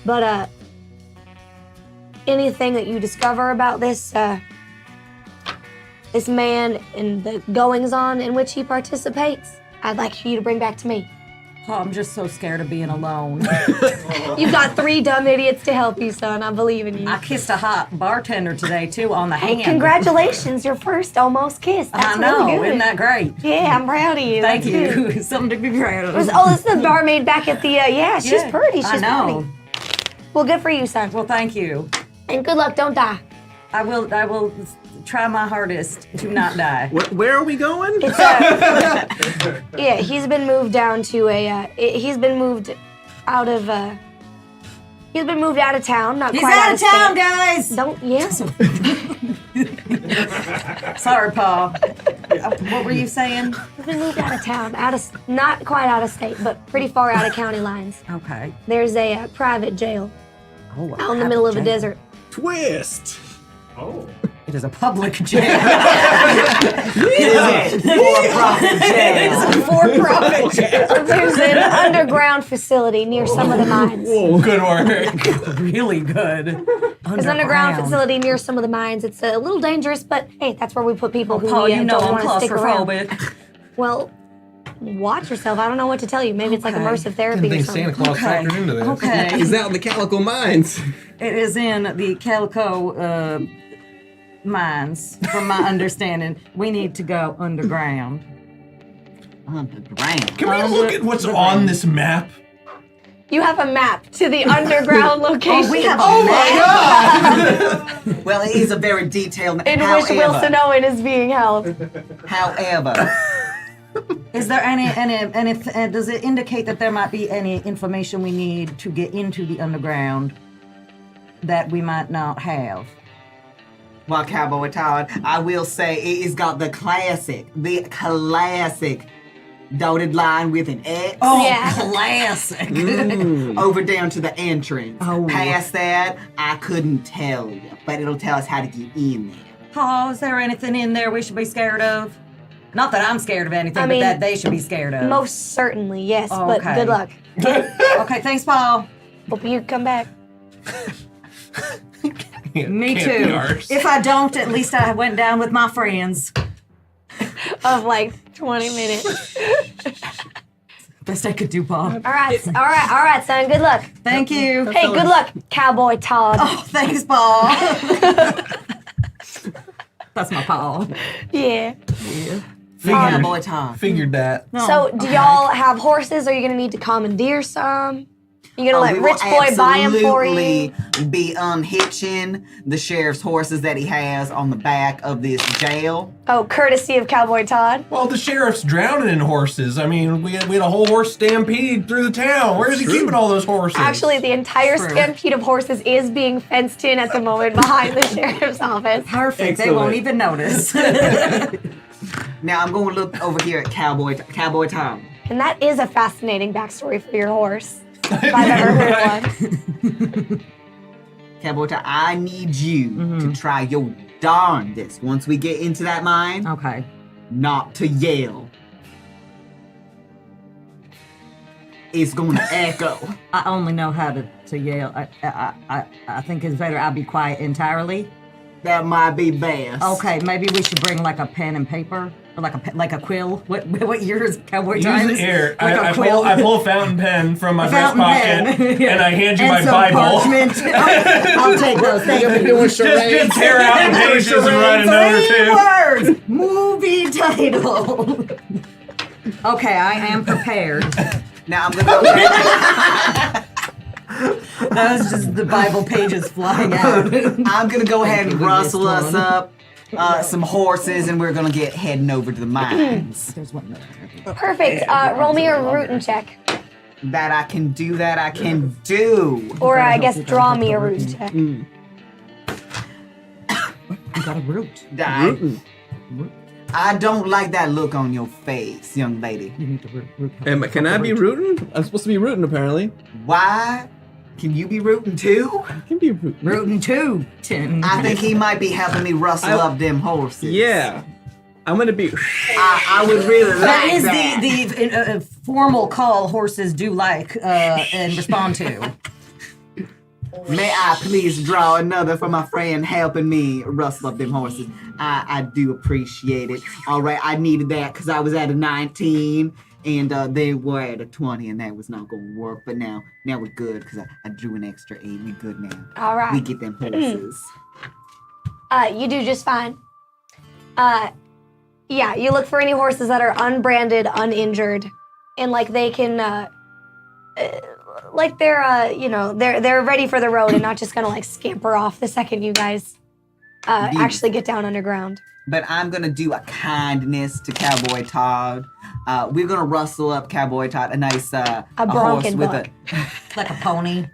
But anything that you discover about this this man and the goings on in which he participates, I'd like you to bring back to me. Oh, I'm just so scared of being alone. You've got 3 dumb idiots to help you, son. I believe in you. I kissed a hot bartender today, too, on the hand. Congratulations, your first almost kiss. That's I know, really good. isn't that great? Yeah, I'm proud of you. Thank That's you. good. Something to be proud of. This is the barmaid back at the, yeah, she's pretty. She's I know. pretty. Well, good for you, son. Well, thank you. And good luck, don't die. I will try my hardest to not die. Where are we going? Yeah, he's been moved down to a, he's been moved out of town, not He's quite out of town, state. guys! Don't, yeah. Sorry, Paul. What were you saying? He's been moved out of town, not quite out of state, but pretty far out of county lines. Okay. There's a private jail Oh, out in the middle of a desert. Twist. Oh. It is a public jail. It is a for-profit jail. It is a for-profit jail. There's an underground facility near some of the mines. Good work. Really good. There's an underground facility near some of the mines. It's a little dangerous, but hey, that's where we put people who Paul, we you know don't I'm want to stick around. claustrophobic. Well, watch yourself. I don't know what to tell you. Maybe it's like Okay. immersive therapy or think something. Santa Claus factored into this. Okay. He's out in the Calico Mines. It is in the Calico mines, from my understanding. We need to go underground. Underground. Can we look at what's on this map? You have a map to the underground location. Oh, we have a God! Well, it is a very detailed map. in which Wilson Owen is being held. However, Is there any does it indicate that there might be any information we need to get into the underground that we might not have? well, Cowboy Todd, I will say it has got the classic dotted line with an X. Oh, Yeah. classic. Over down to the entrance. Oh. Past that, I couldn't tell you, but it'll tell us how to get in there. Paul, is there anything in there we should be scared of? Not that I'm scared of anything, I but mean, that they should be scared of. Most certainly, yes, Oh, but okay. good luck. Okay, thanks, Paul. Hope you come back. Me Can't be too. ours. If I don't, at least I went down with my friends. Of like 20 minutes. Best I could do, Paul. All right, son. Good luck. Thank you. Hey, good luck, Cowboy Todd. Oh, thanks, Paul. That's my Paul. Yeah. Cowboy Todd. Figured that. So, do y'all have horses? Or are you gonna need to commandeer some? You gonna Oh, let we will Rich Boy buy them for you? absolutely be unhitching the sheriff's horses that he has on the back of this jail. Oh, courtesy of Cowboy Todd. Well, the sheriff's drowning in horses. I mean, we had a whole horse stampede through the town. Where is he keeping all those horses? Actually, the entire stampede of horses is being fenced in at the moment behind the sheriff's office. Perfect. They won't even notice. Now I'm going to look over here at Cowboy Tom. And that is a fascinating backstory for your horse. If I've ever heard one. Cowboy Tom, I need you to try your darndest once we get into that mine. Okay. Not to yell. It's going to echo. I only know how to yell. I think it's better I be quiet entirely. That might be best. Okay, maybe we should bring like a pen and paper or like a quill. What year is Cowboy Use Times? the air. Like a I quill. pull a fountain pen from my A breast fountain pocket pen. Yeah. and I hand you And my some Bible. parchment. I'll take those. Thank you. Just tear out the pages and write a note or two. 3 words. Movie title. Okay, I am prepared. Now I'm going to go ahead. That was just the Bible pages flying out. I'm going to go ahead and rustle us up some horses and we're going to get heading over to the mines. There's one more. Perfect. Roll me a rootin' check. That I can do, that I can do. Or I guess draw me a rootin' check. You got a root. I don't like that look on your face, young lady. You need to root. Can I be rooting? I'm supposed to be rooting, apparently. Why? Can you be rooting too? I can be rooting. Rooting too. I think he might be helping me rustle up them horses. Yeah. I'm gonna be. I would really like That is that. the formal call horses do like and respond to. May I please draw another for my friend helping me rustle up them horses? I do appreciate it. All right, I needed that because I was at a 19 and they were at a 20 and that was not going to work. But now we're good because I drew an extra 8. We good now. All right. We get them horses. You do just fine. Yeah, you look for any horses that are unbranded, uninjured, and like they can, like they're, they're ready for the road and not just gonna like scamper off the second you guys actually get down underground. But I'm going to do a kindness to Cowboy Todd. We're going to rustle up Cowboy Todd a nice a horse with buck. Like a pony.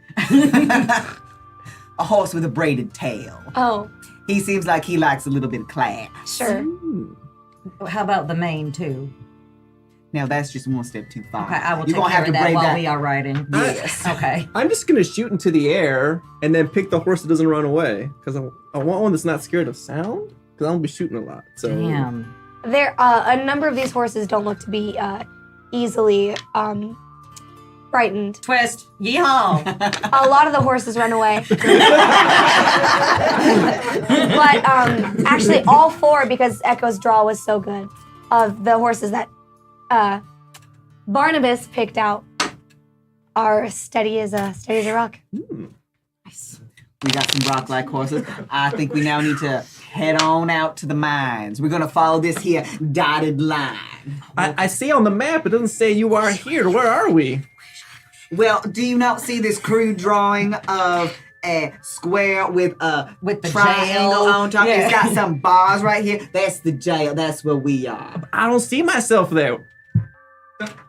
A horse with a braided tail. Oh. He seems like he likes a little bit of class. Sure. How about the mane, too? Now, that's just one step too far. Okay, I will You're take gonna care have of to that braid while that. we are riding. Yes. Okay. I'm just gonna shoot into the air and then pick the horse that doesn't run away because I want one that's not scared of sound because I'm gonna be shooting a lot. So Damn. There, a number of these horses don't look to be easily frightened. Twist. Yeehaw. A lot of the horses run away. But actually, all 4, because Echo's draw was so good, of the horses that Barnabas picked out are steady as a rock. Nice. We got some rock-like horses. I think we now need to head on out to the mines. We're gonna follow this here dotted line. I see on the map it doesn't say you are here. Where are we? Well, do you not see this crude drawing of a square with a the triangle jail? on top? Yeah. It's got some bars right here. That's the jail. That's where we are. I don't see myself there.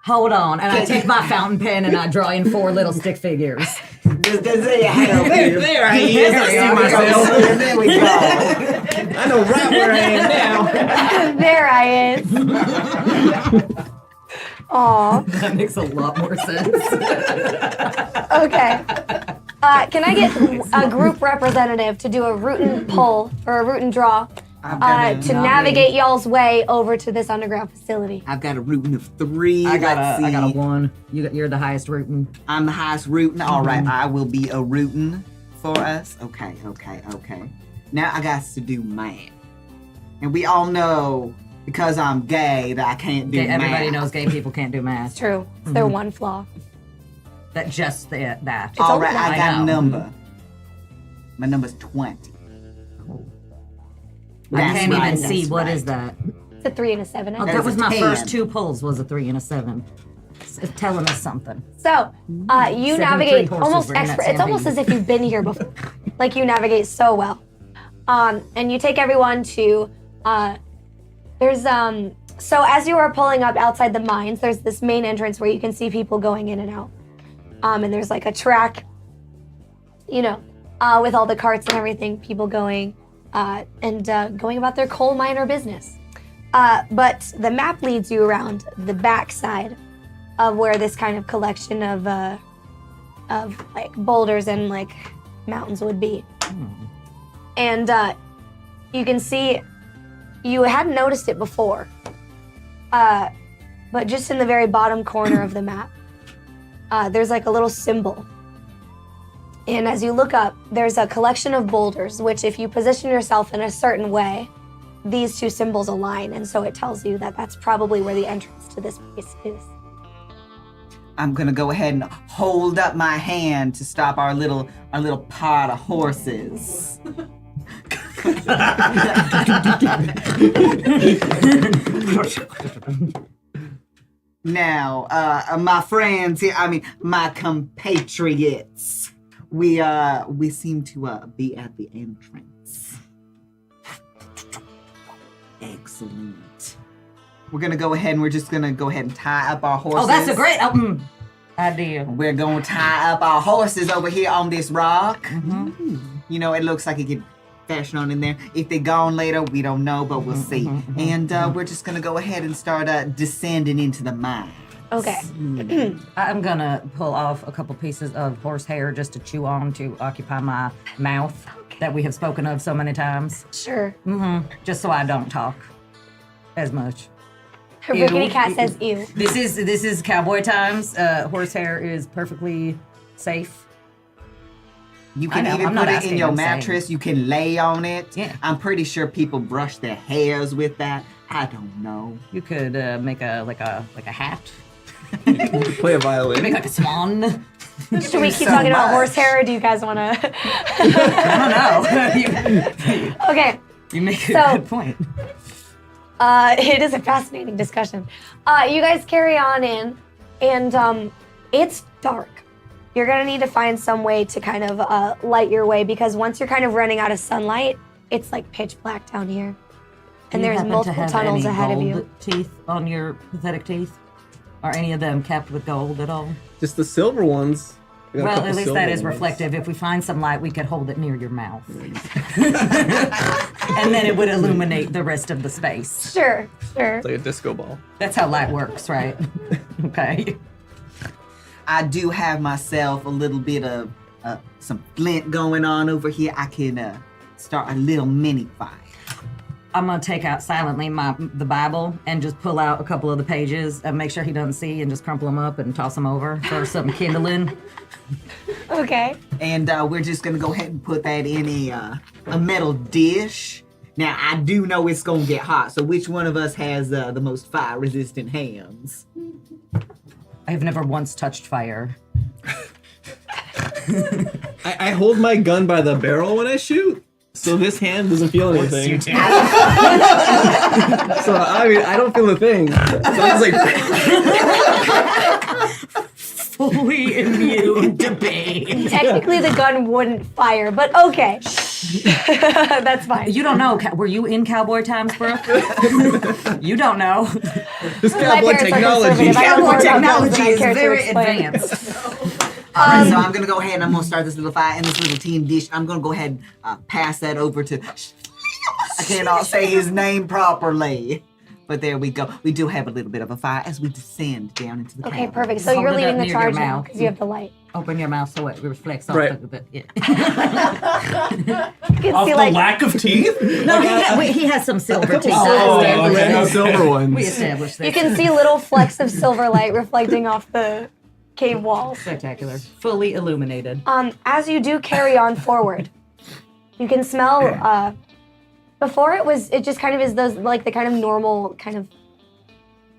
Hold on. And I take my fountain pen and I draw in 4 little stick figures. There I am. There I is. I see myself. There we go. I know right where I am now. There I is. Aw. That makes a lot more sense. Okay. Can I get a group representative to do a root and pull or a root and draw to navigate y'all's way over to this underground facility? I've got a rooting of 3. I got Let's a 1. see. You're the highest rooting. I'm the highest rooting. All right, I will be a rooting for us. Okay. Now I got to do math. And we all know, because I'm gay, that I can't do math. Everybody knows gay people can't do math. It's true. It's their one flaw. That that. All right, I got a know. number. My number's 20. I can't right, even see. that's What right. is that? It's a 3 and a 7. Oh, There's that was a my 10. first 2 pulls. Was a 3 and a 7. It's telling us something. So, you 73 navigate horses almost were in that expert. It's almost as stampede. if you've been here before. Like you navigate so well. And you take everyone to, there's, so as you are pulling up outside the mines, there's this main entrance where you can see people going in and out. And there's like a track, with all the carts and everything, people going, and going about their coal miner business. But the map leads you around the back side of where this kind of collection of like boulders and like mountains would be. And you can see, you hadn't noticed it before, but just in the very bottom corner of the map, there's like a little symbol. And as you look up, there's a collection of boulders, which if you position yourself in a certain way, these 2 symbols align. And so it tells you that that's probably where the entrance to this place is. I'm gonna go ahead and hold up my hand to stop our little pod of horses. Now, my friends here, my compatriots, we seem to be at the entrance. Excellent. We're gonna go ahead and we're just gonna go ahead and tie up our horses. Oh, that's a great idea. We're gonna tie up our horses over here on this rock. Mm-hmm. It looks like it could fashion on in there. If they're gone later, we don't know, but we'll see. And we're just gonna go ahead and start descending into the mine. Okay. I'm gonna pull off a couple pieces of horsehair just to chew on to occupy my mouth that we have spoken of so many times. Sure. Just so I don't talk as much. Rickety Cat says ew. This is cowboy times. Horsehair is perfectly safe. You I can know, even I'm not put it asking, in your I'm saying. mattress. You can lay on it. Yeah. I'm pretty sure people brush their hairs with that. I don't know. You could make a hat. Play a violin. Make like a swan. Should we keep so talking about much. horsehair, or do you guys want to? I don't know. Okay. You make a So- good point. It is a fascinating discussion. You guys carry on in, and it's dark. You're gonna need to find some way to kind of light your way, because once you're kind of running out of sunlight, it's like pitch black down here, Do and you there's happen to multiple have tunnels any ahead of gold you. Teeth on your pathetic teeth? Are any of them capped with gold at all? Just the silver ones. I got a Well, couple at least silver that is ones. reflective. If we find some light, we could hold it near your mouth. And then it would illuminate the rest of the space. Sure. It's like a disco ball. That's how light works, right? Okay. I do have myself a little bit of some flint going on over here. I can start a little mini fire. I'm gonna take out silently the Bible and just pull out a couple of the pages and make sure he doesn't see, and just crumple them up and toss them over for some kindling. Okay. And we're just gonna go ahead and put that in a metal dish. Now I do know it's gonna get hot, so which one of us has the most fire-resistant hands? I have never once touched fire. I hold my gun by the barrel when I shoot, so this hand doesn't feel anything. So I mean, I don't feel a thing. So I was like, Fully immune to pain. Technically, the gun wouldn't fire, but okay. That's fine. You don't know. Were you in cowboy times, Brooke? You don't know. this My cowboy parents are technology. conservative. I know more Cowboy about guns than technology I is care to very explain. advanced. All right, so I'm gonna go ahead and I'm gonna start this little fire in this little tin dish. I'm gonna go ahead and pass that over to. I cannot say his name properly, but there we go. We do have a little bit of a fire as we descend down into the Okay, cavern. perfect. So Hold you're it leading up the near your charge now mouth. because you have the light. Open your mouth so it reflects off Right. the yeah. You can Off see the like lack of teeth? No, he has some silver teeth. Oh, Established okay. this. Silver ones. We established this. you can see little flecks of silver light reflecting off the cave walls. Spectacular. Fully illuminated. As you do carry on forward, you can smell. Before it just kind of is those like the kind of normal kind of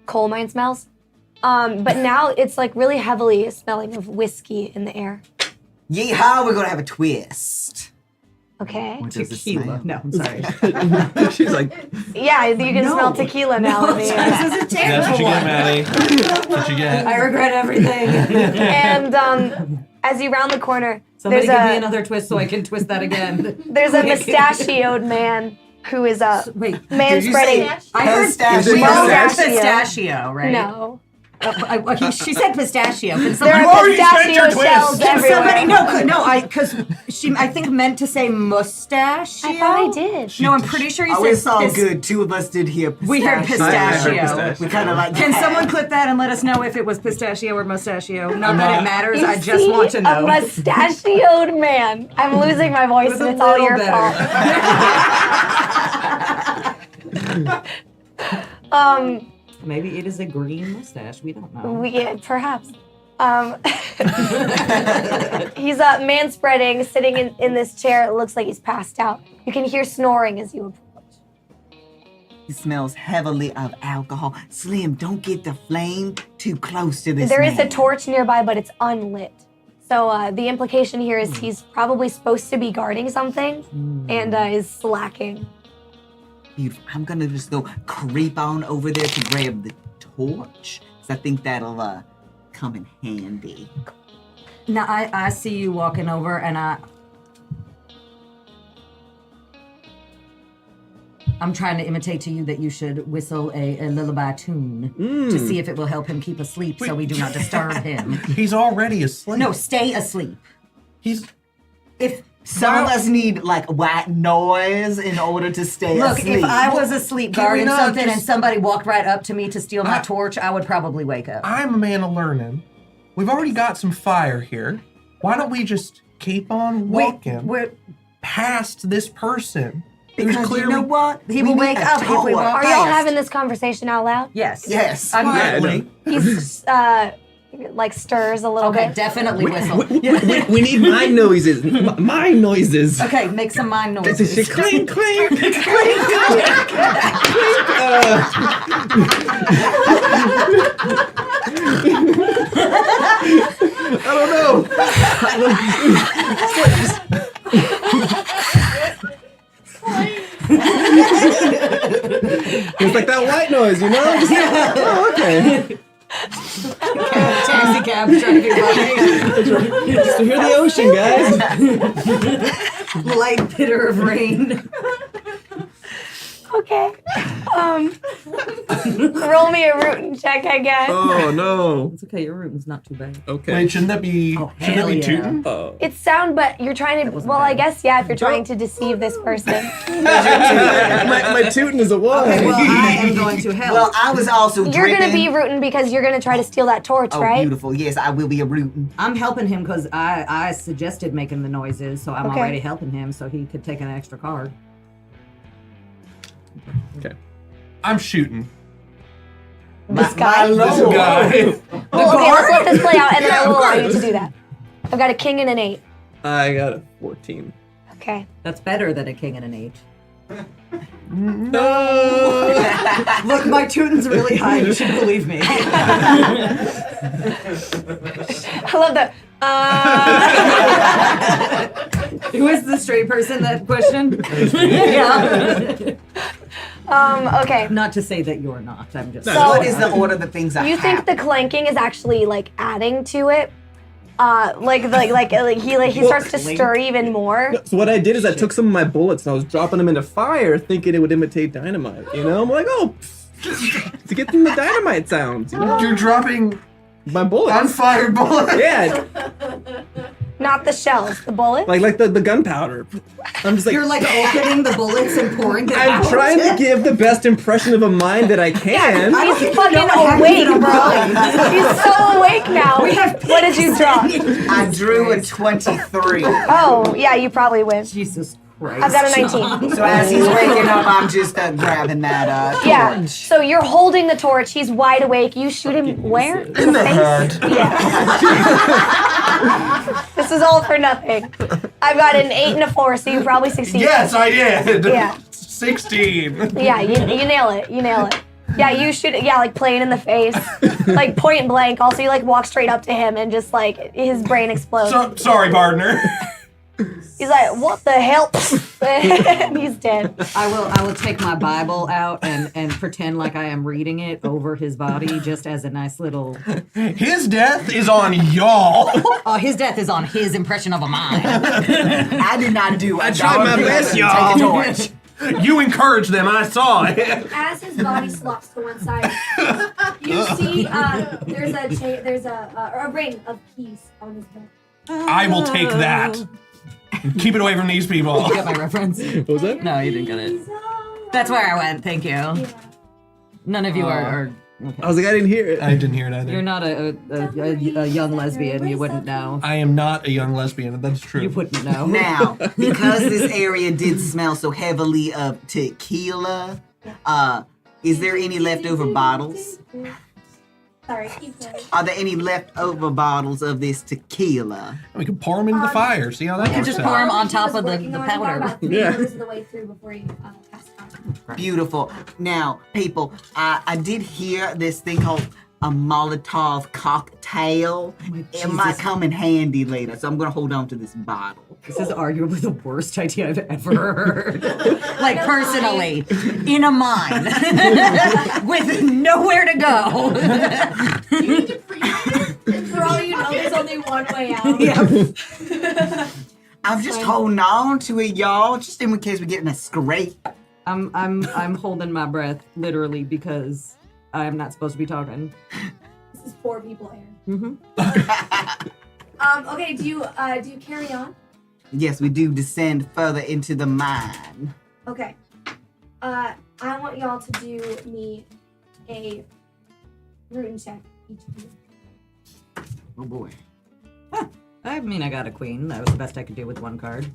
coal mine smells. But now it's like really heavily smelling of whiskey in the air. Yeehaw! We're gonna have a twist. Okay. What does it Tequila. smell? No, I'm sorry. She's like, Yeah, you can smell tequila now in the air. This is a That's terrible what you get, one. Maddie. That's what you get. I regret everything. And as you round the corner, Somebody there's give me a another twist so I can twist that again. there's a mustachioed man who is Wait, man did you spreading. say I heard Pistachio. pistachio, right? No. She said pistachio. Can There somebody? are already spent your pistachio shells twist. everywhere. Because she, I think, meant to say mustachio. I thought I did. No, I'm pretty sure you Oh, said. it's all good. Two of us did hear pistachio. We heard pistachio. We kind of like. Can someone clip that and let us know if it was pistachio or mustachio? Not that it matters. You I just see want to know. A mustachioed man. I'm losing my voice, With and a it's all little your fault. Maybe it is a green mustache. We don't know. Perhaps. He's man spreading, sitting in this chair. It looks like he's passed out. You can hear snoring as you approach. He smells heavily of alcohol. Slim, don't get the flame too close to this There is a man. torch nearby, but it's unlit. So the implication here is he's probably supposed to be guarding something and is slacking. Beautiful. I'm gonna just go creep on over there to grab the torch, because I think that'll come in handy. Now I see you walking over, and I'm trying to imitate to you that you should whistle a lullaby tune to see if it will help him keep asleep, so we do not disturb him. He's already asleep. No, stay asleep. He's. If Some of us need like white noise in order to stay Look, asleep. if I was asleep Can we guarding not something and just- somebody walked right up to me to steal my torch, I would probably wake up. I'm a man of learning. We've already got some fire here. Why don't we just keep on walking past this person who's because clearly. you know what? He We will need wake a up if we torch. walk Are y'all past. having this conversation out loud? Yes. Yes. I'm Yeah, quietly. He's like stirs a little Okay, bit. definitely whistle. We need mind noises. Mind noises. Okay, make some mind noises. This is clink, clink, clink, clink. I don't know. It's like that white noise, you know? Oh, okay. Taxi cab driving by. Just to hear the ocean, guys. Light pitter of rain. Okay. Roll me a rootin' check, I guess. Oh no. It's okay, your room's not too bad. Okay. Wait, shouldn't that be tootin'? Oh. It's sound, but you're trying to. Well, I guess yeah. If you're trying to deceive this person. my tootin' is a one. Okay, well, I am going to help. Well, I was also You're dripping. gonna be rootin' because you're gonna try to steal that torch, Oh, right? beautiful. Yes, I will be a rootin'. I'm helping him because I suggested making the noises, so I'm Okay. already helping him so he could take an extra card. Okay. I'm shooting. This guy. This guy. Well, okay, let's let this play out, and then I will allow you to do that. I've got a king and an 8. I got a 14. Okay. That's better than a king and an 8. No. Look, my tutin's really high. You should believe me. I love that. Who is the straight person that question? Yeah. Okay. Not to say that you're not. I'm just. So- What is the order of the things I You think the clanking is actually like adding to it? He starts to stir even more. So what I did is I took some of my bullets and I was dropping them into fire, thinking it would imitate dynamite. You know, I'm like, oh, to get them the dynamite sounds. You know? You're dropping my bullets. on fire bullets. Yeah, Not the shells, the bullets. like the gunpowder. I'm just like You're like opening the bullets and pouring them I'm out. trying to give the best impression of a mind that I can. He's fucking awake, bro. He's so awake now. What did you draw? I drew a 23. Oh, yeah, you probably win. Jesus Christ. I've got a 19. So as he's waking up, I'm just grabbing that torch. Yeah. So you're holding the torch. He's wide awake. You shoot him where? In the face? Yeah. This is all for nothing. I've got an 8 and a 4, so you probably succeed. Yes, I did. Yeah. 16. Yeah, you nail it. You nail it. Yeah, you shoot it. Yeah, like plain in the face, like point blank. Also, you like walk straight up to him and just like his brain explodes. Sorry, partner. He's like, "What the hell?" And he's dead. I will take my Bible out and pretend like I am reading it over his body just as a nice little. His death is on y'all. Oh, his death is on his impression of a mind. I did not do it. I tried my best, y'all. Take a torch. You encouraged them. I saw it. As his body slops to one side, you see there's a ring of keys on his bed. I will take that. Keep it away from these people. You got my reference? What was that? No, you didn't get it. That's where I went. Thank you. None of you are. Okay. I was like, I didn't hear it. I didn't hear it either. You're not a young lesbian. You wouldn't know. I am not a young lesbian. That's true. You wouldn't know. Now, because this area did smell so heavily of tequila, is there any leftover bottles? Sorry, keep going. Are there any leftover bottles of this tequila? We can pour them into the fire. See how that You works just out. pour 'em on top of the powder. Yeah. The way through before you pass out. Beautiful. Now, people, I did hear this thing called a Molotov cocktail. It might come in handy later, so I'm gonna hold on to this bottle. This is arguably the worst idea I've ever heard. Like personally, in a mine with nowhere to go. For all you know, there's only one way out. I'm just holding on to it, y'all, just in case we get in a scrape. I'm holding my breath literally because I'm not supposed to be talking. This is 4 people here. Mm-hmm. Okay, do you carry on? Yes, we do descend further into the mine. Okay. I want y'all to do me a rootin' check, each of you. Oh boy. I mean, I got a queen. That was the best I could do with one card.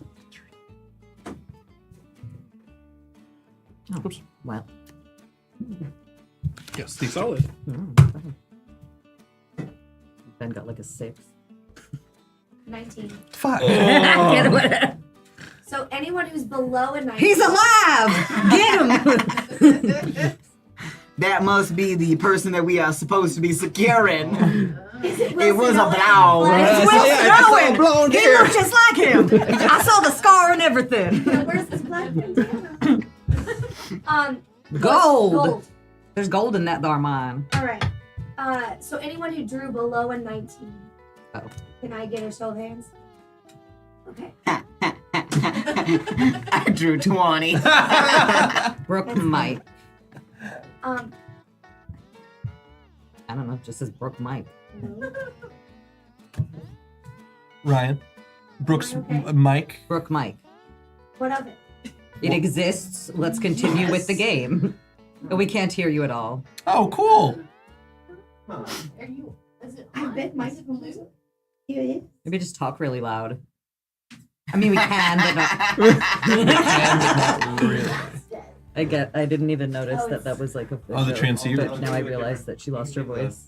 Oh, well. Yes, these Solid. Ben got like a 6. 19. Fuck. So anyone who's below a 19. He's alive! Get him! That must be the person that we are supposed to be securing. It was a Owen? blow. It's Will Snowen! blonde He hair. looked just like him! I saw the scar and everything. Yeah, where's this black bandana? Gold. Gold. There's gold in that darn mine. All right. So anyone who drew below a 19. Oh. Can I get a show of hands? Okay. I drew 20. Brooke Mike. Um. I don't know, it just says Brooke Mike. Ryan. Brooks Okay. Mike. Brooke Mike. What of it? It exists. Let's continue with the game. But we can't hear you at all. Oh, cool. Are you? Is it? I bet my blue. Here it is. Maybe just talk really loud. I mean, we can, but not. Really. I didn't even notice Oh, that was like a. Oh, the transceiver. But now I realize that she lost her voice.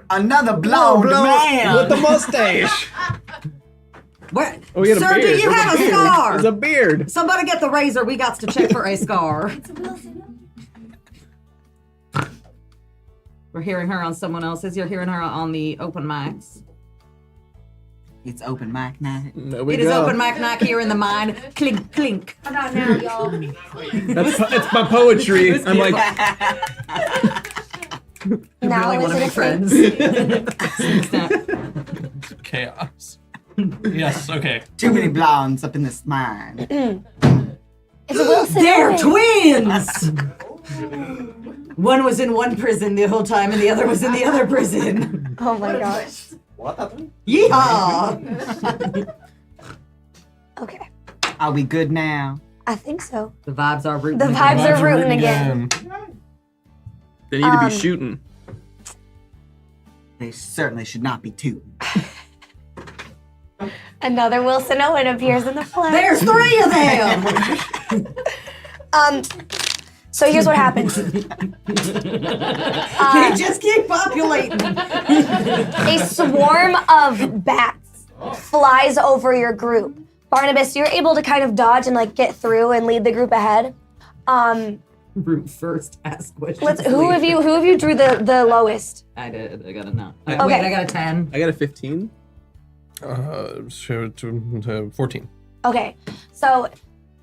Another blonde man. with the mustache. What? Oh, he had a Sir, beard. do you have a scar? It's a beard. Somebody get the razor. We got to check for a scar. It's a Wilson. We're hearing her on someone else's. You're hearing her on the open mics. It's open mic night. There we It is go. open mic night here in the mine. Clink, clink. How about now, y'all? It's my poetry. I'm like, You Now really want to is make it friends. Chaos. Yes, okay. Too many blondes up in this mine. It's a Wilson. They're Owen. twins! One was in one prison the whole time and the other was in the other prison. Oh my gosh. Yeehaw! Okay. Are we good now? I think so. The vibes are rooting. The vibes are rooting again. they need to be Um, shooting. They certainly should not be two. Another Wilson Owen appears in the flesh. There's 3 of them! So here's what happens. They just keep populating. A swarm of bats flies over your group. Barnabas, you're able to kind of dodge and like get through and lead the group ahead. Root first, ask questions. Who of you drew the lowest? I did. I got a no. Okay. Wait, I got a 10. I got a 15. 14. Okay, so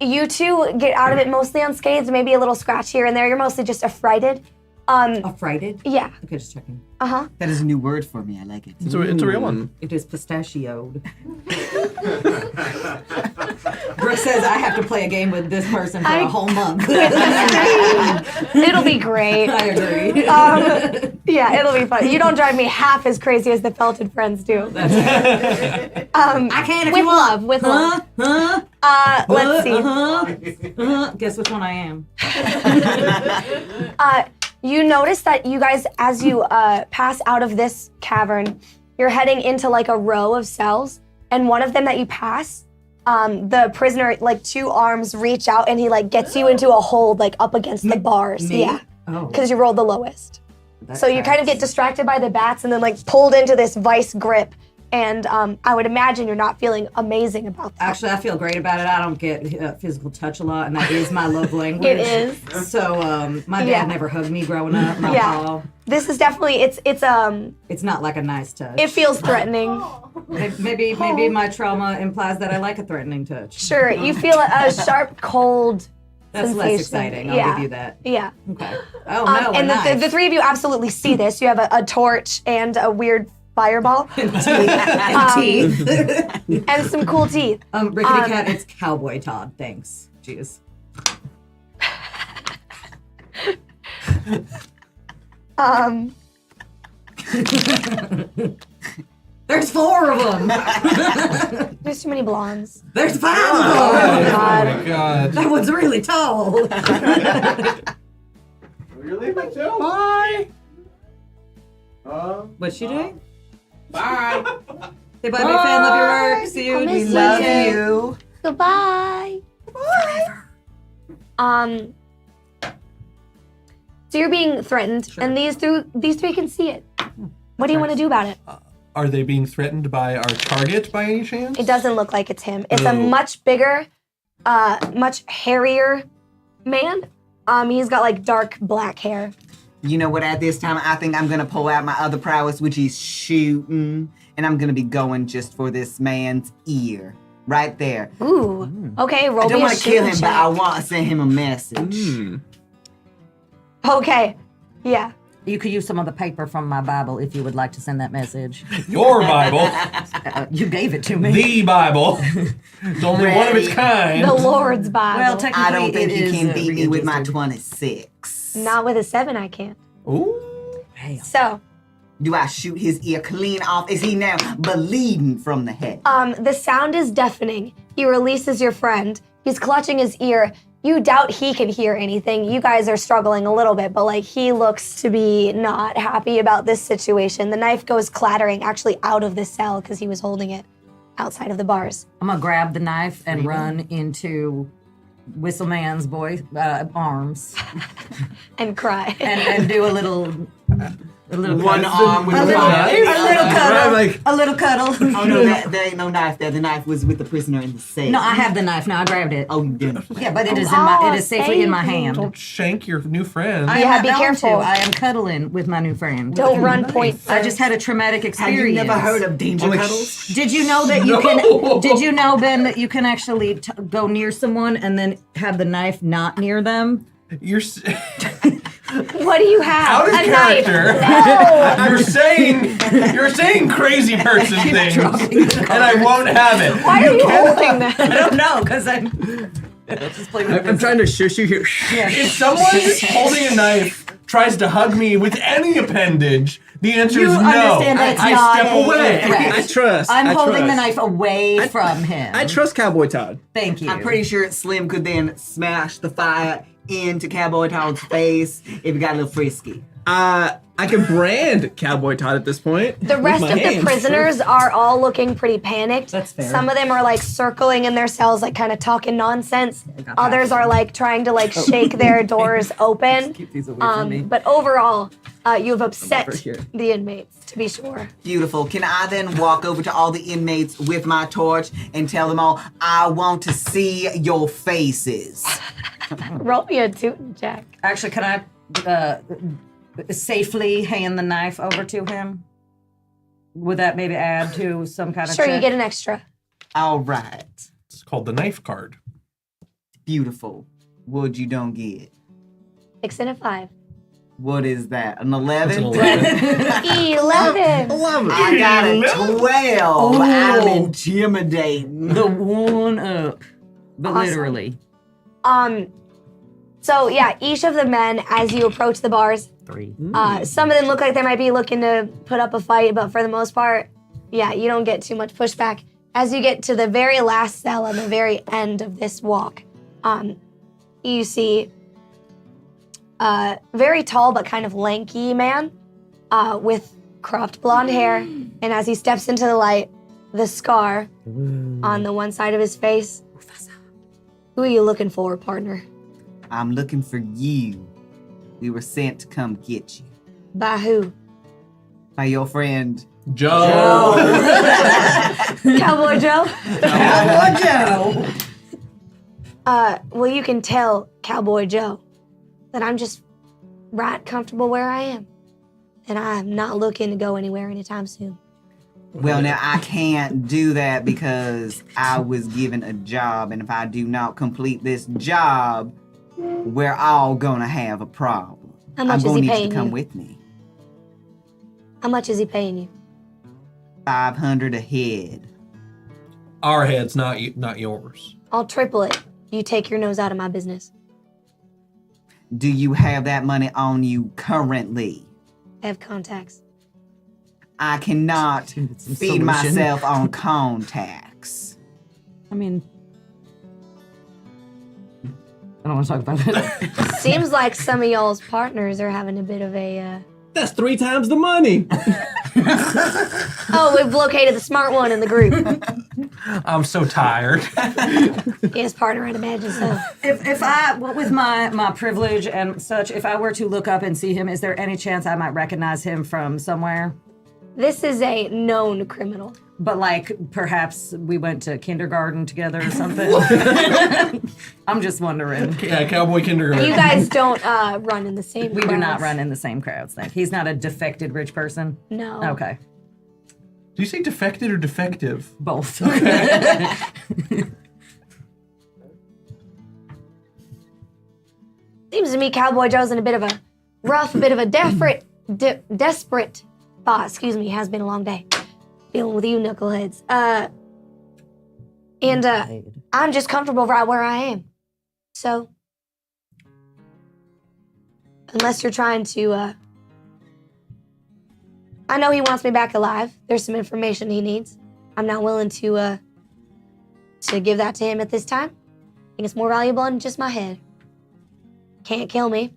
you two get out of it mostly unscathed, maybe a little scratch here and there. You're mostly just affrighted. Affrighted? Yeah. Okay, just checking. Uh-huh. That is a new word for me. I like it. It's a real one. It is pistachioed. Brooke says I have to play a game with this person for a whole month. It'll be great. I agree. Yeah, it'll be fun. You don't drive me half as crazy as the Felted friends do. I can if with you want. love, with love. Let's see. Guess which one I am. You notice that you guys, as you pass out of this cavern, you're heading into like a row of cells, and one of them that you pass, the prisoner, like 2 arms reach out and he like gets you into a hold like up against the bars. Me? Yeah, Oh. because you rolled the lowest. That So you kind of get tracks. distracted by the bats and then like pulled into this vice grip. And I would imagine you're not feeling amazing about that. Actually, I feel great about it. I don't get physical touch a lot, and that is my love language. It is. So, my dad Yeah. never hugged me growing up. My Yeah. pa. This is definitely It's not like a nice touch. it feels threatening. Maybe my trauma implies that I like a threatening touch. Sure, you feel a sharp, cold That's less sensation. exciting. I'll Yeah. give you that. Yeah. Okay. Oh no, and a the 3 of you absolutely see this. You have a torch and a weird fireball and teeth. and some cool teeth. Rickety Cat, it's Cowboy Todd. Thanks. Jeez. There's 4 of them. There's too many blondes. There's 5 of them. Oh my Oh god. my god. That one's really tall. Really? Bye. What's she doing? Bye. Say bye, big fan. Love your work. See you. I miss We you. love you. Goodbye. So you're being threatened, and these 3 can see it. What do you want to do about it? Are they being threatened by our target by any chance? It doesn't look like it's him. It's a Oh. much bigger, much hairier man. He's got like dark black hair. You know what? At this time, I think I'm gonna pull out my other prowess, which is shooting, and I'm gonna be going just for this man's ear, right there. Ooh. Okay, roll I me don't a want to kill him, shooting but I check. want to send him a message. Okay. Yeah. You could use some of the paper from my Bible if you would like to send that message. Your Bible. You gave it to me. The Bible. It's only one of its kind. The Lord's Bible. Well, technically, I don't think it you is, can beat me with my registered. 26. Not with a 7, I can't. Ooh. So, Do I shoot his ear clean off? Is he now bleeding from the head? the sound is deafening. He releases your friend. He's clutching his ear. You doubt he can hear anything. You guys are struggling a little bit, but like he looks to be not happy about this situation. The knife goes clattering actually out of the cell because he was holding it outside of the bars. I'm gonna grab the knife and run into Whistleman's arms and cry and do a little One cuddle. arm with a the little, knife. a little cuddle, Like- a little cuddle. Oh no, there ain't no knife there. The knife was with the prisoner in the safe. No, I have the knife now. I grabbed it. Oh, you didn't. Yeah, but it is it is safely in my hand. Don't shank your new friend. I Yeah, am be not going careful. to. I am cuddling with my new friend. Don't run point I just had a traumatic Have experience. you never heard of danger cuddles? Did you know that you can? Did you know, Ben, that you can actually go near someone and then have the knife not near them? You're What do you have? out of A knife. character. You're saying crazy person things, and I won't have it. Why are you holding that? I don't know because I'm. Just play with I'm trying to shush you here. If someone holding a knife tries to hug me with any appendage, the answer You is no. understand that it's I not step a away. threat. I trust. I'm I holding the trust. knife away from him. I trust Cowboy Todd. Thank you. I'm pretty sure Slim could then smash the fire into Cowboy Todd's face if he got a little frisky. I can brand Cowboy Todd at this point. The with rest my of the hands. prisoners are all looking pretty panicked. That's fair. Some of them are like circling in their cells, like kind of talking nonsense. Others are like trying to like shake their doors open. Keep these away from me. But overall, you've over upset here. the inmates, to be sure. Beautiful. Can I then walk over to all the inmates with my torch and tell them all, I want to see your faces? Roll me a Tootin' check. Actually, can I safely hand the knife over to him? Would that maybe add to some kind of Sure, you check? get an extra. All right. It's called the knife card. Beautiful. What you don't get? 6 and a 5. What is that? An 11? It's an 11. 11. I got a 12. I'm intimidating. The one up, but Awesome. literally. So yeah, each of the men, as you approach the bars, 3. some of them look like they might be looking to put up a fight, but for the most part, yeah, you don't get too much pushback. As you get to the very last cell on the very end of this walk, you see a very tall but kind of lanky man with cropped blonde hair, and as he steps into the light, the scar on the one side of his face. Who are you looking for, partner? I'm looking for you. We were sent to come get you. By who? By your friend, Joe. Cowboy Joe? Cowboy Joe. Well, you can tell Cowboy Joe that I'm just right comfortable where I am. And I'm not looking to go anywhere anytime soon. Well, now I can't do that because I was given a job, and if I do not complete this job, we're all gonna have a problem. How much I'm is gonna he need you paying to come you? with me. How much is he paying you? 500 a head. Our heads, not yours. I'll triple it. You take your nose out of my business. Do you have that money on you currently? I have contacts. I cannot feed solution. myself on contacts. I mean, I don't want to talk about that. Seems like some of y'all's partners are having a bit of a. That's 3 times the money. Oh, we've located the smart one in the group. I'm so tired. Yes, partner, I'd imagine so. If I, with my privilege and such, if I were to look up and see him, is there any chance I might recognize him from somewhere? This is a known criminal. But like, perhaps we went to kindergarten together or something. I'm just wondering. Yeah, cowboy kindergarten. You guys don't run in the same We do not crowds. run in the same crowds. Then he's not a defected rich person. No. Okay. Do you say defected or defective? Both. Seems to me Cowboy Joe's in a bit of a rough, a bit of a desperate spot. Excuse me, has been a long day. Dealing with you knuckleheads. I'm just comfortable right where I am. So, unless you're trying to, I know he wants me back alive. There's some information he needs. I'm not willing to give that to him at this time. I think it's more valuable than just my head. Can't kill me.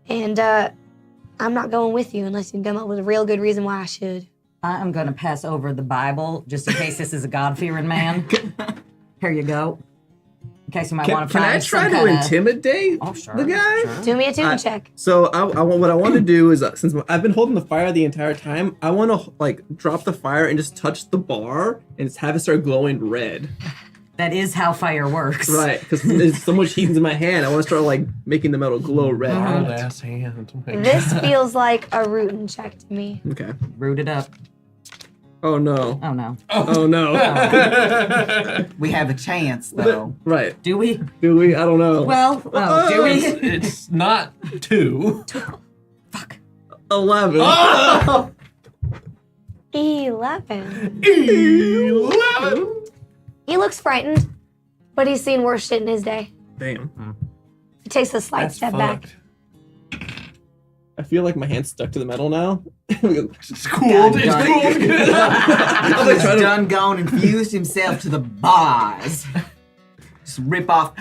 And I'm not going with you unless you can come up with a real good reason why I should. I'm going to pass over the Bible just in case this is a God-fearing man. Here you go. In case you might want to Can find I try some to kinda... intimidate sure, the guy? sure. Do me a tune check. So what I want to do is, since I've been holding the fire the entire time, I want to like drop the fire and just touch the bar and just have it start glowing red. That is how fire works. Right, because there's so much heat in my hand. I want to start like making the metal glow red. Old ass hand. This feels like a rootin' check to me. Okay. Root it up. Oh no. Oh no. Oh no. We have a chance, though. Right. Do we? Do we? I don't know. Well, do we? It's not 2. 11. Oh! 11. 11. He looks frightened, but he's seen worse shit in his day. Damn. He takes a slight That's step fucked. back. I feel like my hand's stuck to the metal now. It's cooled. It's cooled. He's done gone and fused himself to the bars. Just rip off.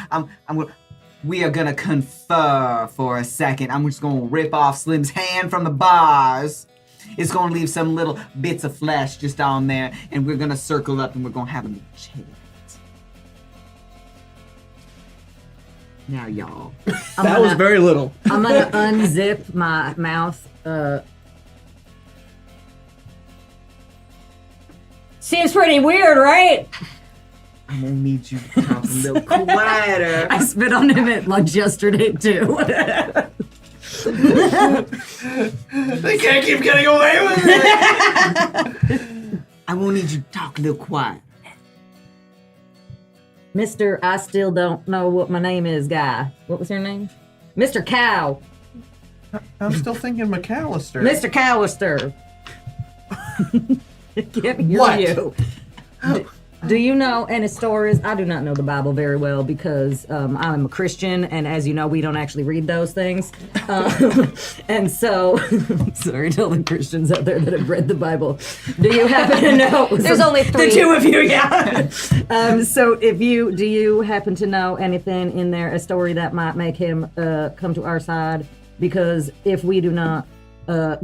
We are gonna confer for a second. I'm just gonna rip off Slim's hand from the bars. It's gonna leave some little bits of flesh just on there, and we're gonna circle up and we're gonna have a little chat. Now, y'all. That was very little. I'm gonna unzip my mouth. Seems pretty weird, right? I'm gonna need you to talk a little quieter. I spit on him at lunch yesterday too. They can't keep getting away with it. I won't need you to talk a little quiet. Mr. I still don't know what my name is guy. What was your name? Mr. Cow. I'm still thinking McAllister. Mr. Cowister. Can't hear What? you. Do you know any stories? I do not know the Bible very well because I'm a Christian, and as you know, we don't actually read those things. And so, sorry to all the Christians out there that have read the Bible. Do you happen to know? There's only 3. The 2 of you, yeah. So, do you happen to know anything in there, a story that might make him come to our side? Because if we do not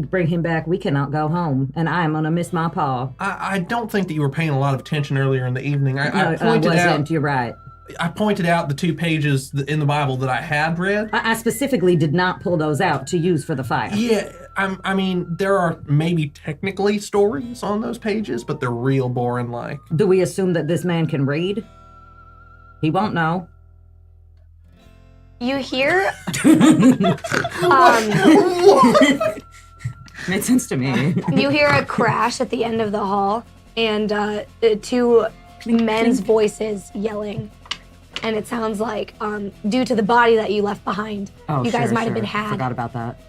bring him back, we cannot go home, and I am gonna miss my paw. I don't think that you were paying a lot of attention earlier in the evening. I I pointed wasn't. out. You're right. I pointed out the 2 pages in the Bible that I had read. I specifically did not pull those out to use for the fire. Yeah, I mean, there are maybe technically stories on those pages, but they're real boring. Like, Do we assume that this man can read? He won't know. You hear? Made sense to me. You hear a crash at the end of the hall, and 2 men's voices yelling. And it sounds like, due to the body that you left behind, you guys might have been had. Forgot about that.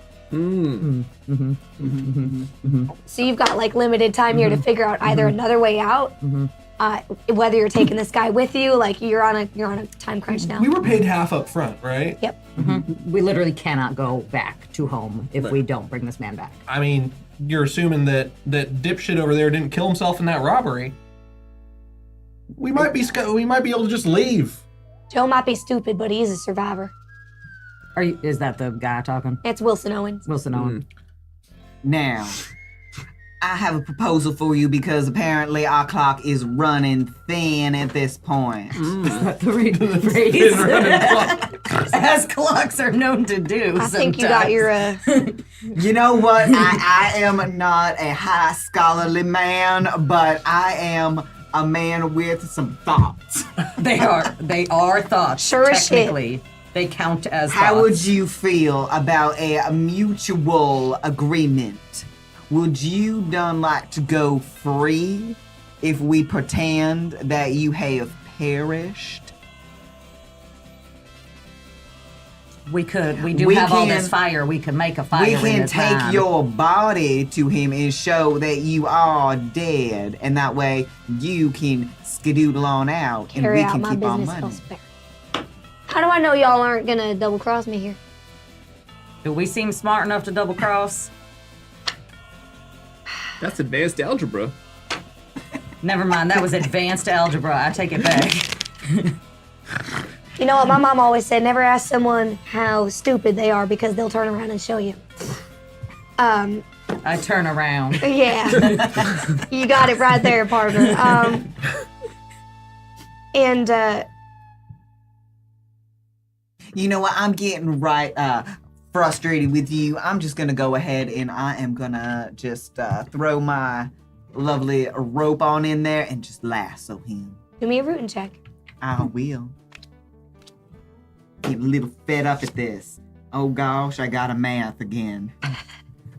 So you've got like limited time here to figure out either another way out, whether you're taking this guy with you, like you're on a time crunch now. we were paid half up front, right? Yep. We literally cannot go back to home if we don't bring this man back. I mean, you're assuming that dipshit over there didn't kill himself in that robbery. We might be able to just leave. Joe might be stupid, but he's a survivor. Is that the guy talking? It's Wilson Owens. Wilson Owen. Now, I have a proposal for you because apparently our clock is running thin at this point. Is that the phrase? as clocks are known to do. I think you got your. You know what? I am not a high scholarly man, but I am a man with some thoughts. They are thoughts. Sure as shit. Technically, they count as How thoughts. would you feel about a mutual agreement? Would you done like to go free if we pretend that you have perished? We could. We We have all can- this fire. We could make a fire. We in can the take time. your body to him and show that you are dead, and that way you can skedoodle on out, and Carry we out can my keep our business money. elsewhere. How do I know y'all aren't gonna double cross me here? Do we seem smart enough to double cross? That's advanced algebra. Never mind. That was advanced algebra. I take it back. You know what? My mom always said, never ask someone how stupid they are because they'll turn around and show you. I turn around. Yeah. You got it right there, partner. And You know what? I'm getting right frustrated with you. I'm just gonna go ahead and I am gonna just throw my lovely rope on in there and just lasso him. do me a rooting check. I will. Get a little fed up at this. Oh gosh, I got a math again.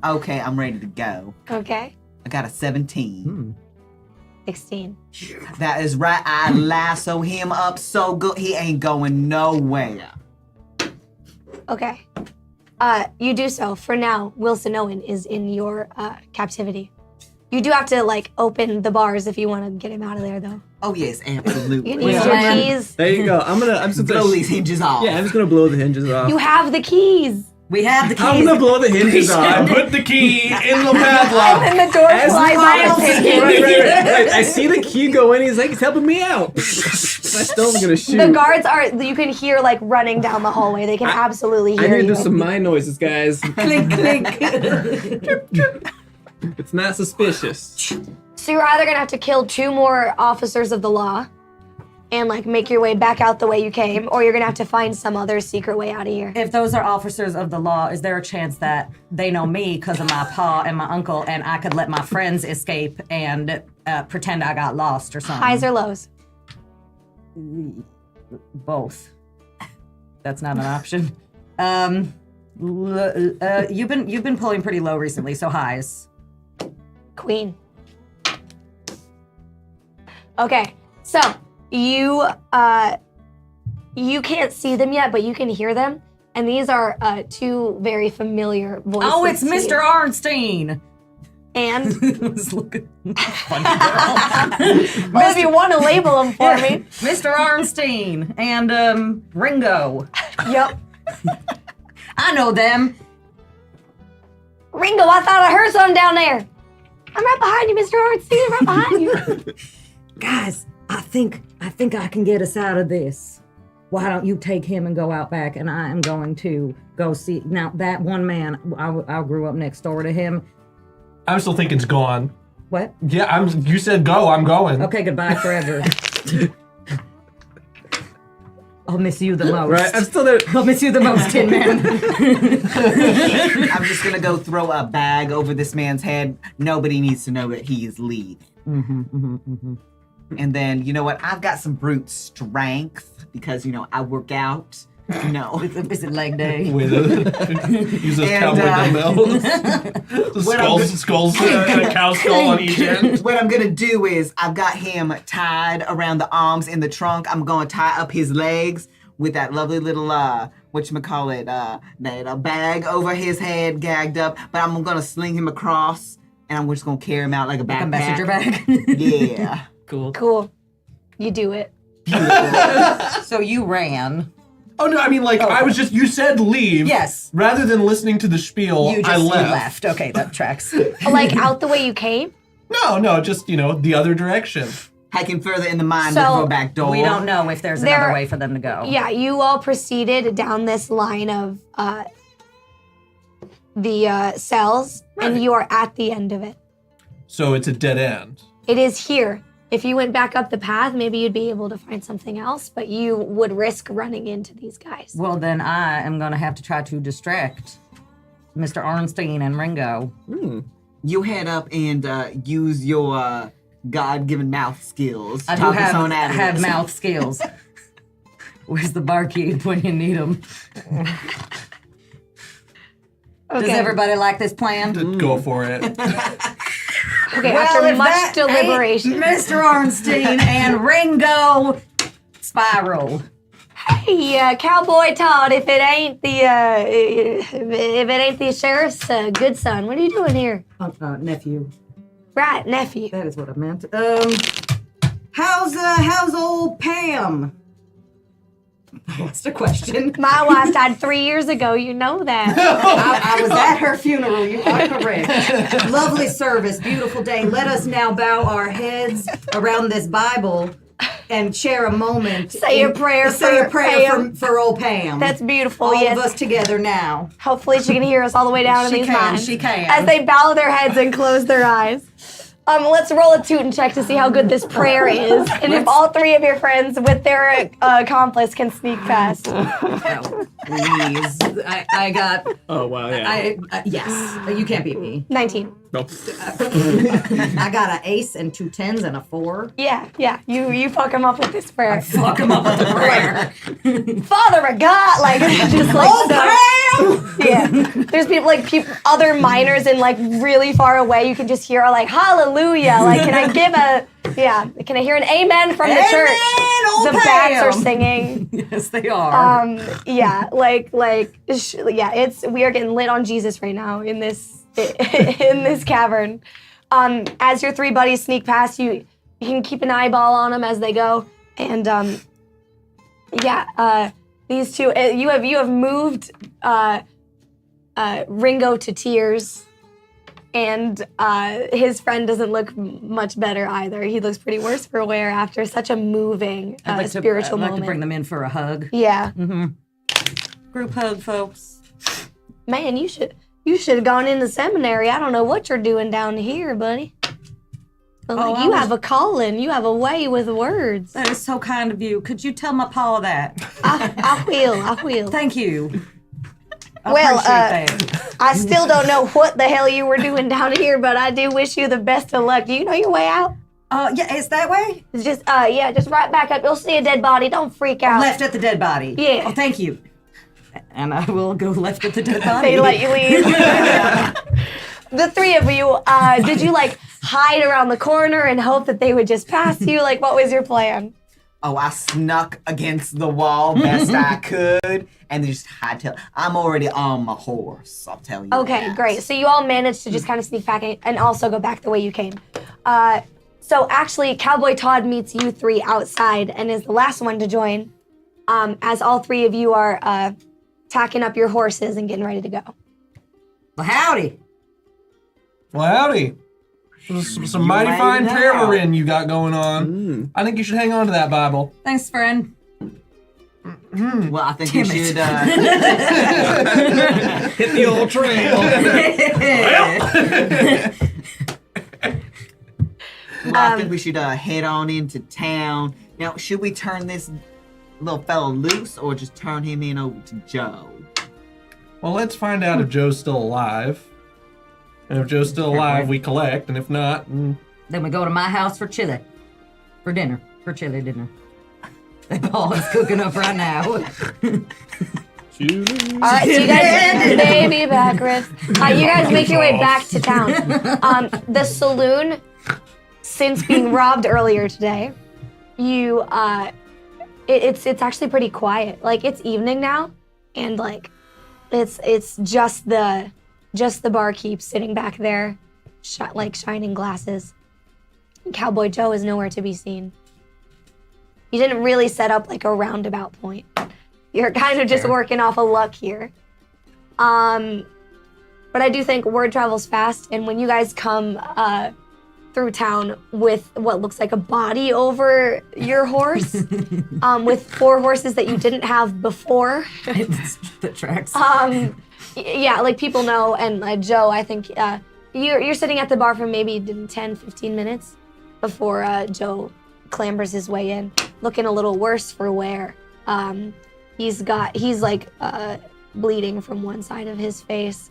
Okay, I'm ready to go. Okay. I got a 17. 16. That is right. I lasso him up so good. He ain't going nowhere. Okay. You do so. For now, Wilson Owen is in your captivity. You do have to like open the bars if you want to get him out of there, though. Oh yes, absolutely. You need your keys. There you go. I'm just gonna blow these hinges off. Yeah, I'm just gonna blow the hinges off. You have the keys. We have the keys. I'm gonna blow the hinges I off. put the key in the padlock. And then the door As flies out of his right. I see the key go in. He's like, he's helping me out. I still am gonna shoot. The guards are, you can hear like running down the hallway. They can absolutely I hear need to you. do some mind noises, guys. Clink, clink. It's not suspicious. So you're either gonna have to kill 2 more officers of the law and like make your way back out the way you came, or you're gonna have to find some other secret way out of here. If those are officers of the law, is there a chance that they know me because of my pa and my uncle, and I could let my friends escape and pretend I got lost or something? Highs or lows? Both. That's not an option. You've been pulling pretty low recently, so highs. Queen. Okay, so you can't see them yet, but you can hear them, and these are 2 very familiar voices. Oh, it's to Mr. you. Arnstein. And was looking funny. well, if you want to label them for me. Mr. Arnstein and Ringo. Yep. I know them. Ringo, I thought I heard something down there. I'm right behind you, Mr. Arnstein. I'm right behind you. Guys, I think I can get us out of this. Why don't you take him and go out back, and I am going to go see. Now, that one man, I grew up next door to him. I'm still thinking it's gone. What? Yeah, you said go, I'm going. Okay, goodbye forever. I'll miss you the most. Right, I'm still there. I'll miss you the most, Tin Man. I'm just gonna go throw a bag over this man's head. Nobody needs to know that he is leaving. And then, you know what? I've got some brute strength because, I work out. Is it leg day? Use those And, cowboy dumbbells. Skulls, a cow skull on each end. What I'm gonna do is I've got him tied around the arms in the trunk. I'm gonna tie up his legs with that lovely little whatchamacallit, that bag over his head, gagged up. But I'm gonna sling him across, and I'm just gonna carry him out like a backpack. Like a messenger bag? Yeah. Cool. You do it. So you ran. Oh no, I mean you said leave. Yes. Rather than listening to the spiel, You I left. left. Okay, that tracks. Like out the way you came? No, just, the other direction. Hiking further in the mine So, with a back door. We don't know if there's another way for them to go. Yeah, you all proceeded down this line of the cells, and you are at the end of it. So it's a dead end. It is here. if you went back up the path, maybe you'd be able to find something else, but you would risk running into these guys. Well, then I am going to have to try to distract Mr. Ornstein and Ringo. You head up and use your God-given mouth skills. I do have mouth skills. Where's the barkeep when you need them? Does everybody like this plan? Go for it. Okay, after much deliberation. Mr. Ornstein and Ringo Spiral. Hey, Cowboy Todd, if it ain't the sheriff's good son, what are you doing here? Nephew. Right, nephew. That is what I meant. How's old Pam? That's a question. My wife died 3 years ago. You know that. I was at her funeral. You are correct. Lovely service, beautiful day. Let us now bow our heads around this Bible and share a moment. Say a prayer for old Pam. That's beautiful. All yes. of us together now. Hopefully, she can hear us all the way down in these minds. She can. As they bow their heads and close their eyes. Let's roll a toot and check to see how good this prayer is, and if all three of your friends with their accomplice can sneak past. Oh, please. I got. Oh, wow, yeah. Yes. You can't beat me. 19. Nope. I got an ace and 2 10s and a 4. Yeah. You fuck him up with this prayer. Fuck him up with the prayer. Father of God, like just like yeah. There's other miners in like really far away. You can just hear like hallelujah. Like can I hear an amen from the church? Old the Pam. bats are singing. Yes, they are. We are getting lit on Jesus right now in this cavern. As your three buddies sneak past you, you can keep an eyeball on them as they go, and these two you have moved Ringo to tears, and his friend doesn't look much better either. He looks pretty worse for wear after such a moving spiritual moment. I'd like to bring them in for a hug. Yeah. Mm-hmm. Group hug, folks. Man, you should have gone into seminary. I don't know what you're doing down here, buddy. But you have a calling. You have a way with words. That is so kind of you. Could you tell my pa that? I will. Thank you. I still don't know what the hell you were doing down here, but I do wish you the best of luck. Do you know your way out? Yeah, it's that way? It's just right back up. You'll see a dead body. Don't freak out. Left at the dead body. Yeah. Oh, thank you. And I will go left at the dead body. They let you leave. The three of you, did you hide around the corner and hope that they would just pass you? Like, what was your plan? Oh, I snuck against the wall best I could, and just hide till I'm already on my horse. I'll tell you. Okay, that. great. So you all managed to just kind of sneak back and also go back the way you came. So actually, Cowboy Todd meets you three outside and is the last one to join. As all three of you are tacking up your horses and getting ready to go. Well, howdy. Well, howdy. Some mighty fine prayer you got going on. I think you should hang on to that Bible. Thanks, friend. Well, I think we should hit the old trail. Well, I think we should head on into town. Now, should we turn this little fellow loose or just turn him in over to Joe? Well, let's find out if Joe's still alive. And if Joe's still alive, we collect. And if not, then we go to my house for chili. For dinner. For chili dinner. That ball is cooking up right now. All right, so you guys, baby back ribs. You guys make your way back to town. The saloon, since being robbed earlier today, it's actually pretty quiet. Like, it's evening now, and it's just the barkeep sitting back there, shining glasses. Cowboy Joe is nowhere to be seen. You didn't really set up a roundabout point. You're kind of just working off of luck here. But I do think word travels fast, and when you guys come through town with what looks like a body over your horse, with 4 horses that you didn't have before. That tracks. People know, and Joe, I think you're sitting at the bar for maybe 10, 15 minutes. before Joe clambers his way in, looking a little worse for wear. He's like bleeding from one side of his face,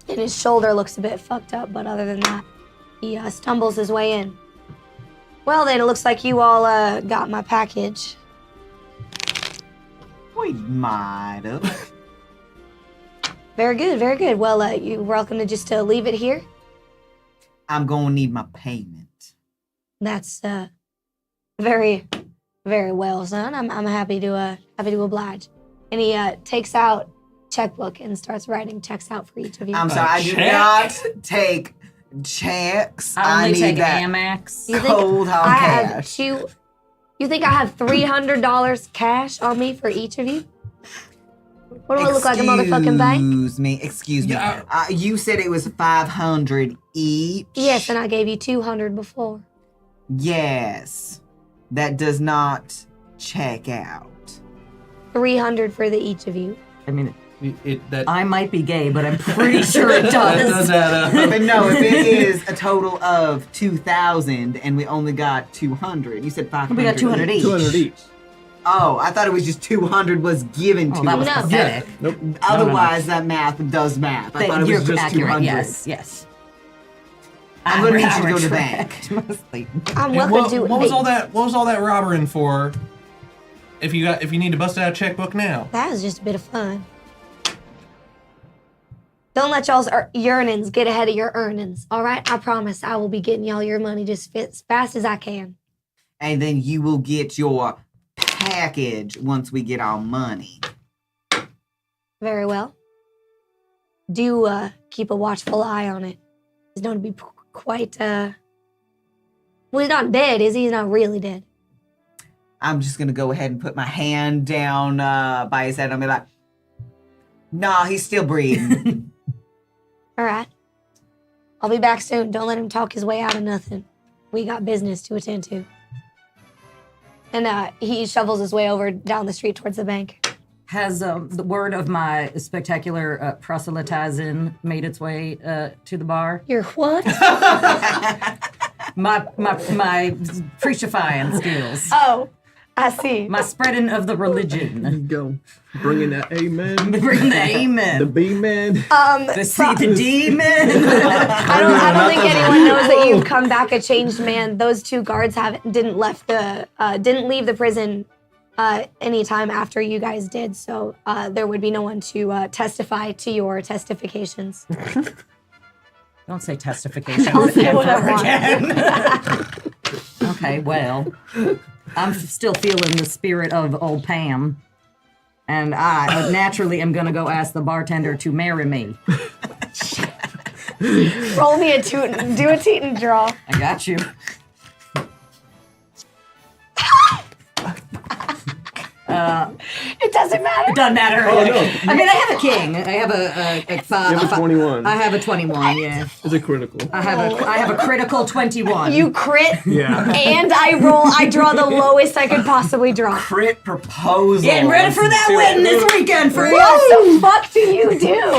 and his shoulder looks a bit fucked up, but other than that, he stumbles his way in. Well then, it looks like you all got my package. We might have. Very good, very good. Well, you're welcome to just leave it here. I'm gonna need my payment. That's very, very well, son. I'm happy to oblige. And he takes out checkbook and starts writing checks out for each of you. I'm sorry, I do not take checks. I only need take that Amex. You think cold hard I have cash. You think I have $300 cash on me for each of you? What do I look like, a motherfucking bank? Excuse me. You said it was 500 each. Yes, and I gave you 200 before. Yes. That does not check out. 300 for each of you. I mean, that I might be gay, but I'm pretty sure it does. That does add up. But no, if it is a total of 2,000 and we only got 200, you said 500. We got 200 each. 200 each. Oh, I thought it was just 200 was given to Oh, that was us. pathetic. Nope. Otherwise, that math does math. I thought it You're was just accurate. 200. Yes. I'm gonna need you to Our go to the track. bank. I'm And welcome what, to what was all that? What was all that robbering for? If you need to bust out a checkbook now. That was just a bit of fun. Don't let y'all's yearnings get ahead of your earnings, all right? I promise I will be getting y'all your money just as fast as I can. And then you will get your package once we get our money. Very well. Do keep a watchful eye on it. He's known to be quite, well, he's not dead, is he? He's not really dead. I'm just gonna go ahead and put my hand down by his head and I'll be like, nah, he's still breathing. All right. I'll be back soon. Don't let him talk his way out of nothing. We got business to attend to. And he shovels his way over down the street towards the bank. Has the word of my spectacular proselytizing made its way to the bar? Your what? my preachifying skills. Oh, I see. My spreading of the religion. Go. Bringing that amen. Bringing the amen. The B-man. The demon. I don't think anyone knows that you've come back a changed man. Those two guards didn't leave the prison anytime after you guys did, so there would be no one to testify to your testifications. Don't say testification I'll say what I ever want. again. Okay, well, I'm still feeling the spirit of old Pam. And I naturally am going to go ask the bartender to marry me. Roll me a toot, do a toot and draw. I got you. It doesn't matter. It doesn't matter. Oh, no. I mean, I have a king. I have a five. You have a 21. I have a 21, yeah. It's a critical. I have a critical 21. You crit, Yeah. and I draw the lowest I could possibly draw. Crit proposal. Getting ready for that wedding this weekend for What the fuck do you do?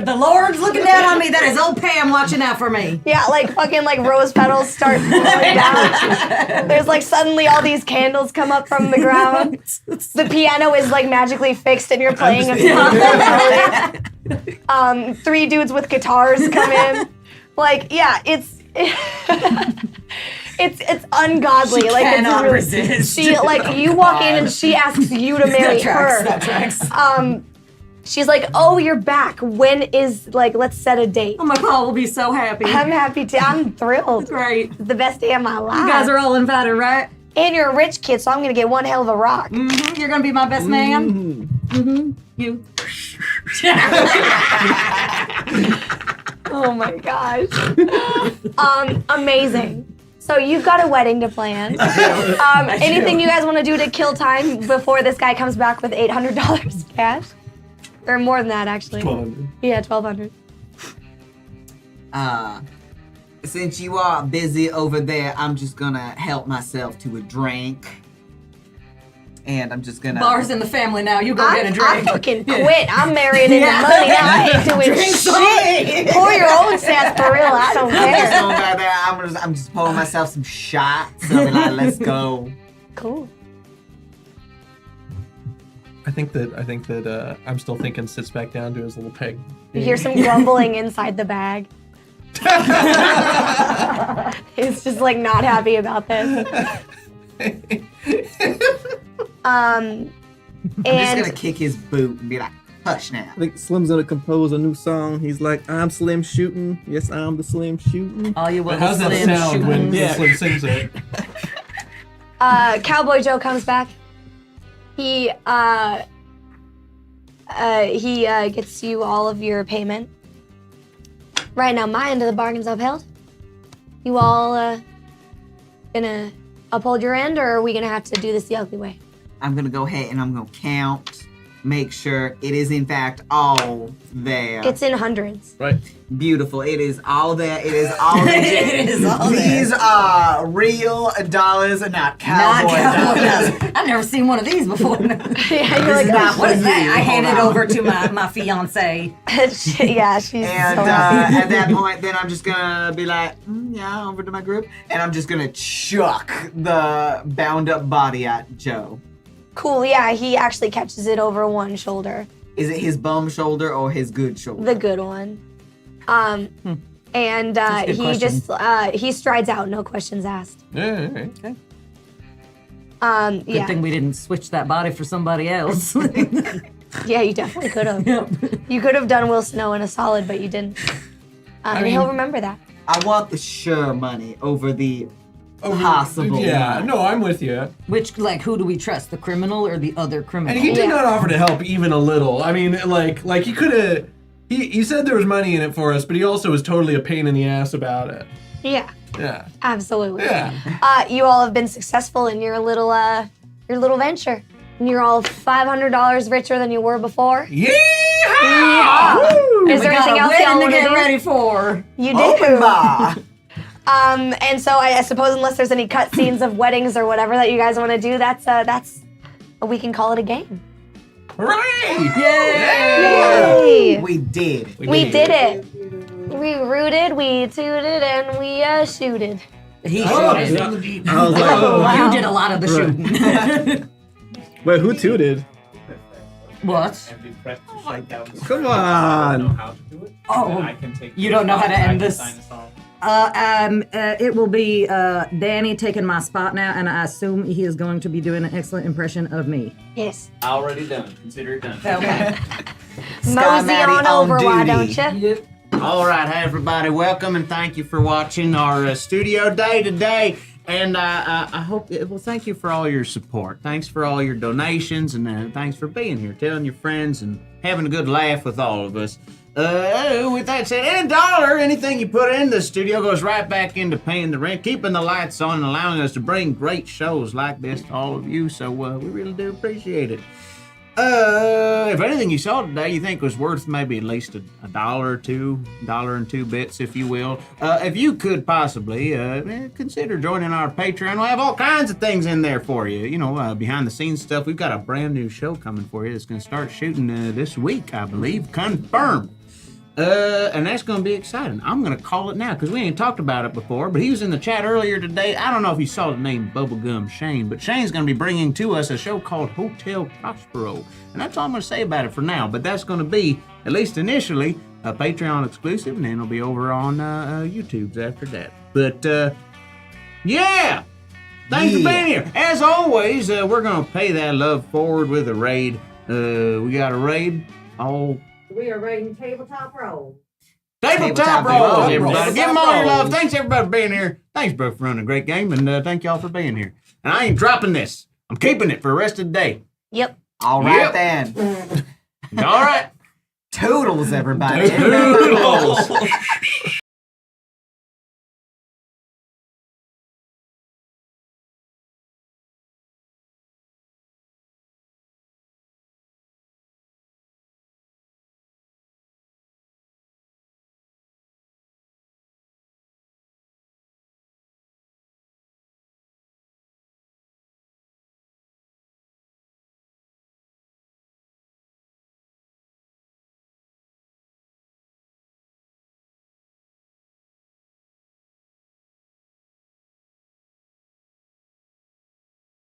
The Lord's looking down on me. That is old Pam watching out for me. Yeah, like fucking like rose petals start falling down. There's like suddenly all these candles come up from the ground. The piano is like magically fixed and you're playing a song. Three dudes with guitars come in. Like, yeah, it's ungodly. She like cannot it's resist. She like you walk in and she asks you to marry her. That tracks. She's like, oh, you're back. When is, like, let's set a date. Oh, my Paul will be so happy. I'm happy to. I'm thrilled. Great. It's the best day of my life. You guys are all invited, right? And you're a rich kid, so I'm gonna get one hell of a rock. Mm-hmm. You're gonna be my best man. Mm-hmm. You. Oh my gosh. Amazing. So you've got a wedding to plan. Anything you guys want to do to kill time before this guy comes back with $800 cash? Or more than that, actually. 1,200. Yeah, 1,200. Since you are busy over there, I'm just gonna help myself to a drink. And I'm just gonna Bar's in the family now. You go get a I drink. fucking quit. I'm marrying into money. I ain't doing Drink shit. something. Pour your own sarsaparilla. I don't I'm just care. going back there. I'm just pouring myself some shots. I'll be like, let's go. Cool. I think that I'm still thinking sits back down to his little peg. You hear some grumbling inside the bag. He's just like not happy about this. I'm just And gonna kick his boot and be like, hush now. I think Slim's gonna compose a new song. He's like, I'm Slim Shooting. Yes, I'm the Slim Shooting. All you But will how's that Slim sound when shooting. Slim sings it? Cowboy Joe comes back. He gets you all of your payment. Right now, my end of the bargain's upheld. You all gonna uphold your end, or are we gonna have to do this the ugly way? I'm gonna go ahead and I'm gonna count, make sure it is in fact all there. It's in hundreds. Right. Beautiful. It is all there. It is all legit. It is all These are real dollars, not Not cowboy cowboy dollars. dollars. I've never seen one of these before. Yeah, This you're is like, not What is for that? you. I hand Hold it on. over to my fiance. yeah, she's And so happy. at that point, then I'm just gonna be like, yeah, over to my group, and I'm just gonna chuck the bound up body at Joe. Cool. Yeah, he actually catches it over one shoulder, Is it his bum shoulder or his good shoulder? the good one. And That's a good he question. just he strides out, no questions asked. Yeah, okay. Good Yeah, thing we didn't switch that body for somebody else. yeah, you definitely could have. Yep. You could have done Will Snow in a solid, but you didn't. And he'll remember that. I want the sure money over the possible. Yeah, money. no, I'm with you. Which, like, who do we trust, the criminal or the other criminal? And he did Yeah. not offer to help even a little. I mean, like he could have. He said there was money in it for us, but he also was totally a pain in the ass about it. Yeah, Yeah. absolutely. Yeah. You all have been successful in your little venture, and you're all $500 richer than you were before. Yeah. Is there anything else y'all want to get do? ready for? You do. Open bar. And so I suppose unless there's any cut scenes of weddings or whatever that you guys want to do, that's we can call it a game. Hooray! Yay! We did. We did it. We rooted, we tooted, and we shooted. He Oh, shooted. I was like, You did a lot of the shooting. wait, who tooted? What? Come on. Oh, you don't know how to end this? It will be Danny taking my spot now, and I assume he is going to be doing an excellent impression of me. Yes. Already done. Consider it done. Okay. Mosey Maddie on on over, why duty. don't you? All right, hey everybody, welcome and thank you for watching our studio day today. And I hope, well, thank you for all your support. Thanks for all your donations, and thanks for being here, telling your friends, and having a good laugh with all of us. With that said, any dollar, anything you put in the studio goes right back into paying the rent, keeping the lights on, and allowing us to bring great shows like this to all of you. So we really do appreciate it. If anything you saw today you think was worth maybe at least a dollar or two, $1.02, if you will, if you could possibly consider joining our Patreon. We'll have all kinds of things in there for you. You know, behind the scenes stuff. We've got a brand new show coming for you that's going to start shooting this week, I believe, confirmed. And that's going to be exciting. I'm going to call it now because we ain't talked about it before, but he was in the chat earlier today. I don't know if you saw the name Bubblegum Shane, but Shane's going to be bringing to us a show called Hotel Prospero. And that's all I'm going to say about it for now, but that's going to be, at least initially, a Patreon exclusive, and then it'll be over on YouTube's after that. But, yeah! Thanks for being here. As always, we're going to pay that love forward with a raid. We got a raid all... We are rating Tabletop Roll. Tabletop Rolls, everybody. Give them all your love. Thanks, everybody, for being here. Thanks, bro, for running a great game, and thank y'all for being here. And I ain't dropping this. I'm keeping it for the rest of the day. Yep. All right then. All right. Toodles, everybody. Toodles.